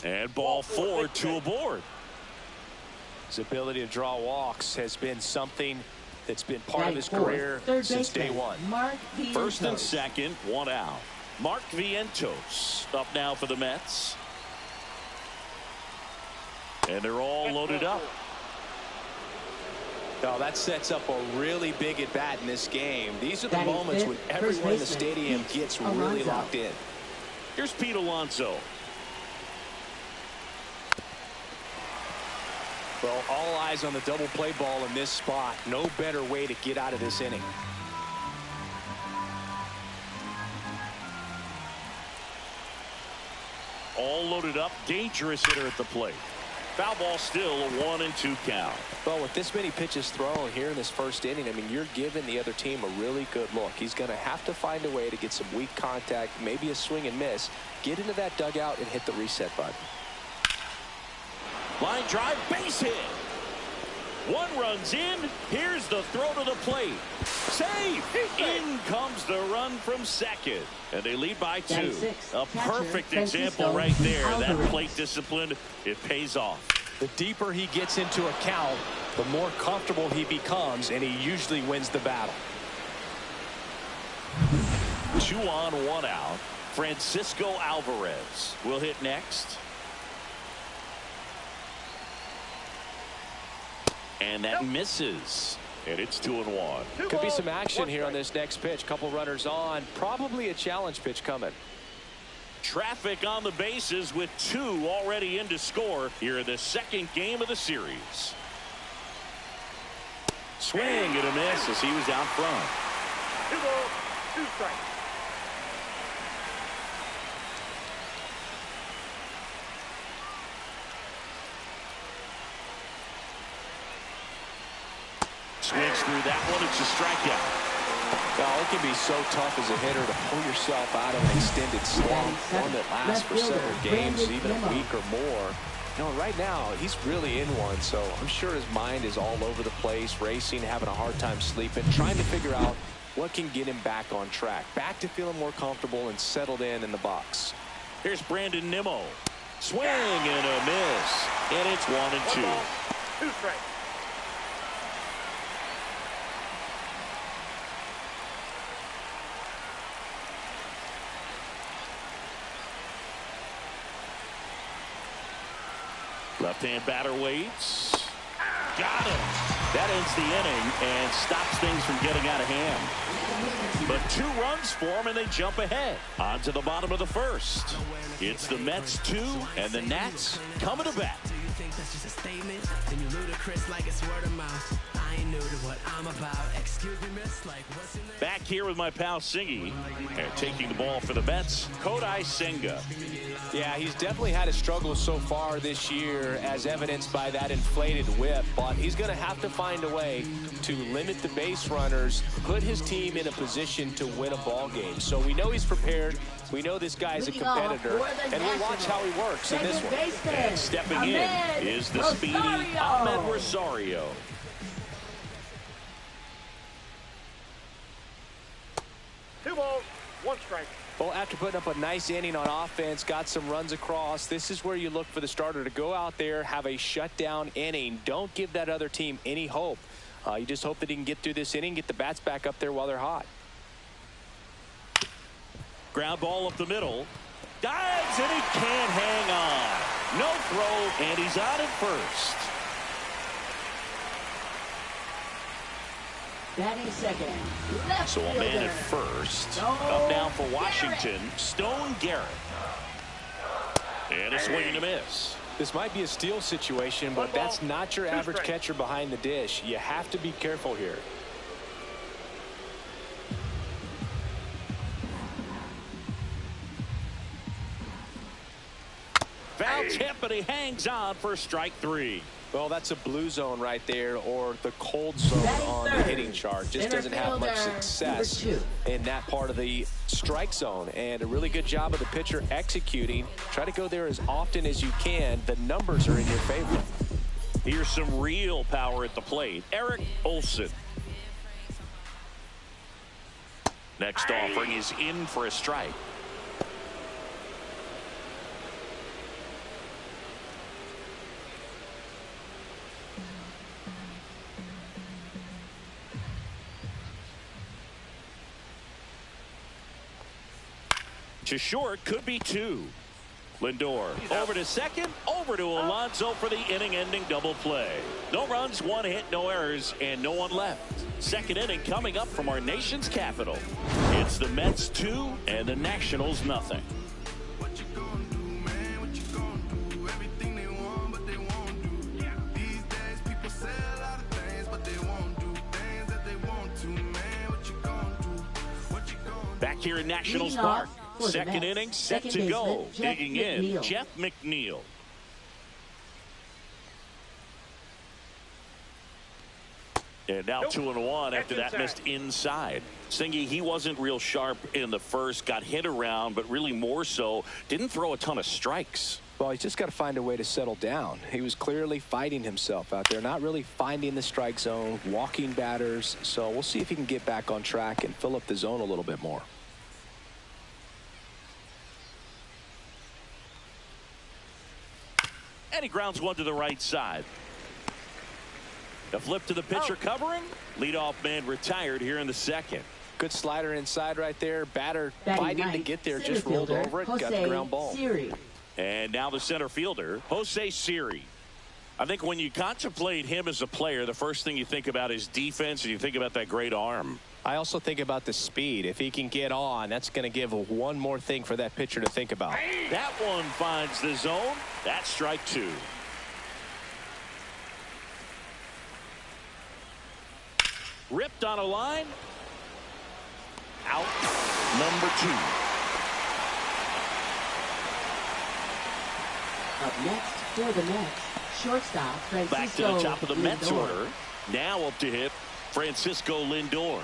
And ball 4, 2 aboard. His ability to draw walks has been something that's been part of his career since day one. First and second, one out. Mark Vientos up now for the Mets. And they're all loaded up. Oh, that sets up a really big at bat in this game. These are the moments when everyone in the stadium gets really locked in. Here's Pete Alonso. Well, all eyes on the double play ball in this spot. No better way to get out of this inning. All loaded up. Dangerous hitter at the plate. Foul ball still, a 1-2 count. Well, with this many pitches thrown here in this first inning, I mean, you're giving the other team a really good look. He's going to have to find a way to get some weak contact, maybe a swing and miss, get into that dugout and hit the reset button. Line drive, base hit. One runs in. Here's the throw to the plate. Save. In comes the run from second. And they lead by 2. A perfect example right there. That plate discipline, it pays off. The deeper he gets into a count, the more comfortable he becomes, and he usually wins the battle. 2 on, 1 out. Francisco Alvarez will hit next. And that misses. And it's 2-1. Could be some action here on this next pitch. Couple runners on. Probably a challenge pitch coming. Traffic on the bases with 2 already in to score here in the second game of the series. Swing and a miss as he was out front. 2 balls, 2 strikes. Swings through that one. It's a strikeout. Well, it can be so tough as a hitter to pull yourself out of an extended slump, one that lasts for several games, even a week or more. You know, right now, he's really in one, so I'm sure his mind is all over the place, racing, having a hard time sleeping, trying to figure out what can get him back on track, back to feeling more comfortable and settled in the box. Here's Brandon Nimmo. Swing and a miss. And it's 1-2. 2 strikes. Left-hand batter waits. Got him. That ends the inning and stops things from getting out of hand. But 2 runs for them and they jump ahead. On to the bottom of the first. It's the Mets 2 and the Nats coming to bat. Do you think that's just a statement? Then you ludicrous like it's word of mouth. I ain't new to what I'm about. Excuse me, miss, like what's in there? Back here with my pal Singy. And taking the ball for the Mets, Kodai Senga. Yeah, he's definitely had his struggles so far this year, as evidenced by that inflated whip. But he's going to have to find a way to limit the base runners, put his team in a position to win a ball game. So we know he's prepared. We know this guy's a competitor, and we'll watch how he works in this one. And stepping in is the speedy Ahmed Rosario. Two balls, 1 strike. Well, after putting up a nice inning on offense, got some runs across, this is where you look for the starter to go out there, have a shutdown inning. Don't give that other team any hope. You just hope that he can get through this inning, get the bats back up there while they're hot. Ground ball up the middle. Dives, and he can't hang on. No throw, and he's on at first. Batting second. Left So a man at first. Up now for Washington, Stone Garrett. And a swing and a miss. This might be a steal situation, but that's not your average catcher behind the dish. You have to be careful here. Foul tip, but he hangs on for strike 3. Well, that's a blue zone right there, or the cold zone on the hitting chart. Just doesn't have much success in that part of the strike zone. And a really good job of the pitcher executing. Try to go there as often as you can. The numbers are in your favor. Here's some real power at the plate. Eric Olson. Next offering is in for a strike. To short, could be 2. Lindor over to second, over to Alonso for the inning-ending double play. No runs, 1 hit, no errors, and no one left. Second inning coming up from our nation's capital. It's the Mets 2 and the Nationals nothing. Back here in Nationals Park. Second inning set to go. Digging in, Jeff McNeil. And now 2-1 after that missed inside. Singy, he wasn't real sharp in the first, got hit around, but really more so, didn't throw a ton of strikes. Well, he's just got to find a way to settle down. He was clearly fighting himself out there, not really finding the strike zone, walking batters. So we'll see if he can get back on track and fill up the zone a little bit more. And he grounds one to the right side. A flip to the pitcher covering. Leadoff man retired here in the second. Good slider inside right there. Batter fighting to get there, just rolled over it, got the ground ball. And now the center fielder, Jose Siri. I think when you contemplate him as a player, the first thing you think about is defense, and you think about that great arm. I also think about the speed. If he can get on, that's going to give one more thing for that pitcher to think about. That one finds the zone. That's strike 2. Ripped on a line. Out. Number 2. Up next for the Mets, shortstop Francisco Back to the top of the Mets Lindor. order. Now up to hit Francisco Lindor.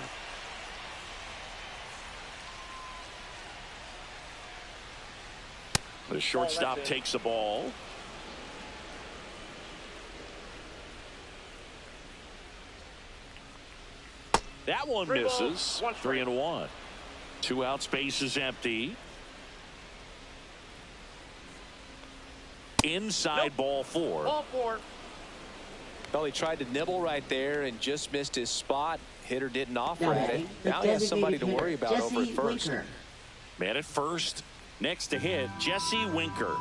The shortstop takes the ball. That one misses. 3-1. 2 outs, base is empty. Inside ball 4. Ball 4. Well, he tried to nibble right there and just missed his spot. Hitter didn't offer it. Now he has somebody to worry about over at first. Man at first. Next to hit, Jesse Winker.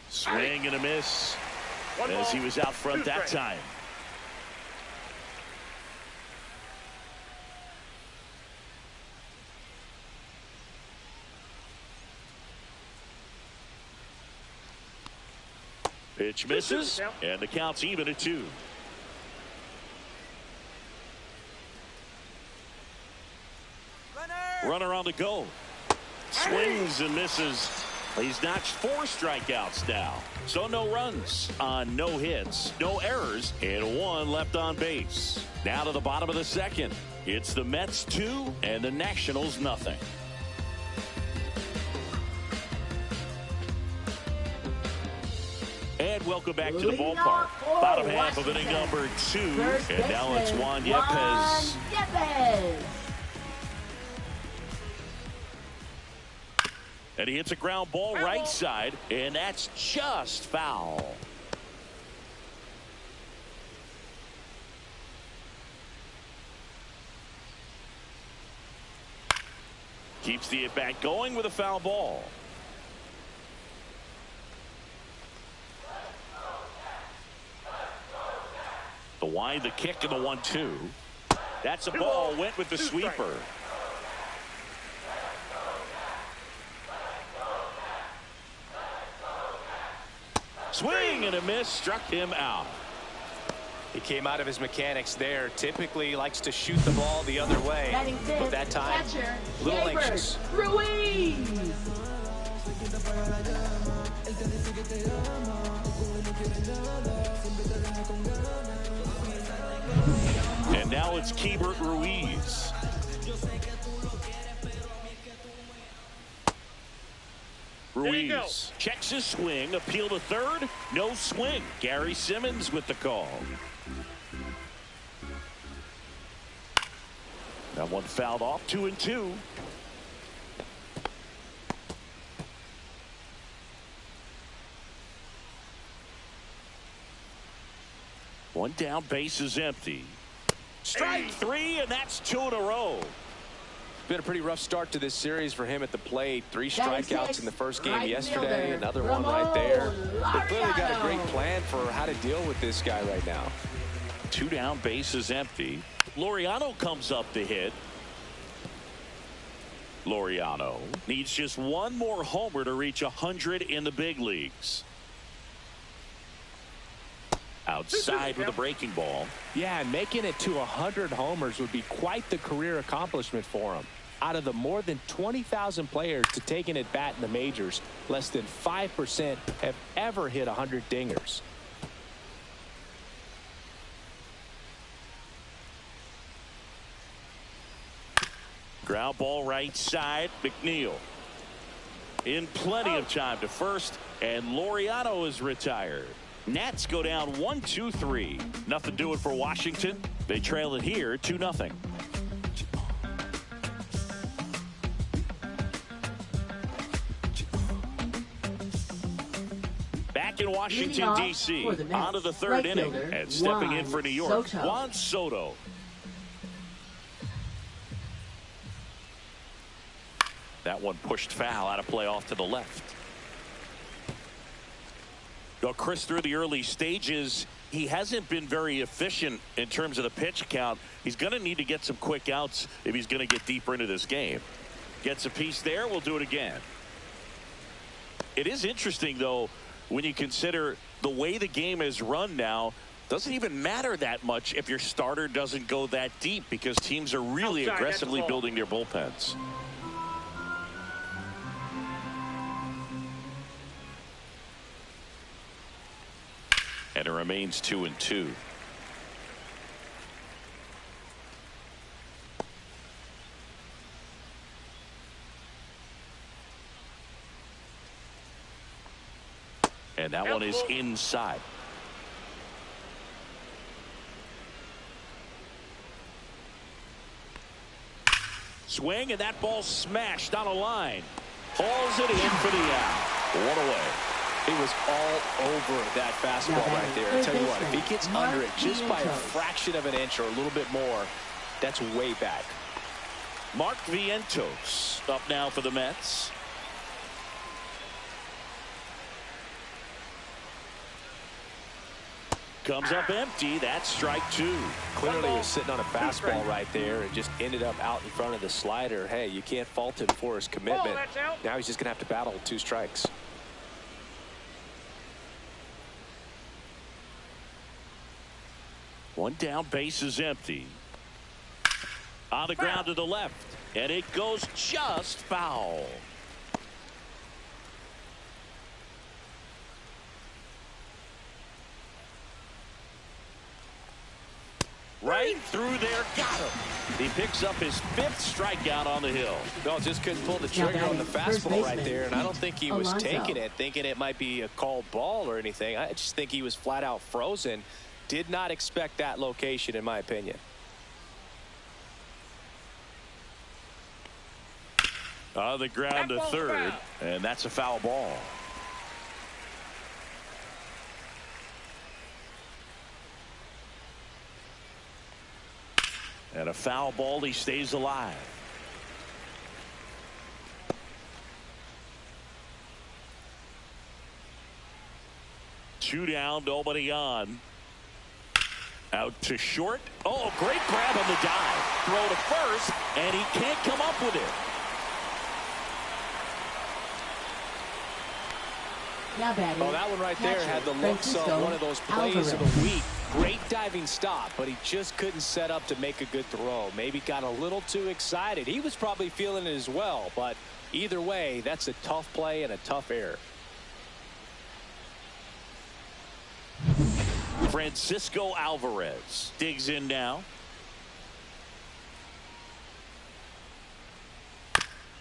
Swing and a miss as he was out front that time. Pitch misses, and the count's even at 2. Runner on the go. Swings and misses. He's notched 4 strikeouts now. So no runs on no hits, no errors, and 1 left on base. Now to the bottom of the second. It's the Mets 2 and the Nationals nothing. And welcome back to the ballpark. Bottom half of inning number 2. And now it's Juan Yepez. And he hits a ground ball right side, and that's just foul. Keeps the at-bat going with a foul ball. The wide, the kick, and the 1-2. That's a ball. Went with the sweeper. Swing and a miss. Struck him out. He came out of his mechanics there. Typically likes to shoot the ball the other way. But that time, a little anxious. Ruiz. And now it's Keibert Ruiz. Ruiz checks his swing. Appeal to third. No swing. Gary Simmons with the call. That one fouled off. 2-2. One down, base is empty. Strike three, and that's 2 in a row. Been a pretty rough start to this series for him at the plate. 3 strikeouts in the first game yesterday. Another one right there. They clearly got a great plan for how to deal with this guy right now. 2 down, base is empty. Laureano comes up to hit. Laureano needs just one more homer to reach 100 in the big leagues. Outside with a breaking ball. Yeah, and making it to 100 homers would be quite the career accomplishment for him. Out of the more than 20,000 players to take an at-bat in the majors, less than 5% have ever hit 100 dingers. Ground ball right side. McNeil in plenty of time to first, and Laureano is retired. Nats go down 1-2-3. Nothing doing for Washington. They trail it here 2-0. Back in Washington, D.C. On to the third inning. And stepping in for New York, Juan Soto. That one pushed foul, out of play off to the left. Well, Chris, through the early stages, he hasn't been very efficient in terms of the pitch count. He's going to need to get some quick outs if he's going to get deeper into this game. Gets a piece there. We'll do it again. It is interesting, though, when you consider the way the game is run now. Doesn't even matter that much if your starter doesn't go that deep, because teams are really aggressively building their bullpens. And it remains 2-2. And that one is inside. Swing, and that ball smashed on a line. Hauls it in for the out. One away. He was all over that fastball right there. I tell you what, if he gets under it just by a fraction of an inch or a little bit more, that's way back. Mark Vientos up now for the Mets. Comes up empty. That's strike 2. Clearly he was sitting on a fastball right there and just ended up out in front of the slider. Hey, you can't fault him for his commitment. Now he's just going to have to battle with 2 strikes. One down, base is empty. On the ground to the left, and it goes just foul. Right through there, got him. He picks up his 5th strikeout on the hill. No, just couldn't pull the trigger on the fastball right there, and I don't think he was taking it, thinking it might be a called ball or anything. I just think he was flat out frozen. Did not expect that location, in my opinion. On the ground to third, and that's a foul ball. And a foul ball. He stays alive. 2 down, nobody on. Out to short. Oh, great grab on the dive. Throw to first, and he can't come up with it. Oh, that one right there had the looks of one of those plays of the week. Great diving stop, but he just couldn't set up to make a good throw. Maybe got a little too excited. He was probably feeling it as well, but either way, that's a tough play and a tough error. Francisco Alvarez digs in now.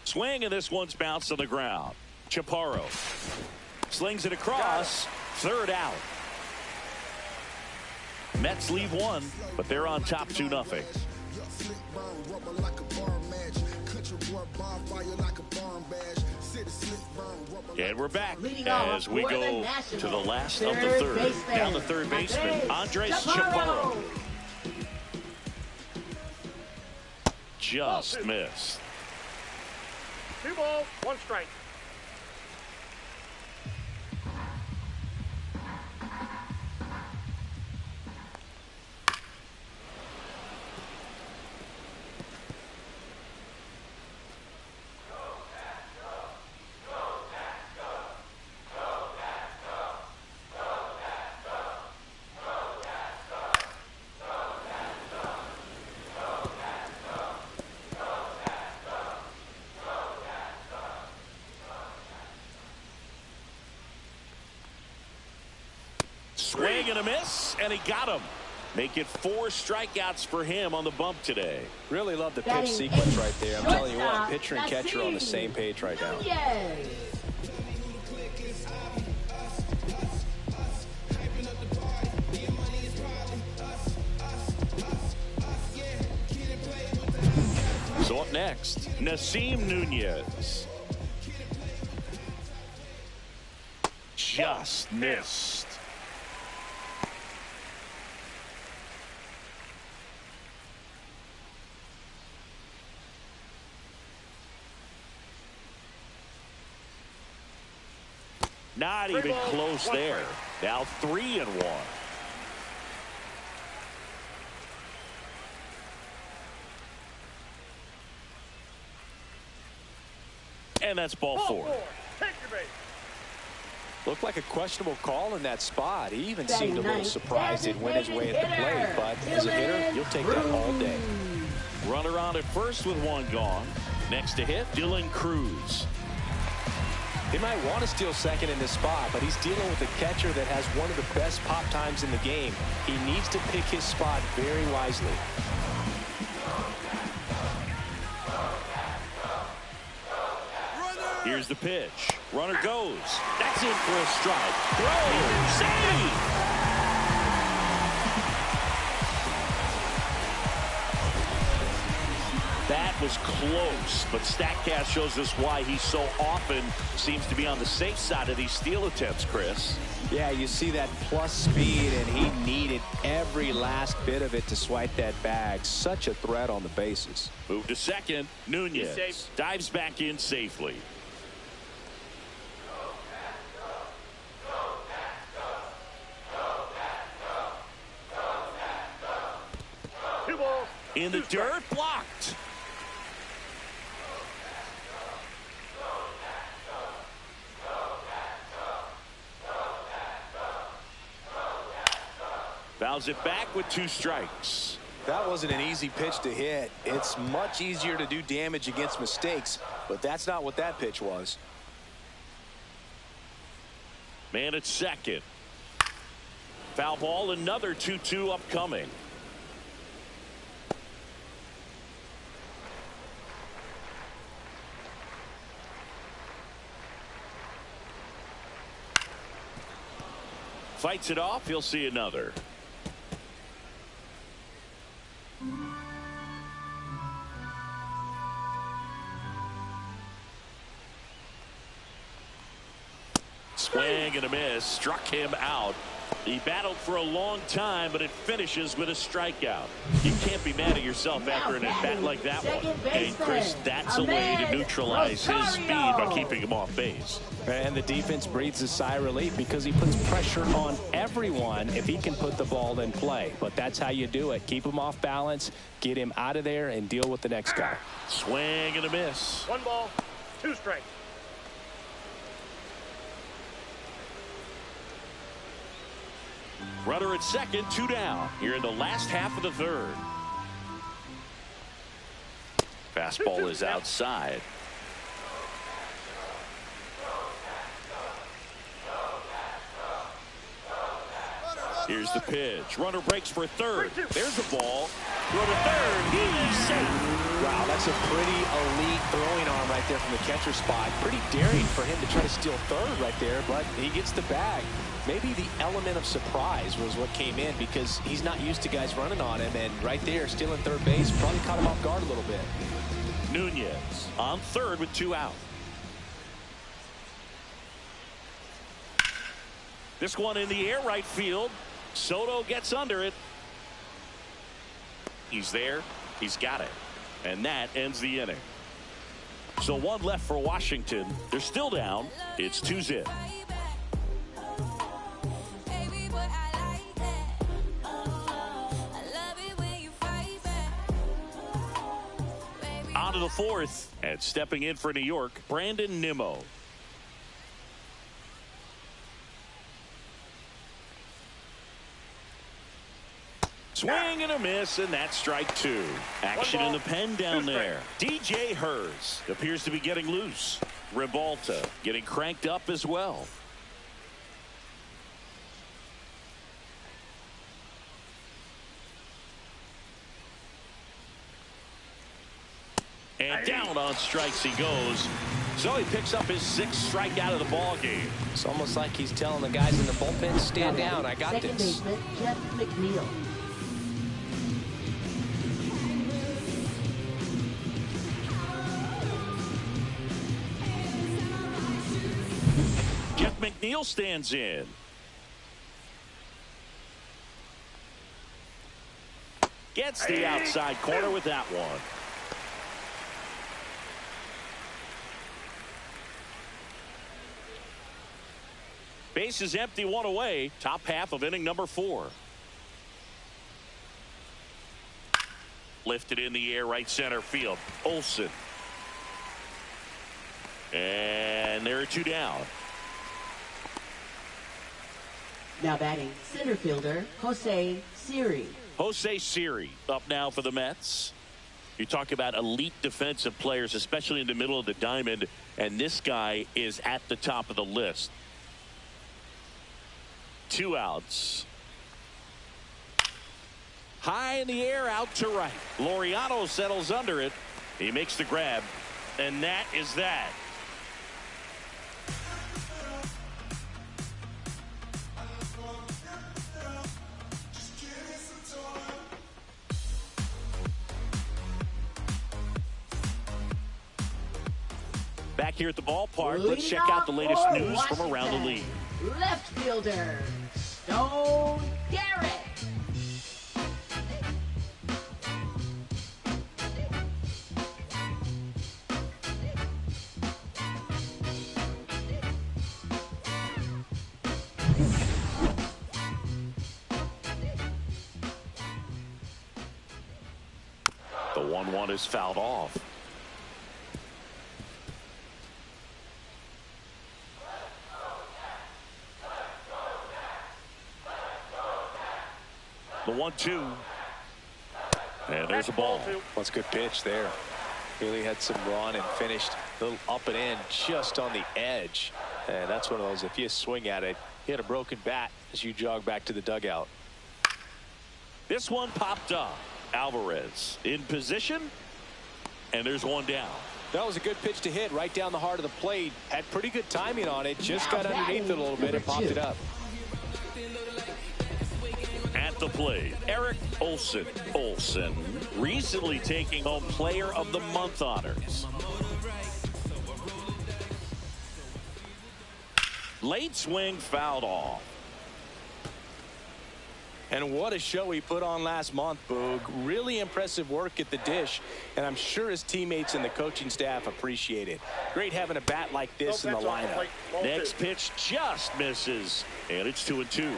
Swing, and this one's bounced on the ground. Chaparro slings it across. Third out. Mets leave one, but they're on top 2-0. And we're back as we go to the last of the third. Down the third baseman, Andres Chaparro. Just missed. 2 balls, 1 strike. Swing and a miss, and he got him. Make it 4 strikeouts for him on the bump today. Really love the pitch sequence right there. I'm telling you what, pitcher and catcher are on the same page right now. So up next, Nasim Nunez. Just missed. Not even close there. Now 3-1. And that's ball 4. Take your base. Looked like a questionable call in that spot. He even seemed a little surprised it went his way at the plate. But as a hitter, you'll take that all day. Runner on at first with 1 gone. Next to hit, Dylan Cruz. He might want to steal second in this spot, but he's dealing with a catcher that has one of the best pop times in the game. He needs to pick his spot very wisely. Here's the pitch. Runner goes. That's in for a strike. Throw. Save. That was close, but StatCast shows us why he so often seems to be on the safe side of these steal attempts, Chris. Yeah, you see that plus speed, and he needed every last bit of it to swipe that bag. Such a threat on the bases. Move to second. Nunez dives back in safely. In the dirt, blocked. Fouls it back with 2 strikes. That wasn't an easy pitch to hit. It's much easier to do damage against mistakes, but that's not what that pitch was. Man at second. Foul ball, another 2-2 upcoming. Fights it off. He'll see another. Swing and a miss. Struck him out. He battled for a long time, but it finishes with a strikeout. You can't be mad at yourself after an at-bat like that one. And, Chris, that's a way to neutralize his speed by keeping him off base. And the defense breathes a sigh of relief because he puts pressure on everyone if he can put the ball in play. But that's how you do it. Keep him off balance, get him out of there, and deal with the next guy. Swing and a miss. 1 ball, 2 strikes. Runner at second, 2 down. Here in the last half of the third. Fastball is outside. Here's the pitch. Runner breaks for third. There's the ball. Throw to third. He's safe. Wow, that's a pretty elite throwing arm right there from the catcher spot. Pretty daring for him to try to steal third right there, but he gets the bag. Maybe the element of surprise was what came in because he's not used to guys running on him, and right there, stealing third base, probably caught him off guard a little bit. Nunez on third with 2 out. This one in the air right field. Soto gets under it. He's there. He's got it. And that ends the inning. So 1 left for Washington. They're still down. It's 2-0. On to the 4th. And stepping in for New York, Brandon Nimmo. Swing and a miss, and that's strike 2. Action in the pen down there. DJ Hers appears to be getting loose. Ribalta getting cranked up as well. And down on strikes he goes. So he picks up his 6th strikeout of the ball game. It's almost like he's telling the guys in the bullpen, stand down, I got Second this. baseman, Jeff McNeil. Jeff McNeil stands in. Gets the outside corner with that one. Base is empty, 1 away. Top half of inning number 4. Lifted in the air, right center field. Olsen. And there are 2 down. Now batting, center fielder, Jose Siri. Jose Siri up now for the Mets. You talk about elite defensive players, especially in the middle of the diamond, and this guy is at the top of the list. 2 outs. High in the air, out to right. Laureano settles under it. He makes the grab, and that is that. Back here at the ballpark, let's check out the latest news from around the league. Left fielder, Stone Garrett. The 1-1 is fouled off. The 1-2. And there's a ball. That's a good pitch there. Really had some run and finished a little up and in just on the edge. And that's one of those, if you swing at it, you had a broken bat as you jog back to the dugout. This one popped up. Alvarez in position. And there's 1 down. That was a good pitch to hit right down the heart of the plate. Had pretty good timing on it. Just got underneath it a little bit and popped it up. At the plate, Eric Olsen. Olsen recently taking home Player of the Month honors. Late swing fouled off. And what a show he put on last month, Boog. Really impressive work at the dish, and I'm sure his teammates and the coaching staff appreciate it. Great having a bat like this in the lineup. Next pitch just misses, and it's 2-2.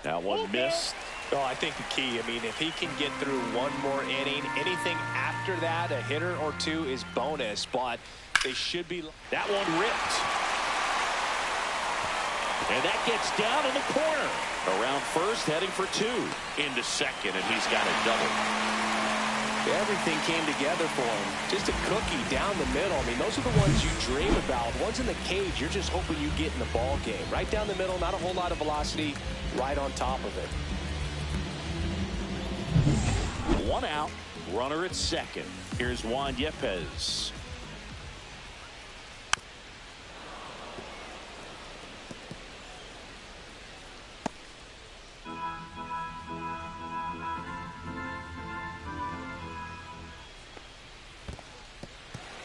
That one missed. Oh, I think the key, I mean, if he can get through one more inning, anything after that, a hitter or two is bonus, but they should be. That one ripped. And that gets down in the corner. Around first, heading for 2. Into second, and he's got a double. Everything came together for him. Just a cookie down the middle. I mean, those are the ones you dream about. Ones in the cage, you're just hoping you get in the ball game. Right down the middle, not a whole lot of velocity, right on top of it. 1 out, runner at second. Here's Juan Yepez.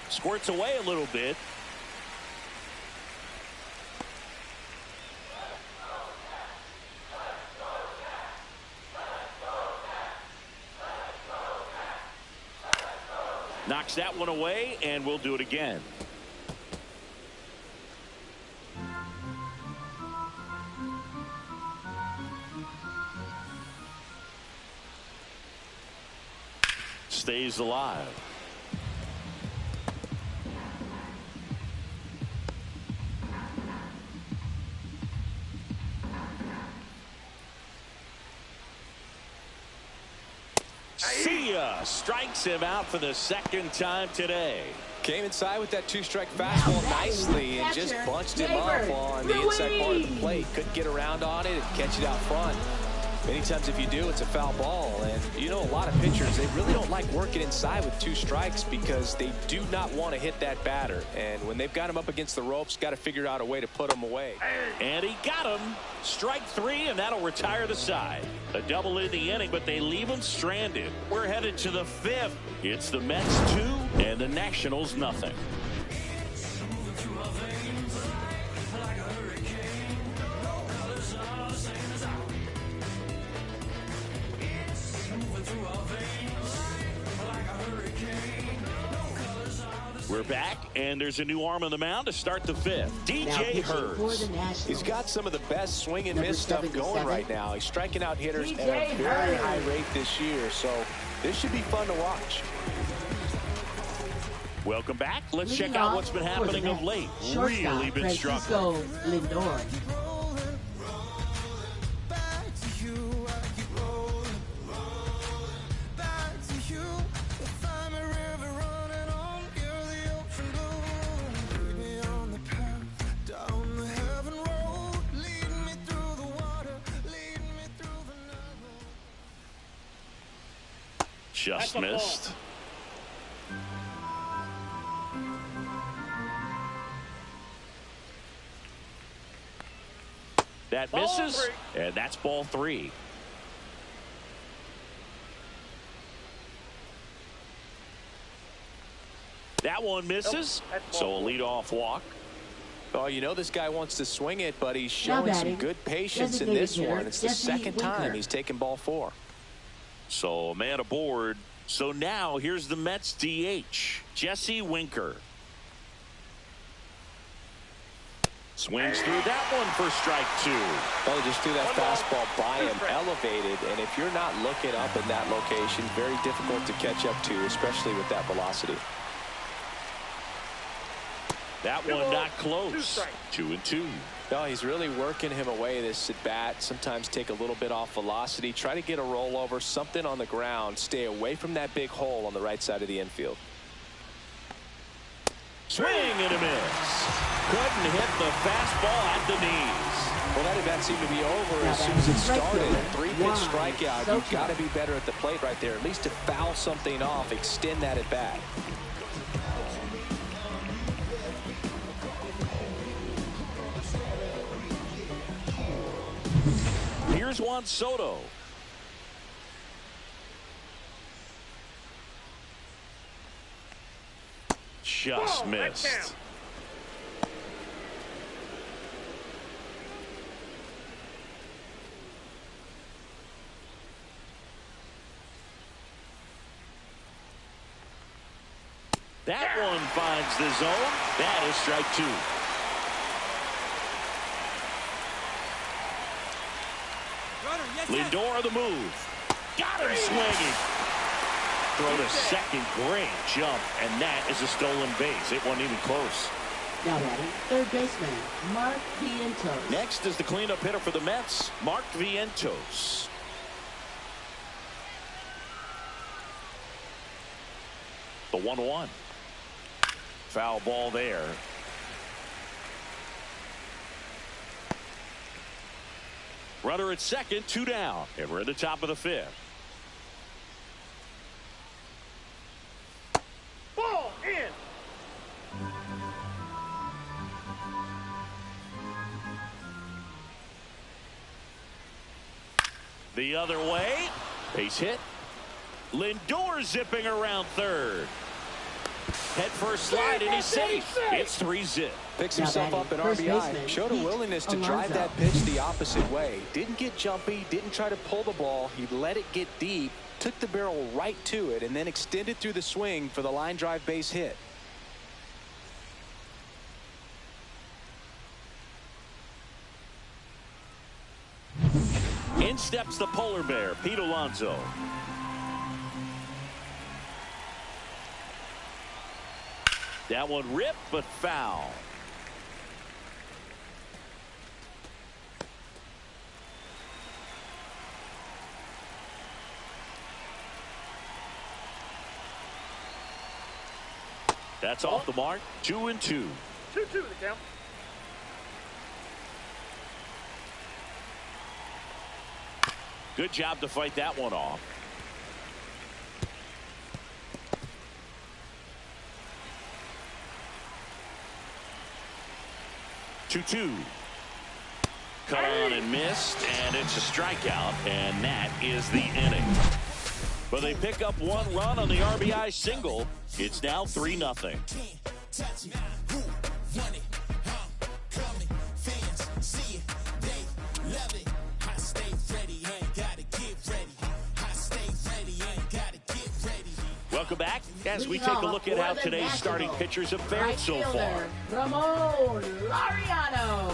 Squirts away a little bit. Knocks that one away, and we'll do it again. Stays alive. Strikes him out for the second time today. Came inside with that 2-strike fastball nicely and just bunched him up on the inside part of the plate. Couldn't get around on it and catch it out front. Many times if you do, it's a foul ball. And you know, a lot of pitchers, they really don't like working inside with 2 strikes because they do not want to hit that batter. And when they've got him up against the ropes, got to figure out a way to put him away. And he got him. Strike 3, and that'll retire the side. A double in the inning, but they leave him stranded. We're headed to the 5th. It's the Mets 2 and the Nationals nothing. We're back, and there's a new arm on the mound to start the 5th. DJ Hurts. He's got some of the best swing and miss stuff going right now. He's striking out hitters at a very high rate this year, so this should be fun to watch. Welcome back. Let's check out what's been happening of late. Really been struggling. Just missed. That misses, and that's ball 3. That one misses, so a leadoff walk. Oh, you know this guy wants to swing it, but he's showing some good patience in this one. It's the second time he's taken ball 4. So a man aboard. So now here's the Mets DH, Jesse Winker. Swings through that one for strike 2. Oh, just threw that fastball by him, elevated, and if you're not looking up in that location, very difficult to catch up to, especially with that velocity. That one not close. 2-2. No, he's really working him away this at bat. Sometimes take a little bit off velocity. Try to get a rollover, something on the ground. Stay away from that big hole on the right side of the infield. Swing and a miss. Couldn't hit the fastball at the knees. Well, that at bat seemed to be over as soon as it started. 3-pitch strikeout. You've got to be better at the plate right there. At least to foul something off, extend that at bat. Here's Juan Soto. Just missed. That one finds the zone. That is strike two. Lindor the move. Got him swinging. Throw to second. Great jump. And that is a stolen base. It wasn't even close. Now batting, third baseman, Mark Vientos. Next is the cleanup hitter for the Mets, Mark Vientos. The 1-1. Foul ball there. Runner at second, 2 down, and we're at the top of the 5th. Ball in. The other way. Base hit. Lindor zipping around third. Head first slide, and he's safe. It's 3-zip. Picks himself up at RBI. Showed a willingness to drive that pitch the opposite way. Didn't get jumpy. Didn't try to pull the ball. He let it get deep. Took the barrel right to it, and then extended through the swing for the line drive base hit. In steps the polar bear, Pete Alonso. That one ripped, but foul. That's off the mark. 2-2. 2-2 the count. Good job to fight that one off. Two. Cut on and missed, and it's a strikeout, and that is the inning. But they pick up 1 run on the RBI single. It's now 3-0. Welcome back as we take a look at how today's starting pitchers have fared so far. Ramon Laureano.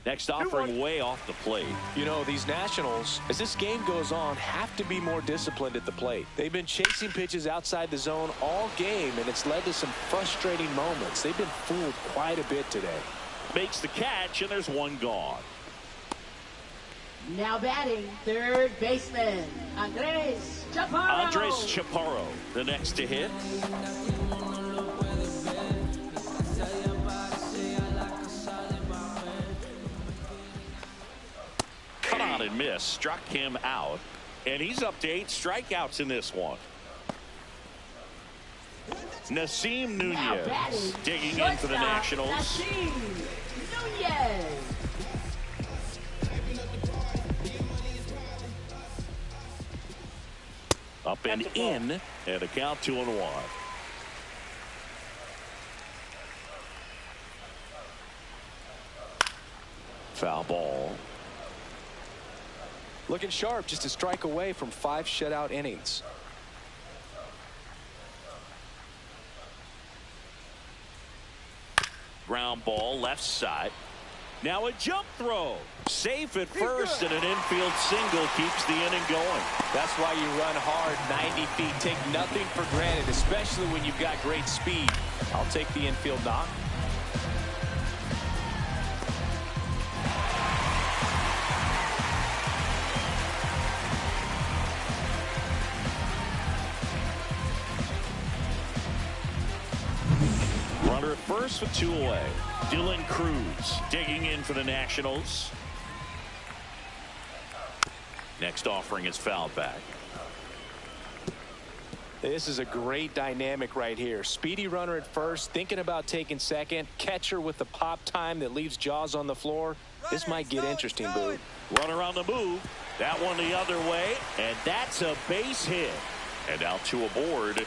Next offering way off the plate. You know, these Nationals, as this game goes on, have to be more disciplined at the plate. They've been chasing pitches outside the zone all game, and it's led to some frustrating moments. They've been fooled quite a bit today. Makes the catch, and there's 1 gone. Now batting, third baseman, Andres Chaparro. Andres Chaparro, the next to hit. Cut on and miss, struck him out, and he's up to 8 strikeouts in this one. Nasim Nunez digging in for the Nationals. Nasim Nunez. Up and in, and a count 2-1. Foul ball. Looking sharp, just a strike away from 5 shutout innings. Ground ball left side. Now a jump throw. Safe at first, and an infield single keeps the inning going. That's why you run hard 90 feet. Take nothing for granted, especially when you've got great speed. I'll take the infield knock. Runner at first with 2 away. Dylan Cruz digging in for the Nationals. Next offering is fouled back. This is a great dynamic right here. Speedy runner at first, thinking about taking second. Catcher with the pop time that leaves Jaws on the floor. This might get interesting, Boo. Runner on the move. That one the other way, and that's a base hit. And now 2 aboard.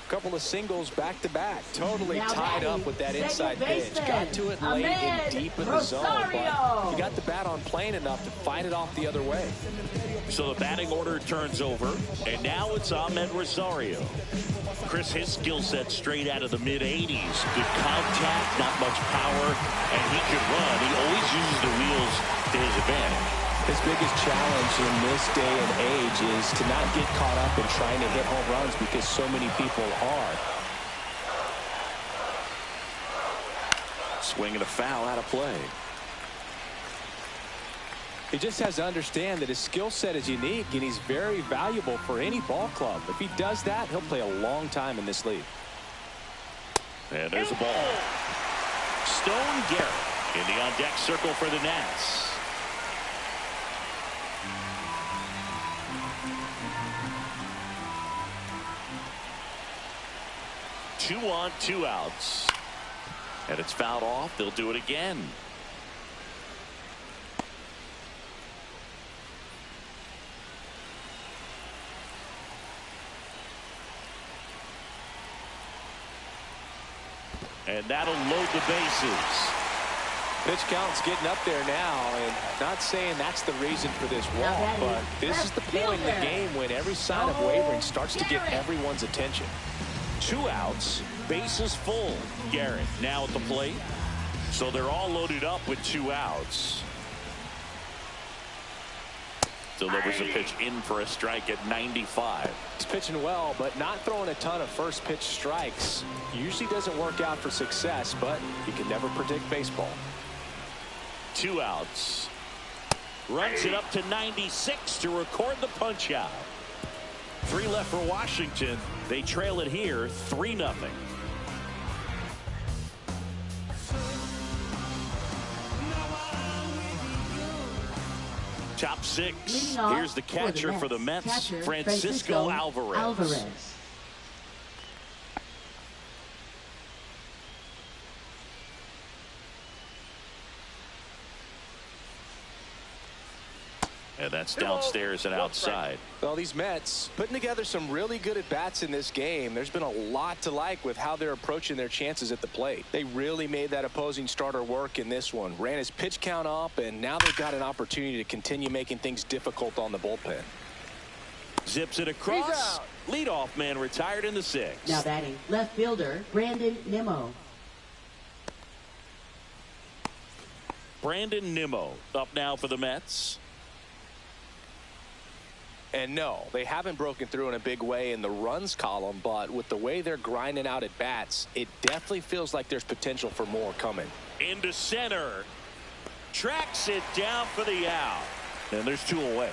Couple of singles back-to-back. Totally now tied batting, up with that second inside baseman, pitch. Got to it late and deep in the zone, but he got the bat on plane enough to fight it off the other way. So the batting order turns over, and now it's Ahmed Rosario. Chris, his skill set straight out of the mid-80s. Good contact, not much power, and he can run. He always uses the wheels to his advantage. His biggest challenge in this day and age is to not get caught up in trying to hit home runs because so many people are. Swing and a foul out of play. He just has to understand that his skill set is unique and he's very valuable for any ball club. If he does that, he'll play a long time in this league. And there's a ball. Stone Garrett in the on-deck circle for the Nats. 2 on, 2 outs. And it's fouled off. They'll do it again. And that'll load the bases. Pitch count's getting up there now, and not saying that's the reason for this walk, but this is the point in the game when every sign of wavering starts to get everyone's attention. 2 outs, bases full. Garrett now at the plate. So they're all loaded up with 2 outs. Delivers a pitch in for a strike at 95. He's pitching well, but not throwing a ton of first pitch strikes. Usually doesn't work out for success, but you can never predict baseball. 2 outs. Runs it up to 96 to record the punch out. 3 left for Washington. They trail it here 3-0. Top 6. Here's the catcher for the Mets, Francisco Alvarez. And that's downstairs and outside. Well, these Mets putting together some really good at-bats in this game. There's been a lot to like with how they're approaching their chances at the plate. They really made that opposing starter work in this one. Ran his pitch count up, and now they've got an opportunity to continue making things difficult on the bullpen. Zips it across. Leadoff man retired in the 6th. Now batting, left fielder, Brandon Nimmo. Brandon Nimmo up now for the Mets. And no, they haven't broken through in a big way in the runs column, but with the way they're grinding out at bats, it definitely feels like there's potential for more coming. Into center. Tracks it down for the out. And there's 2 away.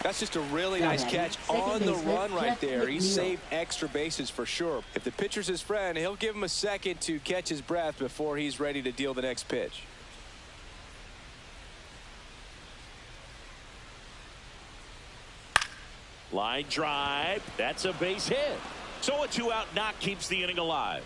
That's just a really nice catch on the run right there. He saved extra bases for sure. If the pitcher's his friend, he'll give him a second to catch his breath before he's ready to deal the next pitch. Line drive. That's a base hit. So a 2-out knock keeps the inning alive.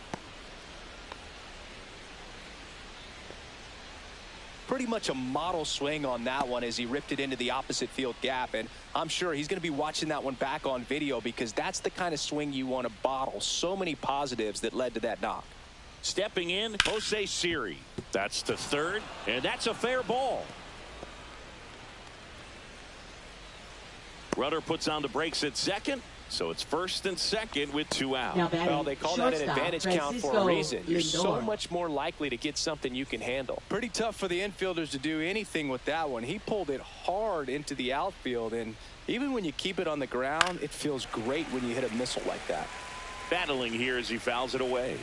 Pretty much a model swing on that one as he ripped it into the opposite field gap, and I'm sure he's going to be watching that one back on video because that's the kind of swing you want to bottle. So many positives that led to that knock. Stepping in, Jose Siri. That's to third, and that's a fair ball. Runner puts on the brakes at second, so it's first and second with 2 out. Well, they call that an advantage count for a reason. You're so much more likely to get something you can handle. Pretty tough for the infielders to do anything with that one. He pulled it hard into the outfield, and even when you keep it on the ground, it feels great when you hit a missile like that. Battling here as he fouls it away.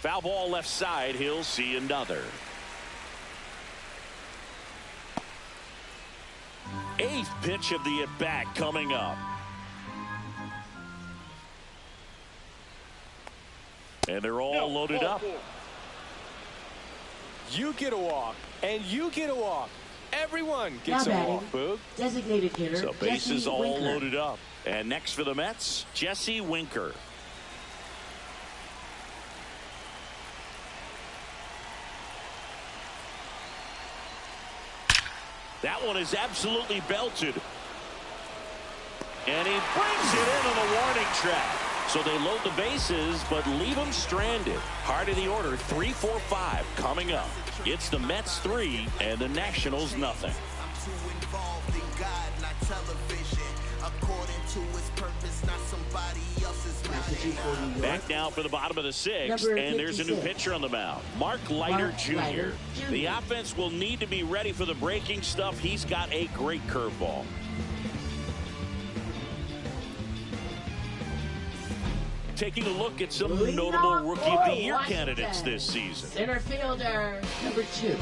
Foul ball left side. He'll see another. 8th pitch of the at-bat coming up. And they're all loaded up. You get a walk, and you get a walk. Everyone gets a walk, Boog. Designated hitter, so bases Jesse all Winker. loaded up. And next for the Mets, Jesse Winker. That one is absolutely belted. And he brings it in on the warning track. So they load the bases, but leave them stranded. Heart of the order, 3, 4, 5 coming up. It's the Mets 3 and the Nationals nothing. I'm too involved in God, not television. According to his purpose, not somebody else's mission. Back now for the bottom of the 6th, and there's a new pitcher on the mound, Mark Leiter Jr. The offense will need to be ready for the breaking stuff. He's got a great curveball. Taking a look at some notable Rookie of the Year candidates this season. Center fielder, number 2.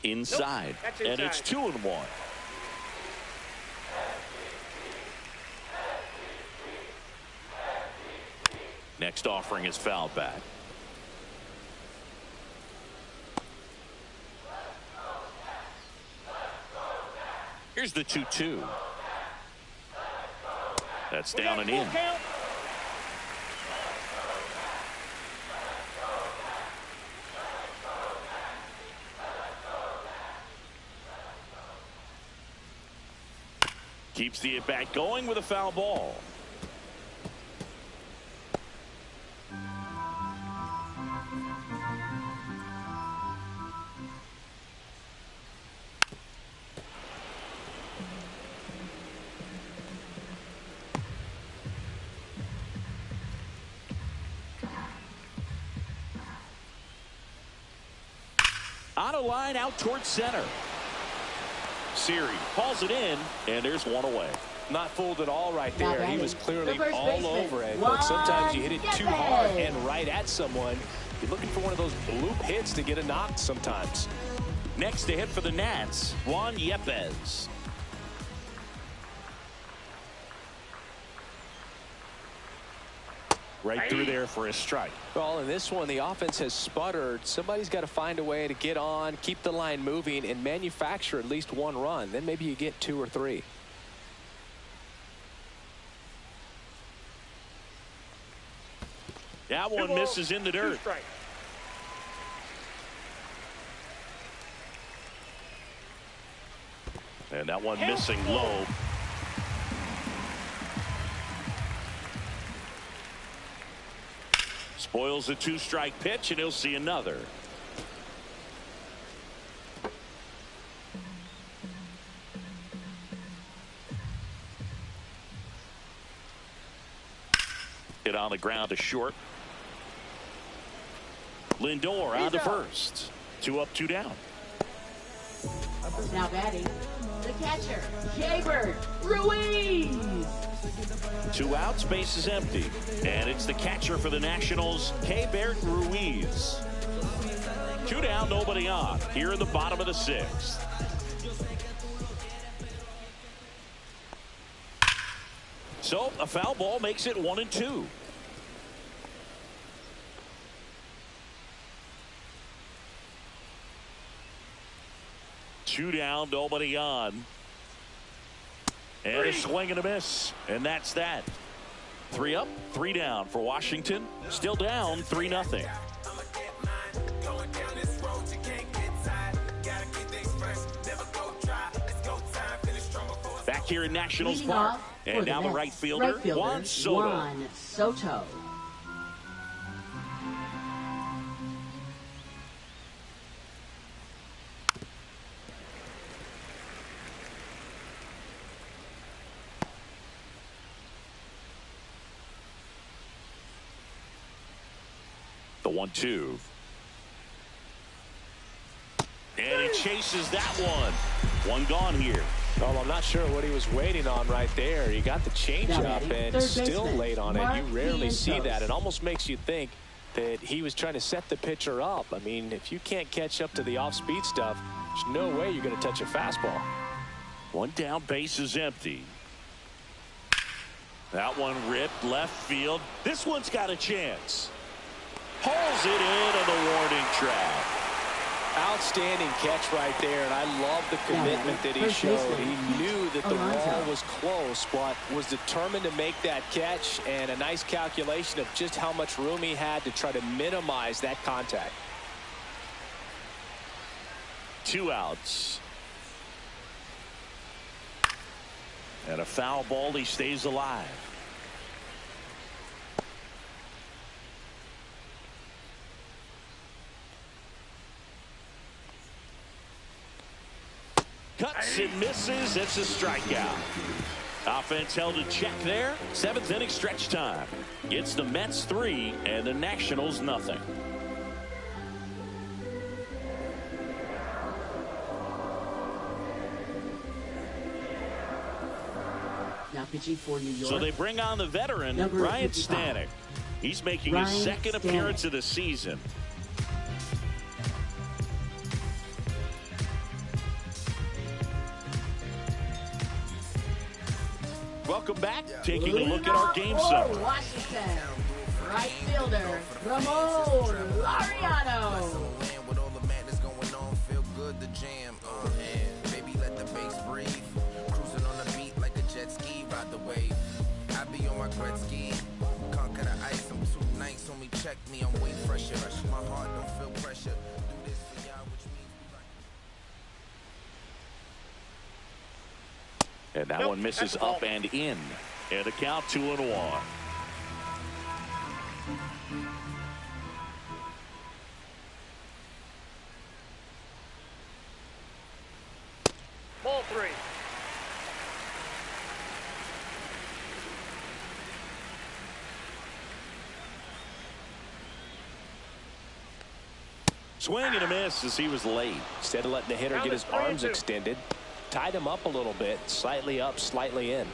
Inside, and it's 2-1. Next offering is fouled back. Here's the 2-2. That's down and in. Keeps the at-bat going with a foul ball. On a line out towards center. Siri hauls it in, and there's one away. Not fooled at all right there. He was clearly all over it. But sometimes you hit it too hard and right at someone. You're looking for one of those bloop hits to get a knock sometimes. Next to hit for the Nats, Juan Yepez. Right through there for a strike. Well, in this one, the offense has sputtered. Somebody's got to find a way to get on, keep the line moving, and manufacture at least one run. Then maybe you get 2 or 3. That one misses in the dirt. And that one missing low. Spoils a 2-strike pitch, and he'll see another. Hit on the ground to short. Lindor on to first. 2 up, 2 down. Now batting, the catcher, Keibert Ruiz. 2 outs, base is empty. And it's the catcher for the Nationals, Keibert Ruiz. 2 down, nobody on. Here in the bottom of the 6th. So a foul ball makes it 1-2. Two down, nobody on. And a swing and a miss. And that's that. 3 up, 3 down for Washington. Still down 3-0. Back here in Nationals Park. And now the right fielder, Juan Soto. The 1-2. And he chases that one. One gone here. Well, I'm not sure what he was waiting on right there. He got the changeup and still late on it. You rarely see that. It almost makes you think that he was trying to set the pitcher up. I mean, if you can't catch up to the off-speed stuff, there's no way you're going to touch a fastball. 1 down, base is empty. That one ripped left field. This one's got a chance. pulls it in on the warning track. Outstanding catch right there, and I love the commitment that he showed. He knew that the wall was close, but was determined to make that catch, and a nice calculation of just how much room he had to try to minimize that contact. 2 outs. And a foul ball, he stays alive. Cuts and misses. It's a strikeout. Offense held in check there. 7th inning stretch time. Gets the Mets 3 and the Nationals nothing. Now pitching for New York. So they bring on the veteran, Number Ryan 55. Stanek. He's making his second appearance of the season. Welcome back. Taking a look at our game summary. Washington, right fielder, Ramon Laureano. With all the madness going on, feel good to jam. And baby, let the bass breathe. Cruising on the beat like a jet ski, ride the wave. I be on my Gretzky, conquer the ice. I'm too nice, homie. Check me, I'm way fresher. My heart don't feel pressure. Do this for y'all, which means we like. And that one misses up and in. And the count 2-1. Ball 3. Swing and a miss as he was late. Instead of letting the hitter get his arms extended, tied him up a little bit, slightly up, slightly in.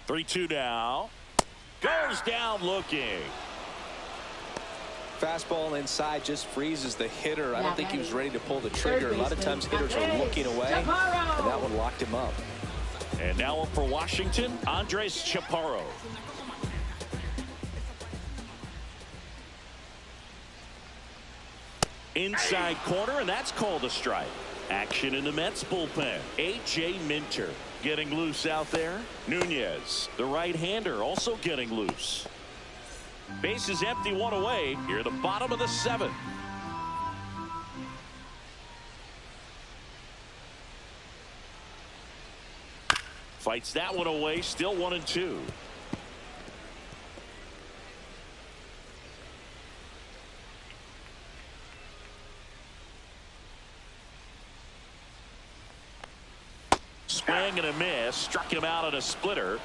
Three-two now. Goes down looking. Fastball inside just freezes the hitter. I don't think he was ready to pull the trigger. A lot of times hitters are looking away, and that one locked him up. And now up for Washington, Andres Chaparro. Inside corner, and that's called a strike. Action in the Mets bullpen. A.J. Minter getting loose out there. Nunez, the right-hander, also getting loose. Base is empty, one away. Here at the bottom of the 7th. Fights that one away, still 1-2. Swing and a miss. Struck him out on a splitter.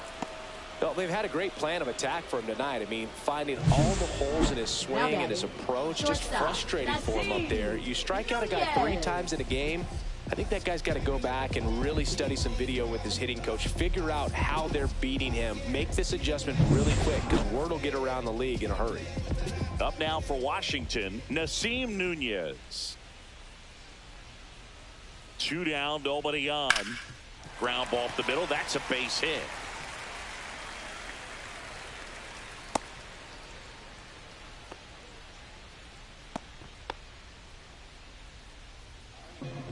Well, they've had a great plan of attack for him tonight. I mean, finding all the holes in his swing and his approach, just frustrating for him up there. You strike out a guy 3 times in a game. I think that guy's got to go back and really study some video with his hitting coach, figure out how they're beating him, make this adjustment really quick, because word will get around the league in a hurry. Up now for Washington, Nasim Nunez. 2 down, nobody on. Ground ball up the middle. That's a base hit.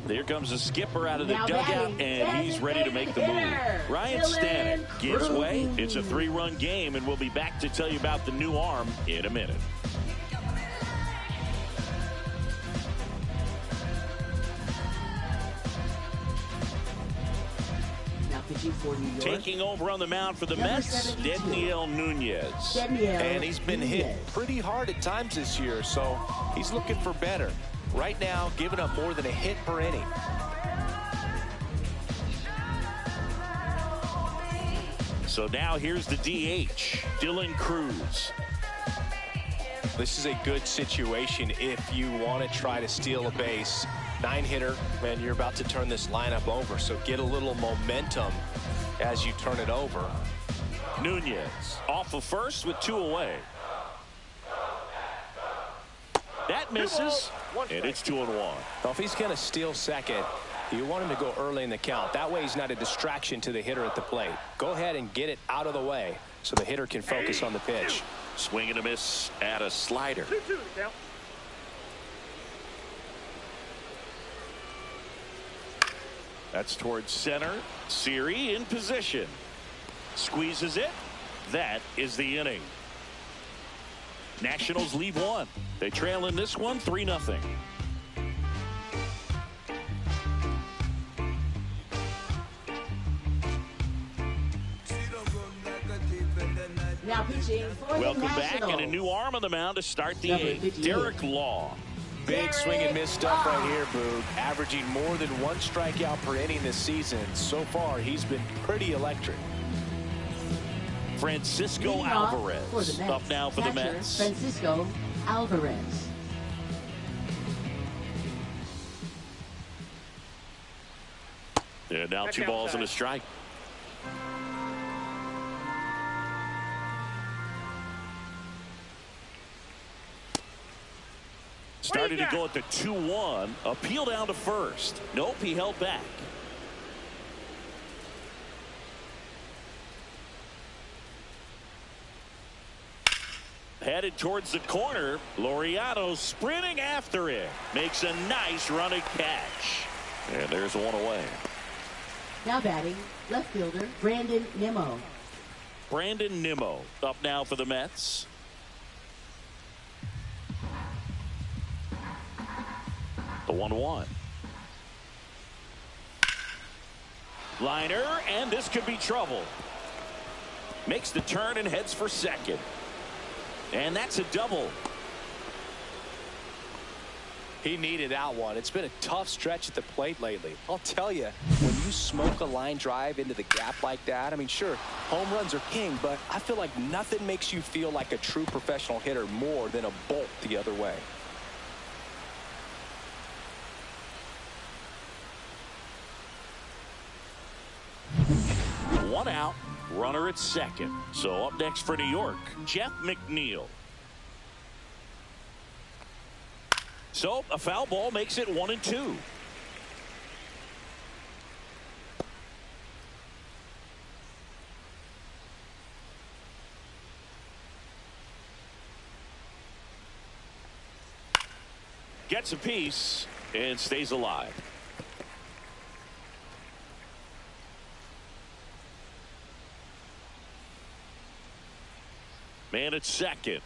There comes the skipper out of the dugout, and he's ready to make the move. Ryan Stanek gives way. It's a 3-run game, and we'll be back to tell you about the new arm in a minute. Taking over on the mound for the Mets, Daniel Nunez. And he's been hit pretty hard at times this year, so he's looking for better. Right now, giving up more than a hit per inning. So now here's the DH, Dylan Cruz. This is a good situation if you want to try to steal a base. 9-hitter, man, you're about to turn this lineup over, so get a little momentum as you turn it over. Nunez off of first with 2 away. That misses, and it's 2-1. Well, if he's going to steal second, you want him to go early in the count. That way he's not a distraction to the hitter at the plate. Go ahead and get it out of the way so the hitter can focus on the pitch. Swing and a miss at a slider. 2-2 the count. That's towards center. Siri in position. Squeezes it. That is the inning. Nationals leave 1. They trail in this one 3-0. Now pitching for Welcome the back, Nationals. and a new arm on the mound to start the 8th. Derek Law. Big swing and miss stuff right here, Boog. Averaging more than 1 strikeout per inning this season. So far, he's been pretty electric. Francisco Alvarez up now for the Mets. Francisco Alvarez. And now 2 balls and a strike. Started to go at the 2-1. Appeal down to first. Nope, he held back. Headed towards the corner. Laureano sprinting after it. Makes a nice running catch. And there's 1 away. Now batting, left fielder Brandon Nimmo. Brandon Nimmo up now for the Mets. The 1-1. Liner, and this could be trouble. Makes the turn and heads for second. And that's a double. He needed that one. It's been a tough stretch at the plate lately. I'll tell you, when you smoke a line drive into the gap like that, I mean, sure, home runs are king, but I feel like nothing makes you feel like a true professional hitter more than a bolt the other way. One out, runner at second. So up next for New York, Jeff McNeil. So a foul ball makes it 1-2. Gets a piece and stays alive. Man at second.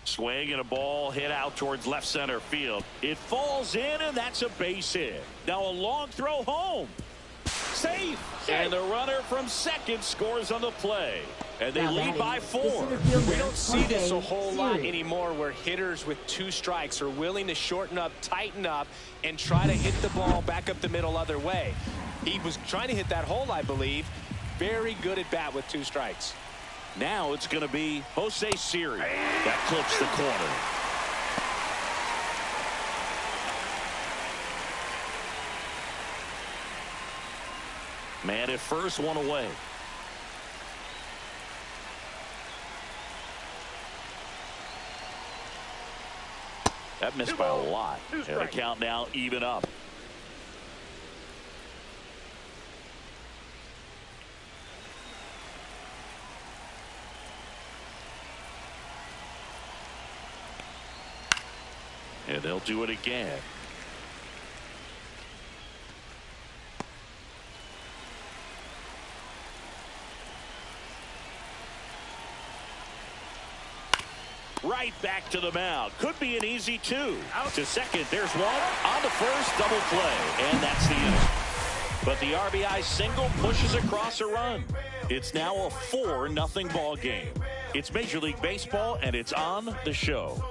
Swing and a ball hit out towards left center field. It falls in, and that's a base hit. Now a long throw home. Safe. And the runner from second scores on the play. And they lead by 4. We don't see this a whole lot anymore where hitters with 2 strikes are willing to shorten up, tighten up, and try to hit the ball back up the middle other way. He was trying to hit that hole, I believe. Very good at bat with 2 strikes. Now it's going to be Jose Siri. That clips the corner. Man at first, 1 away. That missed by a lot. And the count now even up. And they'll do it again. Right back to the mound. Could be an easy 2. Out to second. There's 1. On the first, double play. And that's the inning. But the RBI single pushes across a run. It's now a 4-0 ball game. It's Major League Baseball, and it's on the show.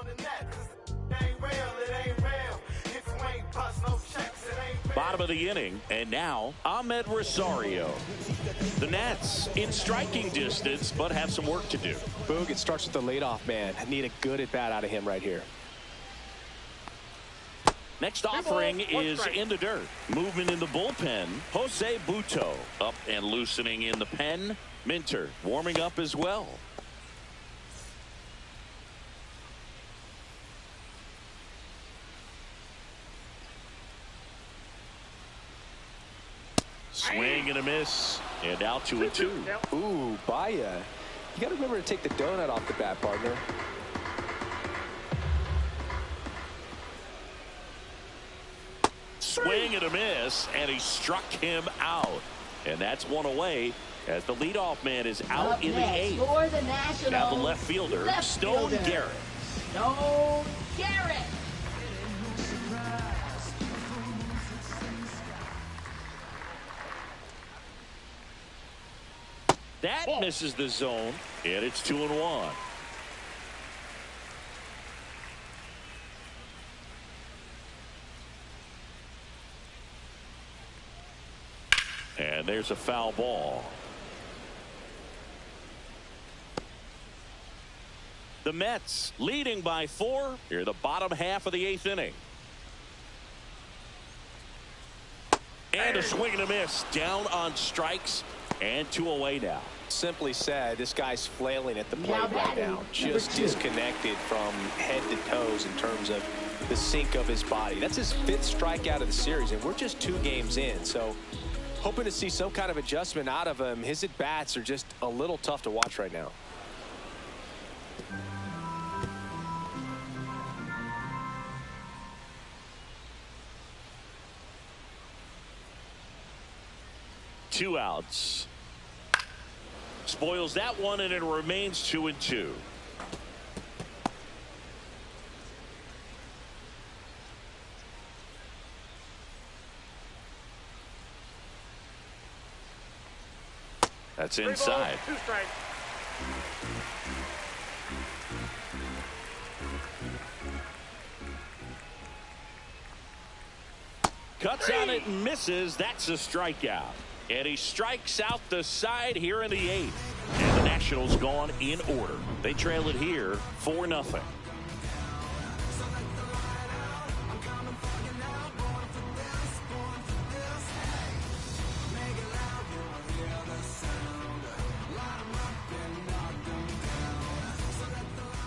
Bottom of the inning, and now Ahmed Rosario. The Nats in striking distance, but have some work to do. Boog, it starts with the leadoff man. I need a good at bat out of him right here. Next offering is in the dirt. Movement in the bullpen. Jose Buto up and loosening in the pen. Minter warming up as well. Swing and a miss. And out to a 2. Ooh, Baya. You got to remember to take the donut off the bat, partner. Swing and a miss, and he struck him out. And that's one away as the leadoff man is out Up in the next 8th. for the Nationals, Now the left fielder, Stone Garrett. Stone Garrett. That misses the zone, and it's 2-1. And there's a foul ball. The Mets leading by 4 here, the bottom half of the 8th inning. And a swing and a miss, down on strikes, and 2 away now. Simply said, this guy's flailing at the plate right now. Just disconnected from head to toes in terms of the sink of his body. That's his 5th strikeout of the series, and we're just 2 games in. So hoping to see some kind of adjustment out of him. His at-bats are just a little tough to watch right now. Two outs. Spoils that one, and it remains 2-2. That's inside. 3 balls, 2 strikes. Cuts on it and misses. That's a strikeout. And he strikes out the side here in the 8th. And the Nationals gone in order. They trail it here 4-0.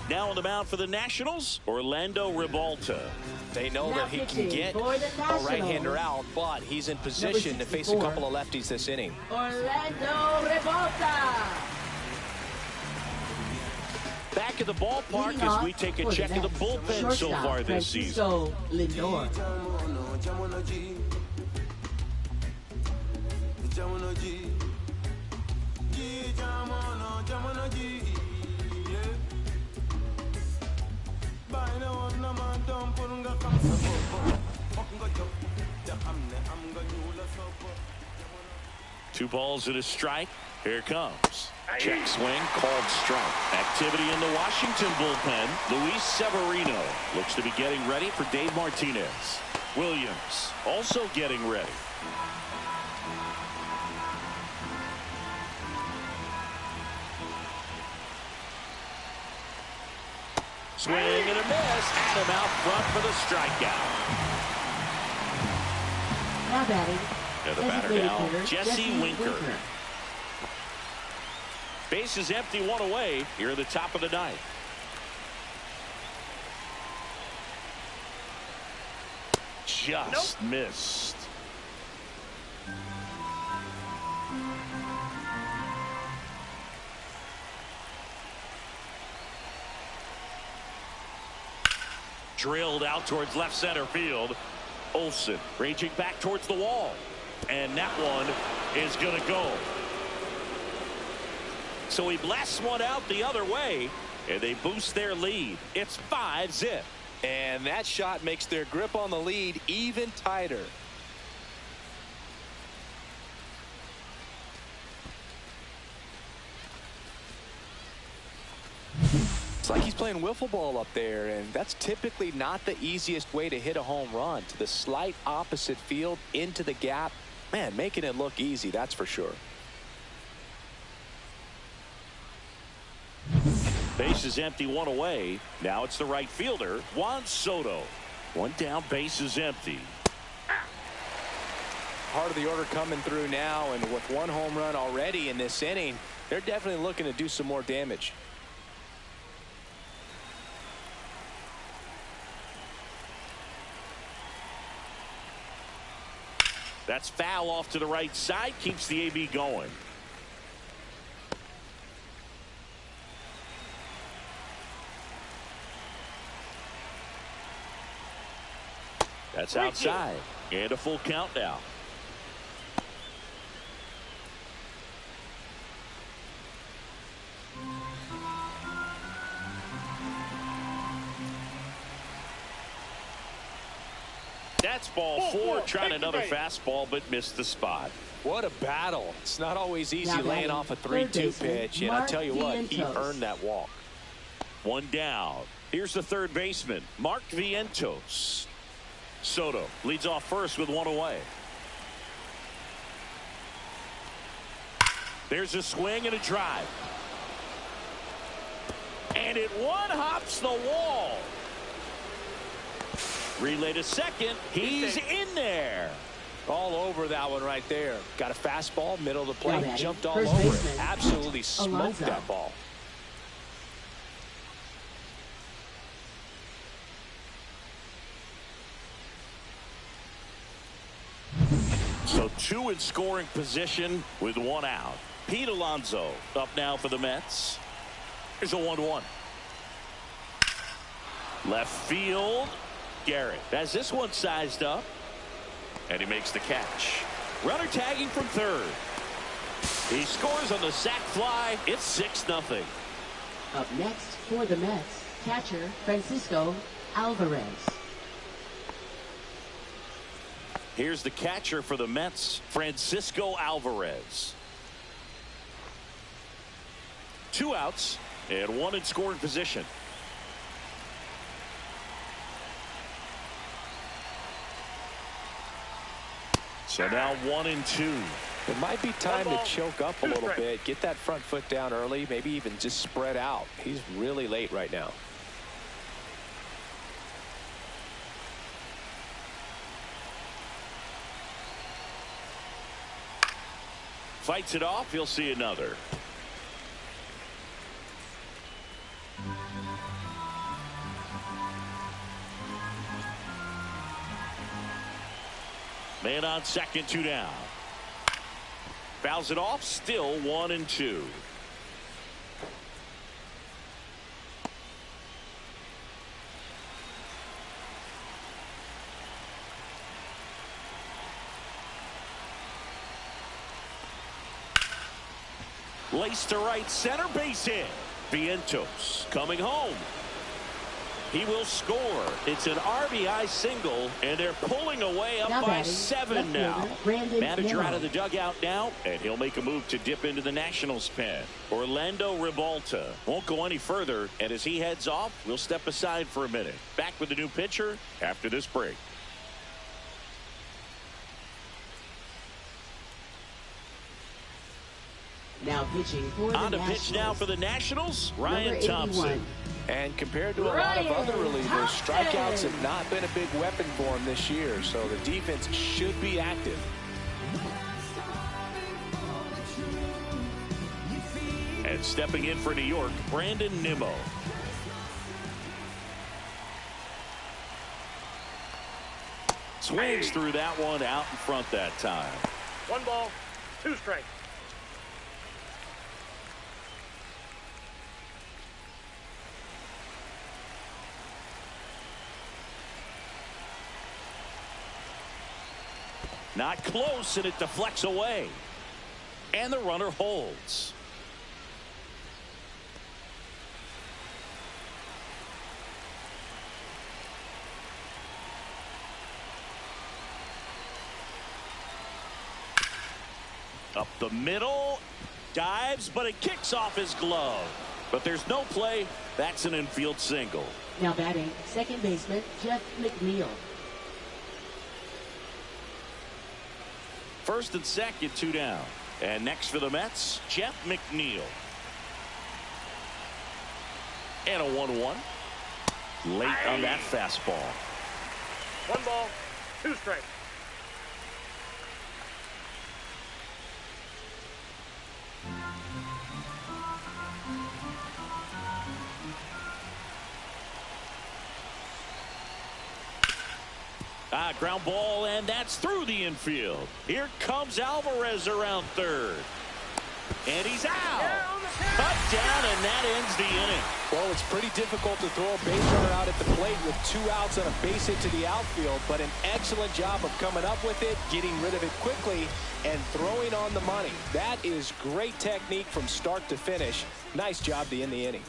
Now on the mound for the Nationals, Orlando Ribalta. They know that he can get a right-hander out, but he's in position to face a couple of lefties this inning. Orlando Ribalta. Back at the ballpark as we take a check of the bullpen so far this season. Lindor. Two balls and a strike. Here it comes. Check swing, called strike. Activity in the Washington bullpen. Luis Severino looks to be getting ready for Dave Martinez. Williams also getting ready. Swing and a miss. Adam out front for the strikeout. Now batting. And the batter now, Jesse Winker. Base is empty, 1 away here at the top of the 9th. Just missed. Drilled out towards left center field. Olsen raging back towards the wall. And that one is going to go. So he blasts one out the other way, and they boost their lead. It's 5-0. And that shot makes their grip on the lead even tighter. It's like he's playing wiffle ball up there, and that's typically not the easiest way to hit a home run. To the slight opposite field, into the gap. Man, making it look easy, that's for sure. Base is empty, 1 away. Now it's the right fielder, Juan Soto. One down, base is empty. Part of the order coming through now, and with one home run already in this inning, they're definitely looking to do some more damage. That's foul off to the right side, keeps the AB going. That's outside, and a full count now. That's ball four, trying another fastball, but missed the spot. What a battle. It's not always easy laying off a 3-2 pitch, and I tell you what, he earned that walk. One down. Here's the third baseman, Mark Vientos. Soto leads off first with one away. There's a swing and a drive. And it one-hops the wall. Relay to second. He's in there. All over that one right there. Got a fastball, middle of the plate, jumped all over it. Absolutely smoked that ball. So two in scoring position with one out. Pete Alonso up now for the Mets. Here's a 1-1. Left field. Garrett has this one sized up. And he makes the catch. Runner tagging from third. He scores on the sac fly. It's 6-0. Up next for the Mets, catcher Francisco Alvarez. Here's the catcher for the Mets, Francisco Alvarez. 2 outs and 1 in scoring position. So now 1-2. It might be time to choke up a little bit, get that front foot down early, maybe even just spread out. He's really late right now. Fights it off. He'll see another. Man on second, 2 down. Fouls it off. Still 1-2. Lace to right center, base hit. Vientos coming home. He will score. It's an RBI single, and they're pulling away up by 7 now. Manager out of the dugout now, and he'll make a move to dip into the Nationals pen. Orlando Ribalta won't go any further, and as he heads off, we'll step aside for a minute. Back with the new pitcher after this break. Now pitching for the On to Nationals. pitch now for the Nationals, Ryan Thompson. And compared to a lot of other relievers, strikeouts have not been a big weapon for him this year, so the defense should be active. And stepping in for New York, Brandon Nimmo. Swings through that one out in front that time. 1 ball, 2 strikes. Not close, and it deflects away. And the runner holds. Up the middle. Dives, but it kicks off his glove. But there's no play. That's an infield single. Now batting, second baseman Jeff McNeil. First and second, 2 down. And next for the Mets, Jeff McNeil. And a 1-1. Late on that fastball. 1 ball, 2 strikes. Ground ball, and that's through the infield. Here comes Alvarez around third. And he's out. Touchdown, and that ends the inning. Well, it's pretty difficult to throw a base runner out at the plate with 2 outs and a base hit to the outfield, but an excellent job of coming up with it, getting rid of it quickly, and throwing on the money. That is great technique from start to finish. Nice job to end the inning.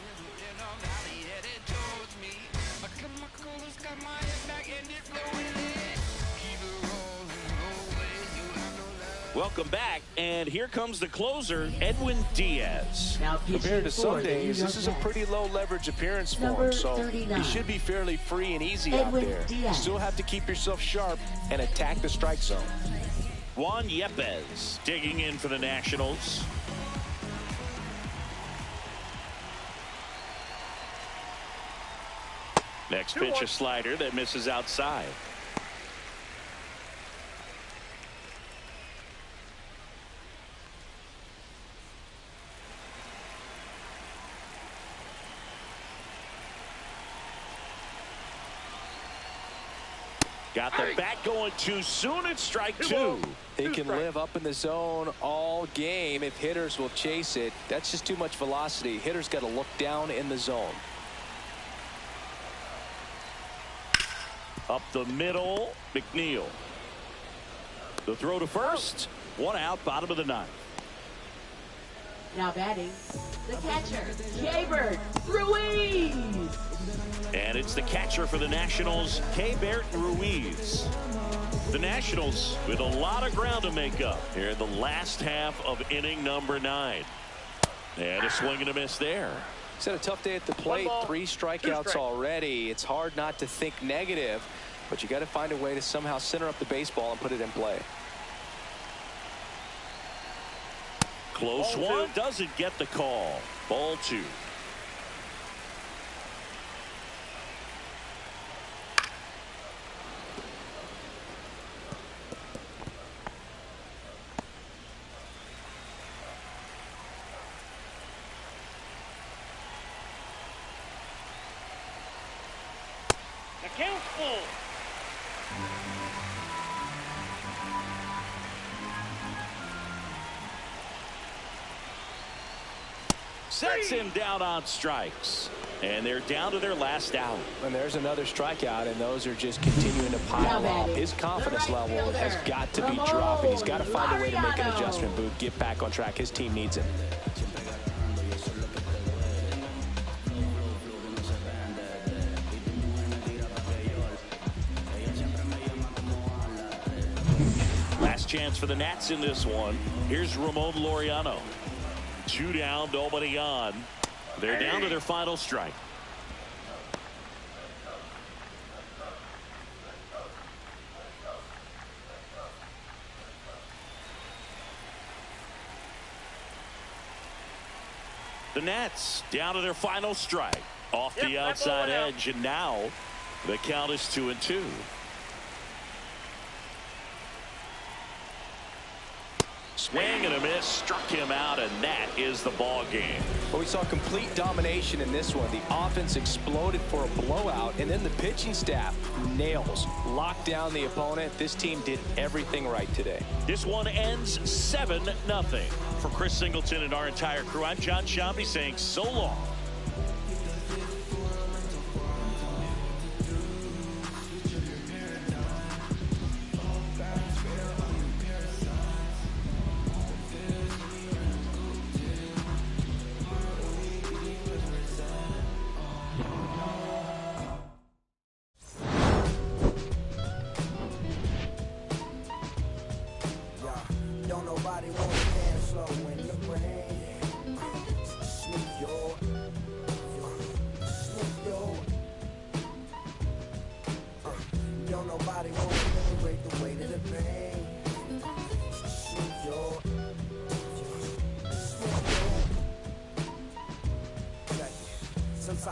Welcome back, and here comes the closer, Edwin Diaz. Compared to some days, this is a pretty low leverage appearance for him, so he should be fairly free and easy out there. You still have to keep yourself sharp and attack the strike zone. Juan Yepez digging in for the Nationals. Next pitch, a slider that misses outside. Got the bat going too soon. It's strike 2. He can live up in the zone all game if hitters will chase it. That's just too much velocity. Hitters got to look down in the zone. Up the middle, McNeil. The throw to first. 1 out, bottom of the 9th. Now batting, the catcher, Keibert Ruiz. And it's the catcher for the Nationals, Keibert Ruiz. The Nationals with a lot of ground to make up here in the last half of inning number 9. And a swing and a miss there. He's had a tough day at the plate. 3 strikeouts already. It's hard not to think negative, but you got to find a way to somehow center up the baseball and put it in play. Close one, doesn't get the call. Ball 2. Count full. Sets him down on strikes. And they're down to their last out. And there's another strikeout, and those are just continuing to pile up. His confidence level has got to be dropping. He's got to find a way to make an adjustment, Booth. Get back on track. His team needs him. Last chance for the Nats in this one. Here's Ramon Laureano. 2 down, nobody on. They're down to their final strike. The Nats down to their final strike. Off the outside edge, and now the count is 2-2. Swing and a miss, struck him out, and that is the ball game. Well, we saw complete domination in this one. The offense exploded for a blowout, and then the pitching staff nails, locked down the opponent. This team did everything right today. This one ends 7-0. For Chris Singleton and our entire crew, I'm John Shambi saying so long.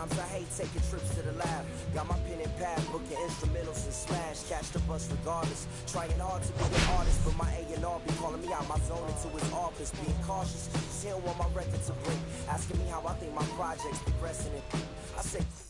Sometimes I hate taking trips to the lab. Got my pen and pad, booking instrumentals and smash. Catch the bus regardless. Trying hard to be an artist, but my A&R be calling me out my zone into his office. Being cautious, cause he don't want my record to break. Asking me how I think my project's progressing. And I say